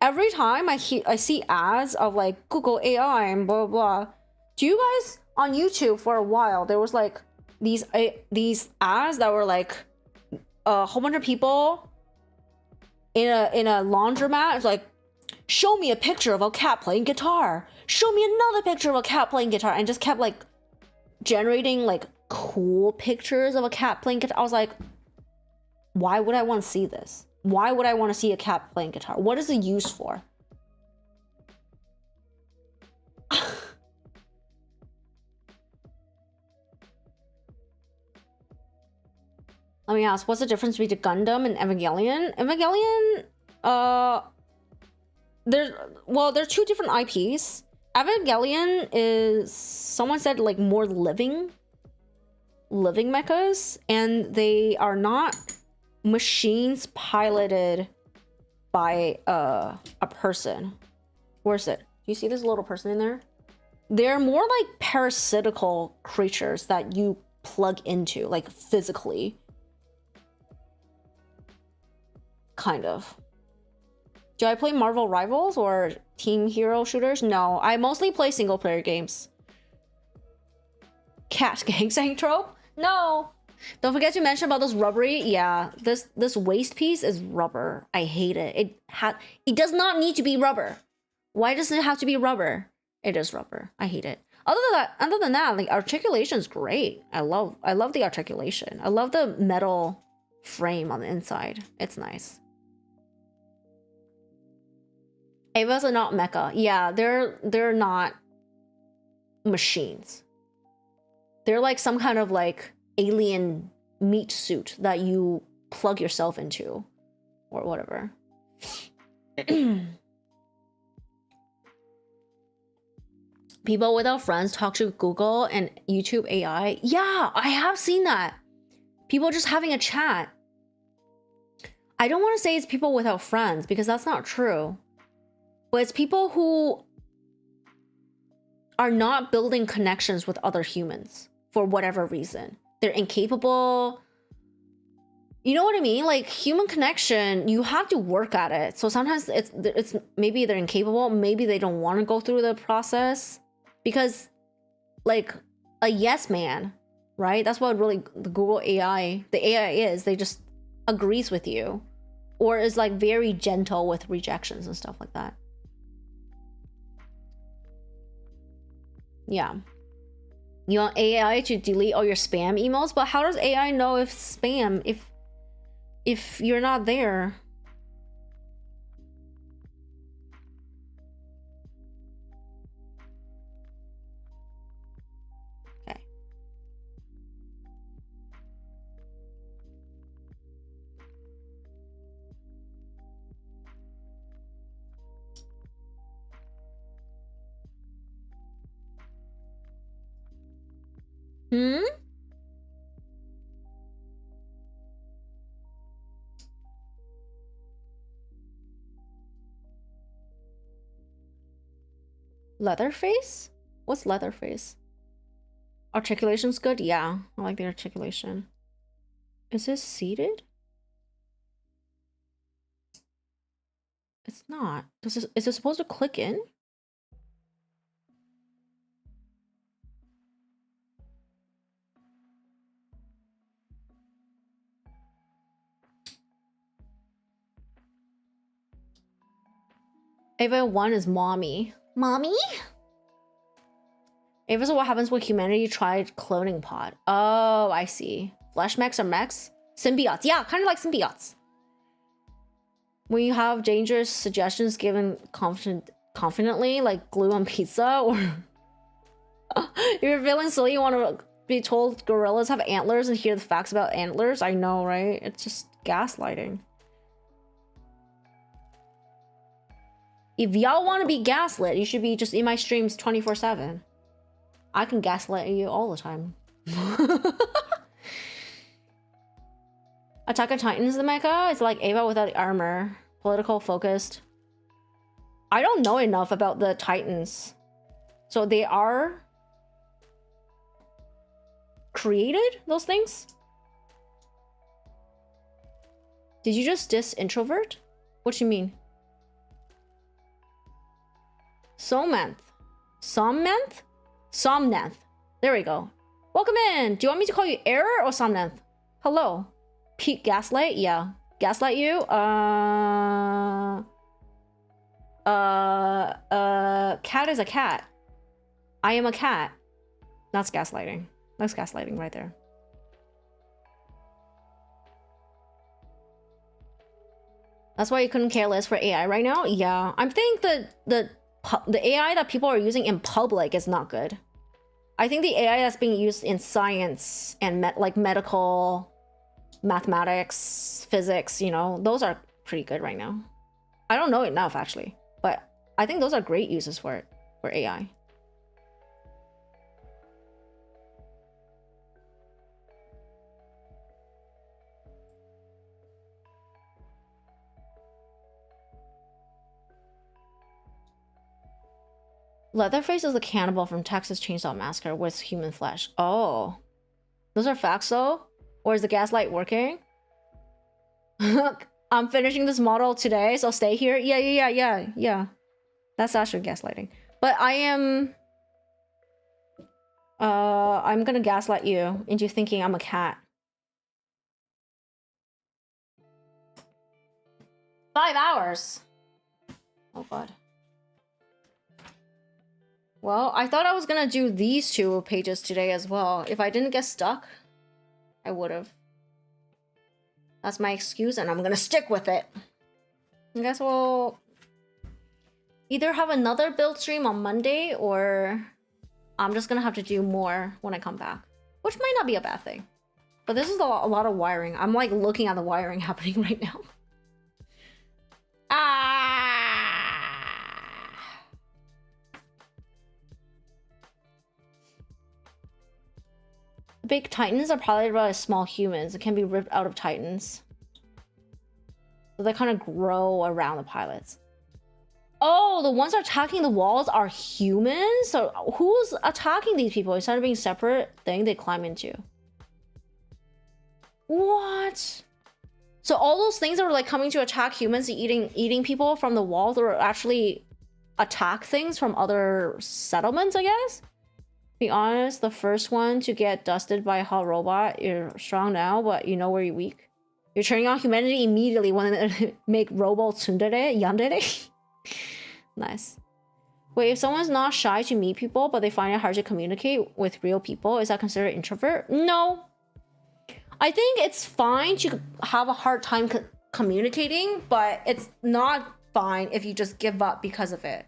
Every time I see ads of like Google AI and blah, blah, blah. Do you guys, on YouTube for a while, there was like these ads that were like a whole bunch of people in a laundromat. It's like, show me a picture of a cat playing guitar. Show me another picture of a cat playing guitar. And just kept like generating like cool pictures of a cat playing guitar. I was like, why would I want to see this? Why would I want to see a cat playing guitar? What is it used for? Let me ask, what's the difference between Gundam and Evangelion? Evangelion, they're two different IPs. Evangelion is, someone said, like more living mechas, and they are not machines piloted by a person. Where's it? Do you see this little person in there? They're more like parasitical creatures that you plug into, like physically. Kind of. Do I play Marvel Rivals or Team Hero shooters? No, I mostly play single player games. Cat gang sang trope? No. Don't forget to mention about this rubbery. Yeah, this waist piece is rubber. I hate it. It does not need to be rubber. Why does it have to be rubber? It is rubber. I hate it. Other than that, like articulation is great. I love the articulation. I love the metal frame on the inside. It's nice. Evas are not mecha. Yeah, they're not machines. They're like some kind of like alien meat suit that you plug yourself into or whatever. People without friends talk to Google and YouTube AI. Yeah, I have seen that. People just having a chat. I don't want to say it's people without friends because that's not true. But it's people who are not building connections with other humans for whatever reason. They're incapable. You know what I mean? Like human connection, you have to work at it. So sometimes it's maybe they're incapable. Maybe they don't want to go through the process because like a yes man, right? That's what really the Google AI, the AI is. They just agrees with you or is like very gentle with rejections and stuff like that. Yeah. You want AI to delete all your spam emails, but how does AI know if spam if you're not there? Okay. Leatherface? What's Leatherface? Articulation's good? Yeah, I like the articulation. Is this seated? It's not. Is it supposed to click in? Ava 1 is mommy. Mommy? Ava's what happens when humanity tried cloning pod. Oh, I see. Flesh mechs are mechs? Symbiotes. Yeah, kind of like symbiotes. When you have dangerous suggestions given confident confidently, like glue on pizza, or if you're feeling silly, you want to be told gorillas have antlers and hear the facts about antlers. I know, right? It's just gaslighting. If y'all want to be gaslit, you should be just in my streams 24/7. I can gaslight you all the time. Attack on Titan is the mecha. It's like Ava without armor. Political focused. I don't know enough about the Titans. So they are created, those things? Did you just diss introvert? What do you mean? Somnanth. Somnanth? Somnanth. There we go. Welcome in. Do you want me to call you Error or Somnanth? Hello. Pete Gaslight? Yeah. Gaslight you? Cat is a cat. I am a cat. That's gaslighting. That's gaslighting right there. That's why you couldn't care less for AI right now? Yeah. I think that the AI that people are using in public is not good. I think the AI that's being used in science and like medical, mathematics, physics, you know, those are pretty good right now. I don't know enough actually, but I think those are great uses for it, for AI. Leatherface is the cannibal from Texas Chainsaw Massacre with human flesh. Oh. Those are facts though? Or is the gaslight working? I'm finishing this model today, so stay here. Yeah. That's actually gaslighting. But I am... I'm gonna gaslight you into thinking I'm a cat. 5 hours! Oh god. Well, I thought I was gonna do these 2 pages today as well. If I didn't get stuck, I would have. That's my excuse, and I'm gonna stick with it. I guess we'll either have another build stream on Monday, or I'm just gonna have to do more when I come back. Which might not be a bad thing. But this is a lot of wiring. I'm like looking at the wiring happening right now. Big titans are probably by small humans. It can be ripped out of titans. So they kind of grow around the pilots. Oh, the ones attacking the walls are humans? So who's attacking these people? Instead of being separate thing they climb into. What? So all those things that were like coming to attack humans, eating people from the walls, or actually attack things from other settlements, I guess? Be honest, the first one to get dusted by a hot robot, you're strong now, but you know where you're weak. You're turning on humanity immediately when they make robo tsundere, yandere. Nice. Wait, if someone's not shy to meet people, but they find it hard to communicate with real people, is that considered introvert? No. I think it's fine to have a hard time communicating, but it's not fine if you just give up because of it.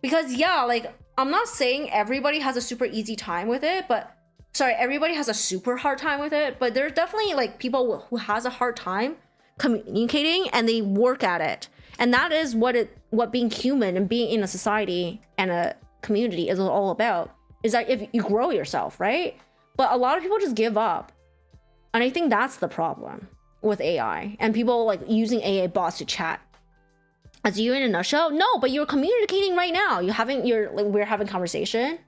Because yeah, like, I'm not saying everybody has a super easy time with it, but sorry, everybody has a super hard time with it, but there's definitely like people who has a hard time communicating and they work at it. And that is what being human and being in a society and a community is all about. Is that if you grow yourself, right? But a lot of people just give up. And I think that's the problem with AI and people like using AI bots to chat. As you in a nutshell? No, but you're communicating right now. We're having conversation.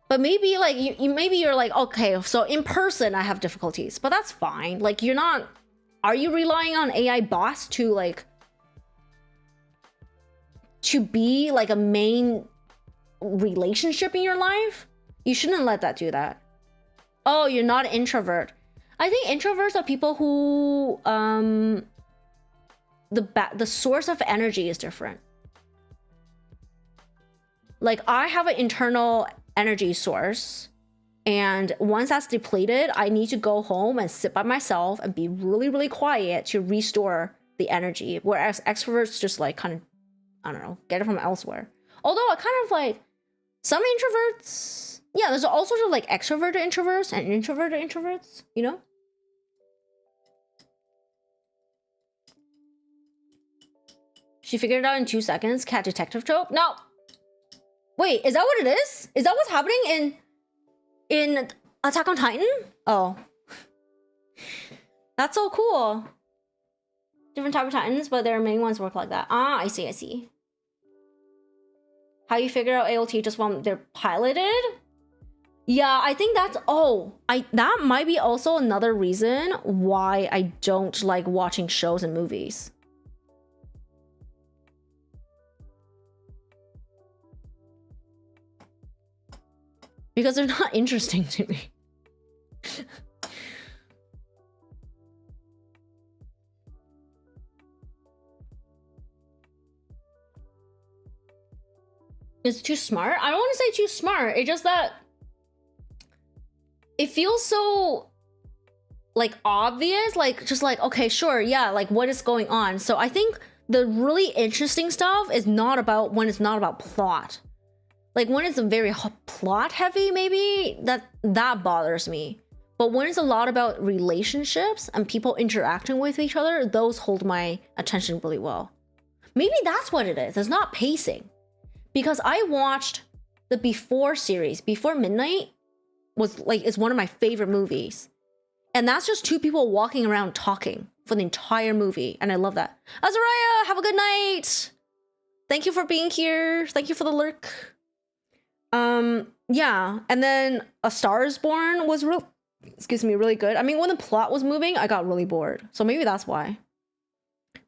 But maybe like maybe you're like, okay, so in person I have difficulties, but that's fine. Like you're not. Are you relying on AI bots to be like a main relationship in your life? You shouldn't let that do that. Oh, you're not an introvert. I think introverts are people who the source of energy is different. Like I have an internal energy source, and once that's depleted, I need to go home and sit by myself and be really, really quiet to restore the energy. Whereas extroverts just like kind of I don't know, get it from elsewhere. Although I kind of like some introverts. Yeah, there's also just like extroverted introverts and introverted introverts, you know? She figured it out in 2 seconds. Cat detective trope. No. Wait, is that what it is? Is that what's happening in Attack on Titan? Oh. That's so cool. Different type of Titans, but their main ones work like that. Ah, I see, I see. How you figure out ALT just when they're piloted? Yeah, I think that's that might be also another reason why I don't like watching shows and movies. Because they're not interesting to me. It's too smart? I don't want to say too smart. It's just that it feels so like obvious, like just like, okay, sure, yeah, like what is going on? So I think the really interesting stuff is not about when it's not about plot. Like when it's a very plot heavy, maybe that bothers me. But when it's a lot about relationships and people interacting with each other, those hold my attention really well. Maybe that's what it is. It's not pacing. Because I watched the Before series. Before Midnight is one of my favorite movies. And that's just two people walking around talking for the entire movie. And I love that. Azariah, have a good night. Thank you for being here. Thank you for the lurk. Yeah. And then A Star is Born was really good. I mean, when the plot was moving, I got really bored. So maybe that's why.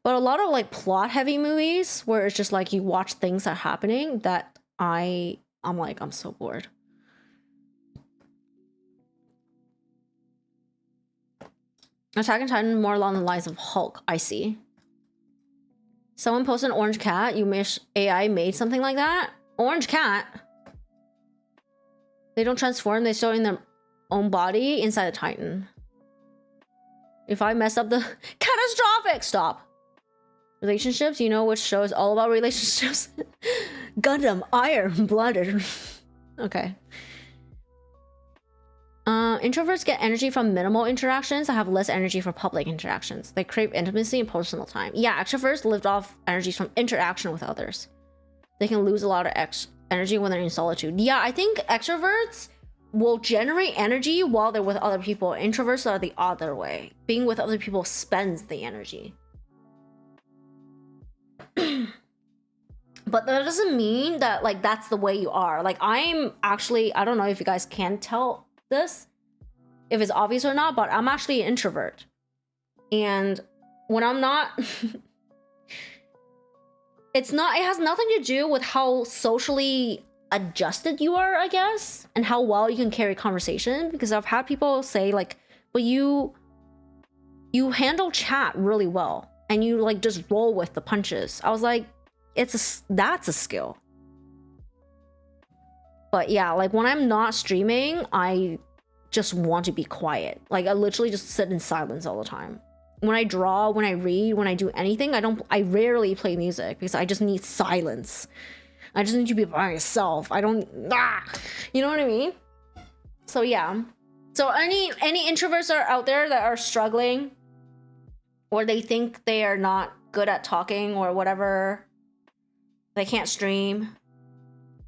But a lot of like plot heavy movies where it's just like you watch things that are happening that I'm like, I'm so bored. Attack on Titan more along the lines of Hulk, I see. Someone posted an orange cat. You wish AI made something like that? Orange cat? They don't transform, they stay in their own body inside the Titan. If I mess up the catastrophic, stop. Relationships, you know which show is all about relationships? Gundam, Iron Blooded. Okay. Introverts get energy from minimal interactions and have less energy for public interactions. They crave intimacy and personal time. Yeah, extroverts live off energies from interaction with others. They can lose a lot of energy when they're in solitude. Yeah, I think extroverts will generate energy while they're with other people. Introverts are the other way. Being with other people spends the energy. But that doesn't mean that like that's the way you are. Like I'm actually, I don't know if you guys can tell this, if it's obvious or not, but I'm actually an introvert. And when I'm not, it has nothing to do with how socially adjusted you are, I guess, and how well you can carry conversation. Because I've had people say like, but you handle chat really well and you like just roll with the punches. I was like, that's a skill. But yeah, like when I'm not streaming, I just want to be quiet. Like I literally just sit in silence all the time. When I draw, when I read, when I do anything, I rarely play music because I just need silence. I just need to be by myself. You know what I mean? So yeah. So any introverts that are out there that are struggling or they think they are not good at talking or whatever, they can't stream.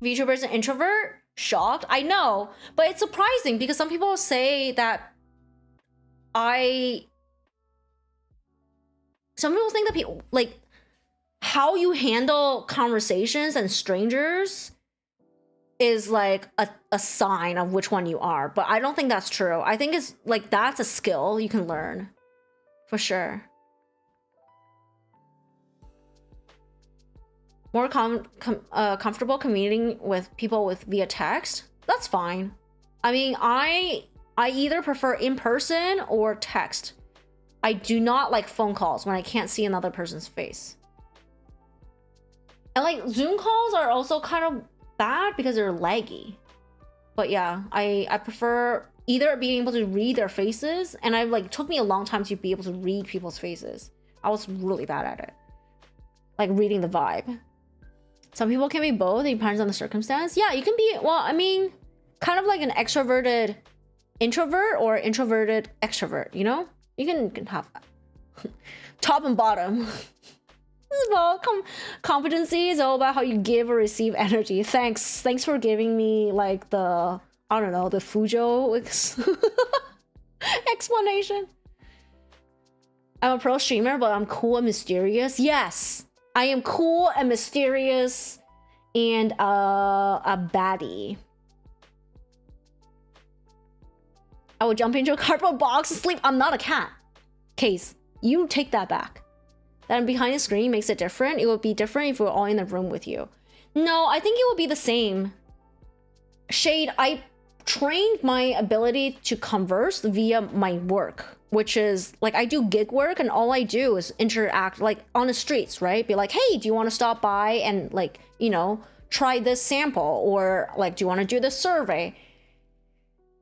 VTuber's an introvert? Shocked? I know, but it's surprising because some people say that some people think that people like how you handle conversations and strangers is like a sign of which one you are, but I don't think that's true. I think it's like that's a skill you can learn for sure. More comfortable communicating with people via text? That's fine. I mean, I either prefer in person or text. I do not like phone calls when I can't see another person's face. And like Zoom calls are also kind of bad because they're laggy. But yeah, I prefer either being able to read their faces, and it took me a long time to be able to read people's faces. I was really bad at it. Like reading the vibe. Some people can be both. It depends on the circumstance. Yeah, you can be, well, I mean, kind of like an extroverted introvert or introverted extrovert, you know? You can have that. Top and bottom. Well, competency is all about how you give or receive energy. Thanks for giving me like the, I don't know, the Fujo explanation. I'm a pro streamer, but I'm cool and mysterious. Yes, I am cool and mysterious and a baddie. I would jump into a cardboard box and sleep. I'm not a cat. Case, you take that back. That behind the screen makes it different. It would be different if we were all in the room with you. No, I think it would be the same. Shade, I trained my ability to converse via my work, which is like I do gig work and all I do is interact like on the streets, right? Be like, hey, do you want to stop by and like, you know, try this sample, or like, do you want to do this survey?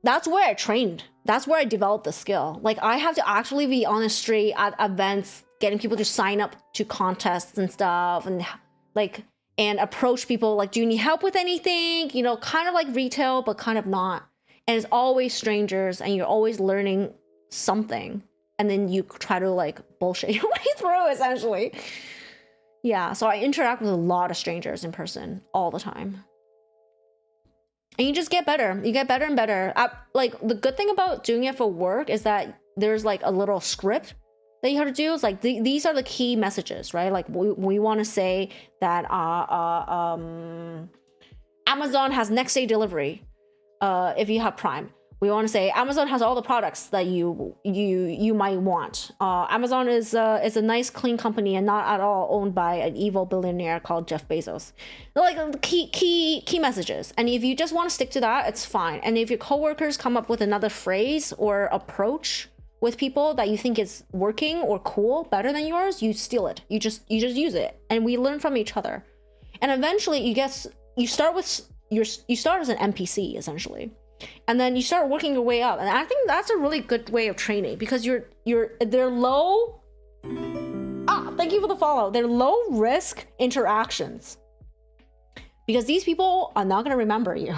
That's where I trained. That's where I developed the skill. Like I have to actually be on the street at events, getting people to sign up to contests and stuff, and like, and approach people like, do you need help with anything? You know, kind of like retail, but kind of not. And it's always strangers and you're always learning something. And then you try to like bullshit your way through essentially. Yeah, so I interact with a lot of strangers in person all the time. And you just get better. You get better and better. Like the good thing about doing it for work is that there's like a little script that you have to do. Is like these are the key messages, right? Like we want to say that Amazon has next day delivery if you have Prime. We want to say Amazon has all the products that you might want. Amazon is a nice, clean company and not at all owned by an evil billionaire called Jeff Bezos. Like key messages. And if you just want to stick to that, it's fine. And if your coworkers come up with another phrase or approach with people that you think is working or cool, better than yours, you steal it. You just use it, and we learn from each other. And eventually, you start as an NPC essentially. And then you start working your way up, and I think that's a really good way of training because they're low. Thank you for the follow. They're low risk interactions because these people are not gonna remember you.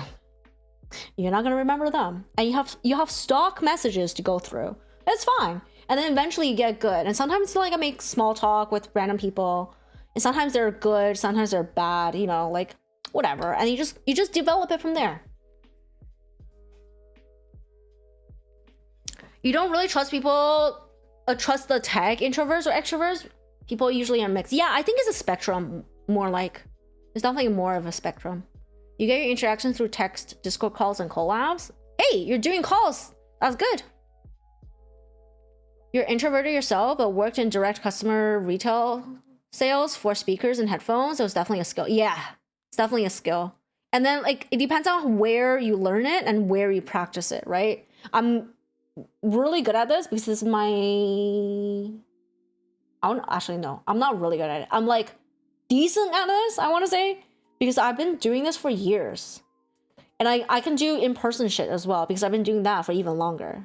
You're not gonna remember them, and you have stock messages to go through. That's fine, and then eventually you get good. And sometimes like I make small talk with random people, and sometimes they're good, sometimes they're bad. You know, like whatever, and you just develop it from there. You don't really trust people, trust the tag introverts or extroverts. People usually are mixed. Yeah, I think it's a spectrum, more like, it's definitely more of a spectrum. You get your interactions through text, Discord calls, and collabs. Hey, you're doing calls. That's good. You're introverted yourself, but worked in direct customer retail sales for speakers and headphones. It was definitely a skill. Yeah, it's definitely a skill. And then like, it depends on where you learn it and where you practice it, right? I'm really good at this because this is my, actually no, I'm not really good at it. I'm like decent at this, I want to say, because I've been doing this for years. And I can do in-person shit as well because I've been doing that for even longer.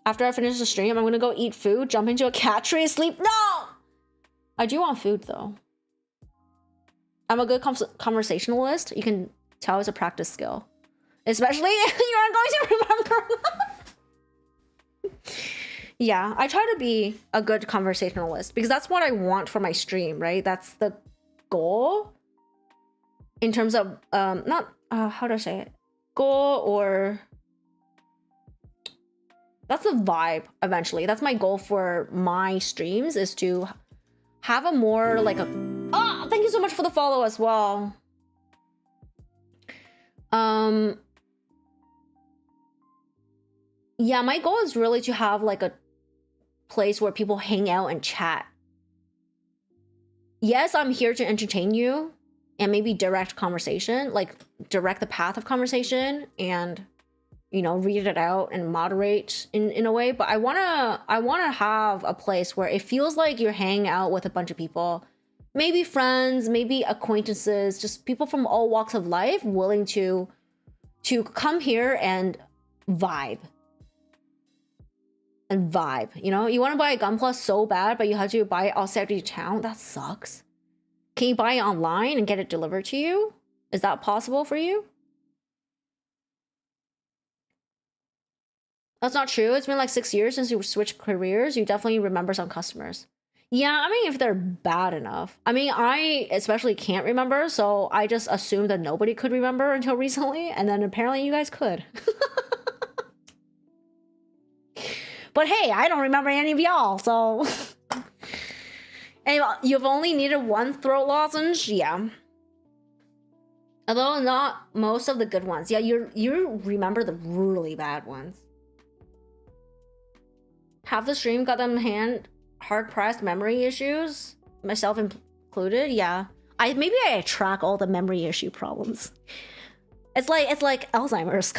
After I finish the stream, I'm gonna go eat food, jump into a cat tree and sleep. No! I do want food though. I'm a good conversationalist. You can tell it's a practice skill. Especially if you aren't going to remember. Yeah, I try to be a good conversationalist because that's what I want for my stream, right? That's the goal in terms of not how do I say it? Goal, or that's the vibe eventually. That's my goal for my streams, is to have a more like a thank you so much for the follow as well. Yeah, my goal is really to have like a place where people hang out and chat. Yes, I'm here to entertain you and maybe direct conversation, like direct the path of conversation and, you know, read it out and moderate in a way. But I wanna have a place where it feels like you're hanging out with a bunch of people, maybe friends, maybe acquaintances, just people from all walks of life willing to come here and vibe. And vibe, you know? You want to buy a Gunpla so bad, but you have to buy it outside of your town? That sucks. Can you buy it online and get it delivered to you? Is that possible for you? That's not true. It's been like 6 years since you switched careers. You definitely remember some customers. Yeah, I mean, if they're bad enough. I mean, I especially can't remember, so I just assumed that nobody could remember until recently, and then apparently you guys could. But hey, I don't remember any of y'all, so... Anyway, you've only needed one throat lozenge? Yeah. Although not most of the good ones. Yeah, you remember the really bad ones. Half the stream got them hard-pressed memory issues, myself included. Yeah, maybe I track all the memory issue problems. It's like Alzheimer's.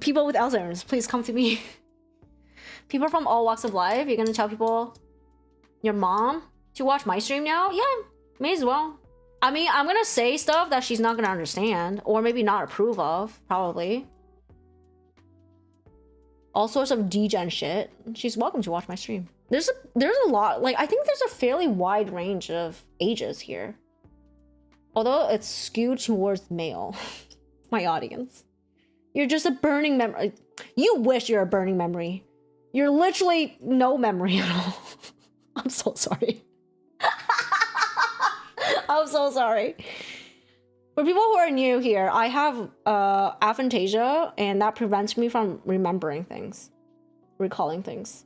People with Alzheimer's, please come to me. People from all walks of life. You're gonna tell people, your mom, to watch my stream now? Yeah, may as well. I mean, I'm gonna say stuff that she's not gonna understand, or maybe not approve of, probably. All sorts of degen shit. She's welcome to watch my stream. There's a lot, like, I think there's a fairly wide range of ages here. Although it's skewed towards male, my audience. You're just a burning memory. You wish you're a burning memory. You're literally no memory at all. I'm so sorry. I'm so sorry. For people who are new here, I have aphantasia, and that prevents me from remembering things, recalling things.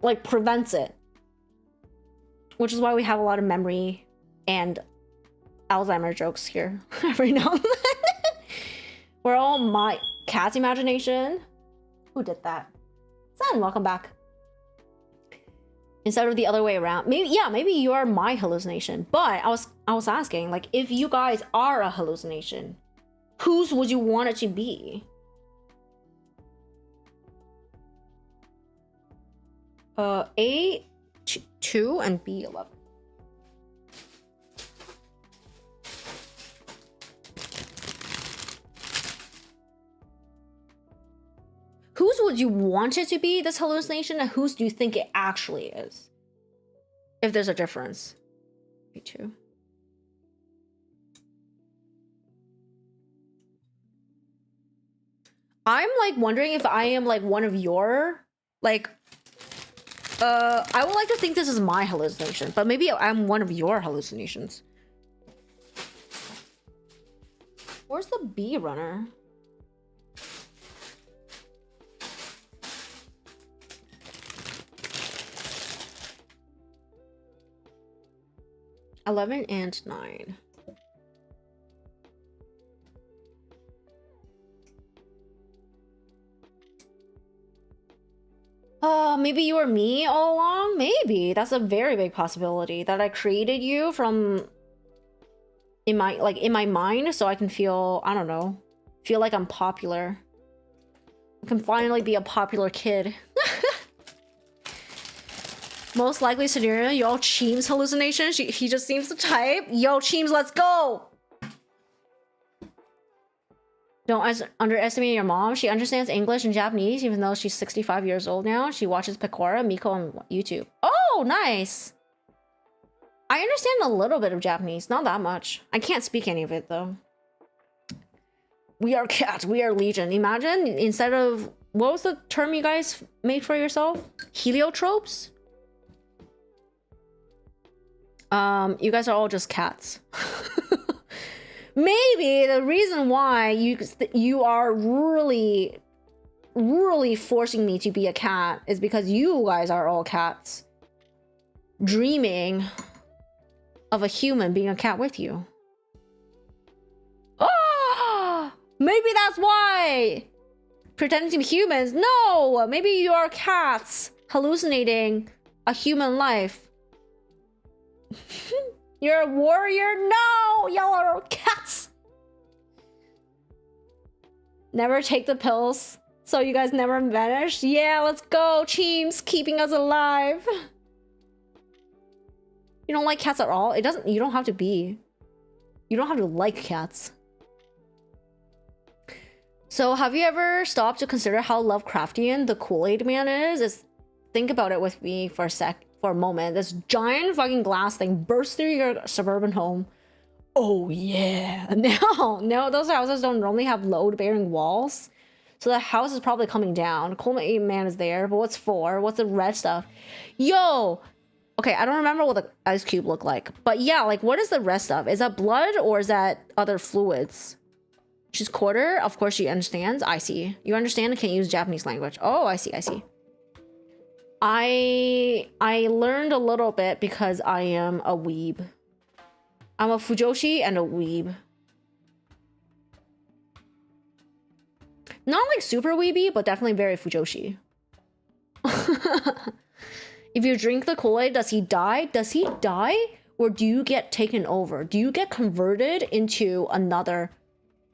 Like, prevents it. Which is why we have a lot of memory and Alzheimer jokes here every now and then. We're all my cat's imagination. Who did that? Son, welcome back. Instead of the other way around. Maybe, yeah, maybe you're my hallucination. But I was asking, like, if you guys are a hallucination, whose would you want it to be? A2 and B11. Whose would you want it to be, this hallucination, and whose do you think it actually is? If there's a difference. Me too. I'm like wondering if I am like one of your, like, I would like to think this is my hallucination, but maybe I'm one of your hallucinations. Where's the bee runner? $11 and $9. Maybe you were me all along? Maybe. That's a very big possibility. That I created you from... in my mind, so I can feel, I don't know, feel like I'm popular. I can finally be a popular kid. Most likely scenario, yo, Cheem's hallucination. He just seems to type. Yo, Cheems, let's go! Don't underestimate your mom. She understands English and Japanese, even though she's 65 years old now. She watches Pecora, Miko on YouTube. Oh, nice! I understand a little bit of Japanese, not that much. I can't speak any of it, though. We are cats, we are legion. Imagine, instead of... what was the term you guys made for yourself? Heliotropes? You guys are all just cats. Maybe the reason why you are really forcing me to be a cat is because you guys are all cats dreaming of a human being a cat with you. Ah, maybe that's why. Pretending to be humans. No, maybe you are cats hallucinating a human life. You're a warrior? No! Y'all are cats! Never take the pills, so you guys never vanish? Yeah, let's go! Cheems, keeping us alive! You don't like cats at all? You don't have to be. You don't have to like cats. So, have you ever stopped to consider how Lovecraftian the Kool-Aid Man is? Think about it with me for for a moment. This giant fucking glass thing bursts through your suburban home. Oh yeah. No, those houses don't normally have load-bearing walls. So the house is probably coming down. Cool man is there, but what's for? What's the red stuff? Yo! Okay, I don't remember what the ice cube looked like. But yeah, like what is the red stuff? Is that blood or is that other fluids? She's quarter. Of course she understands. I see. You understand and can use Japanese language. Oh, I see. I learned a little bit because I am a weeb. I'm a fujoshi and a weeb. Not like super weeby, but definitely very fujoshi. If you drink the Kool-Aid, does he die? Does he die? Or do you get taken over? Do you get converted into another?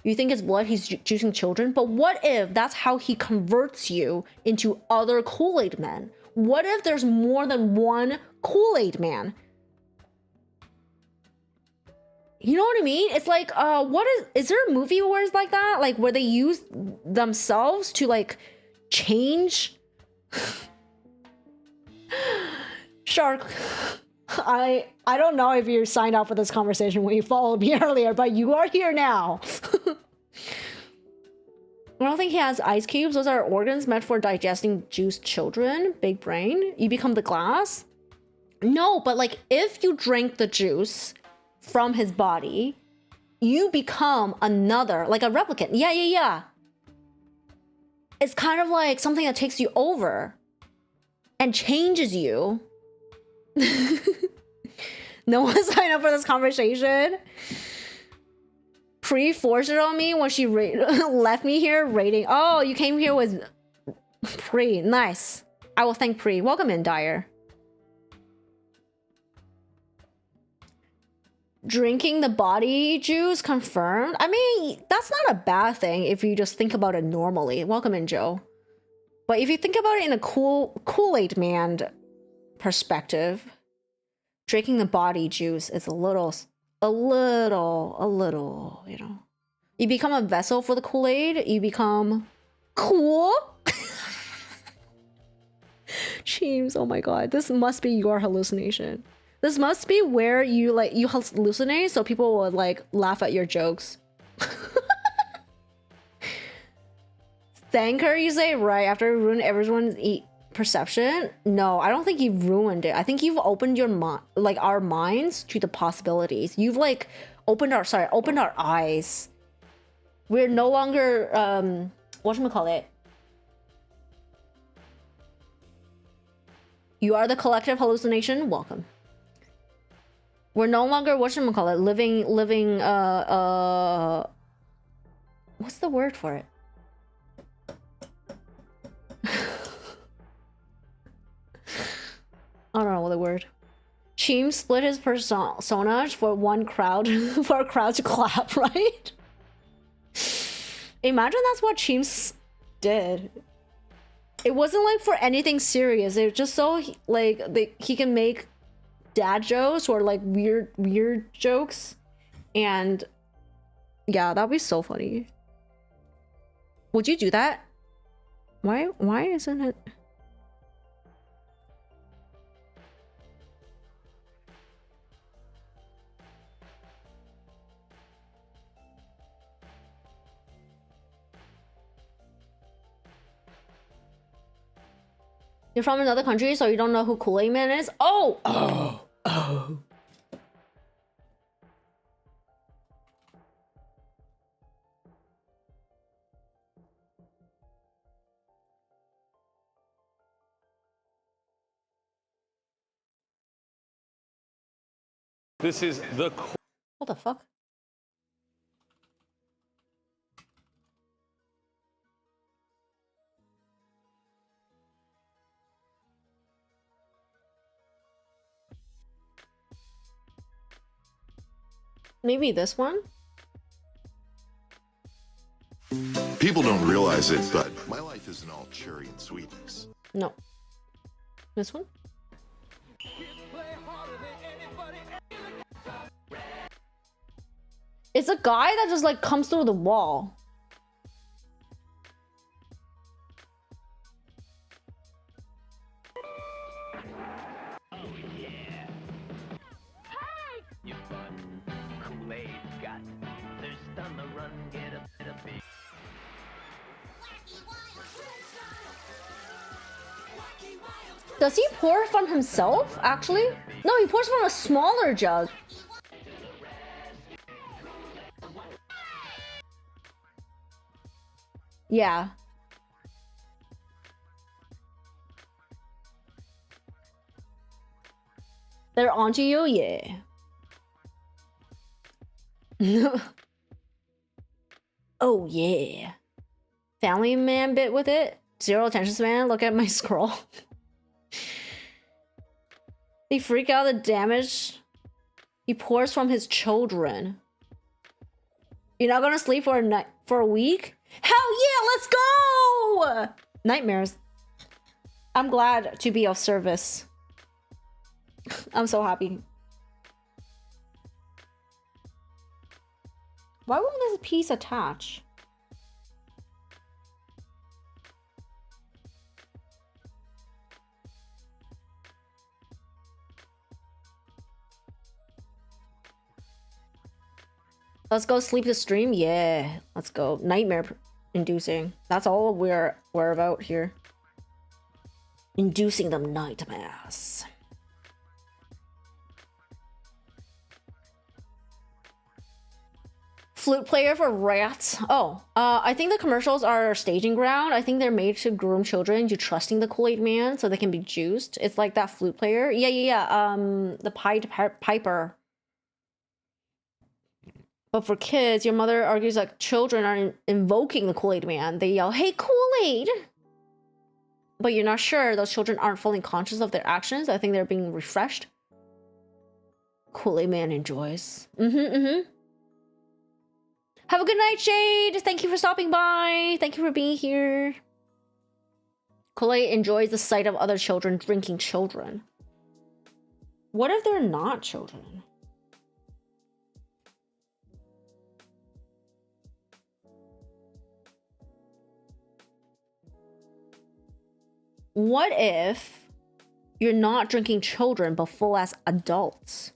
You think it's blood, he's juicing children? But what if that's how he converts you into other Kool-Aid men? What if there's more than one Kool-Aid man? You know what I mean? It's like, is there a movie where it's like that? Like where they use themselves to like change? Shark, I don't know if you signed up for this conversation when you followed me earlier, but you are here now. I don't think he has ice cubes. Those are organs meant for digesting juiced children. Big brain. You become the glass? No, but like if you drink the juice from his body, you become another, like a replicant. Yeah. It's kind of like something that takes you over and changes you. No one signed up for this conversation. Pre forced it on me when she left me here rating. Oh, you came here with Pre. Nice. I will thank Pre. Welcome in, Dyer. Drinking the body juice confirmed. I mean, that's not a bad thing if you just think about it normally. Welcome in, Joe. But if you think about it in a Kool-Aid man perspective, drinking the body juice is a little, you know. You become a vessel for the Kool-Aid. You become cool. Cheems, oh my god. This must be your hallucination. This must be where you hallucinate so people would like laugh at your jokes. Thank her, you say, right after we ruined everyone's perception? No, I don't think you've ruined it. I think you've opened your mind, like our minds to the possibilities. You've like opened our eyes. We're no longer whatchamacallit? You are the collective hallucination. Welcome. We're no longer whatchamacallit, living what's the word for it? I don't know the word. Cheem split his persona for one crowd for a crowd to clap, right? Imagine that's what Cheem did. It wasn't like for anything serious. It was just so like he can make dad jokes or like weird jokes, and yeah, that'd be so funny. Would you do that? Why isn't it? You're from another country, so you don't know who Kool-Aid Man is? Oh! This is the What the fuck? Maybe this one? People don't realize it, but my life isn't all cherry and sweetness. No. This one? It's a guy that just like comes through the wall. Does he pour from himself, actually? No, he pours from a smaller jug. Yeah. They're onto you? Yeah. Oh, yeah. Family man bit with it? Zero attention span? Look at my scroll. They freak out the damage he pours from his children. You're not gonna sleep for a night for a week? Hell yeah, let's go! Nightmares. I'm glad to be of service. I'm so happy. Why won't this piece attach? Let's go sleep the stream? Yeah, let's go. Nightmare inducing. That's all we're about here. Inducing them nightmares. Flute player for rats. Oh, I think the commercials are staging ground. I think they're made to groom children into trusting the Kool-Aid man so they can be juiced. It's like that flute player. Yeah. The Piper. But for kids, your mother argues like children are invoking the Kool-Aid man. They yell, "Hey, Kool-Aid!" But you're not sure those children aren't fully conscious of their actions. I think they're being refreshed. Kool-Aid man enjoys. Have a good night, Shade. Thank you for stopping by. Thank you for being here. Kool-Aid enjoys the sight of other children drinking children. What if they're not children? What if you're not drinking children but full as adults?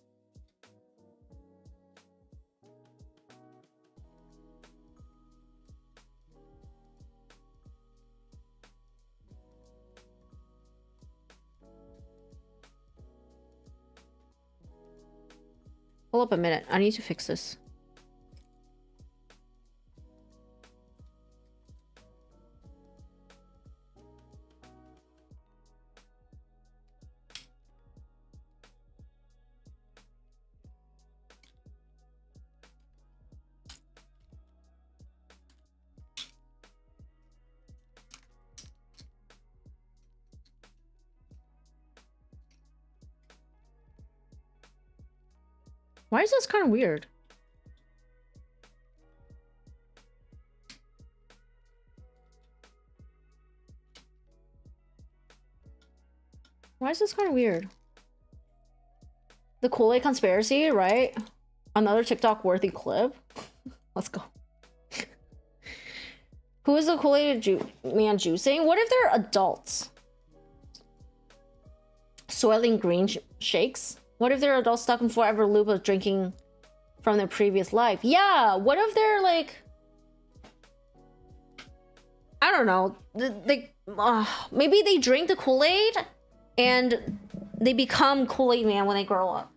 Hold up a minute. I need to fix this. Why is this kind of weird? Why is this kind of weird? The Kool-Aid conspiracy, right? Another TikTok worthy clip. Let's go. Who is the Kool-Aid man juicing? What if they're adults? Soiling green shakes? What if they're adults stuck in forever loop of drinking from their previous life? Yeah, what if they're like... I don't know. Maybe they drink the Kool-Aid and they become Kool-Aid man when they grow up.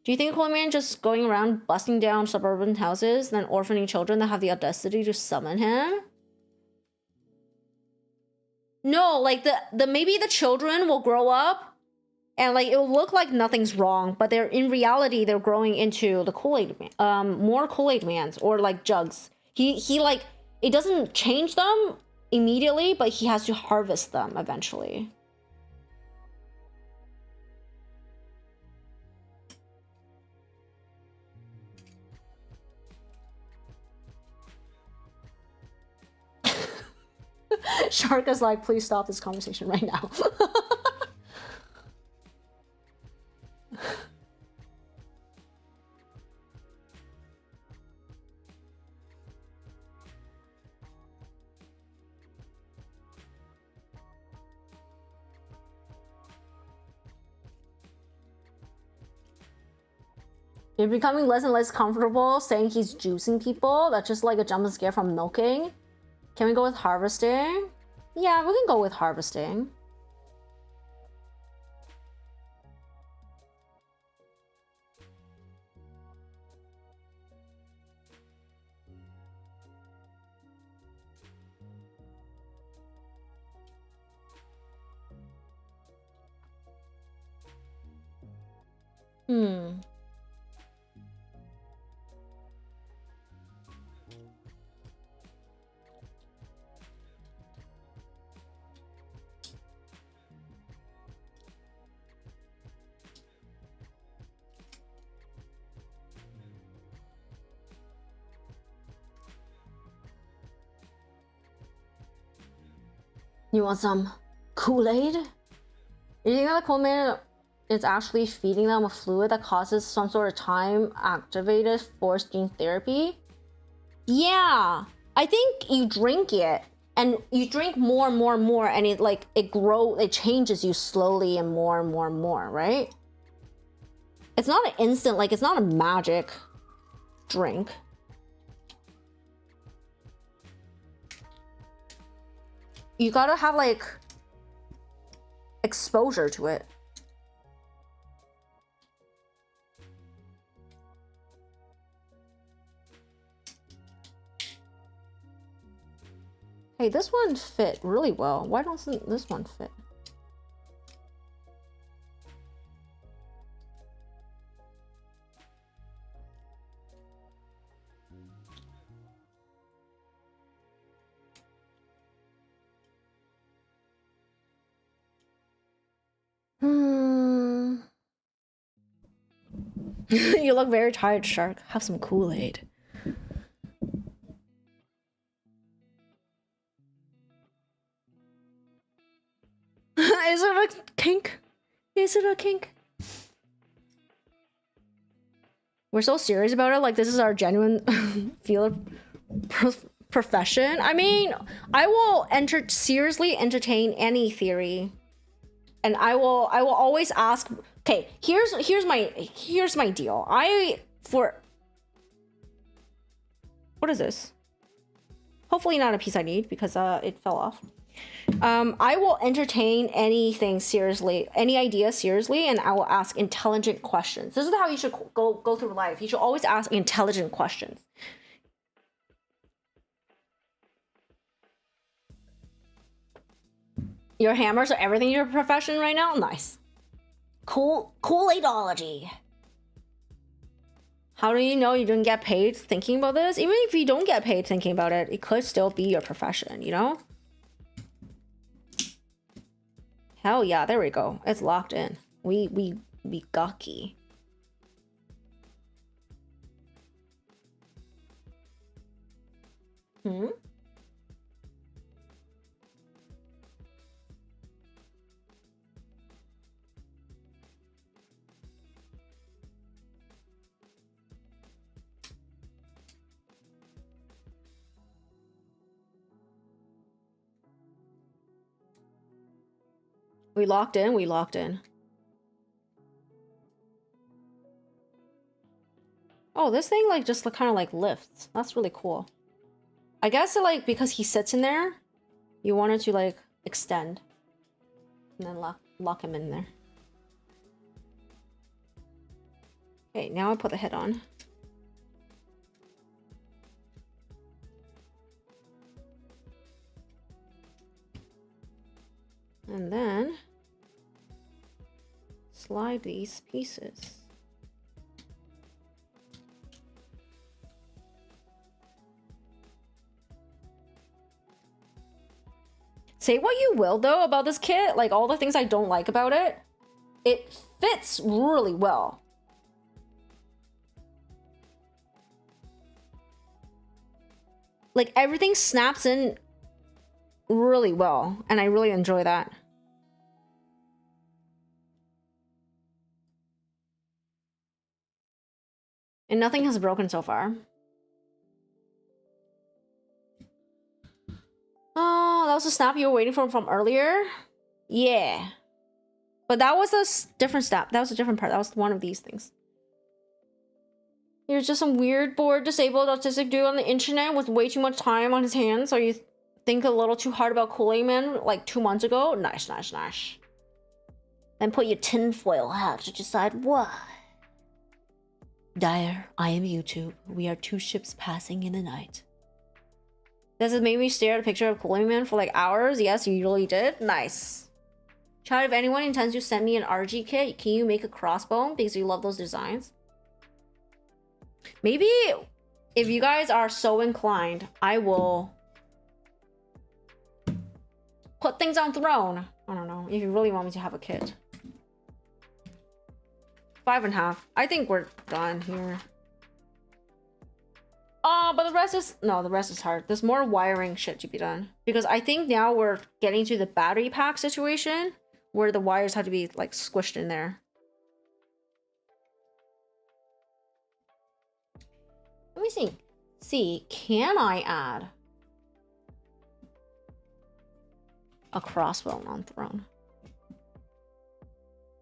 Do you think Kool-Aid man just going around busting down suburban houses and then orphaning children that have the audacity to summon him? No, like maybe the children will grow up and like it'll look like nothing's wrong, but they're in reality they're growing into the Kool-Aid man, more Kool-Aid mans or like jugs. He like it doesn't change them immediately, but he has to harvest them eventually. Shark is like, please stop this conversation right now. You're becoming less and less comfortable saying he's juicing people. That's just like a jump and scare from milking. Can we go with harvesting? Yeah, we can go with harvesting. Hmm. You want some Kool-Aid? You think that the Kool-Aid is actually feeding them a fluid that causes some sort of time-activated forced gene therapy? Yeah, I think you drink it, and you drink more and more and more, and it changes you slowly and more, right? It's not an instant, like it's not a magic drink. You gotta have like exposure to it. Hey, this one fit really well. Why doesn't this one fit? You look very tired, Shark. Have some Kool-Aid. Is it a kink? Is it a kink? We're so serious about it. Like this is our genuine field profession. I mean, I will seriously entertain any theory, and I will always ask. Okay, here's my deal. What is this? Hopefully not a piece I need because it fell off. I will entertain anything seriously, any idea seriously, and I will ask intelligent questions. This is how you should go through life. You should always ask intelligent questions. Your hammers are everything in your profession right now? Nice. Kool-Aidology. How do you know you didn't get paid thinking about this? Even if you don't get paid thinking about it, it could still be your profession, you know? Hell yeah, there we go. It's locked in. We gawky. Hmm? We locked in. Oh, this thing like just kind of like lifts. That's really cool. I guess like because he sits in there, you wanted to like extend and then lock him in there. Okay, now I put the head on. And then slide these pieces. Say what you will though about this kit, like all the things I don't like about it, it fits really well. Like everything snaps in really well, and I really enjoy that. And nothing has broken so far. Oh, that was a snap you were waiting for from earlier? Yeah. But that was a different snap. That was a different part. That was one of these things. You're just some weird, bored, disabled, autistic dude on the internet with way too much time on his hands, so you think a little too hard about Kool-Aid Man like 2 months ago? Nice, nice, nice. And put your tinfoil hat to decide what. Dyer, I am YouTube. We are two ships passing in the night. Does it make me stare at a picture of Kool-Aid Man for like hours? Yes, you really did. Nice. Chat, if anyone intends to send me an RG kit, can you make a crossbow? Because you love those designs. Maybe if you guys are so inclined, I will put things on throne. I don't know. If you really want me to have a kit. 5.5. I think we're done here. Oh, but the rest is... No, the rest is hard. There's more wiring shit to be done. Because I think now we're getting to the battery pack situation where the wires have to be, like, squished in there. Let me see. See, can I add a crossbow on throne?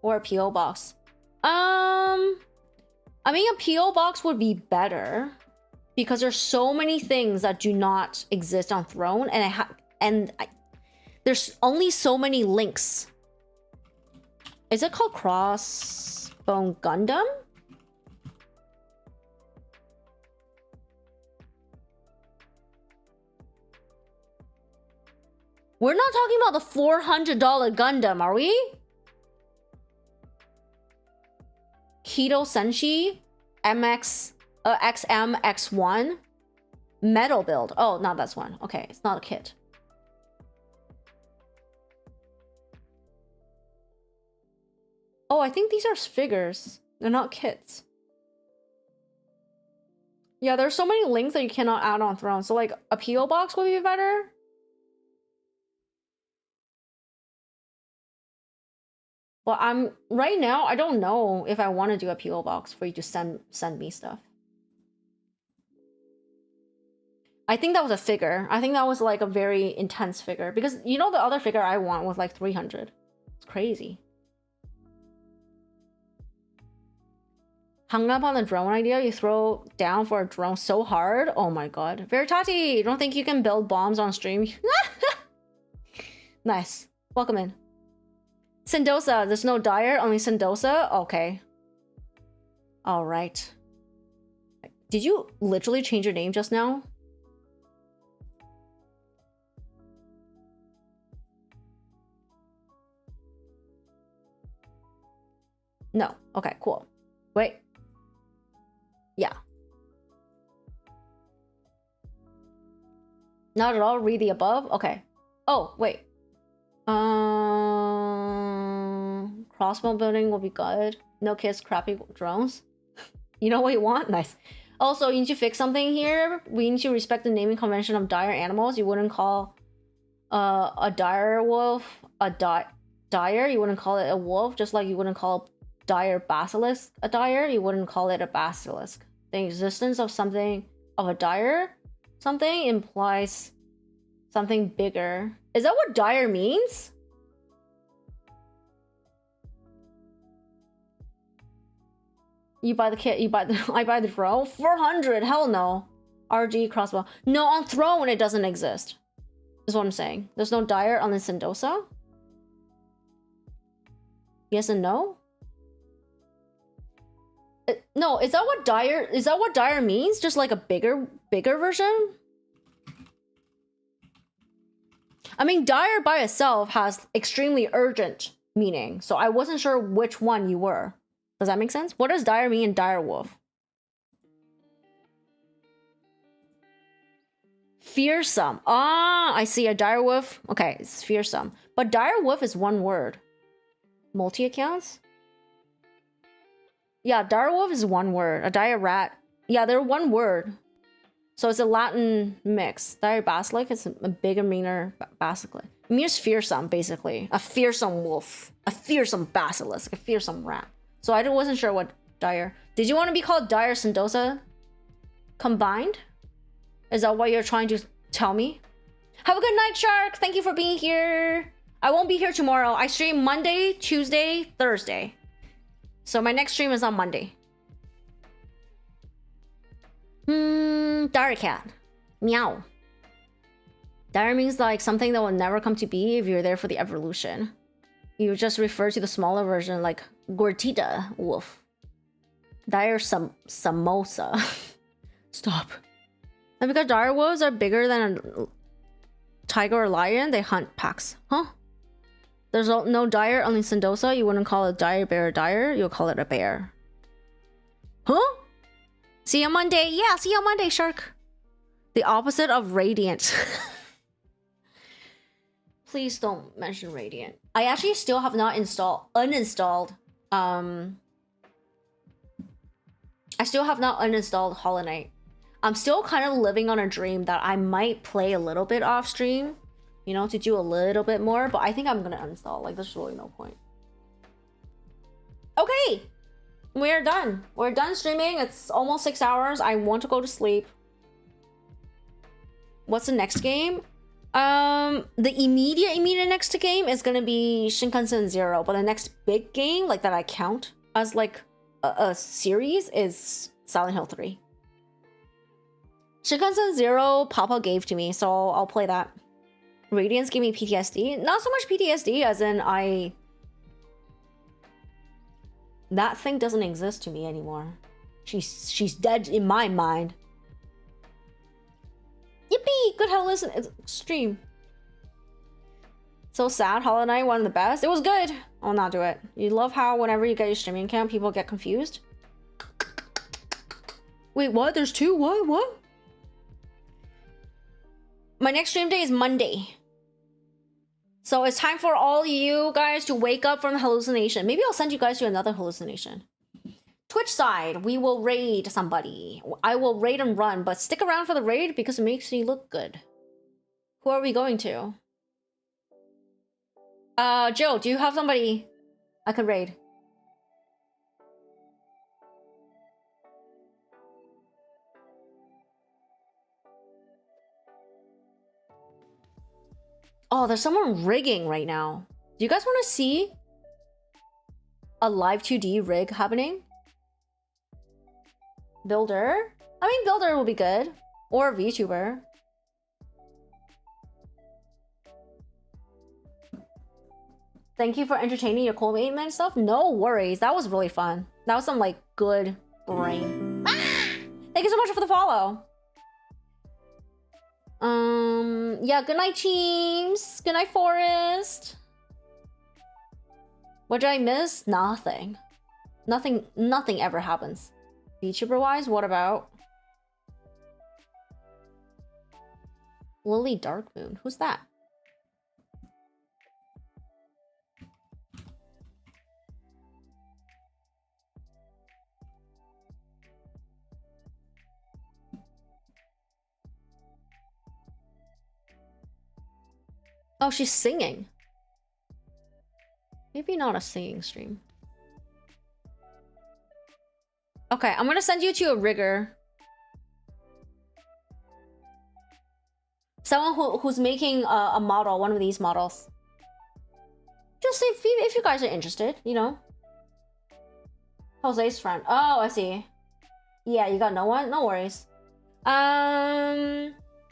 Or a P.O. box? I mean, a P.O. box would be better. Because there's so many things that do not exist on throne, and there's only so many links. Is it called Crossbone Gundam? We're not talking about the $400 Gundam, are we? Keto Senshi MX XMX1 metal build. Oh, not this one. Okay, it's not a kit. Oh, I think these are figures. They're not kits. Yeah, there's so many links that you cannot add on throne. So like a P.O. box would be better. But I'm right now, I don't know if I want to do a P.O. box for you to send me stuff. I think that was a figure. I think that was like a very intense figure. Because you know the other figure I want was like 300. It's crazy. Hung up on the drone idea? You throw down for a drone so hard? Oh my god. Veritati, you don't think you can build bombs on stream? Nice. Welcome in. Sendosa, there's no Dyer, only Sendosa? Okay. Alright. Did you literally change your name just now? No. Okay, cool. Wait. Yeah. Not at all. Read the above? Okay. Oh, wait. Crossbow building will be good. No kids, crappy drones. You know what you want? Nice. Also, you need to fix something here. We need to respect the naming convention of dire animals. You wouldn't call a dire wolf a dire. You wouldn't call it a wolf, just like you wouldn't call dire basilisk a dire. You wouldn't call it a basilisk. The existence of something of a dire something implies something bigger. Is that what dire means? You buy the kit, you buy the I buy the drone? 400, hell no. RG crossbow. No, on throne it doesn't exist. Is what I'm saying. There's no dire on the Sendosa? Yes and no? No, is that what dire means? Just like a bigger version? I mean, dire by itself has extremely urgent meaning, so I wasn't sure which one you were. Does that make sense? What does dire mean in dire wolf? Fearsome. Ah, I see. A dire wolf. Okay, it's fearsome. But dire wolf is one word. Multi-accounts? Yeah, dire wolf is one word. A dire rat. Yeah, they're one word. So it's a Latin mix. Dire basilisk is a bigger, meaner basilisk. It means fearsome, basically. A fearsome wolf. A fearsome basilisk. A fearsome rat. So I wasn't sure what dire. Did you want to be called dire Sendosa combined? Is that what you're trying to tell me? Have a good night, Shark. Thank you for being here. I won't be here tomorrow. I stream Monday, Tuesday, Thursday. So my next stream is on Monday. Dire cat. Meow. Dire means like something that will never come to be if you're there for the evolution. You just refer to the smaller version like Gortita wolf. Dire samosa. Stop. And because dire wolves are bigger than a tiger or lion, they hunt packs. Huh? There's no dire only Sendosa. You wouldn't call a dire bear a dire. You'll call it a bear. Huh? See you Monday. Yeah, see you Monday, shark. The opposite of radiant. Please don't mention radiant. I actually still have not uninstalled. I still have not uninstalled Hollow Knight. I'm still kind of living on a dream that I might play a little bit off stream, you know, to do a little bit more, but I think I'm gonna uninstall. Like, there's really no point. Okay, we're done. We're done streaming. It's almost 6 hours. I want to go to sleep. What's the next game? The immediate next game is gonna be Shinkansen Zero, but the next big game, like that I count as like a series, is Silent Hill 3. Shinkansen Zero, Papa gave to me, so I'll play that. Radiance gave me PTSD. Not so much PTSD as in that thing doesn't exist to me anymore. She's dead in my mind. Yippee! Good hell listen stream. So sad, Hollow Knight, one of the best. It was good. I'll not do it. You love how whenever you get your streaming account, people get confused. Wait, what? There's two? What? My next stream day is Monday. So it's time for all you guys to wake up from the hallucination. Maybe I'll send you guys to another hallucination. Twitch side, we will raid somebody. I will raid and run, but stick around for the raid because it makes me look good. Who are we going to? Jill, do you have somebody I could raid? Oh, there's someone rigging right now. Do you guys want to see a live 2D rig happening? Builder? I mean, Builder will be good. Or VTuber. Thank you for entertaining your co-mate and stuff. No worries. That was really fun. That was some, like, good brain. Ah! Thank you so much for the follow. Yeah, good night, teams. Good night, Forest. What did I miss? Nothing. Nothing ever happens. VTuber-wise, what about Lily Darkmoon? Who's that? Oh, she's singing. Maybe not a singing stream. Okay, I'm gonna send you to a rigger. Someone who's making a model, one of these models. Just if you guys are interested, you know. Jose's friend. Oh, I see. Yeah, you got no one? No worries.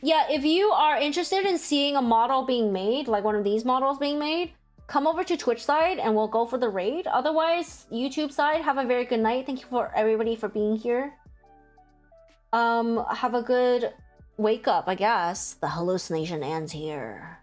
Yeah, if you are interested in seeing a model being made, like one of these models being made, come over to Twitch side and we'll go for the raid. Otherwise, YouTube side, have a very good night. Thank you for everybody for being here. Have a good wake up, I guess. The hallucination ends here.